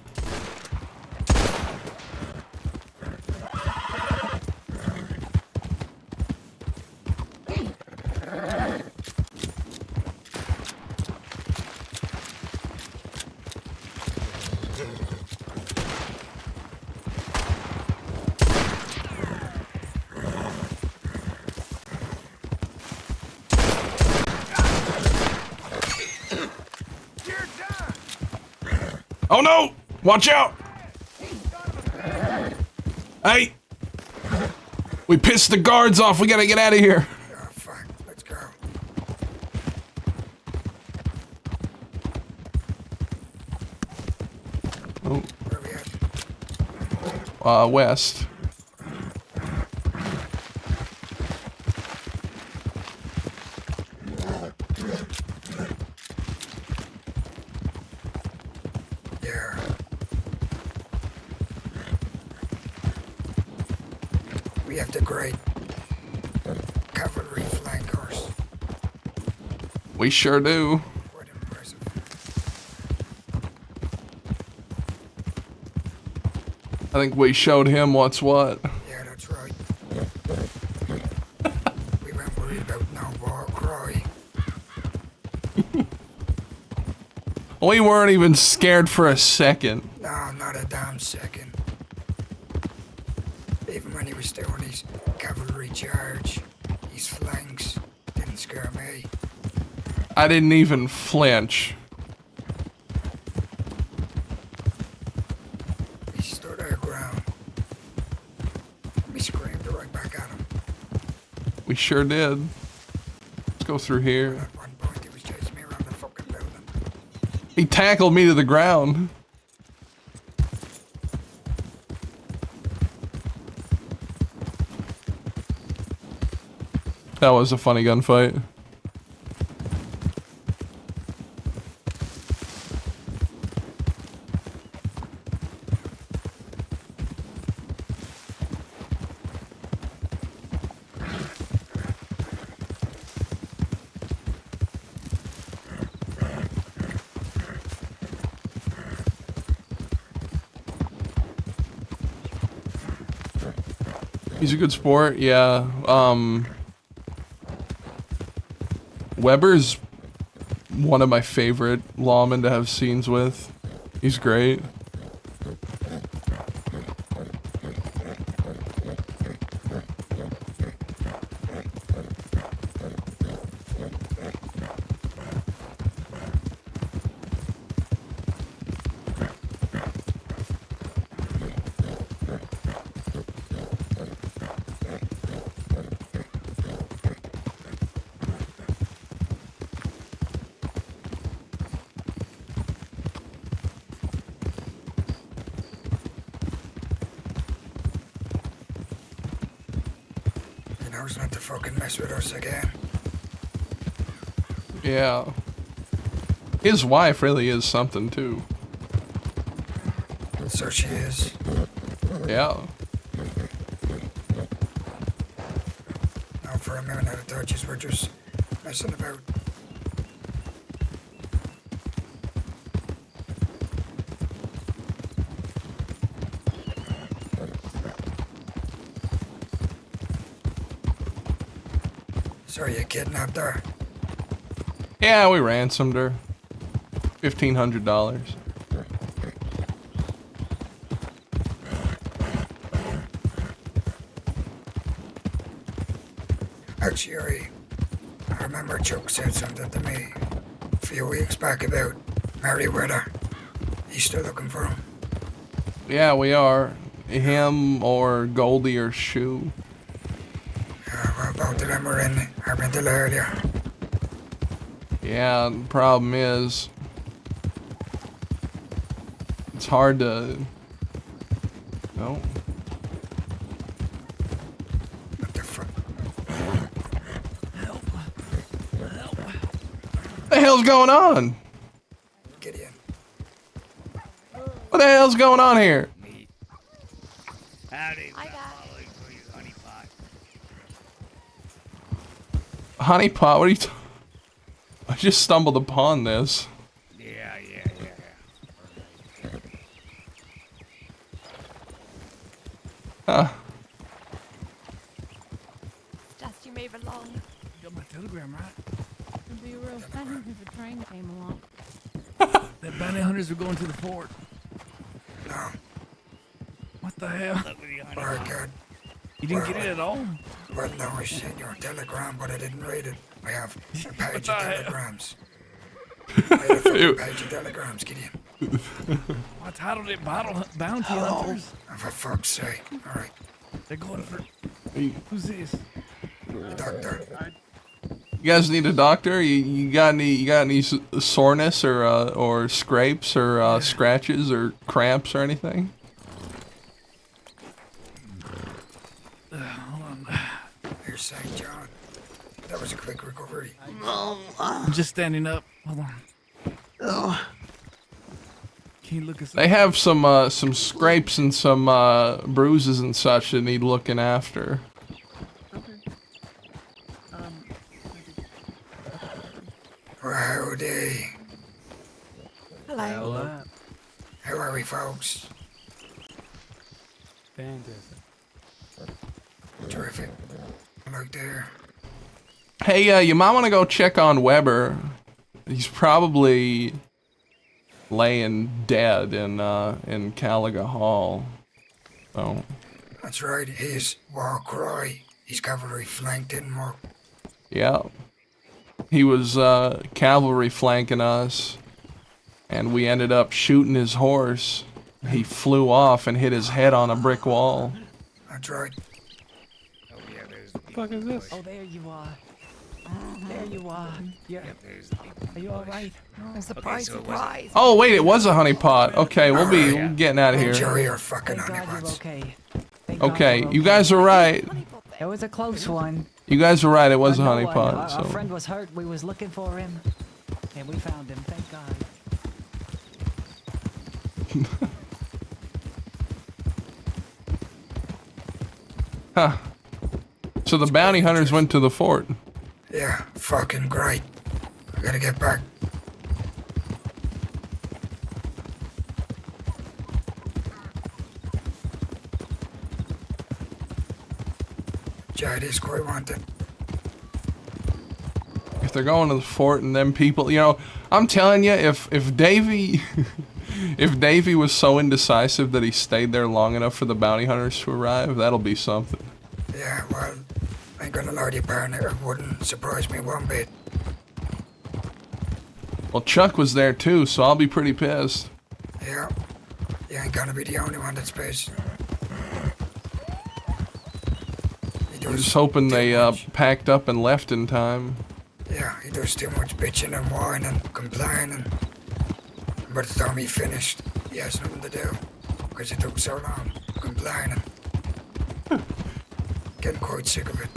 Oh no! Watch out! Hey! We pissed the guards off. We gotta get out of here. Oh, fuck. Let's go. Oh. Where we at? West. Yeah. We have the great cavalry flankers. We sure do. Quite impressive. I think we showed him what's what. Yeah, that's right. We weren't worried about no war cry. We weren't even scared for a second. No, not a damn second. Even when he was doing his cavalry charge, his flanks, didn't scare me. I didn't even flinch. We stood our ground. We screamed right back at him. We sure did. Let's go through here. At one point, he was chasing me around the fucking building. He tackled me to the ground. That was a funny gunfight. He's a good sport, yeah. Weber's one of my favorite lawmen to have scenes with. He's great. He knows not to fucking mess with us again. Yeah. His wife really is something too. So she is. Yeah. Now for a minute I thought you were just messing about. So you kidnapped her? Yeah, we ransomed her. $1,500. Actually, I remember Chuck said something to me a few weeks back about Merriweather. He's still looking for him. Yeah, we are. Him or Goldie or Shoe. Well, both of them were in Armendale earlier. Yeah, the problem is it's hard to. No. What the fuck? What the hell's going on? Gideon. What the hell's going on here? Howdy. Honeypot, what are you I just stumbled upon this. Yeah. Just you move along. You got my telegram, right? It'd be real funny if a train came along. The bounty hunters are going to the fort. No. What the hell? Very good. You didn't get it at all? Well, no, I sent your telegram, but I didn't read it. I have a page of telegrams. I have a fucking page of telegrams, Gideon. I titled it Bounty Hunters. Oh, for fuck's sake. All right. They're going for... Who's this? The doctor. You guys need a doctor? You got any soreness or scrapes or scratches or cramps or anything? Hold on. Here's St. John. That was a quick recovery. I'm just standing up. Hold on. Can you look us up? They have some scrapes and some bruises and such that need looking after. Howdy. Hello. How are we, folks? Fantastic. Terrific. Look there. Hey, you might want to go check on Weber. He's probably laying dead in Caliga Hall. Oh. That's right, he's War Cry. He's cavalry flanked in more. Yeah. He was cavalry flanking us, and we ended up shooting his horse. He flew off and hit his head on a brick wall. That's right. Oh yeah, there's the fuck is this? Oh, there you are. There you are. Are you all right? Surprise, surprise. Oh wait, it was a honeypot. Okay, we'll be getting out of here. Enjoy your fucking Thank God honeypots. you're okay. Okay, you guys are right. It was a close one. You guys were right. It was a No, honeypot. our So. friend was hurt. We was looking for him, and we found him. Thank God. Huh. So the bounty hunters went to the fort. Yeah, fucking great. I gotta get back. Jade is quite wanted. If they're going to the fort and them people, you know, I'm telling you, if Davy, if Davy was so indecisive that he stayed there long enough for the bounty hunters to arrive, that'll be something. Yeah, well, I ain't gonna lie to you, partner. It wouldn't surprise me one bit. Well, Chuck was there too, so I'll be pretty pissed. Yeah, you ain't gonna be the only one that's pissed. I'm just hoping they packed up and left in time. Yeah, he does too much bitching and whining and complaining. By the time he finished, he has nothing to do. Because it took so long, complaining. Getting quite sick of it.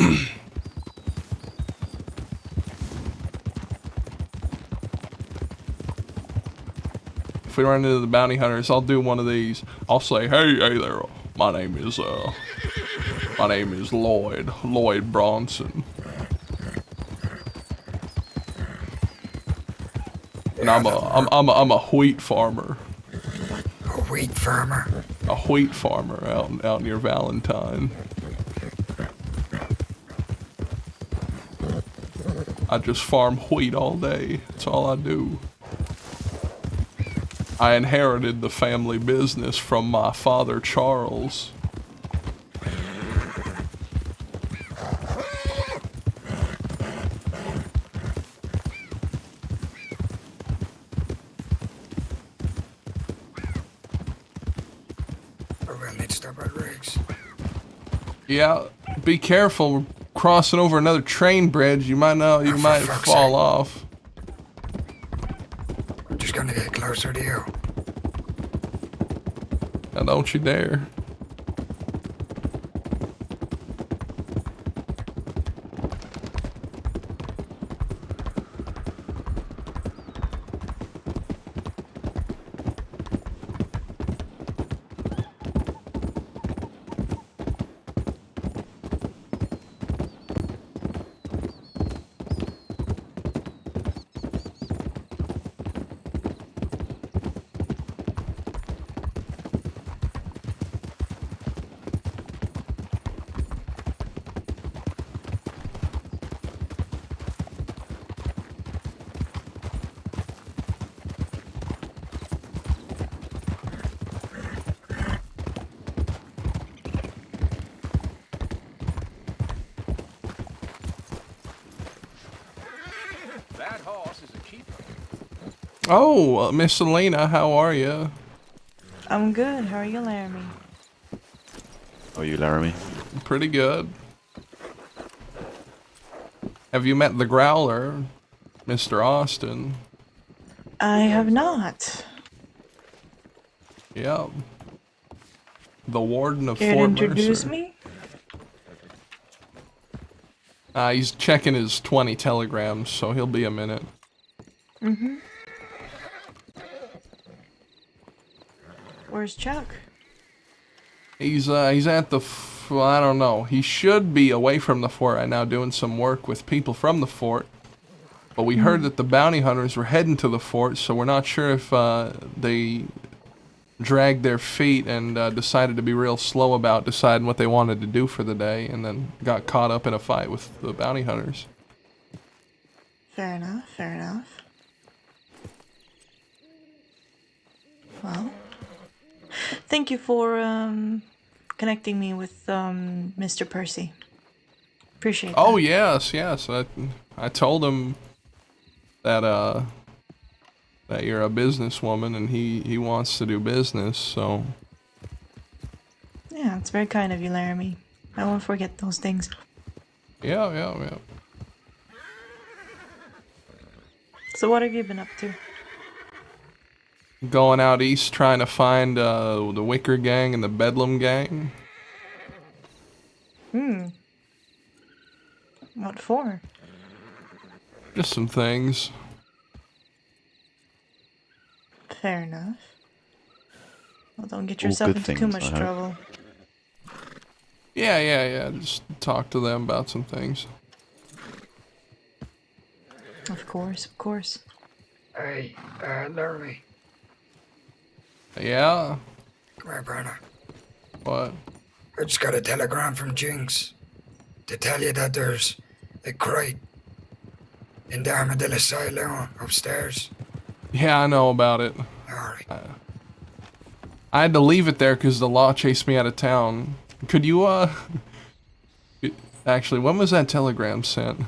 If we run into the bounty hunters, I'll do one of these. I'll say, hey there, my name is Lloyd Bronson. And I'm a wheat farmer. A wheat farmer? A wheat farmer out near Valentine. I just farm wheat all day. That's all I do. I inherited the family business from my father, Charles. We'll need to stop at Riggs. Yeah, be careful. We're crossing over another train bridge. You might fall off. I'm just gonna get closer to you. Now don't you dare. Oh, Miss Elena, how are you? I'm good. How are you, Laramie? How are you, Laramie? Pretty good. Have you met the Growler, Mr. Austin? I have not. Yep. The Warden of Care to Fort introduce Mercer. me? He's checking his 20 telegrams, so he'll be a minute. Mm-hmm. Where's Chuck? He's at the, well, I don't know. He should be away from the fort right now doing some work with people from the fort. But we heard that the bounty hunters were heading to the fort, so we're not sure if they dragged their feet and decided to be real slow about deciding what they wanted to do for the day, and then got caught up in a fight with the bounty hunters. Fair enough, fair enough. Well, thank you for connecting me with Mr. Percy. Appreciate that. Oh yes, yes. I told him that that you're a businesswoman and he wants to do business, so Yeah, it's very kind of you, Laramie. I won't forget those things. yeah. So what have you been up to? Going out east trying to find the Wicker Gang and the Bedlam Gang. What for? Just some things. Fair enough. Well, don't get All yourself good into too things, much I hope. trouble. Yeah. Just talk to them about some things. Of course, of course. Hey, Laramie. Yeah? Come here, Brenna. What? I just got a telegram from Jinx to tell you that there's a crate in the Armadillo Asylum upstairs. Yeah, I know about it. Alright. I had to leave it there because the law chased me out of town. Could you, actually, when was that telegram sent?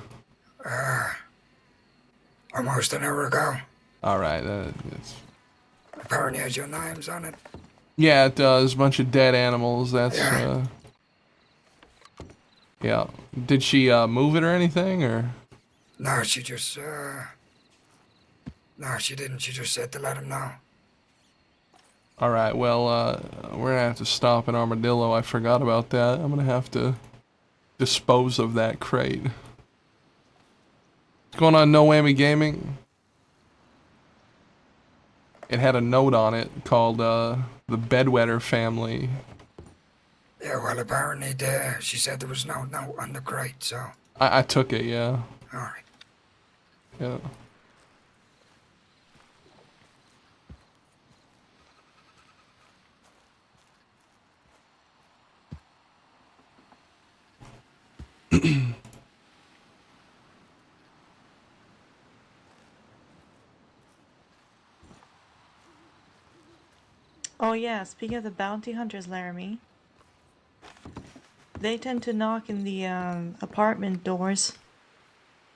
Almost an hour ago. Alright, it's... Apparently has your names on it. Yeah, it does. A bunch of dead animals, that's, Yeah. Yeah. Did she, move it or anything, or? No, she just, no, she didn't. She just said to let him know. Alright, well, we're gonna have to stop in Armadillo. I forgot about that. I'm gonna have to dispose of that crate. What's going on, No Whammy Gaming? It had a note on it called, the Bedwetter family. Yeah, well, apparently she said there was no note on the crate, so. I took it, yeah. Alright. Yeah. Oh yeah, speaking of the bounty hunters, Laramie. They tend to knock in the apartment doors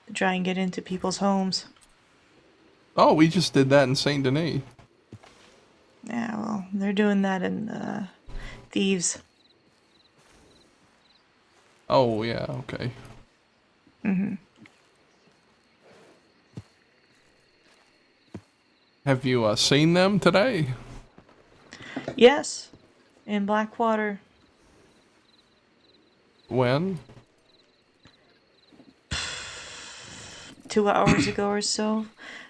to try and get into people's homes. Oh, we just did that in Saint Denis. Yeah, well, they're doing that in Thieves. Oh, yeah, okay. Mm-hmm. Have you seen them today? Yes, in Blackwater. When? 2 hours ago or so.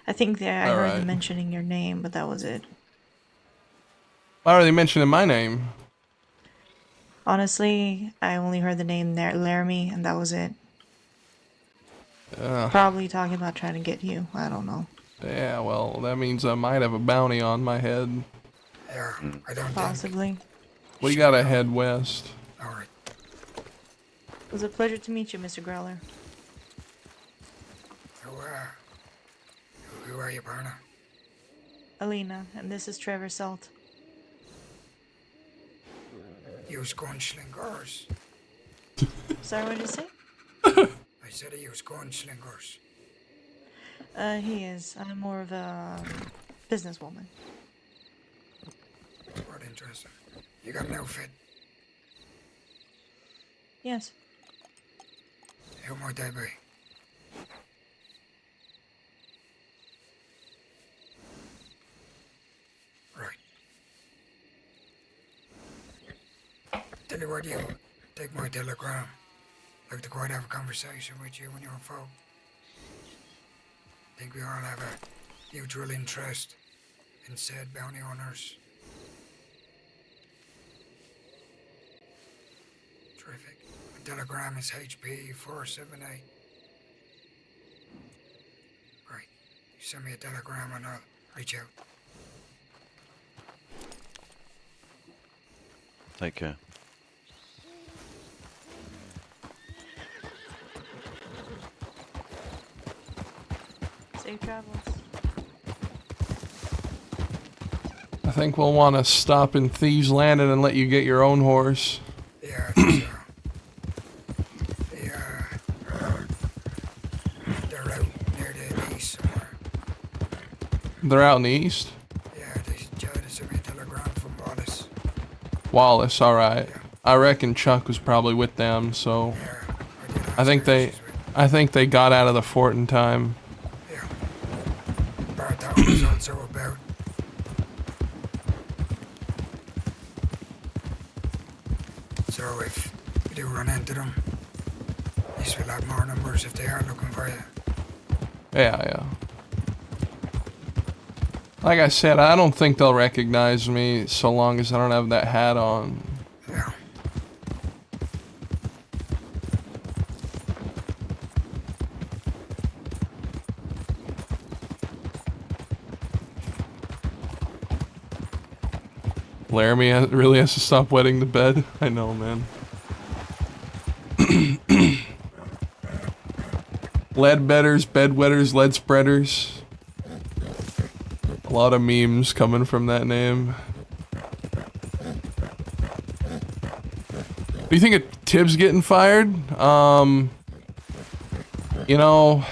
I think I heard Alright. them mentioning your name, but that was it. Why are they mentioning my name? Honestly, I only heard the name there, Laramie, and that was it. Uh, Probably talking about trying to get you. I don't know. Yeah, well, that means I might have a bounty on my head. Yeah, I don't Possibly. We gotta head west. Alright. It was a pleasure to meet you, Mr. Growler. Who are you, Barna? Alina, and this is Trevor Salt. You was gunslingers. Sorry, what did you say? I said he was gunslingers. He is. I'm more of a businesswoman. What interesting. You got an outfit? Yes. Who might they be? Right. Tell you what, you take my telegram. Like to quite have a conversation with you and your folk. Think we all have a mutual interest in said bounty hunters. Terrific. My telegram is HP 478. Right. You send me a telegram and I'll reach out. Take care. Safe travels. I think we'll want to stop in Thieves Landing and let you get your own horse. Yeah, I think so. They're out near the east somewhere. They're out in the east? Yeah, they sent me a telegram from Wallace. Wallace, alright. I reckon Chuck was probably with them, so I think they got out of the fort in time. Bartow was also about. So if you do run into them, at least we'll have more numbers if they are looking for you. Yeah. Like I said, I don't think they'll recognize me so long as I don't have that hat on. Yeah. Laramie really has to stop wetting the bed. I know, man. Lead bedders, bedwetters, lead spreaders. A lot of memes coming from that name. Do you think of Tibbs getting fired? You know,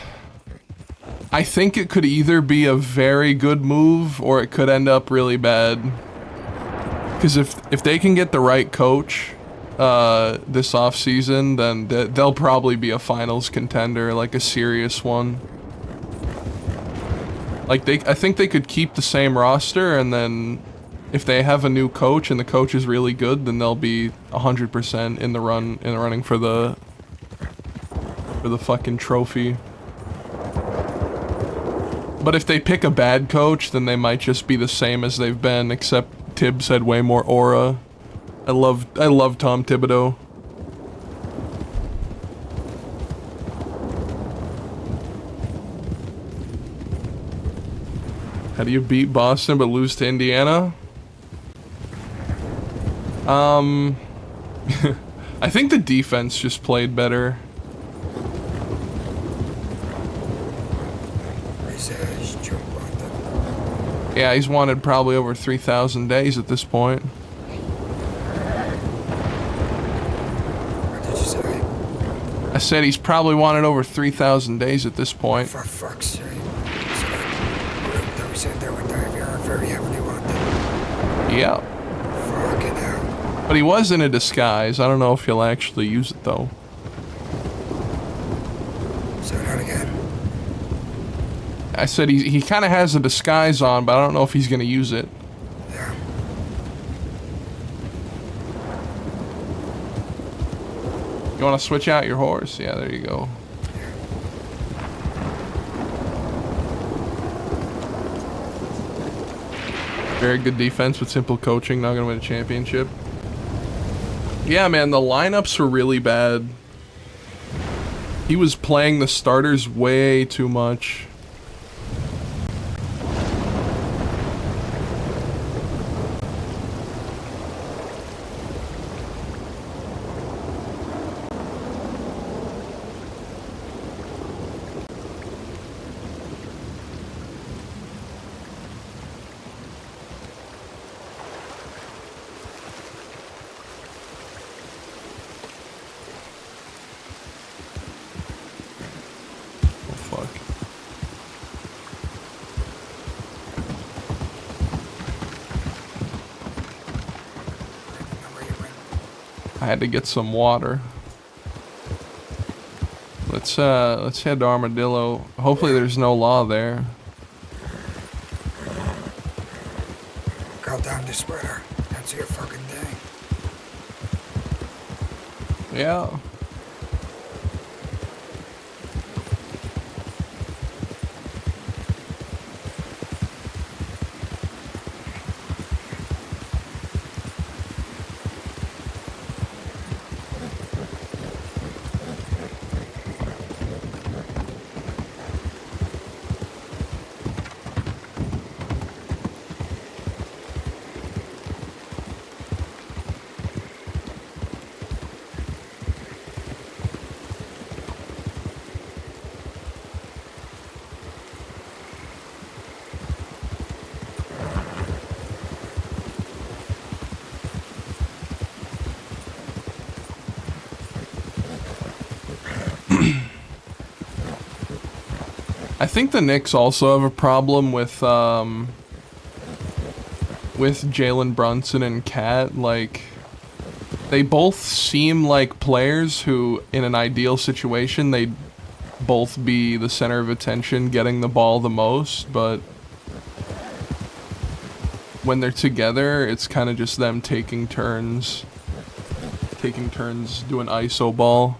I think it could either be a very good move or it could end up really bad. Because if they can get the right coach this offseason, then they'll probably be a finals contender, like a serious one. Like I think they could keep the same roster, and then if they have a new coach and the coach is really good, then they'll be 100% in the running for the fucking trophy. But if they pick a bad coach, then they might just be the same as they've been, except Tibbs had way more aura. I love Tom Thibodeau. How do you beat Boston but lose to Indiana? I think the defense just played better. Yeah, he's wanted probably over 3,000 days at this point. What did you say? I said he's probably wanted over 3,000 days at this point. For fuck's sake. So that we said that would die if you are very heavily wanted. Yeah. Fucking hell. But he was in a disguise. I don't know if he'll actually use it though. Say that again. I said he kind of has a disguise on, but I don't know if he's going to use it. Yeah. You want to switch out your horse? Yeah, there you go. Very good defense with simple coaching, not going to win a championship. Yeah, man, the lineups were really bad. He was playing the starters way too much. I had to get some water. Let's head to Armadillo. Hopefully there's no law there. Got down this weather. Can't see a fucking thing. Yeah. I think the Knicks also have a problem with Jalen Brunson and Cat. Like, they both seem like players who, in an ideal situation, they'd both be the center of attention, getting the ball the most, but when they're together, it's kind of just them taking turns doing ISO ball.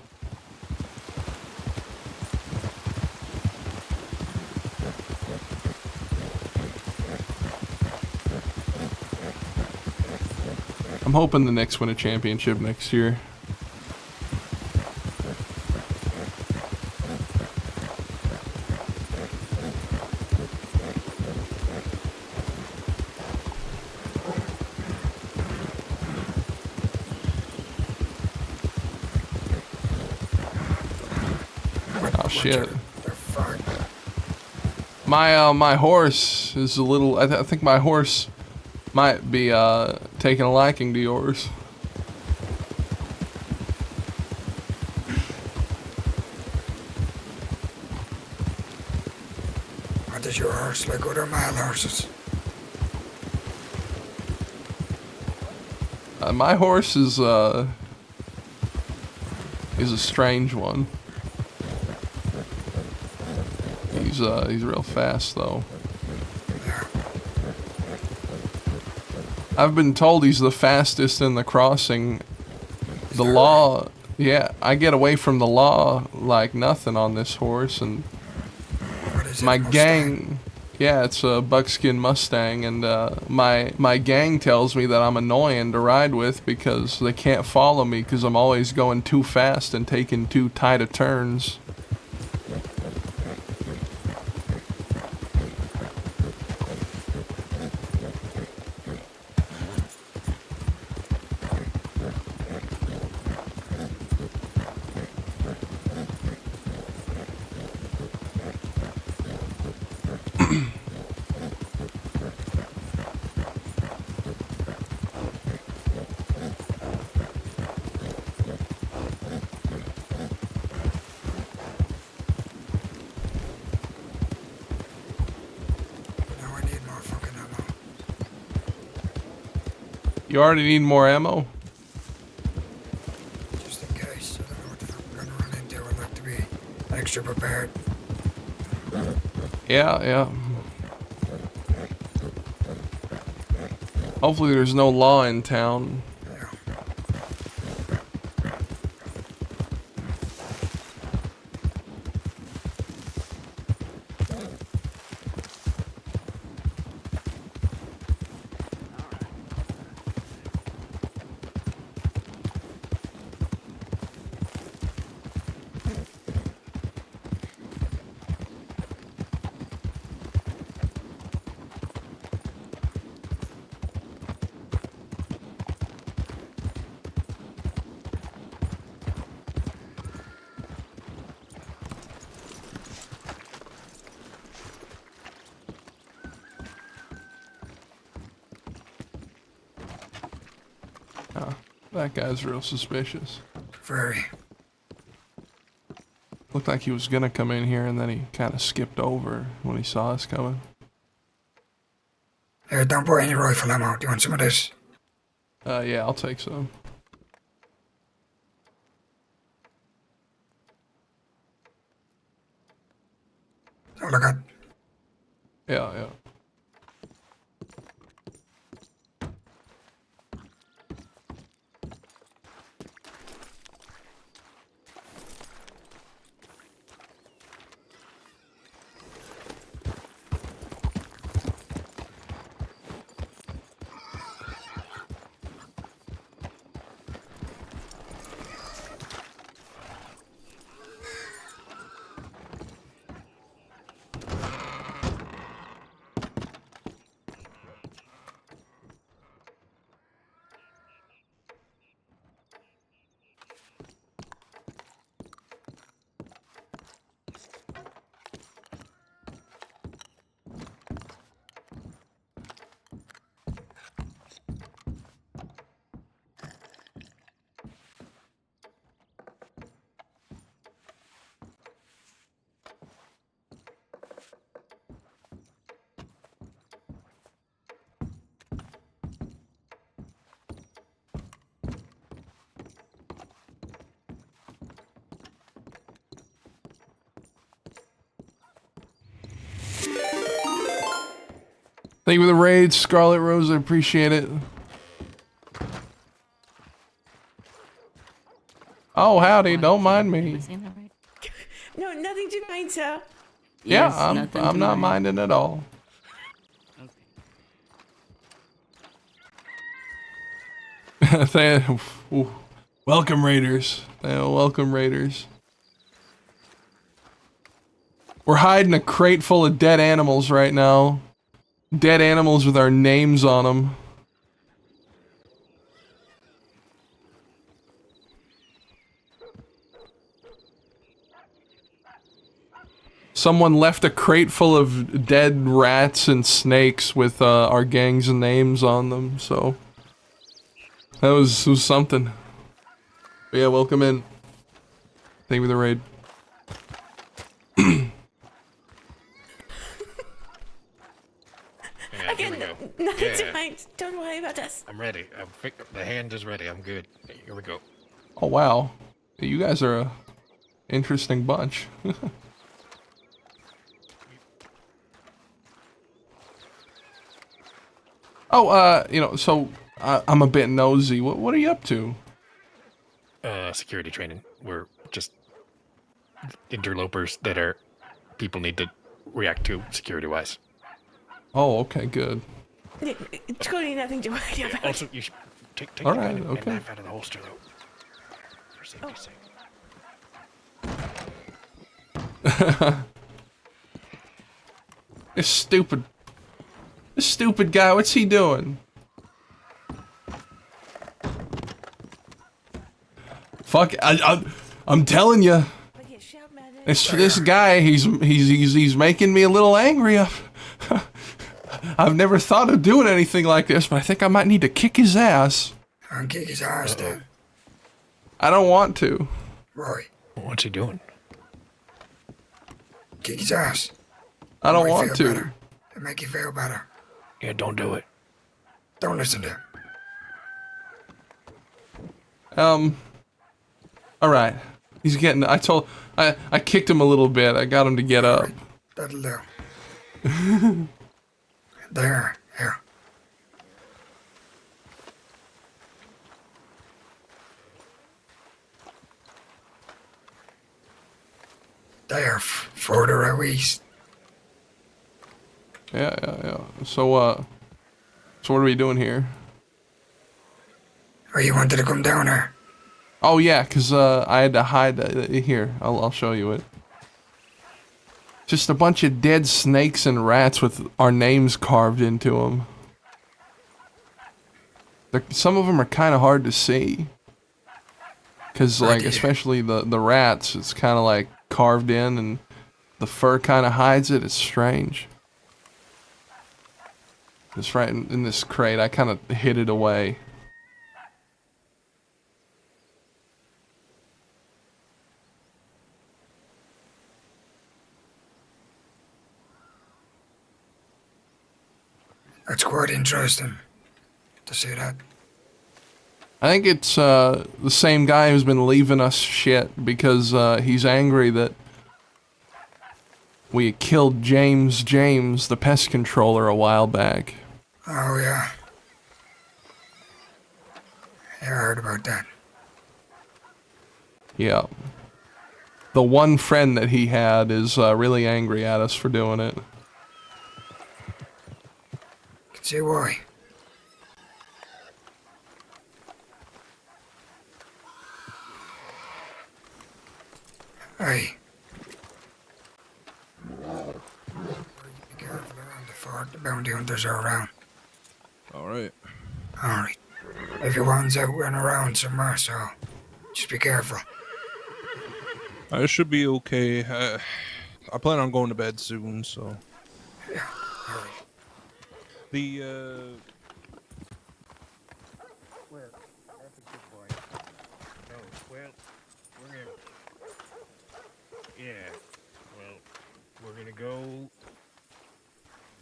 I'm hoping the Knicks win a championship next year. Oh shit. My horse is a little, I think my horse might be taking a liking to yours. What does your horse like other male horses? My horse is a strange one. He's real fast though. I've been told he's the fastest in the crossing. The law, yeah, I get away from the law like nothing on this horse, and my gang, yeah, it's a buckskin Mustang, and my gang tells me that I'm annoying to ride with because they can't follow me because I'm always going too fast and taking too tight of turns. You already need more ammo? Just in case. I don't know what the fuck I'm gonna run into. I'd like to be extra prepared. Yeah. Hopefully there's no law in town. That guy's real suspicious. Very. Looked like he was gonna come in here and then he kind of skipped over when he saw us coming. Here, don't buy any rifle ammo. Do you want some of this? Yeah, I'll take some. all I got. Yeah, yeah. Thank you for the raid, Scarlet Rose. I appreciate it. Oh, howdy. Don't mind me. No, nothing to mind, sir. Yeah, I'm not minding at all. Ooh. Welcome, Raiders. Welcome, Raiders. We're hiding a crate full of dead animals right now. Dead animals with our names on them. Someone left a crate full of dead rats and snakes with our gang's names on them, so that was something. But yeah, welcome in. Thank you for the raid. Again, nothing to mind. Don't worry about us. I'm ready. The hand is ready. I'm good. Here we go. Oh wow, you guys are a interesting bunch. Oh, you know, so I'm a bit nosy. What are you up to? Security training. We're just interlopers that are people need to react to security-wise. Oh, okay, good. It's really nothing to worry about. Also, you should take All the right, gun and okay. knife out of the holster, though, for safety's sake. This stupid guy, what's he doing? Fuck, I'm telling you. This guy, he's making me a little angry. I've never thought of doing anything like this, but I think I might need to kick his ass. I'll kick his ass then. I don't want to. Roy. What's he doing? Kick his ass. I don't It'll want make to. you feel better. It'll make you feel better. Yeah, don't do it. Don't listen to him. Alright. He's getting, I kicked him a little bit. I got him to get up. That'll do. There. Here. There. Further out east. Yeah. So what are we doing here? Oh, you wanted to come down here? Oh yeah, cause I had to hide here. I'll show you it. Just a bunch of dead snakes and rats with our names carved into them. Some of them are kind of hard to see. Cause like, especially the rats, it's kind of like carved in and the fur kind of hides it. It's strange. It's right in this crate. I kind of hid it away. That's quite interesting to see that. I think it's the same guy who's been leaving us shit because he's angry that We killed James, the pest controller, a while back. Oh, yeah. Yeah, I heard about that. Yeah. The one friend that he had is really angry at us for doing it. Can see why. Hey. Be careful around the fort. The bounty hunters are around. Alright. Alright. Everyone's out and around somewhere, so just be careful. I should be okay. I plan on going to bed soon, so. Yeah, alright. The, Well, that's a good point. No, well, we're gonna... Yeah, well, we're gonna go...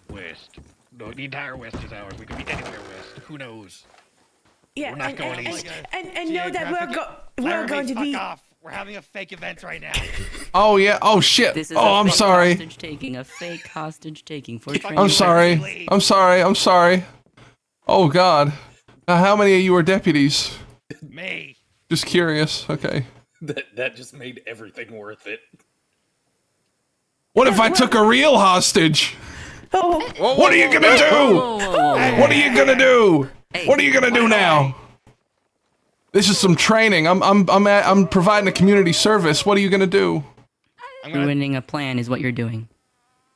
west. No, the entire west is ours. We could be anywhere west. Who knows? Yeah, We're not going east. and know that we're going to be. Fuck off. We're having a fake event right now. Oh yeah. Oh shit. This is oh, a I'm fake sorry. Hostage taking, a fake hostage taking for I'm sorry. I'm sorry. I'm sorry. Oh God. How many of you are deputies? Me. Just curious. Okay. That just made everything worth it. What if I took a real hostage? Oh. What are you gonna do? What are you gonna do? What are you gonna do now? This is some training. I'm providing a community service. What are you gonna do? Ruining a plan is what you're doing.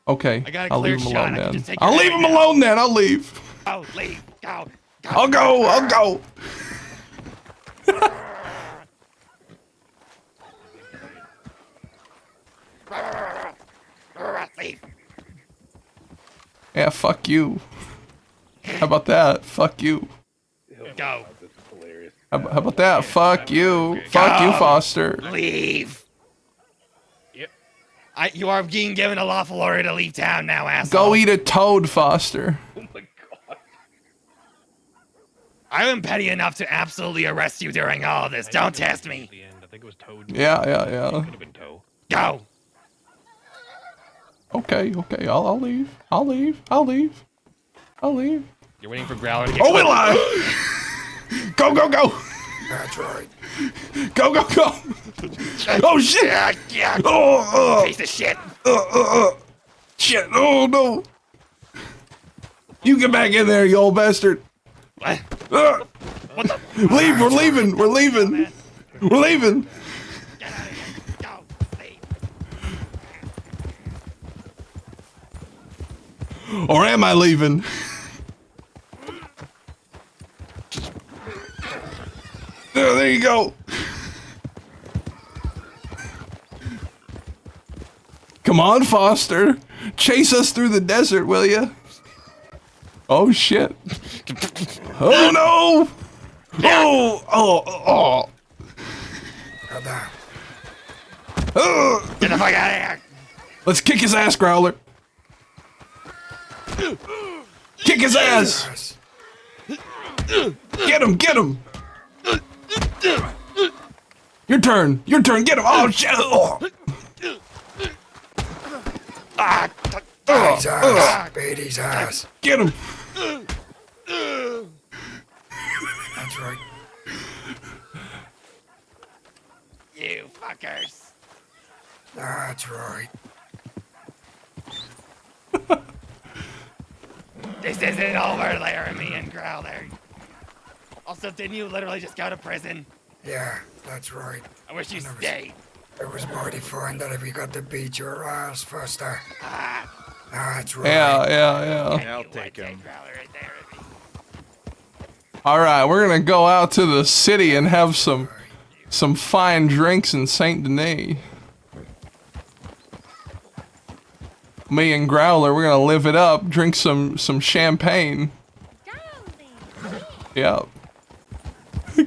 Okay. I got a I'll clear leave him shot. alone I can then. just take I'll your leave head him now. alone then. I'll leave. Go, leave, go. I'll go. I'll go. Leave. Yeah, fuck you. How about that? Fuck you. Go. How about that? Fuck you. Fuck you, Foster. Leave. Yep. You are being given a lawful order to leave town now, asshole. Go eat a toad, Foster. I am petty enough to absolutely arrest you during all of this. Don't test me. Yeah. Go. Okay. I'll leave. I'll leave. You're waiting for Growler to get. Oh, will I? Go. That's right. Go. Oh shit! Yeah. Oh, Piece of shit. Shit! Oh no! You get back in there, you old bastard! What? What the? Leave! We're leaving! We're leaving! We're leaving! Get out of here. Go. Leave. Or am I leaving? There you go. Come on, Foster. Chase us through the desert, will ya? Oh shit. Oh no! Oh! Get the fuck out of here! Let's kick his ass, Growler. Kick his ass! Get him! Your turn, get him! Oh shit! Oh. Beat his ass. Get him! That's right. You fuckers. That's right. This isn't over, Laramie and Growler. Also, didn't you literally just go to prison? Yeah, that's right. I wish you stayed. It was mighty fine that if we got to beat your ass, Foster. That's right. Yeah. I'll take him. Alright, we're gonna go out to the city and have some fine drinks in Saint Denis. Me and Growler, we're gonna live it up, drink some champagne. Yep.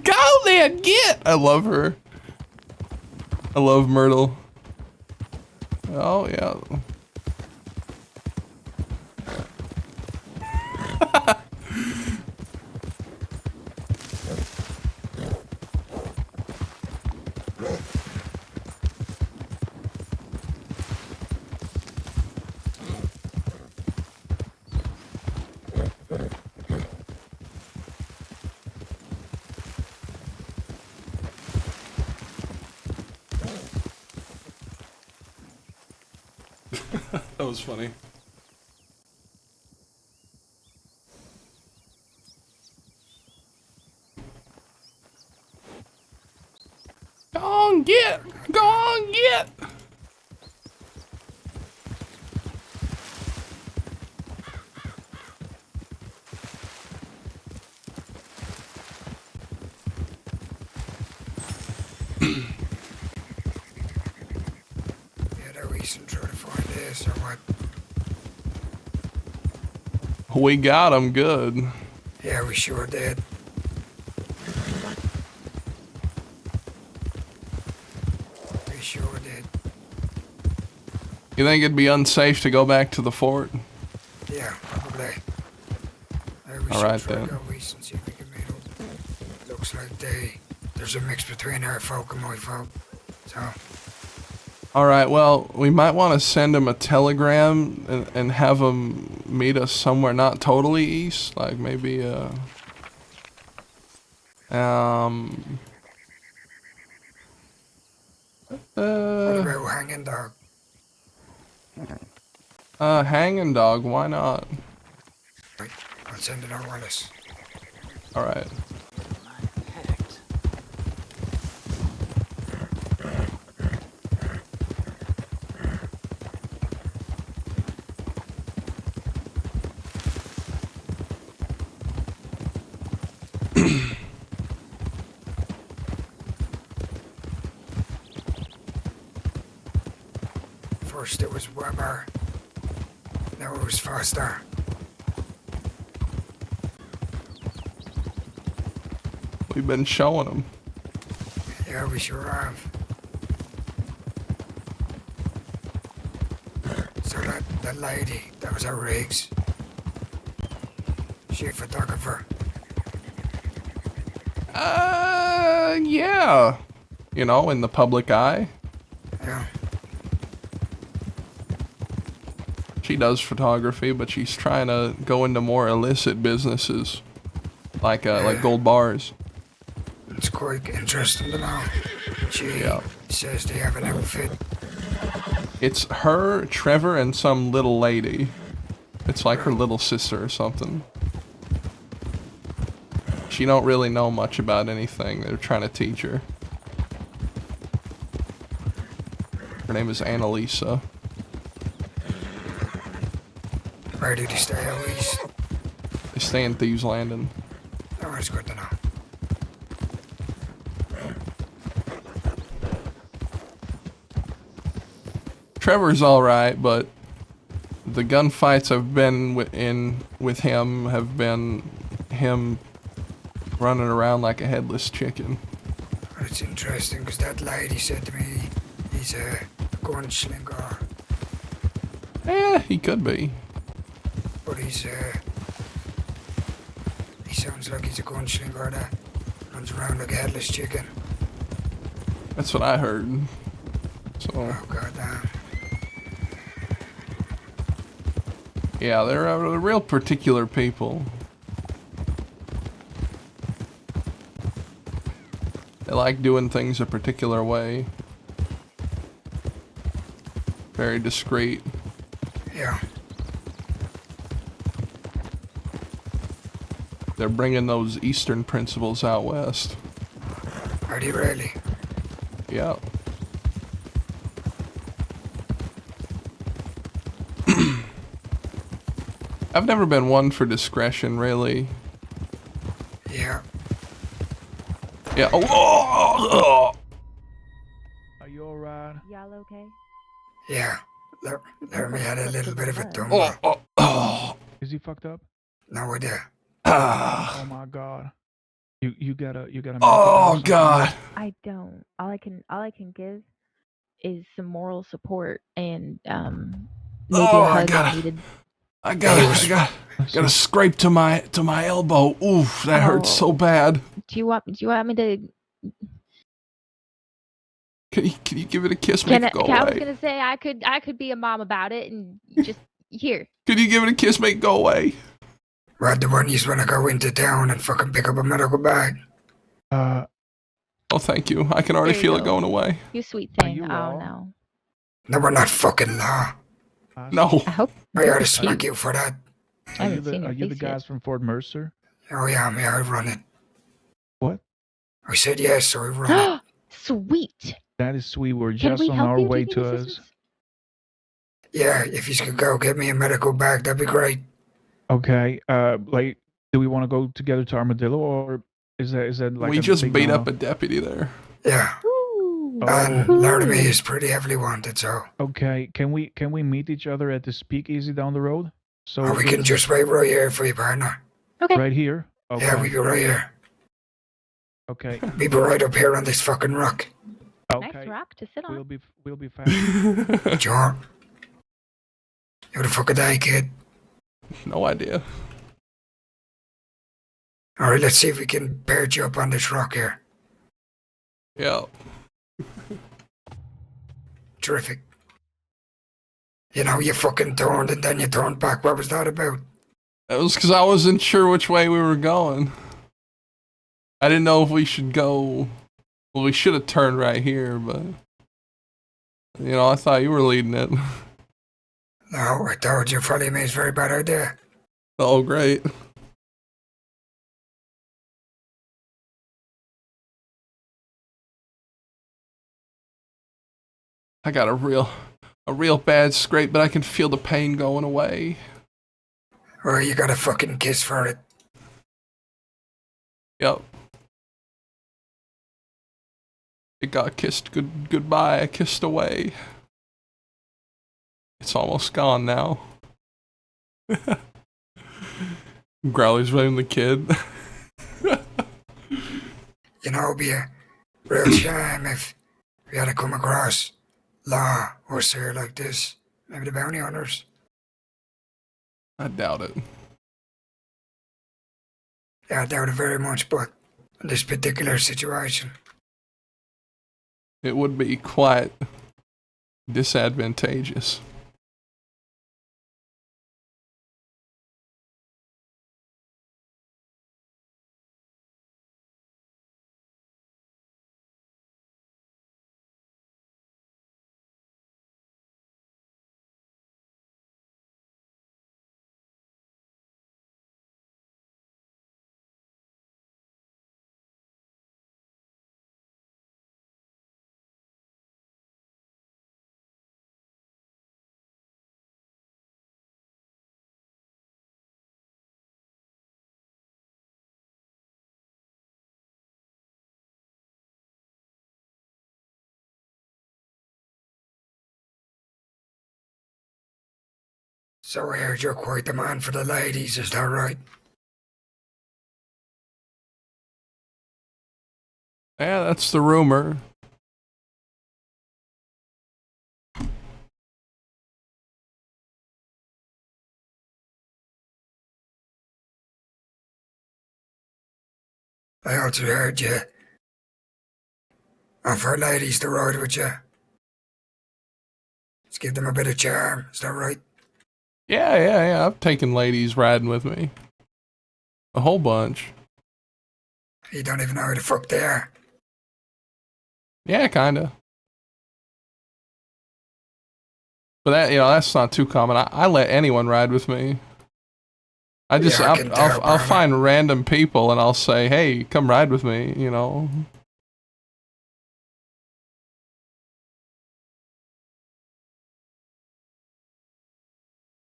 Go then, get! I love her. I love Myrtle. Oh yeah. was funny. Go on, get! Go on, get! Yeah, that we should try to find this or what? We got him good. Yeah, we sure did. We sure did. You think it'd be unsafe to go back to the fort? Yeah, probably. We All should right try then. to go east and see if we can meet up. Looks like there's a mix between our folk and my folk. So, Alright, well, we might want to send him a telegram and have him meet us somewhere not totally east, like maybe, what about hanging dog? Hanging dog, why not? Right, I'll send it on Willis. Alright. First it was Weber. Now it was Foster. We've been showing him. Yeah, we sure have. So that lady, that was our Riggs. She a photographer. Yeah. You know, in the public eye. Yeah. She does photography, but she's trying to go into more illicit businesses. Like gold bars. It's quite interesting to know. She says they have an outfit. It's her, Trevor, and some little lady. It's like her little sister or something. She don't really know much about anything. They're trying to teach her. Her name is Annalisa. Where did he stay at least? They stay in Thieves Landing. Oh, that's good to know. Trevor's alright, but the gunfights I've been with him have been him running around like a headless chicken. But it's interesting because that lady said to me he's a gunslinger. Eh, he could be. But he sounds like he's a gunslinger that runs around like a headless chicken. That's what I heard. So. Oh, goddamn. Yeah, they're real particular people. They like doing things a particular way. Very discreet. Yeah. They're bringing those Eastern principles out west. Are they really? Yeah. I've never been one for discretion, really. Yeah. Yeah. Oh, Are you alright? Y'all okay? Yeah. Laramie had a little bit of a tumble. Is he fucked up? No idea. Oh my god. You gotta. Oh god. I don't. All I can give is some moral support and maybe a hug needed. I got a scrape to my elbow. Oof, that hurts so bad. Do you want me to? Can you give it a kiss? Make it go away. I was gonna say I could be a mom about it and just here. Could you give it a kiss? Make it go away. Right, the one you just wanna go into town and fucking pick up a medical bag. Oh, thank you. I can already feel it going away. You sweet thing. Oh no. No, we're not fucking law. No. I hope. I gotta smack you for that. I haven't seen Are your you the face yet. guys from Fort Mercer? Oh yeah, I run it. What? I said yes, so I run it. Sweet. That is sweet. We're Can just we on help our you? Do way you need to us. assistance? Yeah, if you could go get me a medical bag, that'd be great. Okay. Like, do we want to go together to Armadillo, or is that like We a just big beat no-no? up a deputy there. Yeah. Oh. And Laramie is pretty heavily wanted, so. Okay. Can we meet each other at the speakeasy down the road? So Or we can just wait right here for you, partner. Okay. right here. Okay. Yeah, we'll be right here. Okay. We'll be right up here on this fucking rock. Okay. Nice rock to sit on. We'll be fast. Sure. Who the fuck are they, kid? No idea. Alright, let's see if we can perch you up on this rock here. Yeah. Terrific. You know, you fucking turned and then you turned back. What was that about? That was because I wasn't sure which way we were going. I didn't know if we should go. Well, we should have turned right here, but you know, I thought you were leading it. No, I told you following me is a very bad idea. Oh, great. I got a real bad scrape, but I can feel the pain going away. Well, you got a fucking kiss for it. Yep. It got kissed goodbye. I kissed away. It's almost gone now. Growly's blaming the kid. You know, it'd be a real shame if we had to come across law or here like this. Maybe the bounty hunters. I doubt it. Yeah, I doubt it very much, but in this particular situation. It would be quite disadvantageous. So I heard you're quite the man for the ladies, is that right? Yeah, that's the rumor. I also heard you offer ladies to ride with you. Let's give them a bit of charm, is that right? Yeah. I've taken ladies riding with me. A whole bunch. You don't even know who the fuck they are. Yeah, kinda. But that, that's not too common. I let anyone ride with me. I just, Yeah, I can tell, I'll Barney. find random people and I'll say, hey, come ride with me,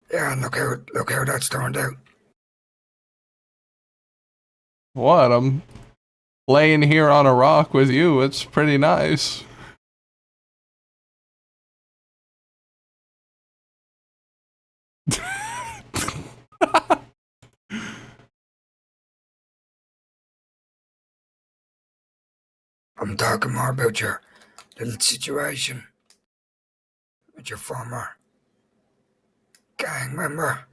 Yeah, and look how that's turned out. What? I'm laying here on a rock with you. It's pretty nice. I'm talking more about your little situation with your former gang member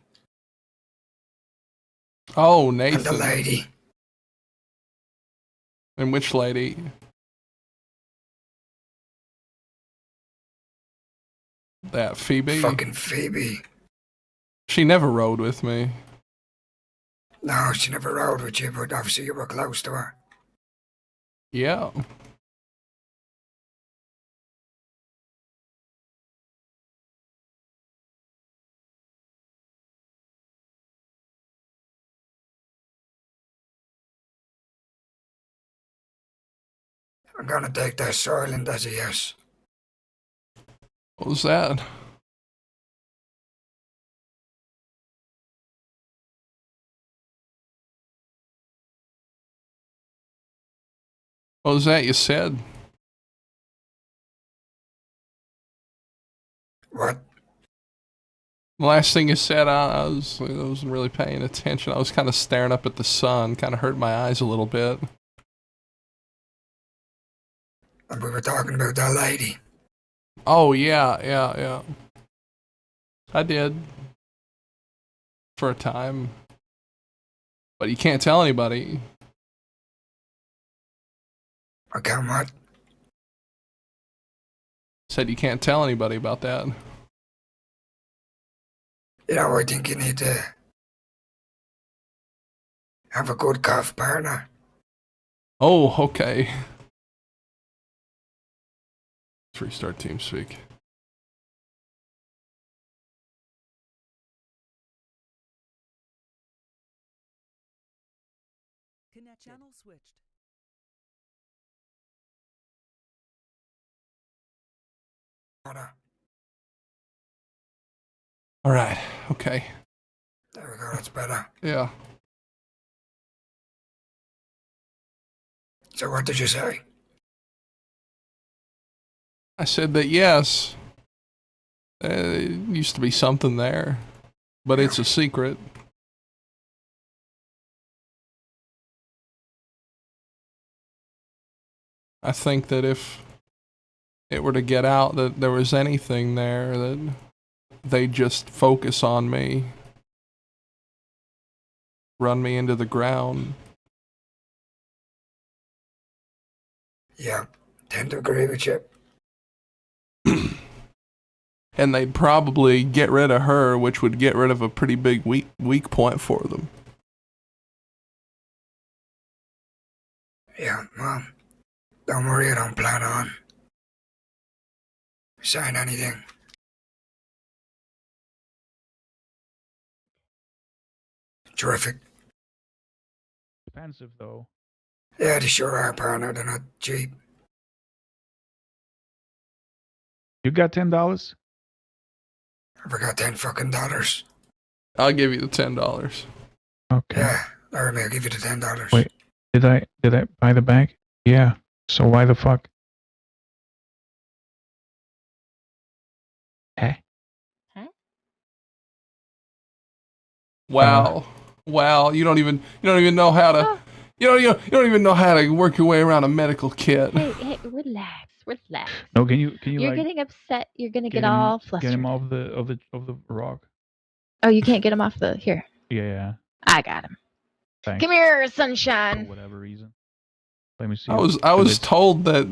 Oh, and Nathan. the lady. And which lady? That Phoebe? Fucking Phoebe. She never rode with me. No, she never rode with you, but obviously you were close to her. Yeah. I'm gonna take that silent as a yes. What was that? What was that you said? What? The last thing you said, I wasn't really paying attention. I was kind of staring up at the sun, kind of hurt my eyes a little bit. And we were talking about that lady. Oh, yeah. I did. For a time. But you can't tell anybody. I can't what? Said you can't tell anybody about that. You know, I think you need to have a good cough partner. Oh, okay. Let's restart TeamSpeak. Channel switched. Alright, okay. There we go, that's better. Yeah. So what did you say? I said that yes. It used to be something there. But it's a secret. I think that if it were to get out that there was anything there, that they'd just focus on me. Run me into the ground. Yeah, tend to agree with you. And they'd probably get rid of her, which would get rid of a pretty big weak point for them. Yeah, well, don't worry, I don't plan on saying anything. Terrific. Expensive though. Yeah, they sure are, partner. They're not cheap. You got $10? I forgot $10 fucking. I'll give you the $10. Okay. Yeah, Laramie, I'll give you the $10. Wait, did I buy the bag? Yeah. So why the fuck? Hey. Wow. Wow, you don't even know how to you don't even know how to work your way around a medical kit. Hey, relax. No, can you You're like getting upset. You're gonna get him, all get flustered. him off the rock? Oh, you can't get him off the here. Yeah. I got him. Thanks. Come here, For sunshine. whatever reason. Let me see. I was told that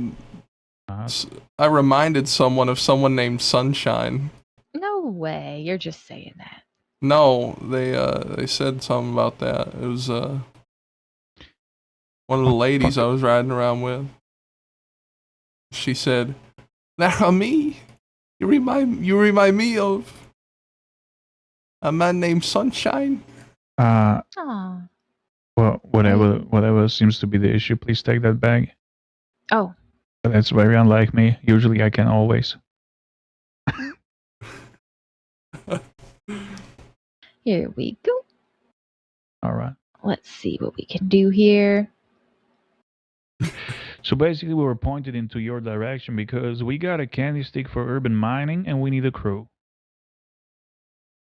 I reminded someone of someone named Sunshine. No way. You're just saying that. No, they said something about that. It was one of the ladies I was riding around with. She said, "Laramie, you remind me of a man named Sunshine." Aw. Well, whatever seems to be the issue, please take that bag. Oh. That's very unlike me. Usually I can always. Here we go. All right. Let's see what we can do here. So basically we were pointed into your direction because we got a candy stick for urban mining and we need a crew.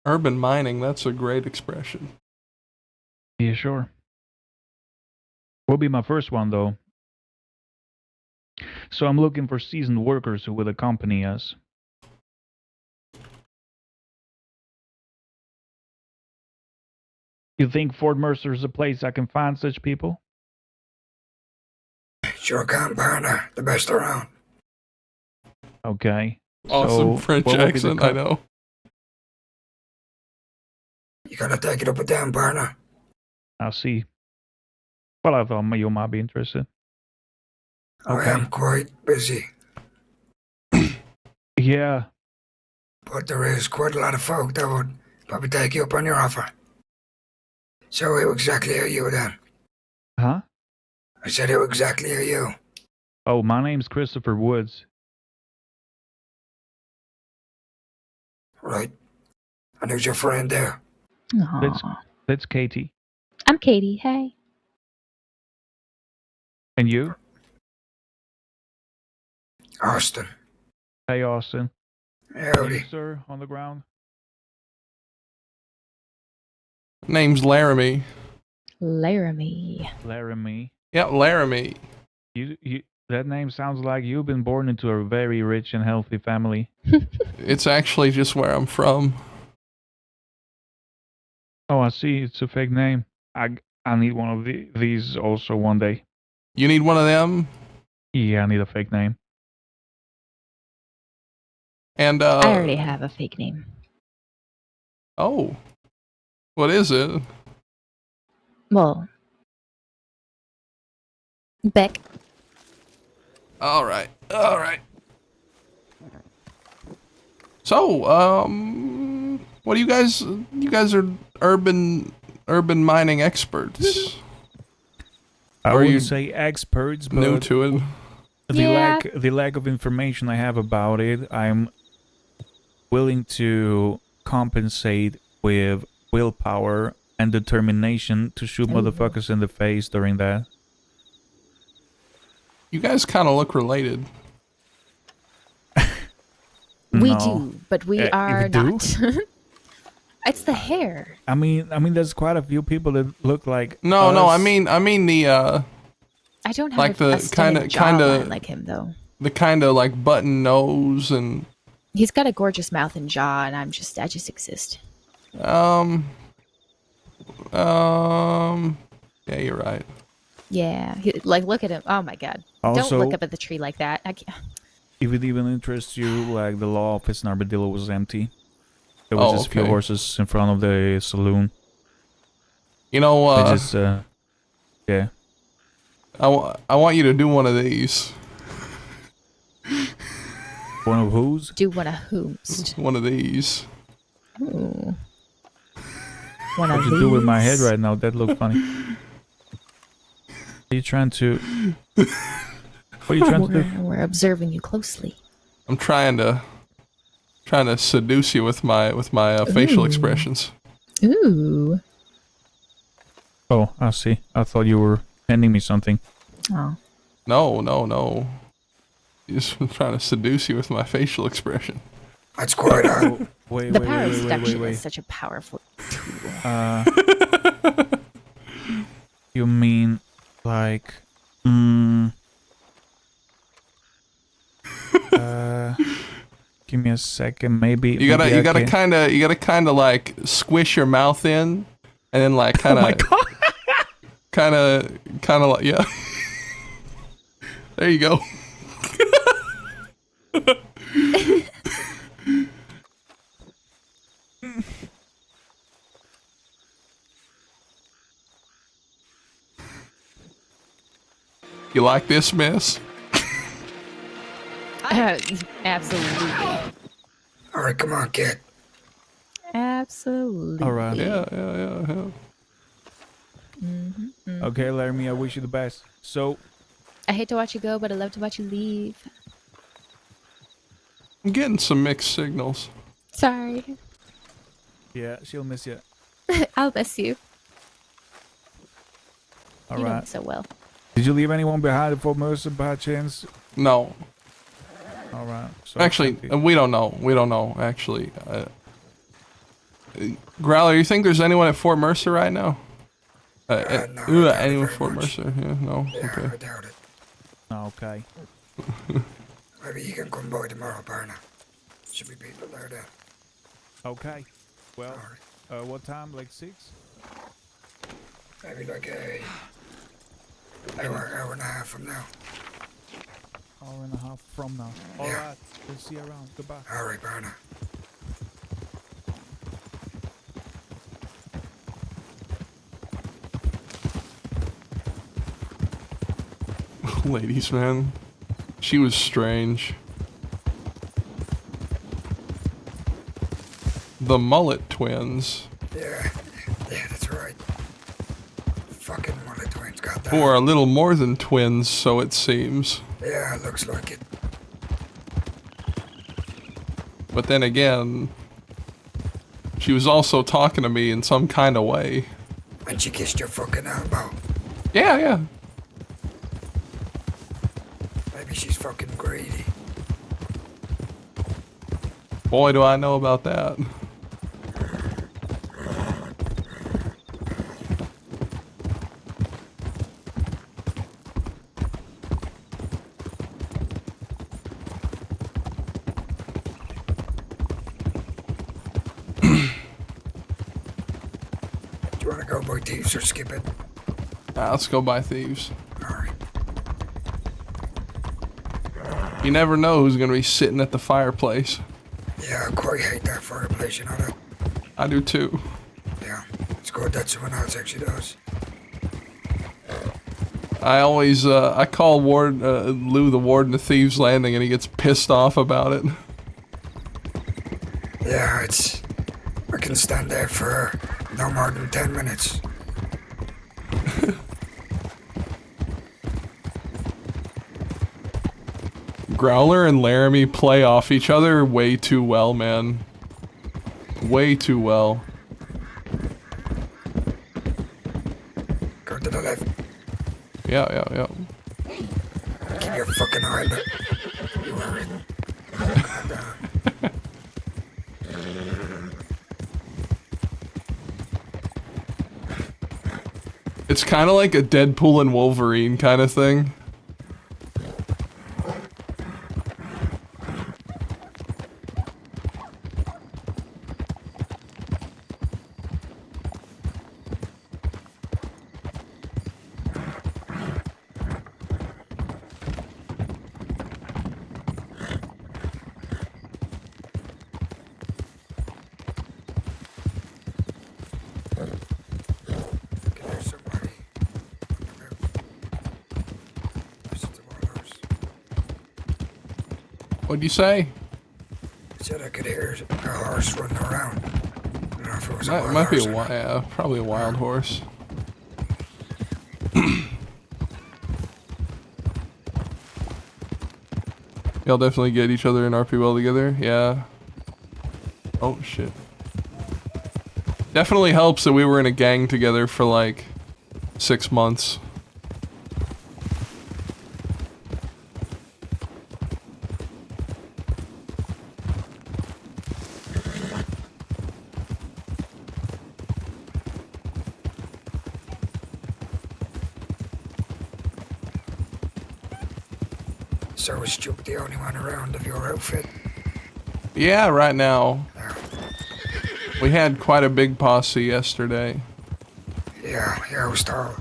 Urban mining, that's a great expression. Yeah, sure. Will be my first one though. So I'm looking for seasoned workers who will accompany us. You think Fort Mercer is a place I can find such people? Sure can, partner. The best around. Okay. Awesome So, French what will be the accent, cut? I know. You gotta take it up with them, partner. I'll see. Well, I thought you might be interested. I am quite busy, Yeah. but there is quite a lot of folk that would probably take you up on your offer. So who exactly are you then? Huh? I said who exactly are you? Oh, my name's Christopher Woods. Right. And who's your friend there? That's Katie. I'm Katie. Hey. And you? Austin. Hey, Austin. Howdy. You, sir, on the ground? Name's Laramie. Laramie. Laramie. Yeah, Laramie. That name sounds like you've been born into a very rich and healthy family. It's actually just where I'm from. Oh, I see. It's a fake name. I need one of these also one day. You need one of them? Yeah, I need a fake name. And I already have a fake name. Oh. What is it? Well, Beck. Alright. Alright. So, what do you guys are urban mining experts. I Or wouldn't you say experts, but new to it? the lack of information I have about it, I'm willing to compensate with willpower and determination to shoot motherfuckers in the face during that. You guys kind of look related. We No. do, but we You are do? not. It's the hair. I mean, there's quite a few people that look like No, us. I mean the I don't have like a the stunning jawline like him though. The kind of like button nose and He's got a gorgeous mouth and jaw, and I just exist. yeah, you're right. Yeah, look at him. Oh my god! Also- Don't look up at the tree like that. I can't. If it even interests you, like the law office in Armadillo was empty. There was just a few okay. horses in front of the saloon. You know, They just, yeah. I want you to do one of these. One of whose? Do one of whose? One of these. Ooh. One of What you do with my head right now? That looked funny. Are you trying to? What are you trying to do? We're observing you closely. I'm trying to seduce you with my facial Ooh. expressions. Ooh. Oh, I see. I thought you were handing me something. Oh. No. Just trying to seduce you with my facial expression. That's quite Oh, wait, The wait, power of wait, wait, seduction wait, is wait. such a powerful tool. You mean like, give me a second, maybe. You gotta kind of like squish your mouth in, and then like kind of. Oh my god. Kind of like yeah. There you go. You like this, miss? Absolutely. All right, come on, kid. Absolutely. All right. Yeah. Okay, Laramie, I wish you the best. So, I hate to watch you go, but I love to watch you leave. I'm getting some mixed signals. Sorry. yeah, she'll miss you. I'll miss you. All You know right. me so well. Did you leave anyone behind at Fort Mercer by chance? No. All right. So Actually, we don't know. We don't know. Actually, Growler, you think there's anyone at Fort Mercer right now? No, I doubt anyone it at Fort very much. Mercer? Yeah, no. Yeah, Okay. I doubt it. Okay. Maybe you can come by tomorrow, partner. Should be people there then. Okay. Well, what time? Like 6? Maybe like a hour and a half from now. Hour and a half from now. All Yeah. right. We'll see you around. Goodbye. All right, partner. Ladies, man. She was strange. The Mullet Twins, Yeah, that's right. Fucking one of the twins got that. who are a little more than twins, so it seems. Yeah, it looks like it. But then again, she was also talking to me in some kind of way. And she kissed your fucking elbow. Yeah, yeah. Maybe she's fucking greedy. Boy, do I know about that. Do you want to go by thieves or skip it? Let's go by thieves. Alright. You never know who's gonna be sitting at the fireplace. Yeah, I quite hate that fireplace, you know that? I do too. Yeah, it's good that someone else actually does. I always, I call Lou the warden of Thieves Landing and he gets pissed off about it. Yeah, I can stand there for no more than 10 minutes. Growler and Laramie play off each other way too well, man. Way too well. Go to the left. Yeah, yeah, yeah. Keep your fucking eye on it. You are it. It's kind of like a Deadpool and Wolverine kind of thing. What'd you say? Said I could hear a horse running around. I don't know if it was a wild Might be horse a or not. yeah, probably a wild horse. Y'all definitely get each other in RP well together. Yeah. Oh shit. Definitely helps that we were in a gang together for like 6 months. So is Duke the only one around of your outfit? Yeah, right now. We had quite a big posse yesterday. Yeah, I was told.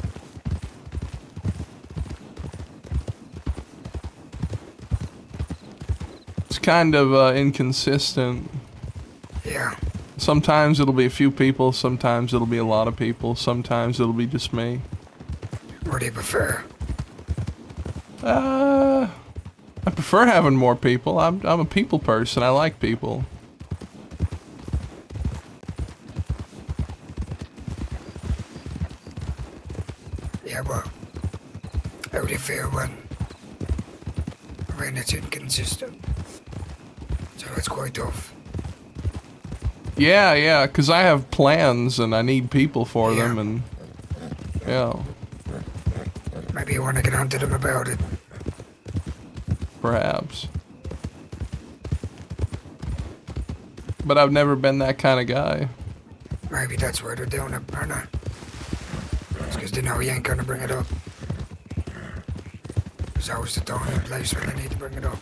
It's kind of inconsistent. Yeah. Sometimes it'll be a few people, sometimes it'll be a lot of people, sometimes it'll be just me. What do you prefer? I prefer having more people. I'm a people person. I like people. Yeah, well, how do you feel when it's inconsistent? So it's quite tough. Yeah, because I have plans and I need people for them, and yeah. Maybe you want to get onto them about it. Perhaps. But I've never been that kind of guy. Maybe that's why they're doing it, or not. It's because they know you ain't gonna bring it up. There's always the time and place where they need to bring it up.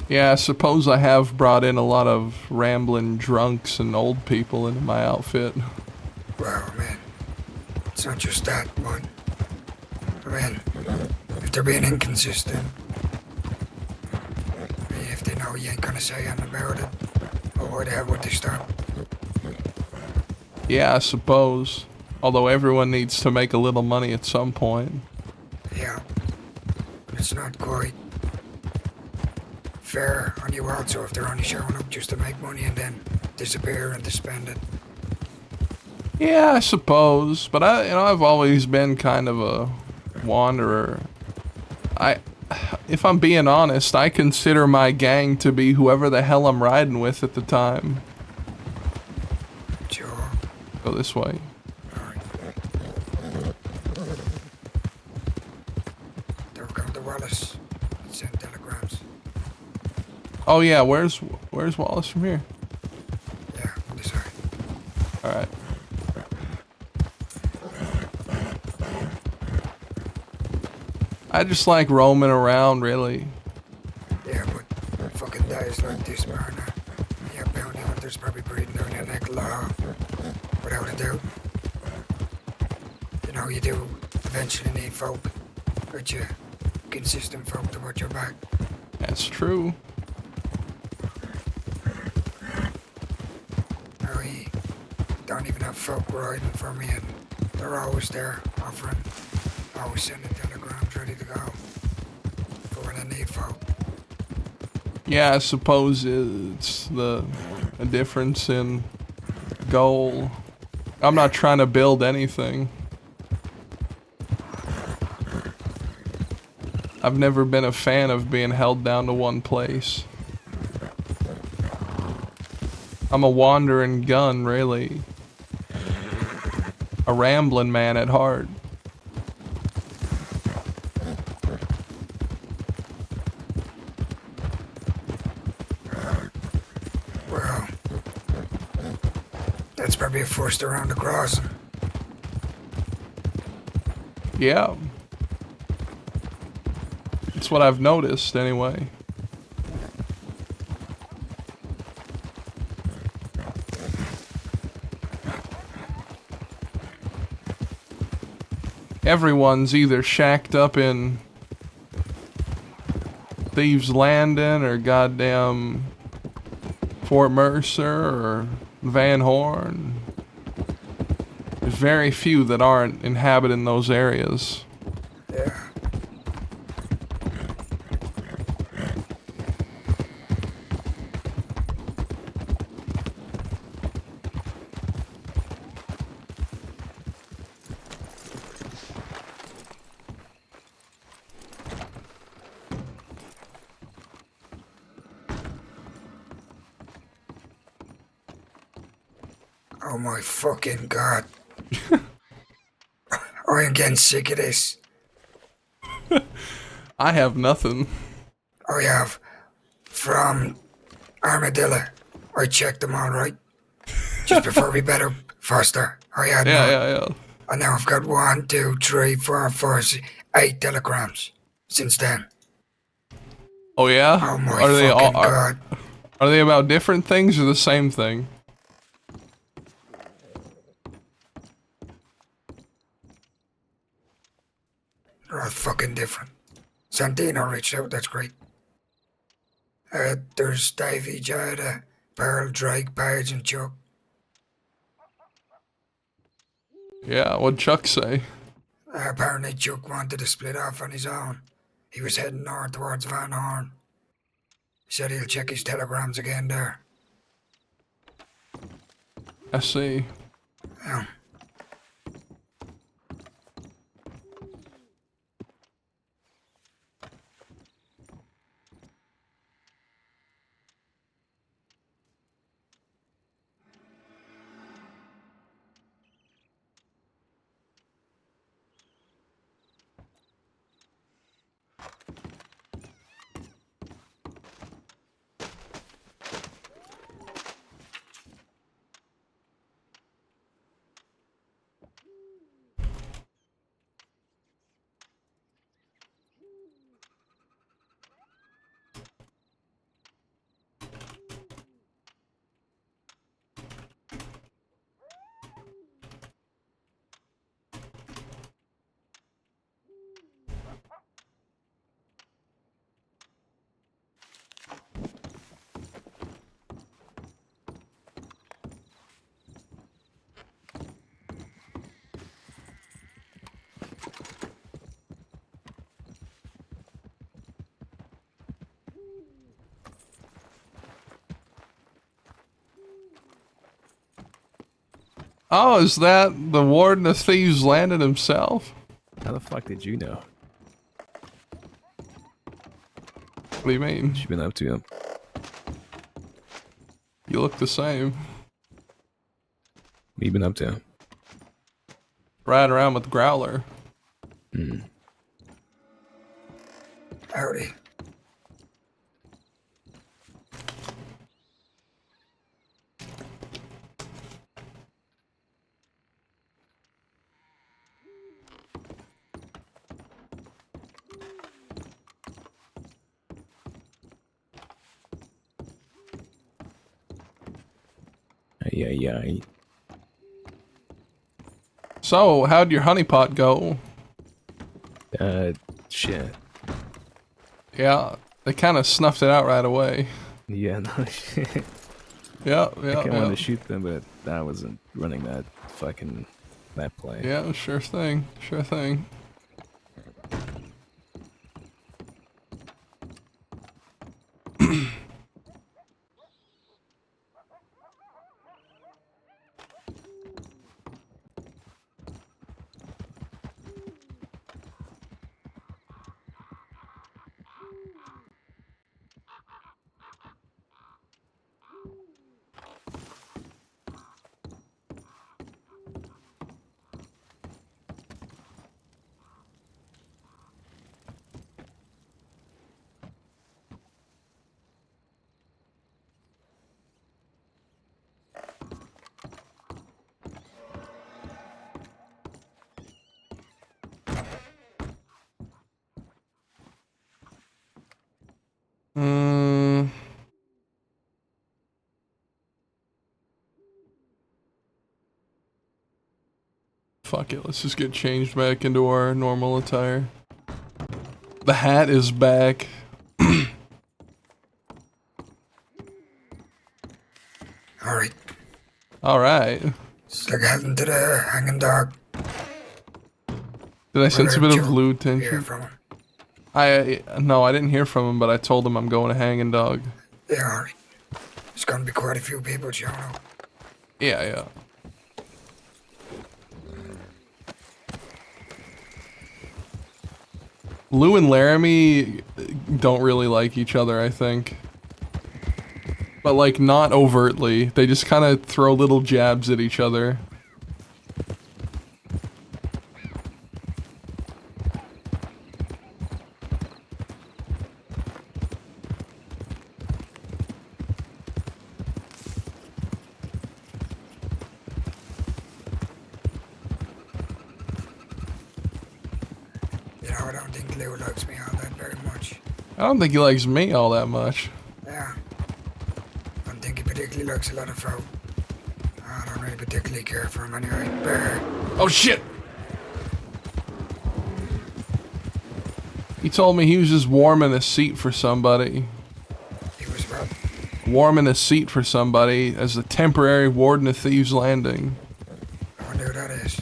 Yeah, I suppose I have brought in a lot of rambling drunks and old people into my outfit. Well, man, it's not just that, but I mean, if they're being inconsistent, I mean, if they know you ain't gonna say anything about it, well, why the hell would they stop? Yeah, I suppose. Although everyone needs to make a little money at some point. Yeah, but it's not quite fair on you also if they're only showing up just to make money and then disappear and to spend it. Yeah, I suppose. But I've always been kind of a wanderer. if I'm being honest, I consider my gang to be whoever the hell I'm riding with at the time. Sure. Go this way. They're going to Wallace. Send telegrams. Oh yeah, where's Wallace from here? Yeah, this way. All right. I just like roaming around, really. Yeah, but fucking days like this, man. Yeah, bounty hunters probably breathing down your neck law. Without a doubt. You know, you do eventually need folk. But you consistent folk to watch your back. That's true. I don't even have folk riding for me, and they're always there, offering, always sending telegrams ready to go for when I need folk. Yeah, I suppose it's a difference in goal. I'm not trying to build anything. I've never been a fan of being held down to one place. I'm a wandering gun, really. A rambling man at heart. Well, that's probably a forced around the crossing. Yeah. That's what I've noticed, anyway. Everyone's either shacked up in Thieves Landing or goddamn Fort Mercer or Van Horn. There's very few that aren't inhabiting those areas. Yeah. Oh my fucking god. I am getting sick of this. I have nothing. I have from Armadillo. I checked them all right. Just before we better faster. I had Yeah. And now I've got 1, 2, 3, 4, 5, 8 telegrams since then. Oh yeah? Oh my Are they fucking all god. are they about different things or the same thing? They're all fucking different. Santino reached out, that's great. There's Davey, Jada, Pearl, Drake, Page, and Chuck. Yeah, what'd Chuck say? Apparently Chuck wanted to split off on his own. He was heading north towards Van Horn. He said he'll check his telegrams again there. I see. Yeah. Oh, is that the Warden of Thieves Landing himself? How the fuck did you know? What do you mean? What you been up to? You look the same. What you been up to? Riding around with the Growler. Hmm. Howdy. Yeah. So, how'd your honeypot go? Shit. Yeah, they kind of snuffed it out right away. Yeah, no shit. Yeah. I kinda wanted to shoot them, but I wasn't running that play. Yeah, sure thing. Fuck it, let's just get changed back into our normal attire. The hat is back. Alright. Alright. It's like heading to the hanging dog. Did I sense a bit of lewd Hear tension? from him. No, I didn't hear from him, but I told him I'm going to Hanging Dog. Yeah, alright. There's gonna be quite a few people showing up. Yeah. Lou and Laramie don't really like each other, I think. But like, not overtly. They just kind of throw little jabs at each other. You know, I don't think Lou likes me all that very much. I don't think he likes me all that much. Yeah. I don't think he particularly likes a lot of folk. I don't really particularly care for him anyway. Bear. Oh shit! He told me he was just warming a seat for somebody. He was what? Warming a seat for somebody as a temporary warden of Thieves Landing. I wonder who that is.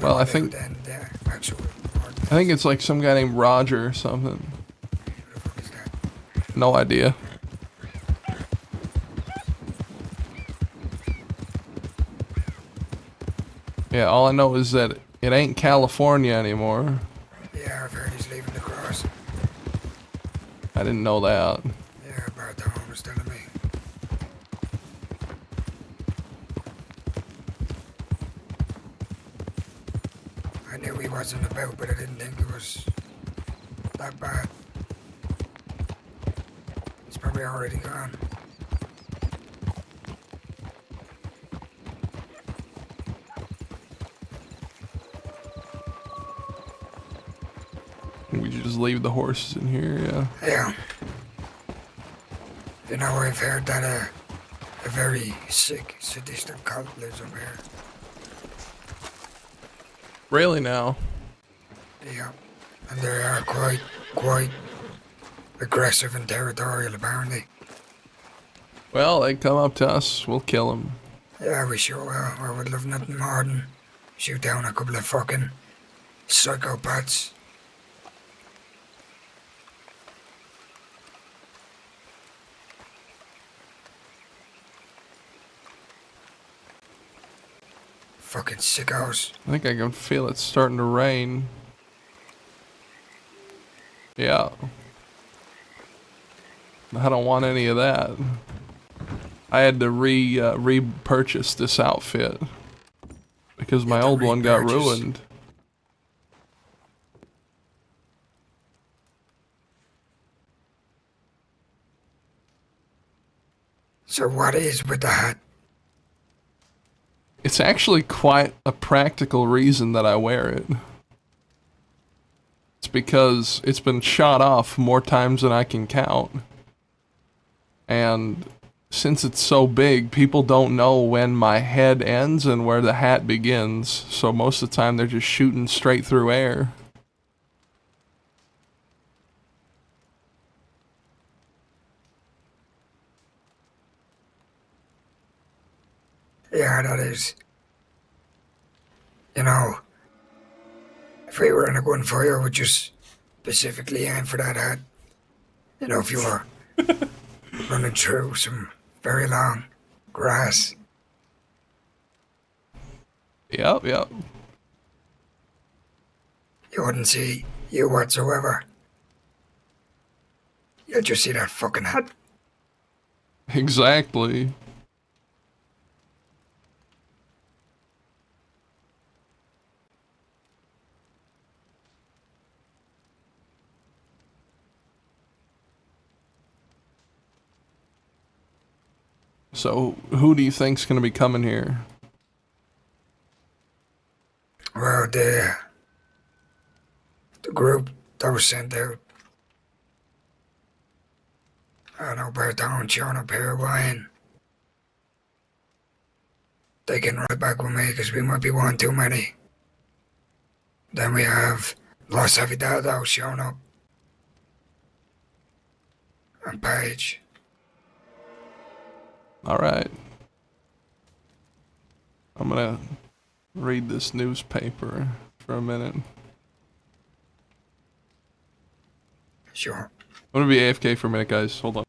Well, I think it's like some guy named Roger or something. No idea. Yeah, all I know is that it ain't California anymore. Yeah, I've heard he's leaving the cross. I didn't know that. Yeah, Bartholomew was telling me. I knew he wasn't about, but I didn't think it was that bad. He's probably already gone. We just leave the horses in here, yeah. Yeah. You know, I've heard that a very sick, sadistic cult lives up here. Really now? Yeah. And they are quite aggressive and territorial, apparently. Well, they come up to us, we'll kill them. Yeah, we sure will. I would love nothing more than shoot down a couple of fucking psychopaths. Fucking sickos. I think I can feel it starting to rain. Yeah. I don't want any of that. I had to repurchase this outfit because my old one got ruined. So what is with the hat? It's actually quite a practical reason that I wear it. It's because it's been shot off more times than I can count. And since it's so big, people don't know when my head ends and where the hat begins. So most of the time they're just shooting straight through air. Yeah, that is. You know, if we were in a gunfire, we would just specifically aim for that hat. You know, if you were running through some very long grass. Yep. You wouldn't see you whatsoever. You'd just see that fucking hat. Exactly. So, who do you think's gonna be coming here? Well, the group that was sent out. I don't know about down showing up here, Wayne. They can right back with me because we might be one too many. Then we have Los Avidados showing up. And Paige. Alright. I'm gonna read this newspaper for a minute. Sure. I'm gonna be AFK for a minute, guys. Hold on.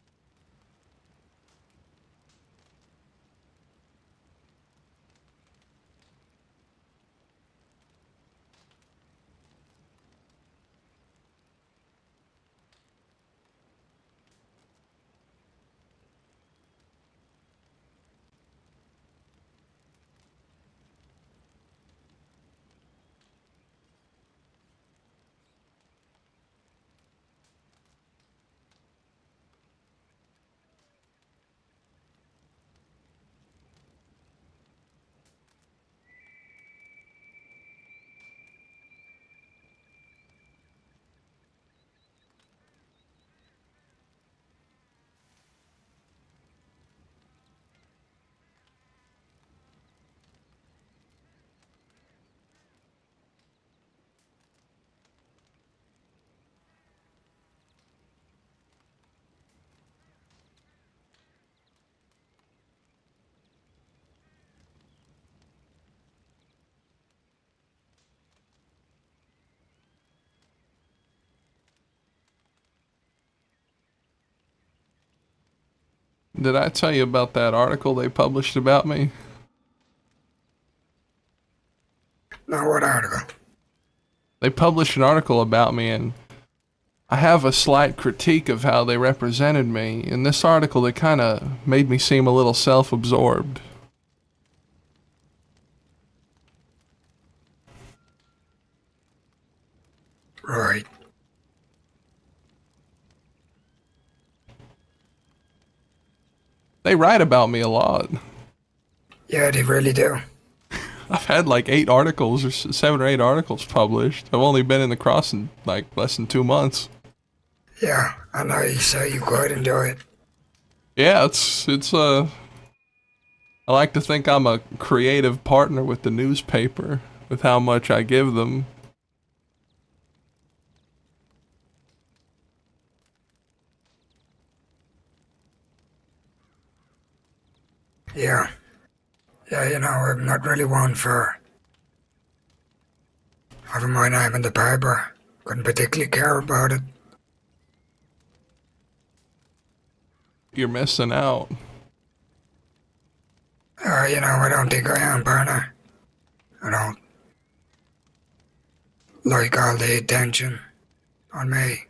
Did I tell you about that article they published about me? No, what article? They published an article about me, and I have a slight critique of how they represented me. In this article, they kind of made me seem a little self-absorbed. Right. They write about me a lot. Yeah, they really do. I've had like 8 articles, or 7 or 8 articles published. I've only been in the crossing like less than 2 months. Yeah, I know you say you quite enjoy it. Yeah, I like to think I'm a creative partner with the newspaper, with how much I give them. Yeah. Yeah, you know, I'm not really one for having my name in the paper. Couldn't particularly care about it. You're missing out. You know, I don't think I am, partner. I don't like all the attention on me.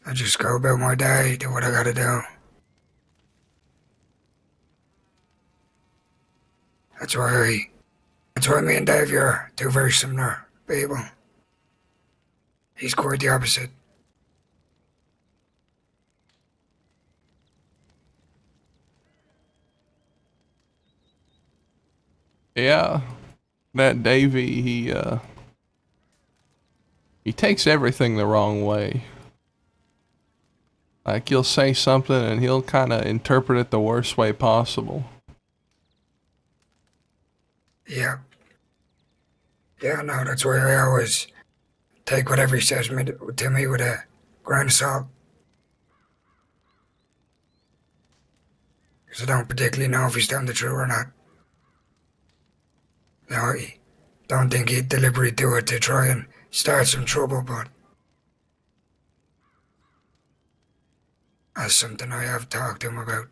I just go about my day, do what I gotta do. That's why me and Dave are two very similar people. He's quite the opposite. Yeah, that Davey, he takes everything the wrong way. Like, you'll say something and he'll kind of interpret it the worst way possible. Yeah. Yeah, no, that's why I always take whatever he says to me with a grain of salt. Because I don't particularly know if he's telling the truth or not. No, I don't think he'd deliberately do it to try and start some trouble, but that's something I have talked to him about.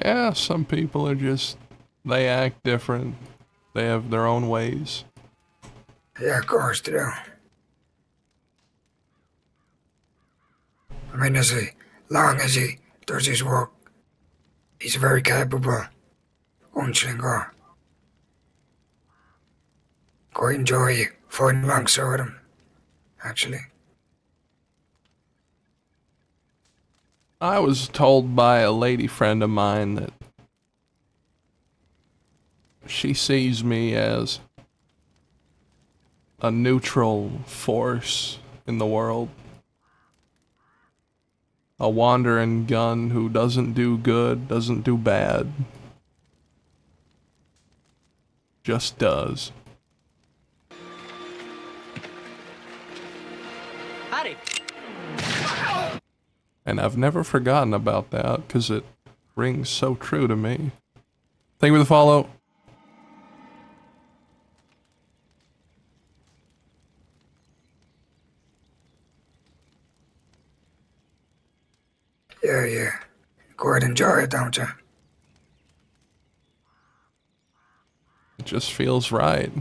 Yeah, some people are just, they act different. They have their own ways. Yeah, of course they do. I mean, as long as he does his work, he's a very capable gunslinger. Quite enjoy fighting alongside him, actually. I was told by a lady friend of mine that she sees me as a neutral force in the world. A wandering gun who doesn't do good, doesn't do bad. Just does. Howdy. And I've never forgotten about that, because it rings so true to me. Thank you for the follow. Yeah. Quite enjoy it, don't you? It just feels right.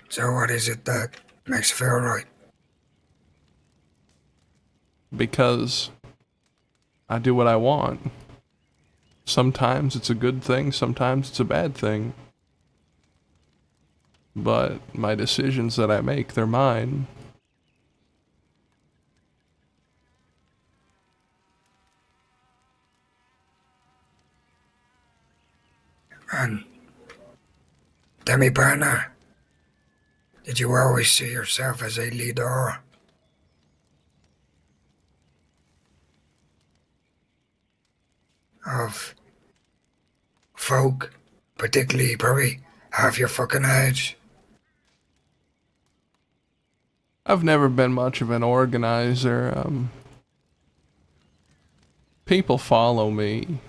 So what is it that makes you feel right? Because I do what I want. Sometimes it's a good thing, sometimes it's a bad thing. But my decisions that I make, they're mine. And tell me, partner, did you always see yourself as a leader? Of folk, particularly probably half your fucking age? I've never been much of an organizer. People follow me.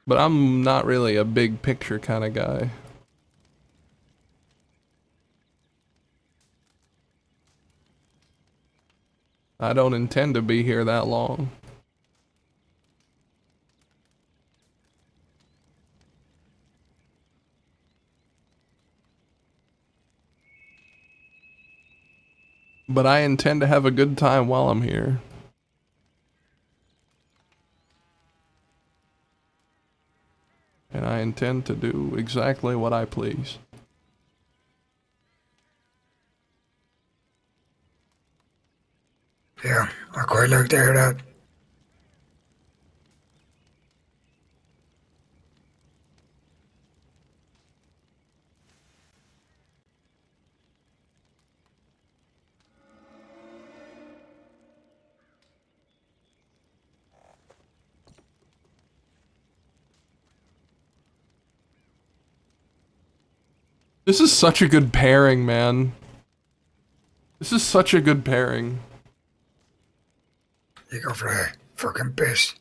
But I'm not really a big picture kind of guy. I don't intend to be here that long. But I intend to have a good time while I'm here. And I intend to do exactly what I please. Yeah, I quite like to hear that. This is such a good pairing, man. This is such a good pairing. You go for a fucking piss.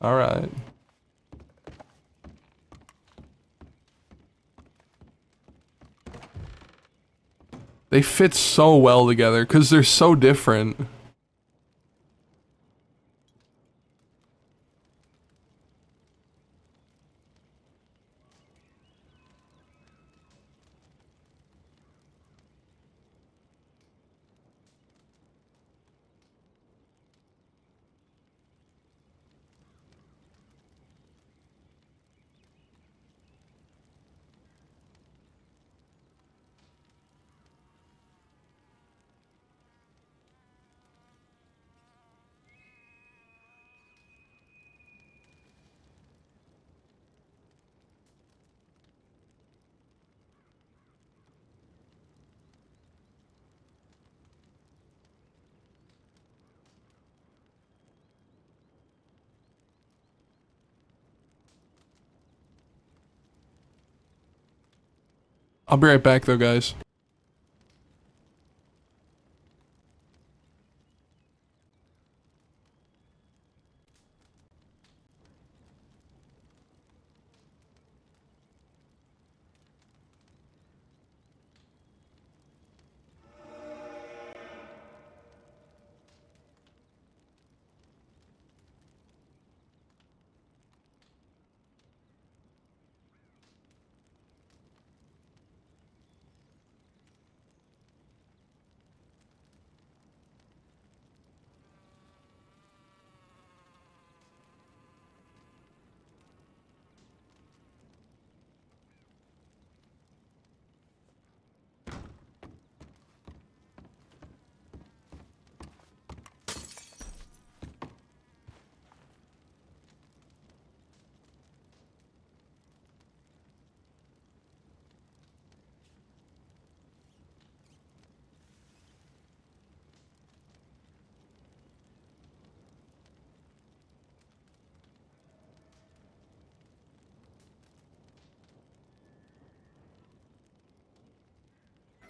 Alright. They fit so well together because they're so different. I'll be right back though, guys.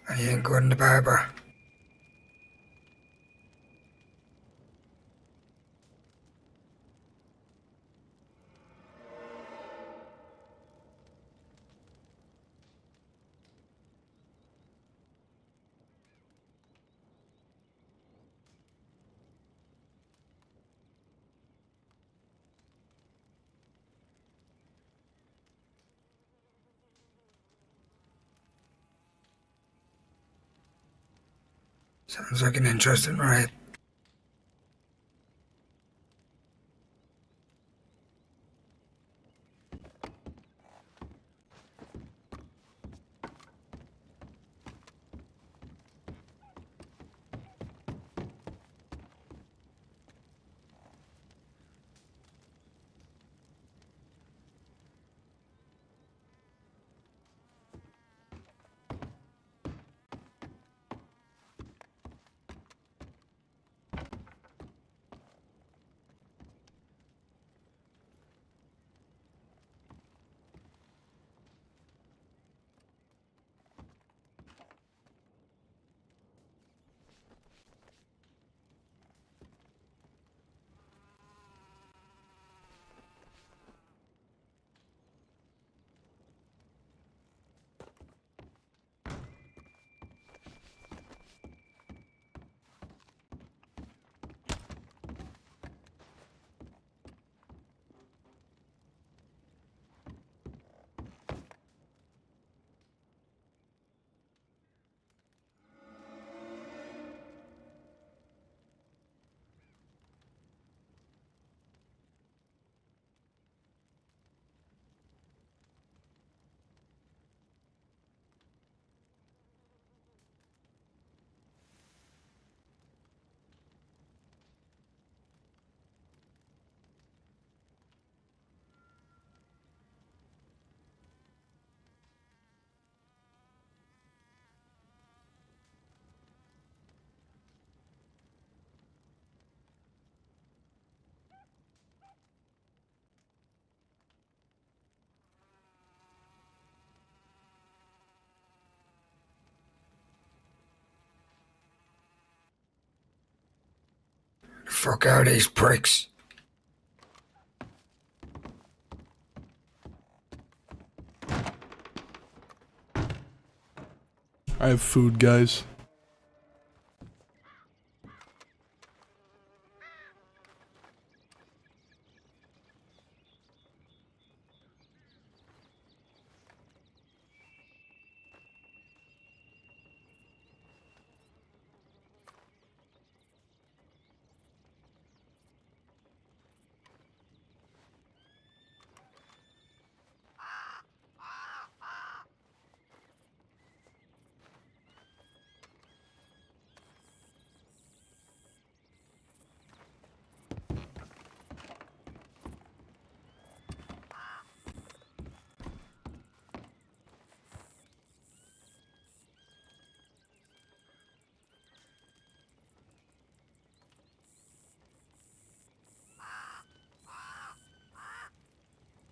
I ain't going to barber. Sounds like an interesting ride. Fuck out these pricks. I have food, guys.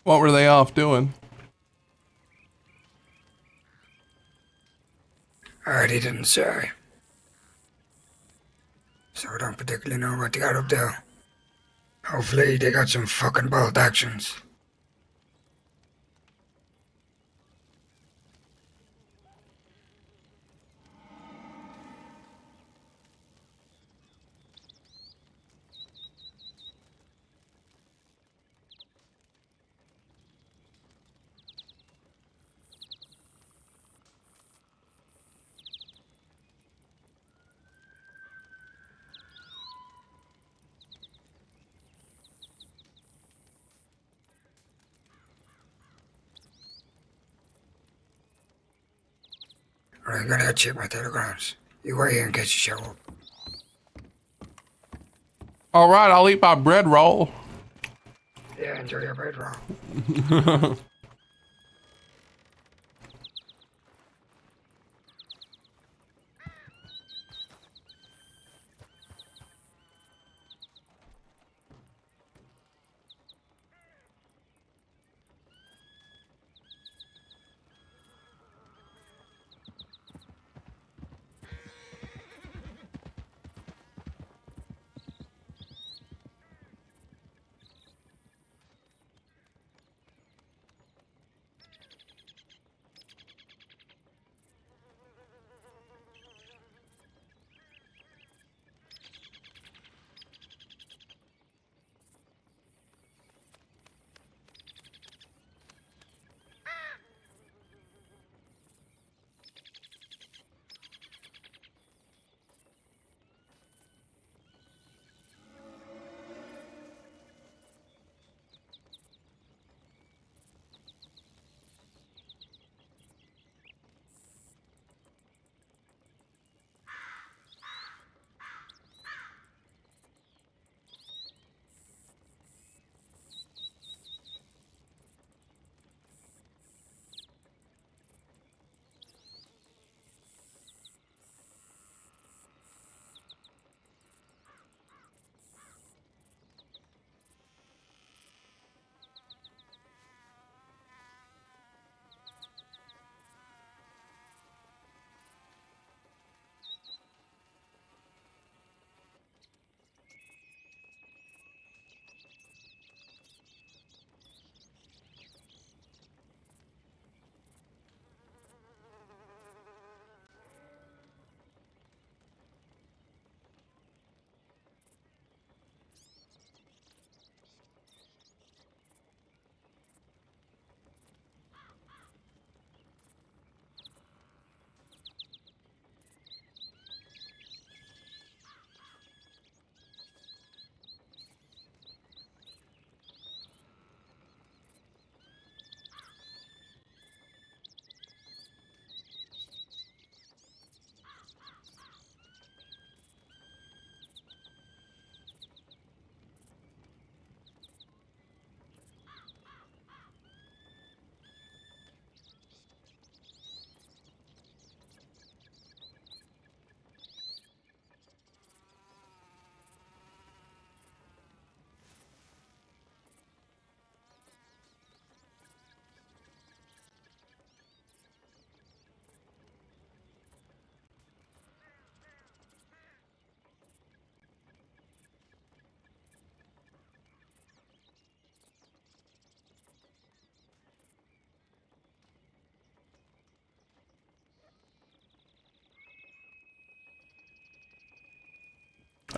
What were they off doing? That he didn't say. So I don't particularly know what they got up there. Hopefully they got some fucking bold actions. Alright, I'm gonna check my telegrams. You wait here in case you show up. Alright, I'll eat my bread roll. Yeah, enjoy your bread roll.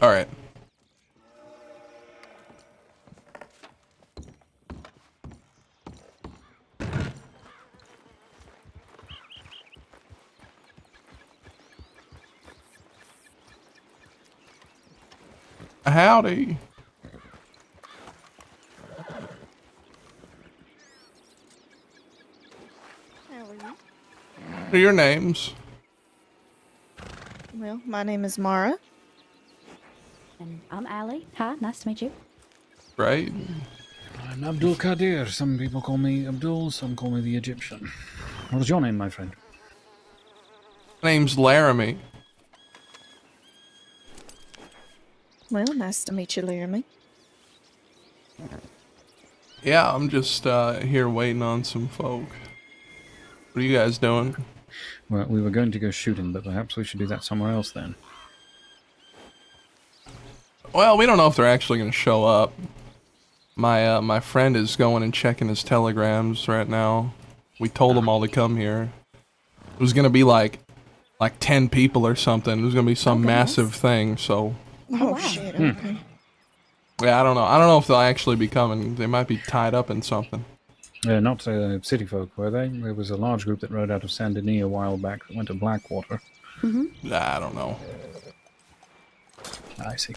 Alright. Howdy. How are you? What are your names? Well, my name is Mara. And I'm Allie. Hi, nice to meet you. Right? I'm Abdul Qadir. Some people call me Abdul, some call me the Egyptian. What is your name, my friend? My name's Laramie. Well, nice to meet you, Laramie. Yeah, I'm just here waiting on some folk. What are you guys doing? Well, we were going to go shooting, but perhaps we should do that somewhere else then. Well, we don't know if they're actually going to show up. My friend is going and checking his telegrams right now. We told him all to come here. It was going to be like 10 people or something. It was going to be some massive thing, so... Oh, shit, okay. Yeah, I don't know. I don't know if they'll actually be coming. They might be tied up in something. Not city folk, were they? There was a large group that rode out of Saint Denis a while back that went to Blackwater. I don't know. I see.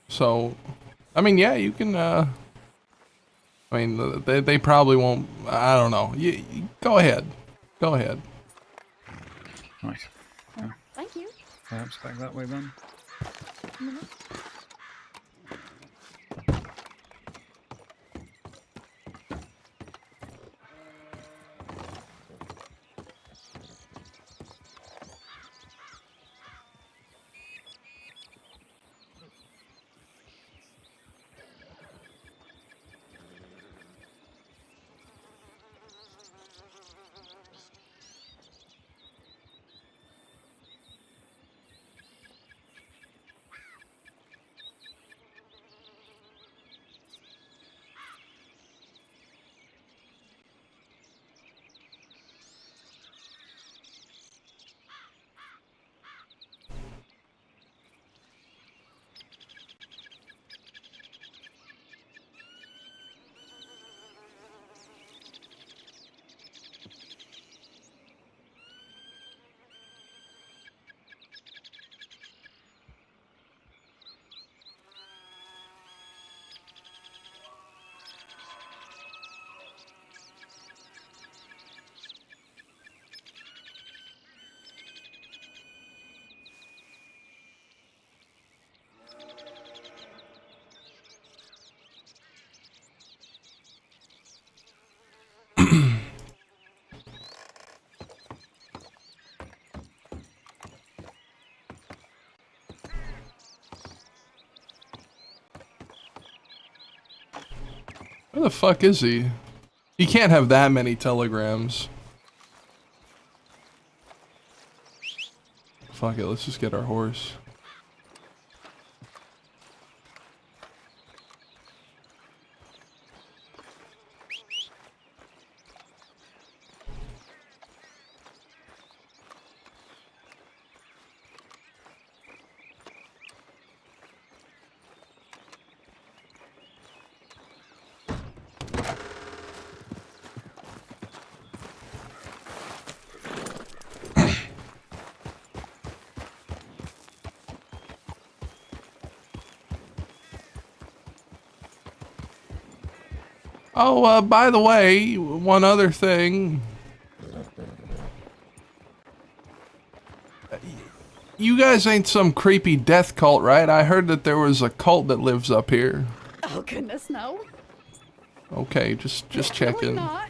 So, I mean, yeah, you can, I mean, they probably won't, I don't know. You go ahead. Go ahead. Right. Thank you. Perhaps back that way then? Where the fuck is he? He can't have that many telegrams. Fuck it, let's just get our horse. Oh, by the way, one other thing. You guys ain't some creepy death cult, right? I heard that there was a cult that lives up here. Oh goodness, no. Okay, just checking. Not.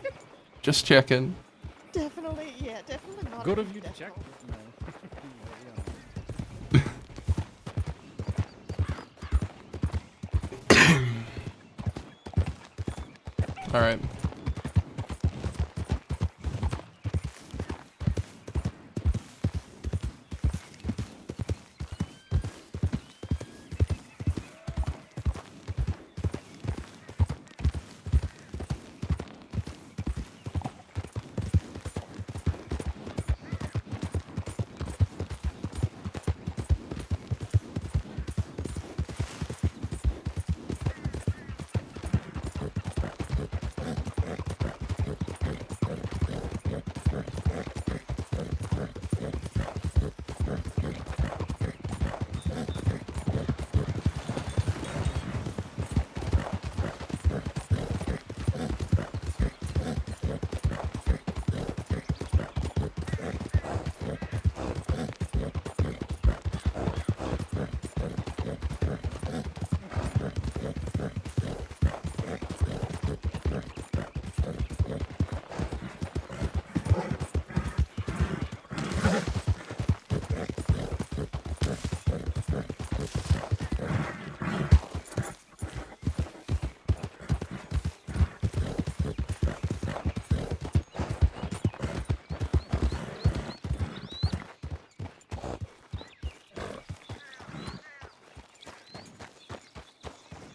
Just checking. Definitely, yeah, definitely not. Good of you to check. All right.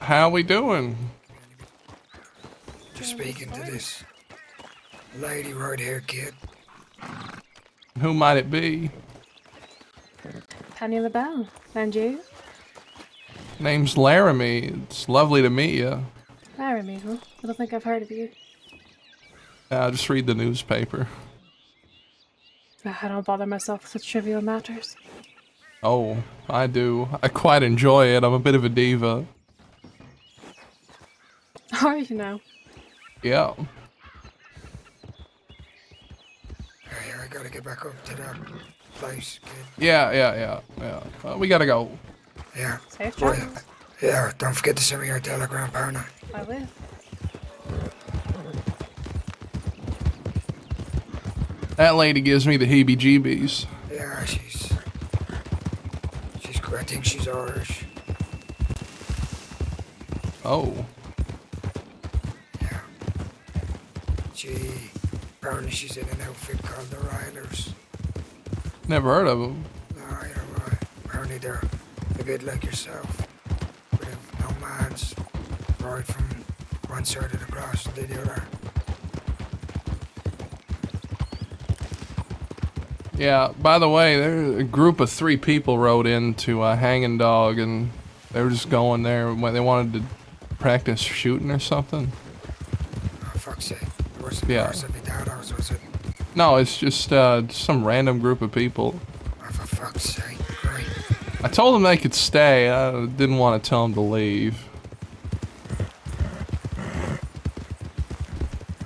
How we doing? Just speaking to this lady right here, kid. Who might it be? Penny the Bell. And you? Name's Laramie. It's lovely to meet you. Laramie, huh? I don't think I've heard of you. Just read the newspaper. I don't bother myself with such trivial matters. Oh, I do. I quite enjoy it. I'm a bit of a diva. Are you now? Yeah. Hey, I gotta get back up to that place, kid. Yeah. We gotta go. Yeah. Safe Well, travels. yeah, don't forget to send me your telegram, partner. I will. That lady gives me the heebie-jeebies. Yeah, she's I think she's Irish. Oh. Apparently she's in an outfit called the Rilers. Never heard of them. No, you know why? Apparently they're a bit like yourself. But if no man's right from one side of the cross to the other. Yeah, by the way, there a group of 3 people rode into Hanging Dog, and they were just going there when they wanted to practice shooting or something. Oh, fuck's sake. It wasn't Yeah. Parsifitados, was it? No, it's just some random group of people. Oh, for fuck's sake. Great. I told them they could stay. I didn't want to tell them to leave.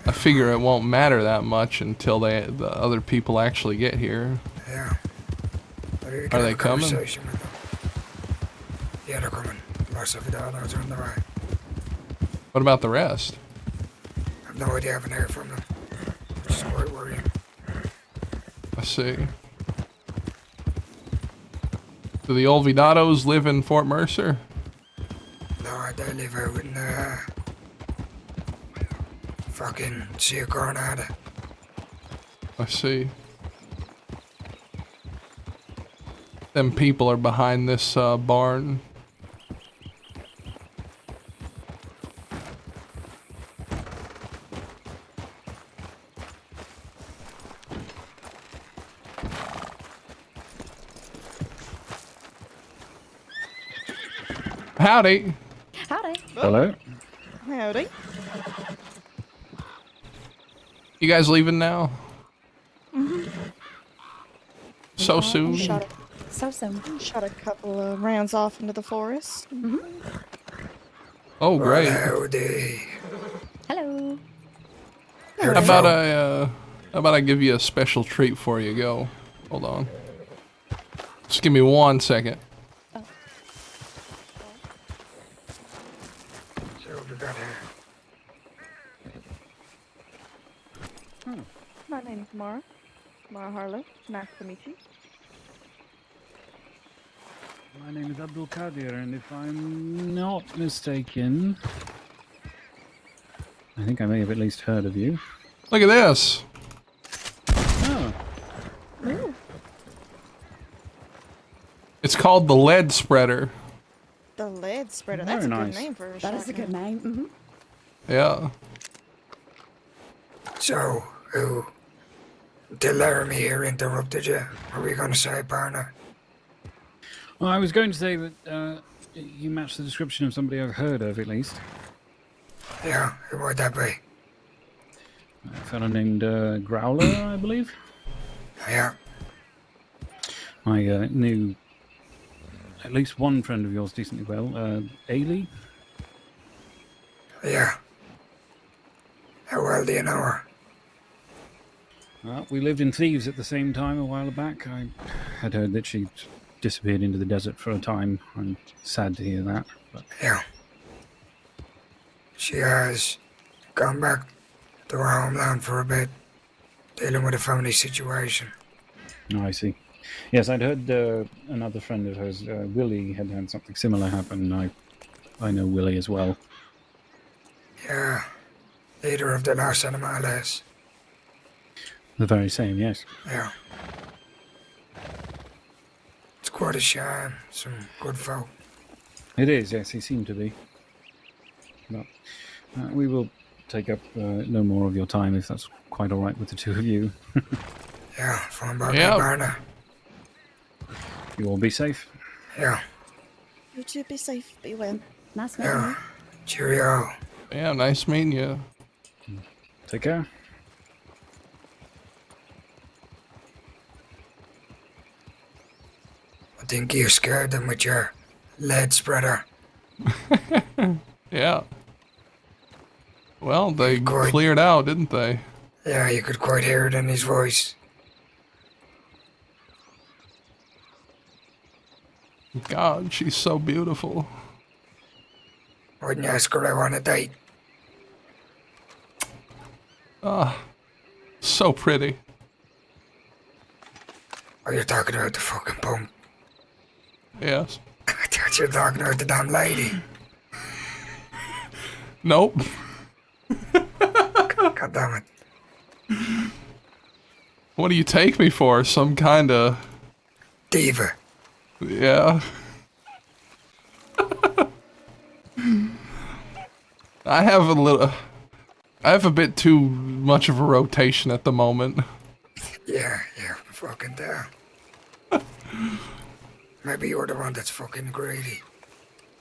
I figure it won't matter that much until the other people actually get here. Yeah. Are they coming? Yeah, they're coming. Parsifitados are on the way. What about the rest? I have no idea. I haven't heard from them. Which is quite worrying. I see. Do the Olvidados live in Fort Mercer? No, they live out in fucking Sea Coronada. I see. Them people are behind this barn. Howdy. Howdy. Hello. Howdy. You guys leaving now? Mm-hmm. So soon? So soon. Shot a couple of rounds off into the forest. Mm-hmm. Oh, great. Howdy. Hello. How about I give you a special treat before you go? Hold on. Just give me 1 second. So what we got here? My name's Mara. Mara Harlow. Nice to meet you. My name is Abdul Qadir, and if I'm not mistaken, I think I may have at least heard of you. Look at this. Oh. Ooh. It's called the Lead Spreader. The lead spreader. Very That's a nice. good name for a That is a good name. Mm-hmm. Yeah. So, did Laramie here interrupted you? What were you going to say, partner? Well, I was going to say that you match the description of somebody I've heard of, at least. Yeah, who would that be? A fellow named Growler, I believe. Yeah. I knew at least one friend of yours decently well, Ailey. Yeah. How well do you know her? We lived in Thieves at the same time a while back. I had heard that she'd disappeared into the desert for a time. I'm sad to hear that. But... Yeah. She has gone back to her homeland for a bit, dealing with a family situation. Oh, I see. Yes, I'd heard another friend of hers, Willie, had had something similar happen. I know Willie as well. Yeah. Leader of the Los Animales. The very same, yes. Yeah. It's quite a shame. Some good folk. It is, yes, he seemed to be. But we will take up no more of your time if that's quite all right with the two of you. Yeah, fine by me, Yeah. partner. You all be safe. Yeah. You two be safe. Be well. Nice meeting Yeah. you. Cheerio. Yeah, nice meeting you. Take care. I think you scared them with your lead spreader. Yeah. Well, they Quite. cleared out, didn't they? Yeah, you could quite hear it in his voice. God, she's so beautiful. Wouldn't you ask her out on a date? Ah, so pretty. Are you talking about the fucking punk? Yes. I thought you were talking about the damn lady. Nope. God damn it. What do you take me for? Some kind of diva. Yeah. I have a bit too much of a rotation at the moment. Yeah, fucking down. Maybe you're the one that's fucking greedy.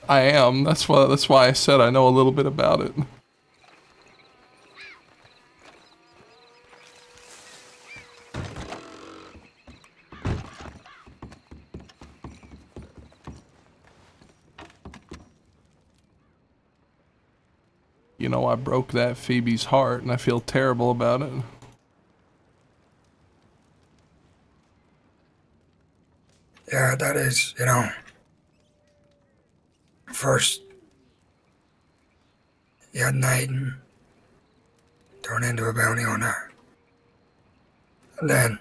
I am. That's why I said I know a little bit about it. You know, I broke that Phoebe's heart and I feel terrible about it. Yeah, that is, you know. First, you had Nathan turn into a bounty hunter. And then,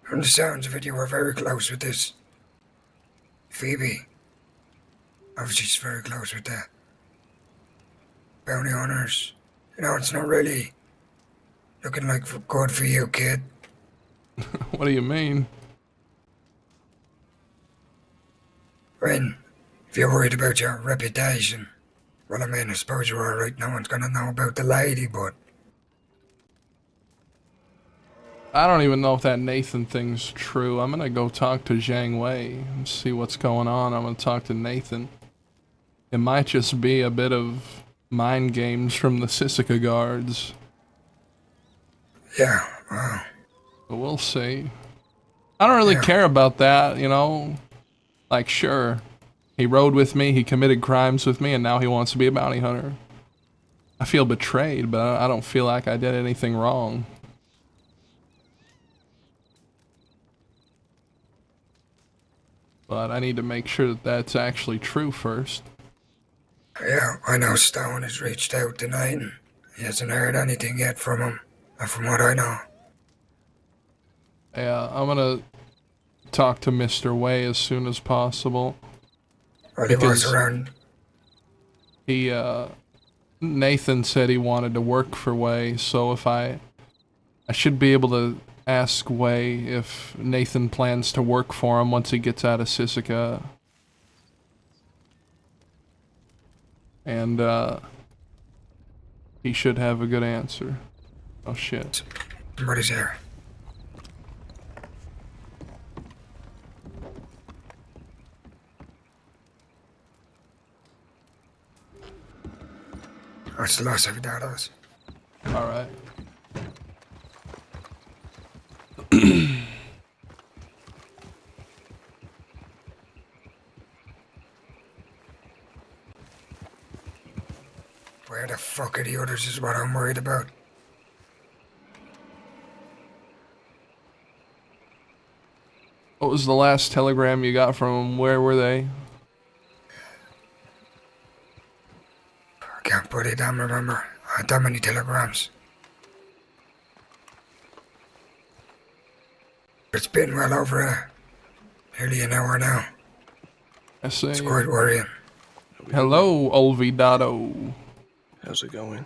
from the sounds of it, you were very close with this Phoebe. Obviously, she's very close with the bounty hunters. You know, it's not really looking like good for you, kid. What do you mean? I mean, if you're worried about your reputation, well, I mean, I suppose you're alright. No one's gonna know about the lady, but I don't even know if that Nathan thing's true. I'm gonna go talk to Zhang Wei and see what's going on. I'm gonna talk to Nathan. It might just be a bit of mind games from the Sisika guards. yeah, wow. But we'll see. I don't really care about that, you know? Like, sure, he rode with me, he committed crimes with me, and now he wants to be a bounty hunter. I feel betrayed, but I don't feel like I did anything wrong. But I need to make sure that that's actually true first. Yeah, I know Stone has reached out tonight and he hasn't heard anything yet from him, from what I know. Yeah, I'm gonna talk to Mr. Wei as soon as possible. Well, he was around. He, Nathan said he wanted to work for Wei, so if I should be able to ask Wei if Nathan plans to work for him once he gets out of Sisika. And, he should have a good answer. Oh shit. Somebody's here. What's the loss of daughters? Alright. Where the fuck are the others is what I'm worried about. What was the last telegram you got from him? Where were they? I can't put it down, remember. I had that many telegrams. It's been well over nearly an hour now. I see. It's quite worrying. Hello, Olvidado. How's it going?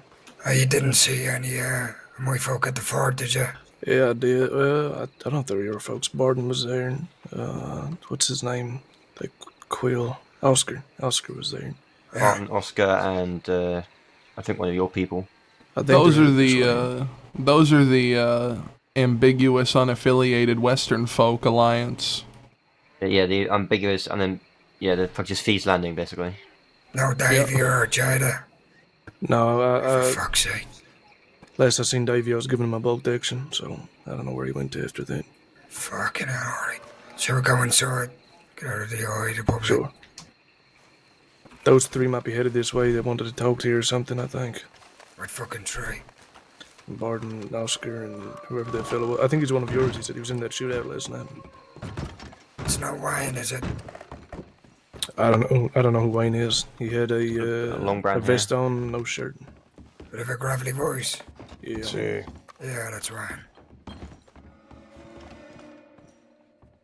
You didn't see any of my folk at the fort, did you? Yeah, I did. Well, I don't know if they were your folks. Barden was there. What's his name? The Quill. Oscar. Oscar was there. Barton, Oscar, and I think one of your people. Those are the ambiguous, unaffiliated Western Folk Alliance. Yeah, the ambiguous, and then the just Feast Landing, basically. No, Davey or Jada. No, For fuck's sake. Last I seen Davey, I was giving him a bulk action, so I don't know where he went to after that. Fucking hell, alright. So we go inside. Get out of the eye, the public. Sure. Those three might be headed this way. They wanted to talk to you or something, I think. What fucking three? Barton, Oscar, and whoever that fellow was. I think he's one of yours. He said he was in that shootout last night. It's not Wayne, is it? I don't know. I don't know who Wayne is. He had a long brown vest on, no shirt. Bit of a gravelly voice. Yeah. Yeah, that's Wayne.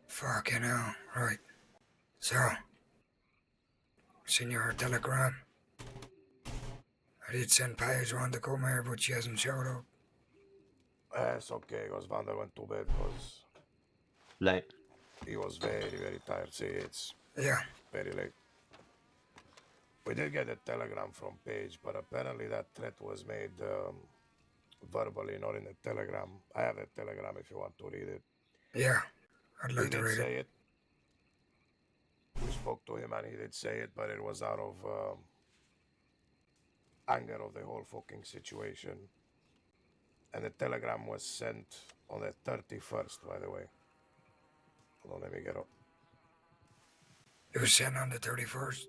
Fucking hell. Right. So, seen your telegram. I did send Paige one to come here, but she hasn't showed up. It's okay, because Vander went to bed because late. He was very, very tired. See, it's very late. We did get a telegram from Paige, but apparently that threat was made verbally, not in a telegram. I have a telegram if you want to read it. Yeah, I'd like He to did read say it. We spoke to him and he did say it, but it was out of anger of the whole fucking situation. And the telegram was sent on the 31st, by the way. Hold on, let me get up. It was sent on the 31st?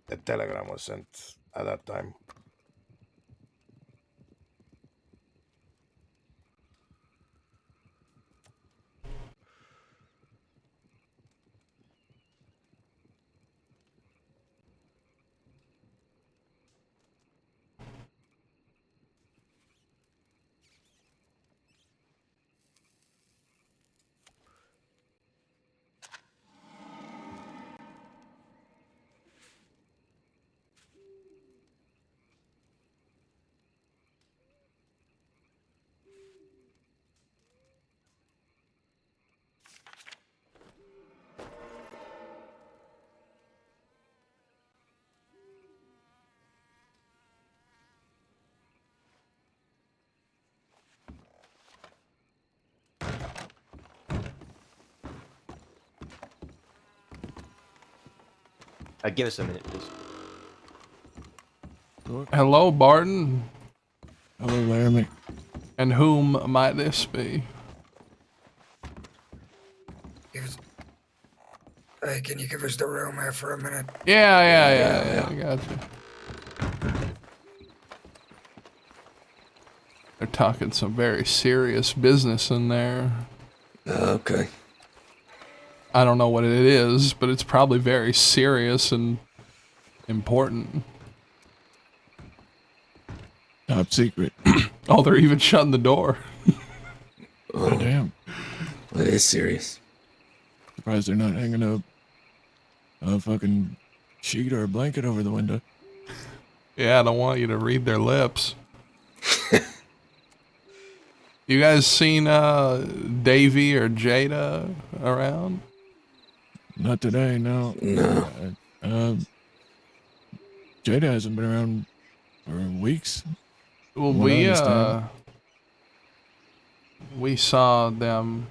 The telegram was sent at that time. Give us a minute, please. Hello, Barton. Hello, Laramie. And whom might this be? Hey, can you give us the room here for a minute? Yeah, I got you. They're talking some very serious business in there. Okay. I don't know what it is, but it's probably very serious and important. Top secret. Oh, they're even shutting the door. Oh, damn. Well, it is serious. Surprised they're not hanging a fucking sheet or a blanket over the window. Yeah, I don't want you to read their lips. You guys seen Davey or Jada around? Not today, no. No. Jada hasn't been around for weeks. Well, What I understand. we saw them,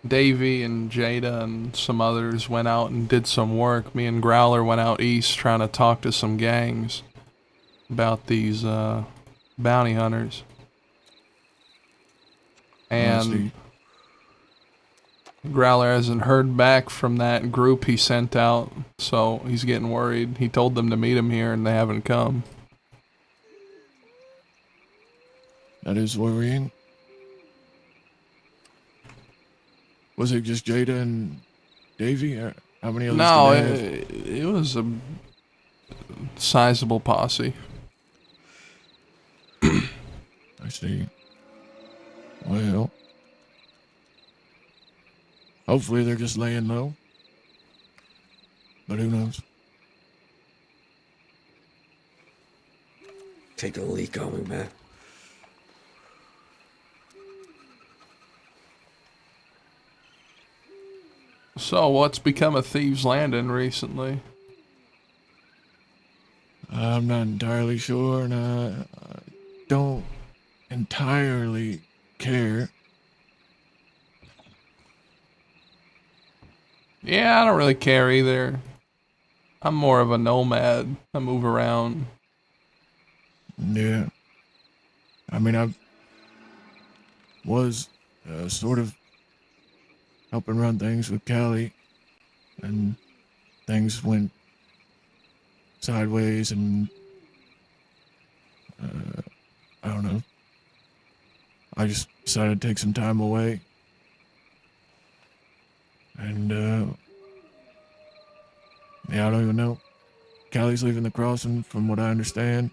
Davey and Jada and some others went out and did some work. Me and Growler went out east trying to talk to some gangs about these bounty hunters. And Growler hasn't heard back from that group he sent out, so he's getting worried. He told them to meet him here and they haven't come. That is worrying. Was it just Jada and Davey? Or how many others No, did they have? it was a sizable posse. I see. Well, hopefully they're just laying low. But who knows? Take a leak on me, man. So, what's become of Thieves Landing recently? I'm not entirely sure, and I don't entirely care. Yeah, I don't really care either. I'm more of a nomad. I move around. Yeah. I mean, I was sort of helping run things with Callie, and things went sideways, and I don't know. I just decided to take some time away, and yeah, I don't even know. Callie's leaving the crossing, from what I understand.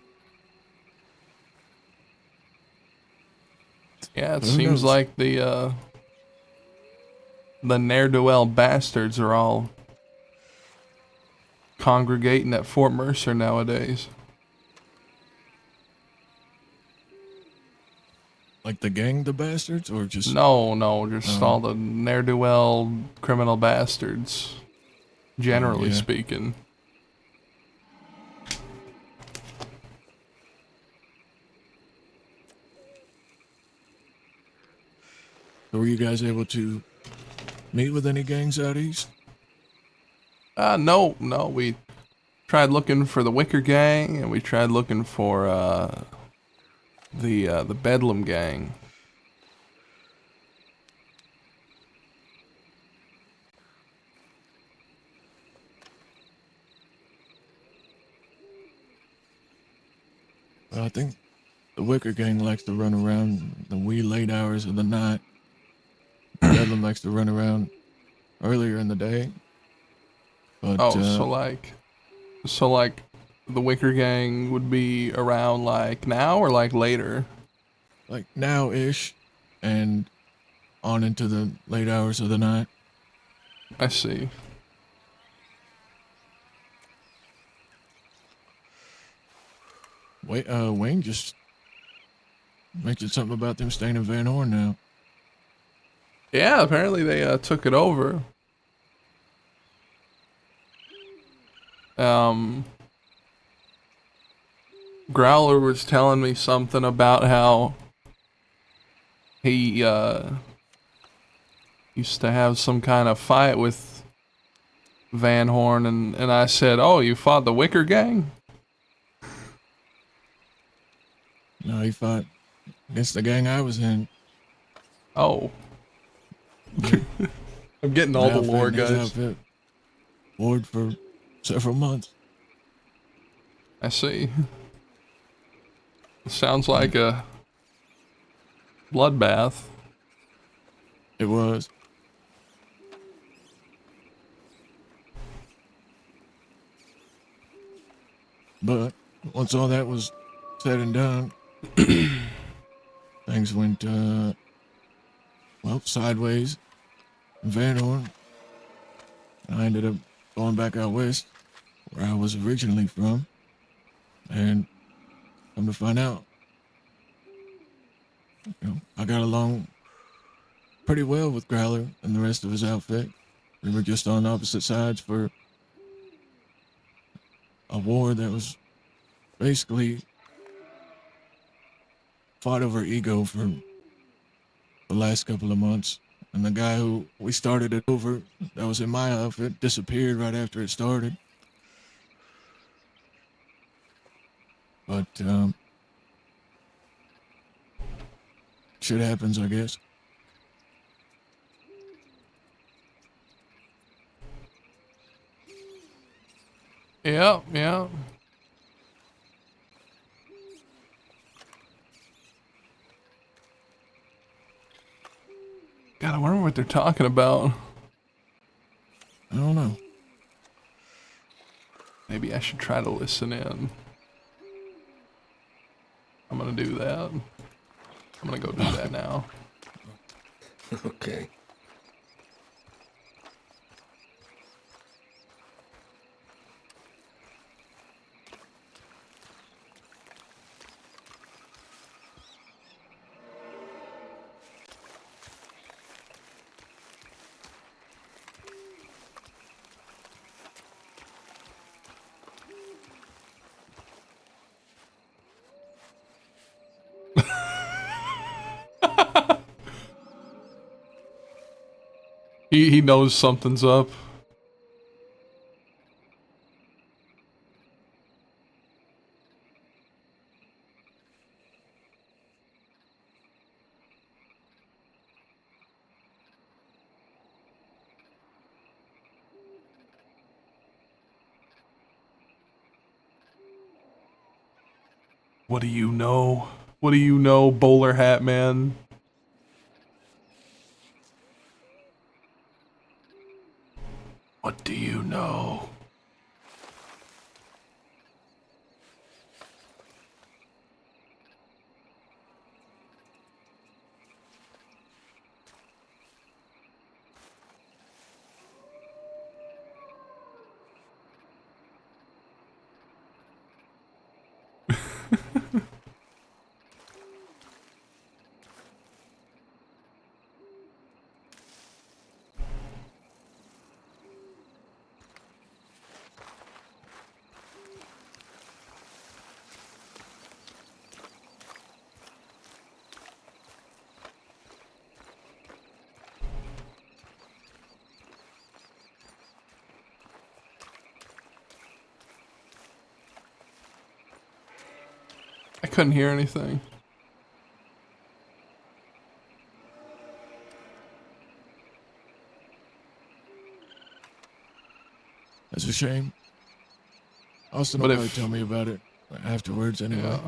Yeah, it But who seems knows? like the ne'er-do-well bastards are all congregating at Fort Mercer nowadays. Like the gang, the bastards, or just No, just all the ne'er-do-well criminal bastards, generally yeah. speaking. So were you guys able to meet with any gangs out east? No, we tried looking for the Wicker Gang, and we tried looking for the Bedlam Gang. Well, I think the Wicker Gang likes to run around the wee late hours of the night. Bedlam likes to run around earlier in the day. But Oh, so like the Wicker Gang would be around like now or like later? like now-ish, and on into the late hours of the night. I see. Wayne just mentioned something about them staying in Van Horn now. Yeah, apparently they took it over. Growler was telling me something about how he used to have some kind of fight with Van Horn, and I said, "Oh, you fought the Wicker Gang?" No, he fought against the gang I was in. Oh. I'm getting My all the outfit lore, and his guys. outfit warred for several months. I see. Sounds like a bloodbath. It was. But once all that was said and done, things went, well, sideways in Van Horn. I ended up going back out west, where I was originally from, and come to find out, I got along pretty well with Growler and the rest of his outfit. We were just on opposite sides for a war that was basically fought over ego for the last couple of months. And the guy who we started it over, that was in my outfit, disappeared right after it started. But shit happens, I guess. Yeah. God, I wonder what they're talking about. I don't know. Maybe I should try to listen in. I'm gonna do that. I'm gonna go do that now. Okay. He knows something's up. What do you know? What do you know, bowler hat man? What do you know? I couldn't hear anything. That's a shame. Austin will probably tell me about it afterwards anyway. Yeah.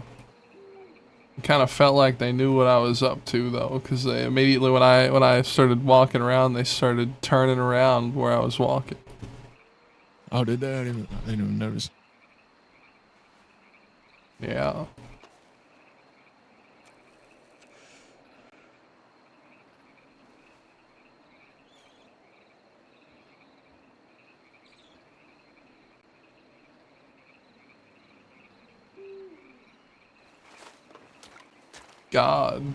It kind of felt like they knew what I was up to though, because they immediately when I started walking around, they started turning around where I was walking. Oh, did they? I didn't even notice. Yeah. God,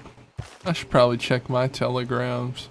I should probably check my telegrams.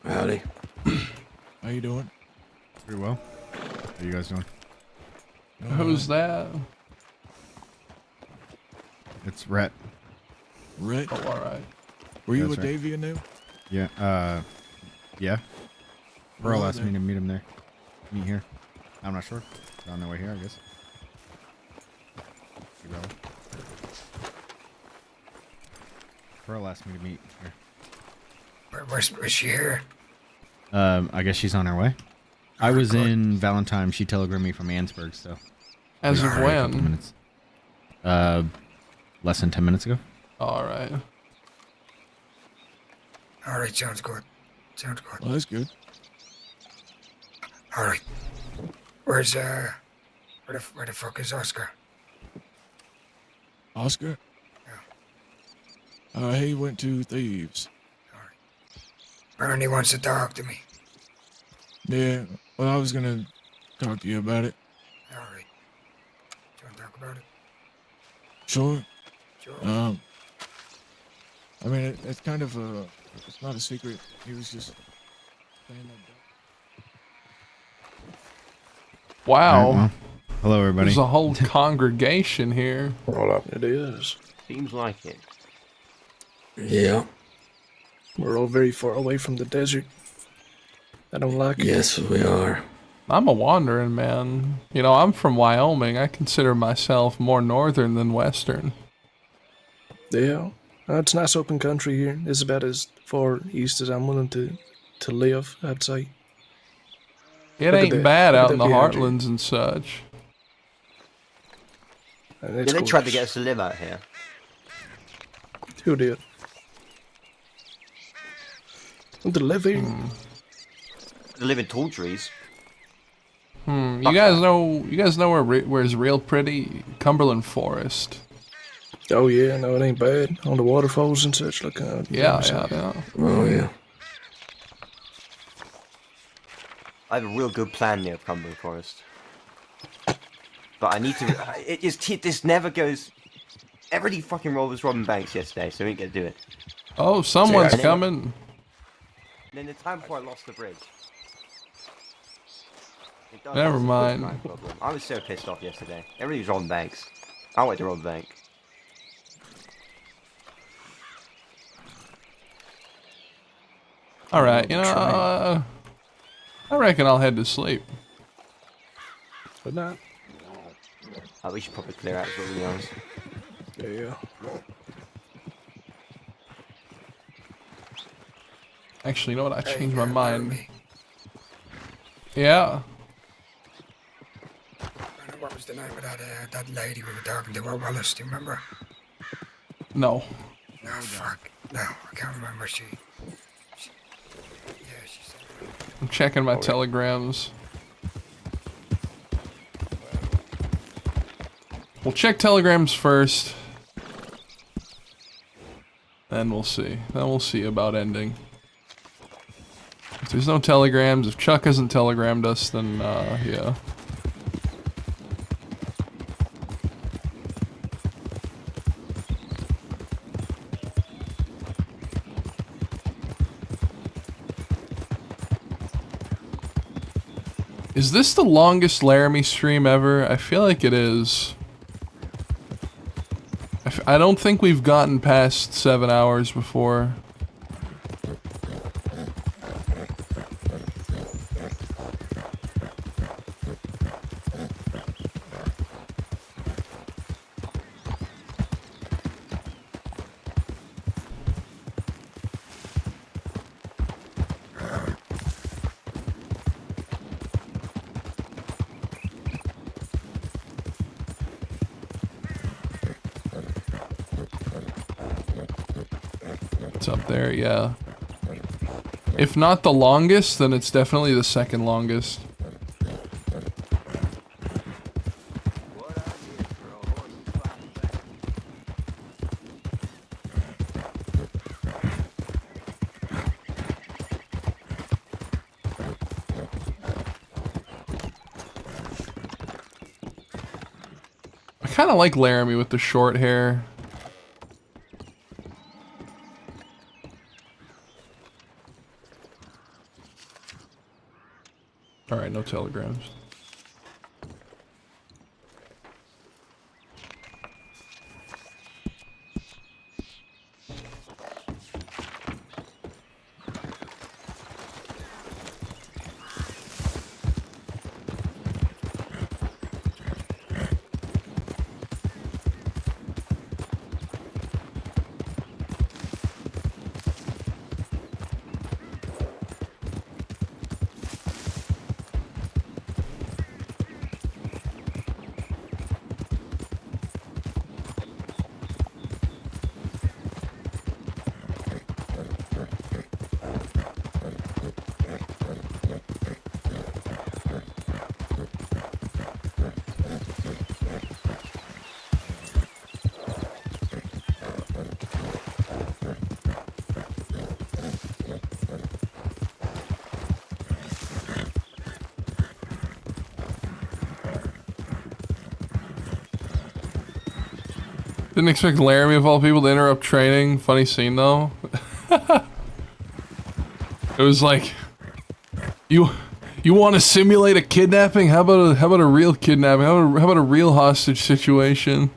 Howdy. How you doing? Pretty well. How you guys doing? Who's that? It's Rhett. Rhett? Oh, alright. Were you That's with right. Davey and them? Yeah, yeah. Pearl Where are asked they? me to meet him there. Meet here. I'm not sure. They're on their way here, I guess. You got it? Pearl asked me to meet here. Where's she here? I guess she's on her way. I was in Valentine. She telegrammed me from Annsburg, so. As of A couple when? minutes. Less than 10 minutes ago. Alright. Alright, sounds good. Sounds good. Well, that's good. Alright. Where the fuck is Oscar? Oscar? Yeah. He went to Thieves. Bernie wants to talk to me. Yeah, well, I was gonna talk to you about it. Alright. Do you want to talk about it? Sure. Sure. I mean, it's kind of it's not a secret. He was just saying that. Wow. Alright, well, hello, everybody. There's a whole congregation here. Hold up. It is. Seems like it. Yeah. We're all very far away from the desert. I don't like it. Yes, we are. I'm a wandering man. You know, I'm from Wyoming. I consider myself more northern than western. Yeah. It's nice open country here. It's about as far east as I'm willing to live, I'd say. It Look at ain't that. bad Look at out in that the behind you. heartlands and such. And Yeah, it's they tried to gorgeous. get us to live out here. Who did? To live here? To live in tall trees. You guys know where's real pretty? Cumberland Forest. Oh yeah, no, it ain't bad. On the waterfalls and such, like Yeah, yeah. Oh yeah. I have a real good plan near Cumberland Forest. But I need to... this never goes... Everybody fucking rolled was robbing banks yesterday, so we ain't gonna do it. Oh, someone's And then- coming. Then the time before I lost the bridge. It does Never cause a mind. crime problem. I was so pissed off yesterday. Everybody was robbing banks. I wanted to rob a bank. All right, you know, I reckon I'll head to sleep. But not. We should probably clear out as well, to be honest. Yeah. Actually, you know what? I Hey, changed my mind. Laramie. Yeah. What was the name of that lady we were talking to? Wallace, do you remember? No. No, fuck. No, I can't remember. She said... I'm checking my telegrams. We'll check telegrams first. Then we'll see. Then we'll see about ending. If there's no telegrams, if Chuck hasn't telegrammed us, then, yeah. Is this the longest Laramie stream ever? I feel like it is. I don't think we've gotten past 7 hours before. It's up there, yeah. If not the longest, then it's definitely the second longest. I kind of like Laramie with the short hair. Alright, no telegrams. Didn't expect Laramie of all people to interrupt training. Funny scene though. It was like, you want to simulate a kidnapping? How about a real kidnapping? How about a real hostage situation?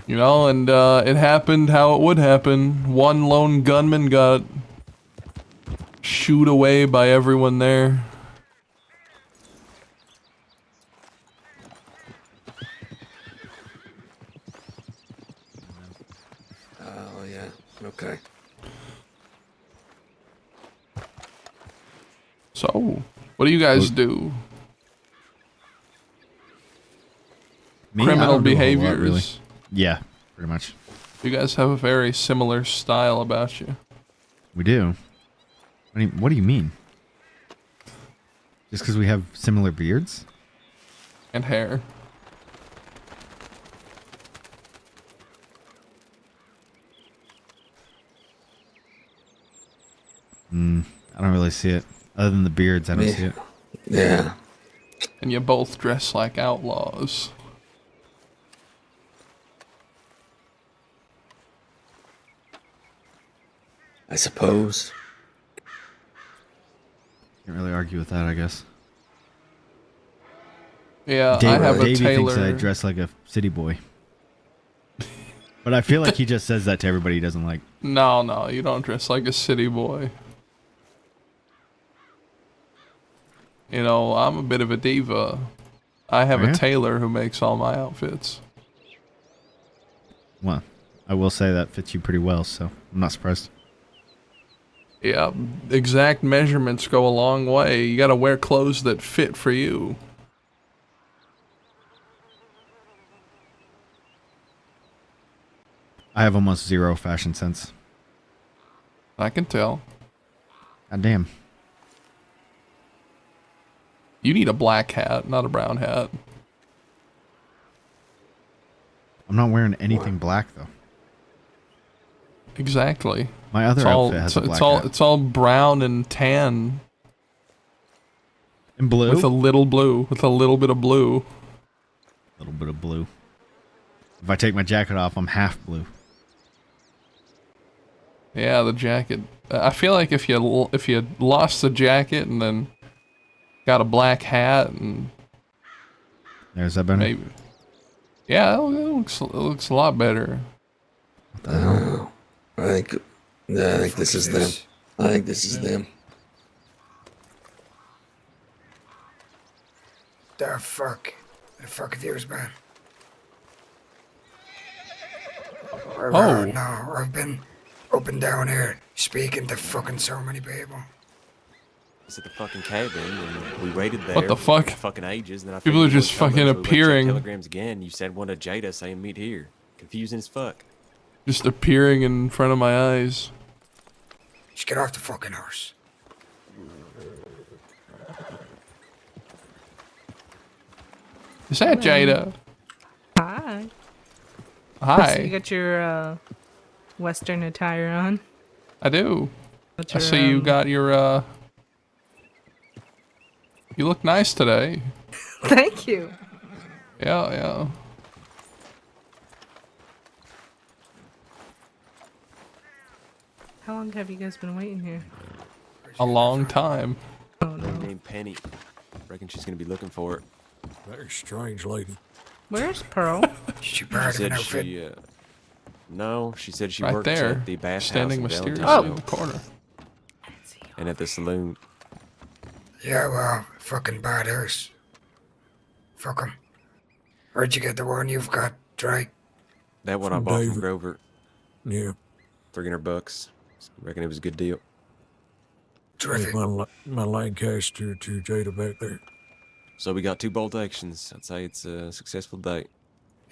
You know, and it happened how it would happen. One lone gunman got shooed away by everyone there. Oh yeah. Okay. So, what do you guys do? Me? I Criminal don't do a whole lot, behaviors. really. Yeah, pretty much. You guys have a very similar style about you. We do. What do you mean? Just because we have similar beards? And hair. I don't really see it. Other than the beards, I don't see it. Yeah. And you both dress like outlaws. I suppose. Can't really argue with that, I guess. Yeah, I have a Davey thinks tailor. I dress like a city boy. But I feel like he just says that to everybody he doesn't like. No, you don't dress like a city boy. You know, I'm a bit of a diva. I have a tailor who makes all my outfits. Well, I will say that fits you pretty well, so I'm not surprised. Yeah, exact measurements go a long way. You gotta wear clothes that fit for you. I have almost zero fashion sense. I can tell. God damn. You need a black hat, not a brown hat. I'm not wearing anything black though. Exactly. My other outfit has a black hat. It's all brown and tan. And blue? With a little blue. With a little bit of blue. A little bit of blue. If I take my jacket off, I'm half blue. Yeah, the jacket. I feel like if you lost the jacket and then got a black hat and there's that better. Maybe. Yeah, it looks a lot better. What the hell? I think this is them. I think this is them. The fuck? The fuck have yours been? Oh. No, I've been up and down here speaking to fucking so many people. It's at the fucking cabin, and we waited there. What the fuck? For fucking ages. And then I People figured are you just weren't coming, fucking so we went to check appearing. Telegrams again. You said one to Jada saying meet here. Confusing as fuck. Just appearing in front of my eyes. Just get off the fucking horse. Is that Jada? Hi. Hi. So you got your Western attire on. I do. What's I your, see you got your you look nice today. Thank you. Yeah. How long have you guys been waiting here? A long time. Oh no. Named Penny. Reckon she's gonna be looking for it. Very strange lady. Where's Pearl? She said she, no, she said she Right worked there, at the bath standing house in mysteriously Valentine in the corner. and at the saloon. Yeah, well, fucking bad house. Fuck 'em. Where'd you get the one you've got, Drake? That one I From bought David. from Grover. Yeah. $300. Reckon it was a good deal. Terrific. My Lancaster to Jada back there. So we got 2 bolt actions. I'd say it's a successful day.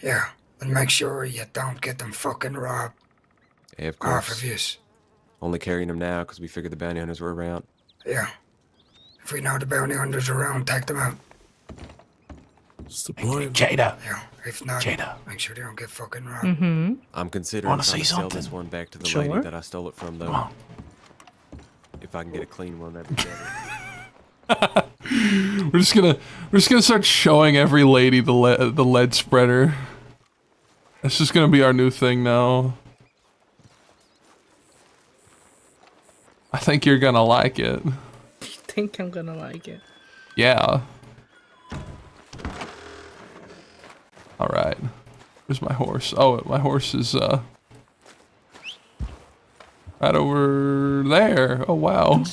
Yeah, and make sure you don't get them fucking robbed. Yeah, of Off course. of yous. Only carrying them now because we figured the bounty hunters were around. Yeah. If we know the bounty hunters around, take them out. It's the plan. Jada. Yeah, if not, Jada. make sure they don't get fucking robbed. Mm-hmm. I'm considering Wanna trying see to sell something? this one back to the Sure. lady that I stole it from, though. Come on. If I can get a clean one, that'd be better. We're just gonna start showing every lady the lead spreader. That's just gonna be our new thing now. I think you're gonna like it. Think I'm gonna like it. Yeah. All right. Where's my horse? Oh, my horse is right over there. Oh wow.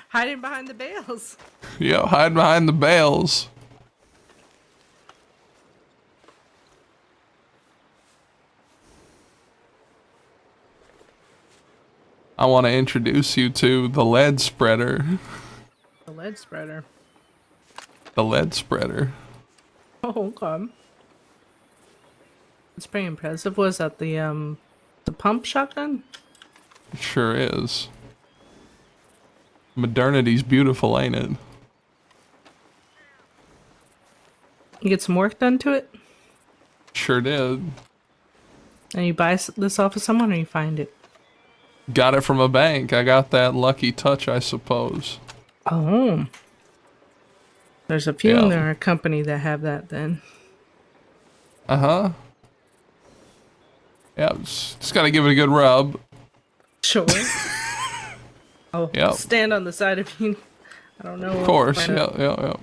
Hiding behind the bales. Yo, hide behind the bales. I want to introduce you to the lead spreader. The lead spreader. The lead spreader. Oh, okay. It's pretty impressive. Was that the pump shotgun? It sure is. Modernity's beautiful, ain't it? You get some work done to it? Sure did. And you buy this off of someone or you find it? Got it from a bank. I got that lucky touch, I suppose. Oh. There's a few in Yeah. our company that have that then. Uh-huh. Yeah, just gotta give it a good rub. Sure. Oh, Yep. stand on the side if you... I don't know. Of course, yeah.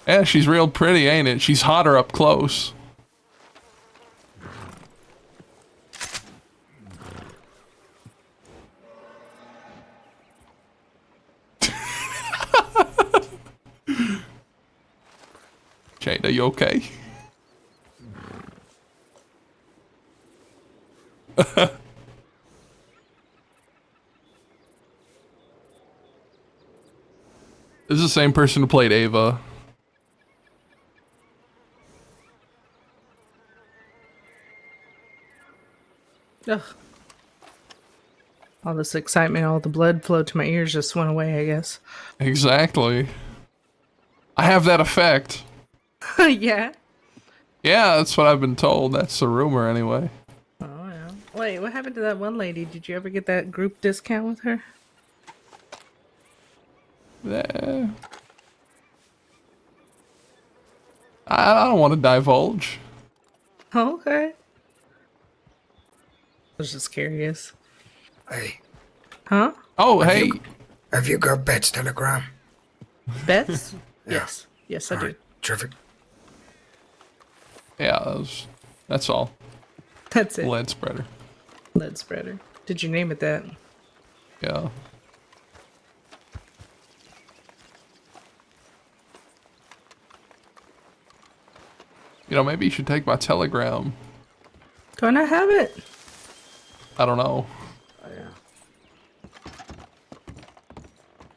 Yeah, she's real pretty, ain't it? She's hotter up close. Jade, are you okay? This is the same person who played Ava. Ugh. All this excitement, all the blood flow to my ears just went away, I guess. Exactly. I have that effect. Yeah. Yeah, that's what I've been told. That's the rumor anyway. Oh, yeah. Wait, what happened to that one lady? Did you ever get that group discount with her? I don't want to divulge. Oh, okay. I was just curious. Hey. Huh? Oh, hey. Have you got Bet's telegram? Bets? Yeah. Yes. Yes, I do. Terrific. Yeah, that's all. That's it. Lead spreader. Lead spreader. Did you name it that? Yeah. You know, maybe you should take my telegram. Don't I have it? I don't know. Oh, yeah.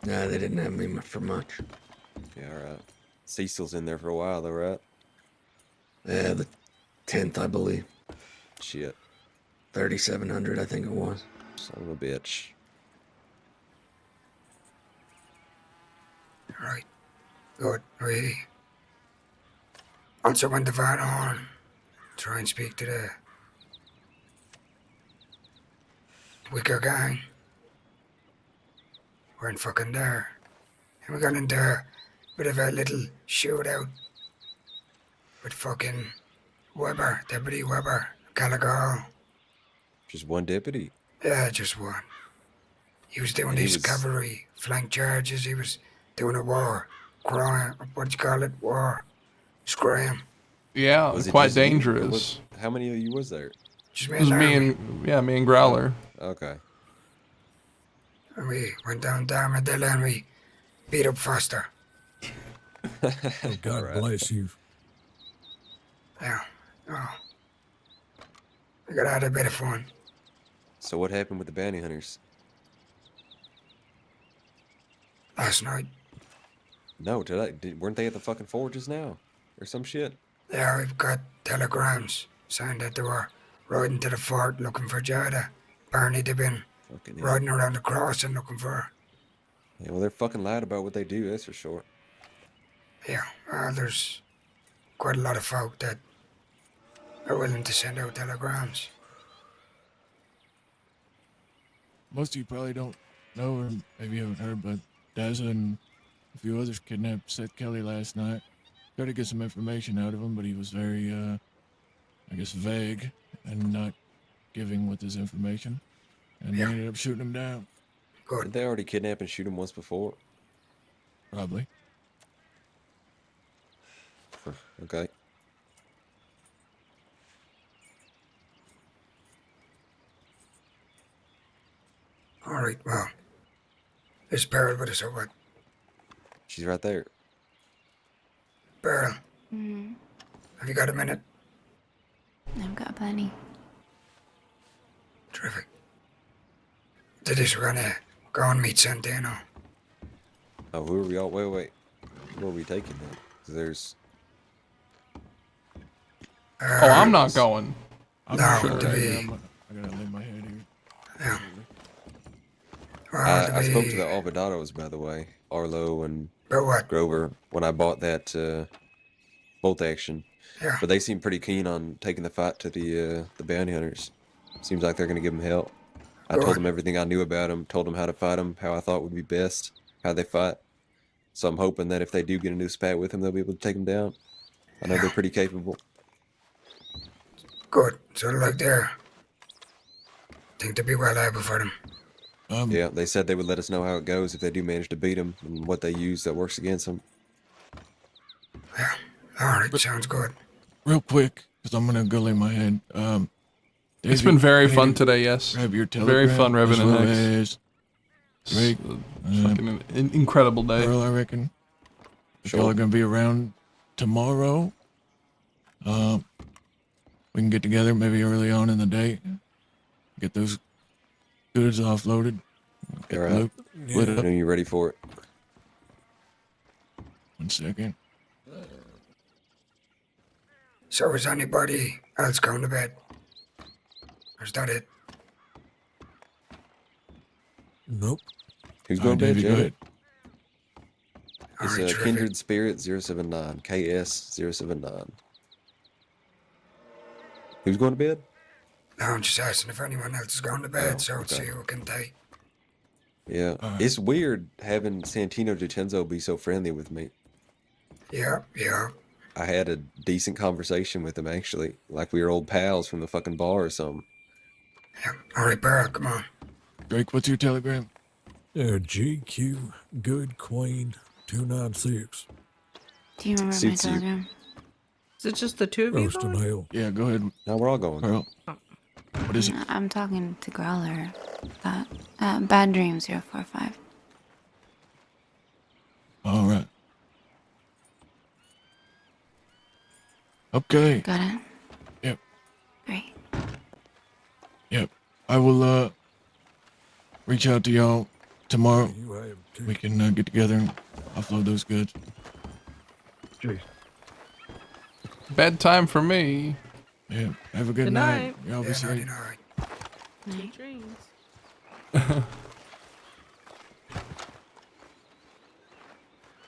Nah, they didn't have me for much. Yeah, right. Cecil's in there for a while, though, right? Yeah, the 10th, I believe. Shit. 3,700, I think it was. Son of a bitch. Right. Good. We also went to Van Horn. Try and speak to the Wicker gang. Weren't fucking there. And we got into a bit of a little shootout with fucking Weber, Deputy Weber, Gallagher. Just one deputy? Yeah, just one. He was doing these cavalry flank charges. He was doing a war. Crime. What do you call it? War. Scram. Yeah, Was it quite just you? dangerous. How many of you was there? Just It was me and Growler. Okay. And we went down to Armadillo and we beat up Foster. God bless you. Yeah. Oh. We got out a bit of fun. So what happened with the bounty hunters? Last night. No, weren't they at the fucking fort just now? Or some shit? Yeah, we've got telegrams saying that they were riding to the fort looking for Jada. Apparently they've been riding around the crossing looking for her. Yeah, well, they're fucking loud about what they do, that's for sure. Yeah, well, there's quite a lot of folk that are willing to send out telegrams. Most of you probably don't know, or maybe you haven't heard, but Daza and a few others kidnapped Seth Kelly last night. Tried to get some information out of him, but he was very, I guess, vague and not giving with his information. And they ended up shooting him down. Good. Did they already kidnap and shoot him once before? Probably. Okay. All right, well, is Beryl with us or what? She's right there. Beryl, Mm-hmm. have you got a minute? I've got plenty. Terrific. To this, we're gonna go and meet Santino. Oh, who are we all? Wait. Who are we taking then? 'Cause there's... Oh, I'm not going. I'm No, not sure. to be. I gotta lay my head here. Yeah. Well, I spoke to the Alvedados, by the way. Arlo and About what? Grover when I bought that bolt action. Yeah. But they seem pretty keen on taking the fight to the bounty hunters. Seems like they're going to give them help. I told them everything I knew about them, told them how to fight them, how I thought would be best, how they fight. So I'm hoping that if they do get a new spat with them, they'll be able to take them down. I know they're pretty capable. Good. So like there. Think they'll be well able for them. Yeah, they said they would let us know how it goes if they do manage to beat them and what they use that works against them. Yeah. Alright, sounds good. Real quick, because I'm gonna go lay my head. It's been very fun today, yes. Grab your Very fun, Revan and Hex. as Drake. Fucking an incredible day. Earl, I reckon. If y'all are gonna be around tomorrow, we can get together maybe early on in the day. Get those goods offloaded. Get the loot lit up. I know you're ready for it. 1 second. So is anybody else going to bed? Or is that it? Nope. Who's going to bed, Davey, go Janet? ahead. It's Alright, terrific. Kindred Spirit 079, KS 079. Who's going to bed? No, I'm just asking if anyone else is going to bed, so see who can take. Yeah. It's weird having Santino DiCenzo be so friendly with me. Yeah, yeah. I had a decent conversation with him, actually. Like we were old pals from the fucking bar or something. Alright, Barrel, come on. Drake, what's your telegram? GQ Good Queen 296. Do you remember Suits my you. telegram? Is it just the two of you? Roast and going? hell. Yeah, go ahead. No, we're all going. Pearl. What is it? I'm talking to Growler. Bad Dreams 045. All right. Okay. Got it? Yep. Great. Yep. I will reach out to y'all tomorrow. We can get together and offload those goods. Jeez. Bedtime for me. Yeah. Have a good Good night. night. Y'all be safe. Sweet dreams.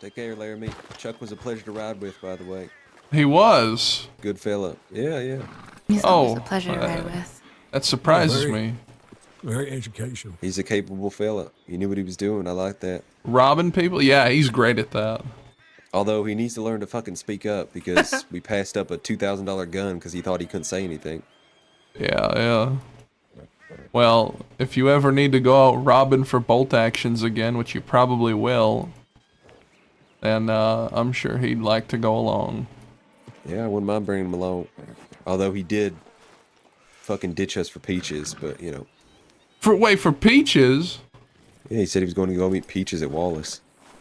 Take care, Laramie. Chuck was a pleasure to ride with, by the way. He was. Good fella. Yeah, yeah. He's always a pleasure to ride with. That surprises Very- me. Very educational. He's a capable fella. He knew what he was doing. I like that. Robbing people? Yeah, he's great at that. Although he needs to learn to fucking speak up because we passed up a $2,000 gun because he thought he couldn't say anything. Yeah, yeah. Well, if you ever need to go out robbing for bolt actions again, which you probably will, then I'm sure he'd like to go along. Yeah, I wouldn't mind bringing him along. Although he did fucking ditch us for Peaches, but you know. For Peaches? Yeah, he said he was going to go meet Peaches at Wallace.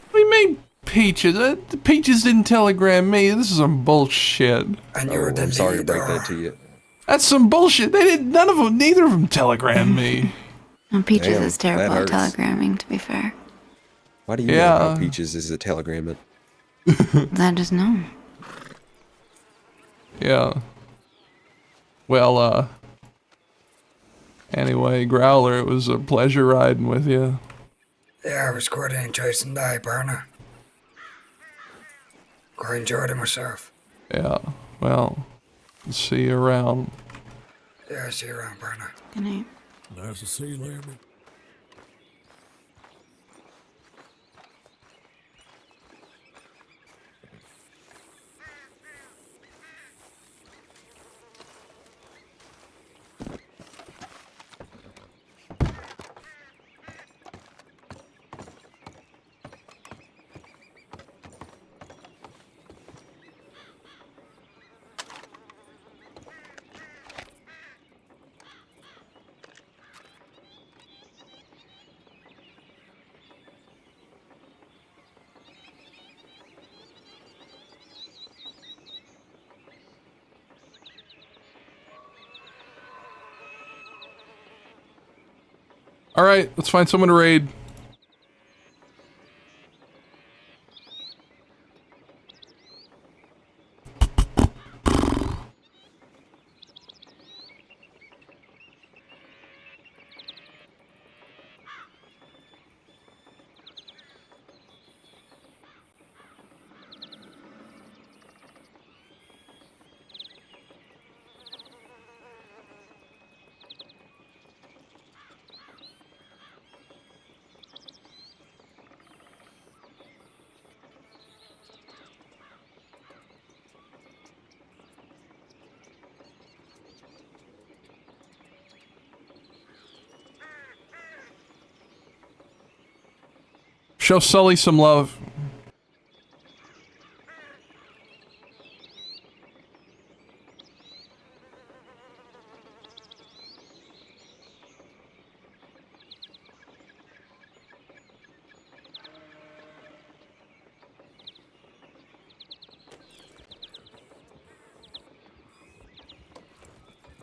What do you mean Peaches? Peaches didn't telegram me. This is some bullshit. And Oh, I'm sorry to break that to you. That's some bullshit. They didn't. Neither of them telegrammed me. And Peaches Damn, is terrible that at hurts. telegramming, to be fair. Why do you know Yeah. how Peaches is a telegramming? I just know. Yeah. Well, anyway, Growler, it was a pleasure riding with you. Yeah, I was quite interesting day, Barna. Quite enjoyed it myself. Yeah. Well, see you around. Yeah, see you around, Barna. Good night. Nice to see you, Laramie. All right, let's find someone to raid. Show Sully some love.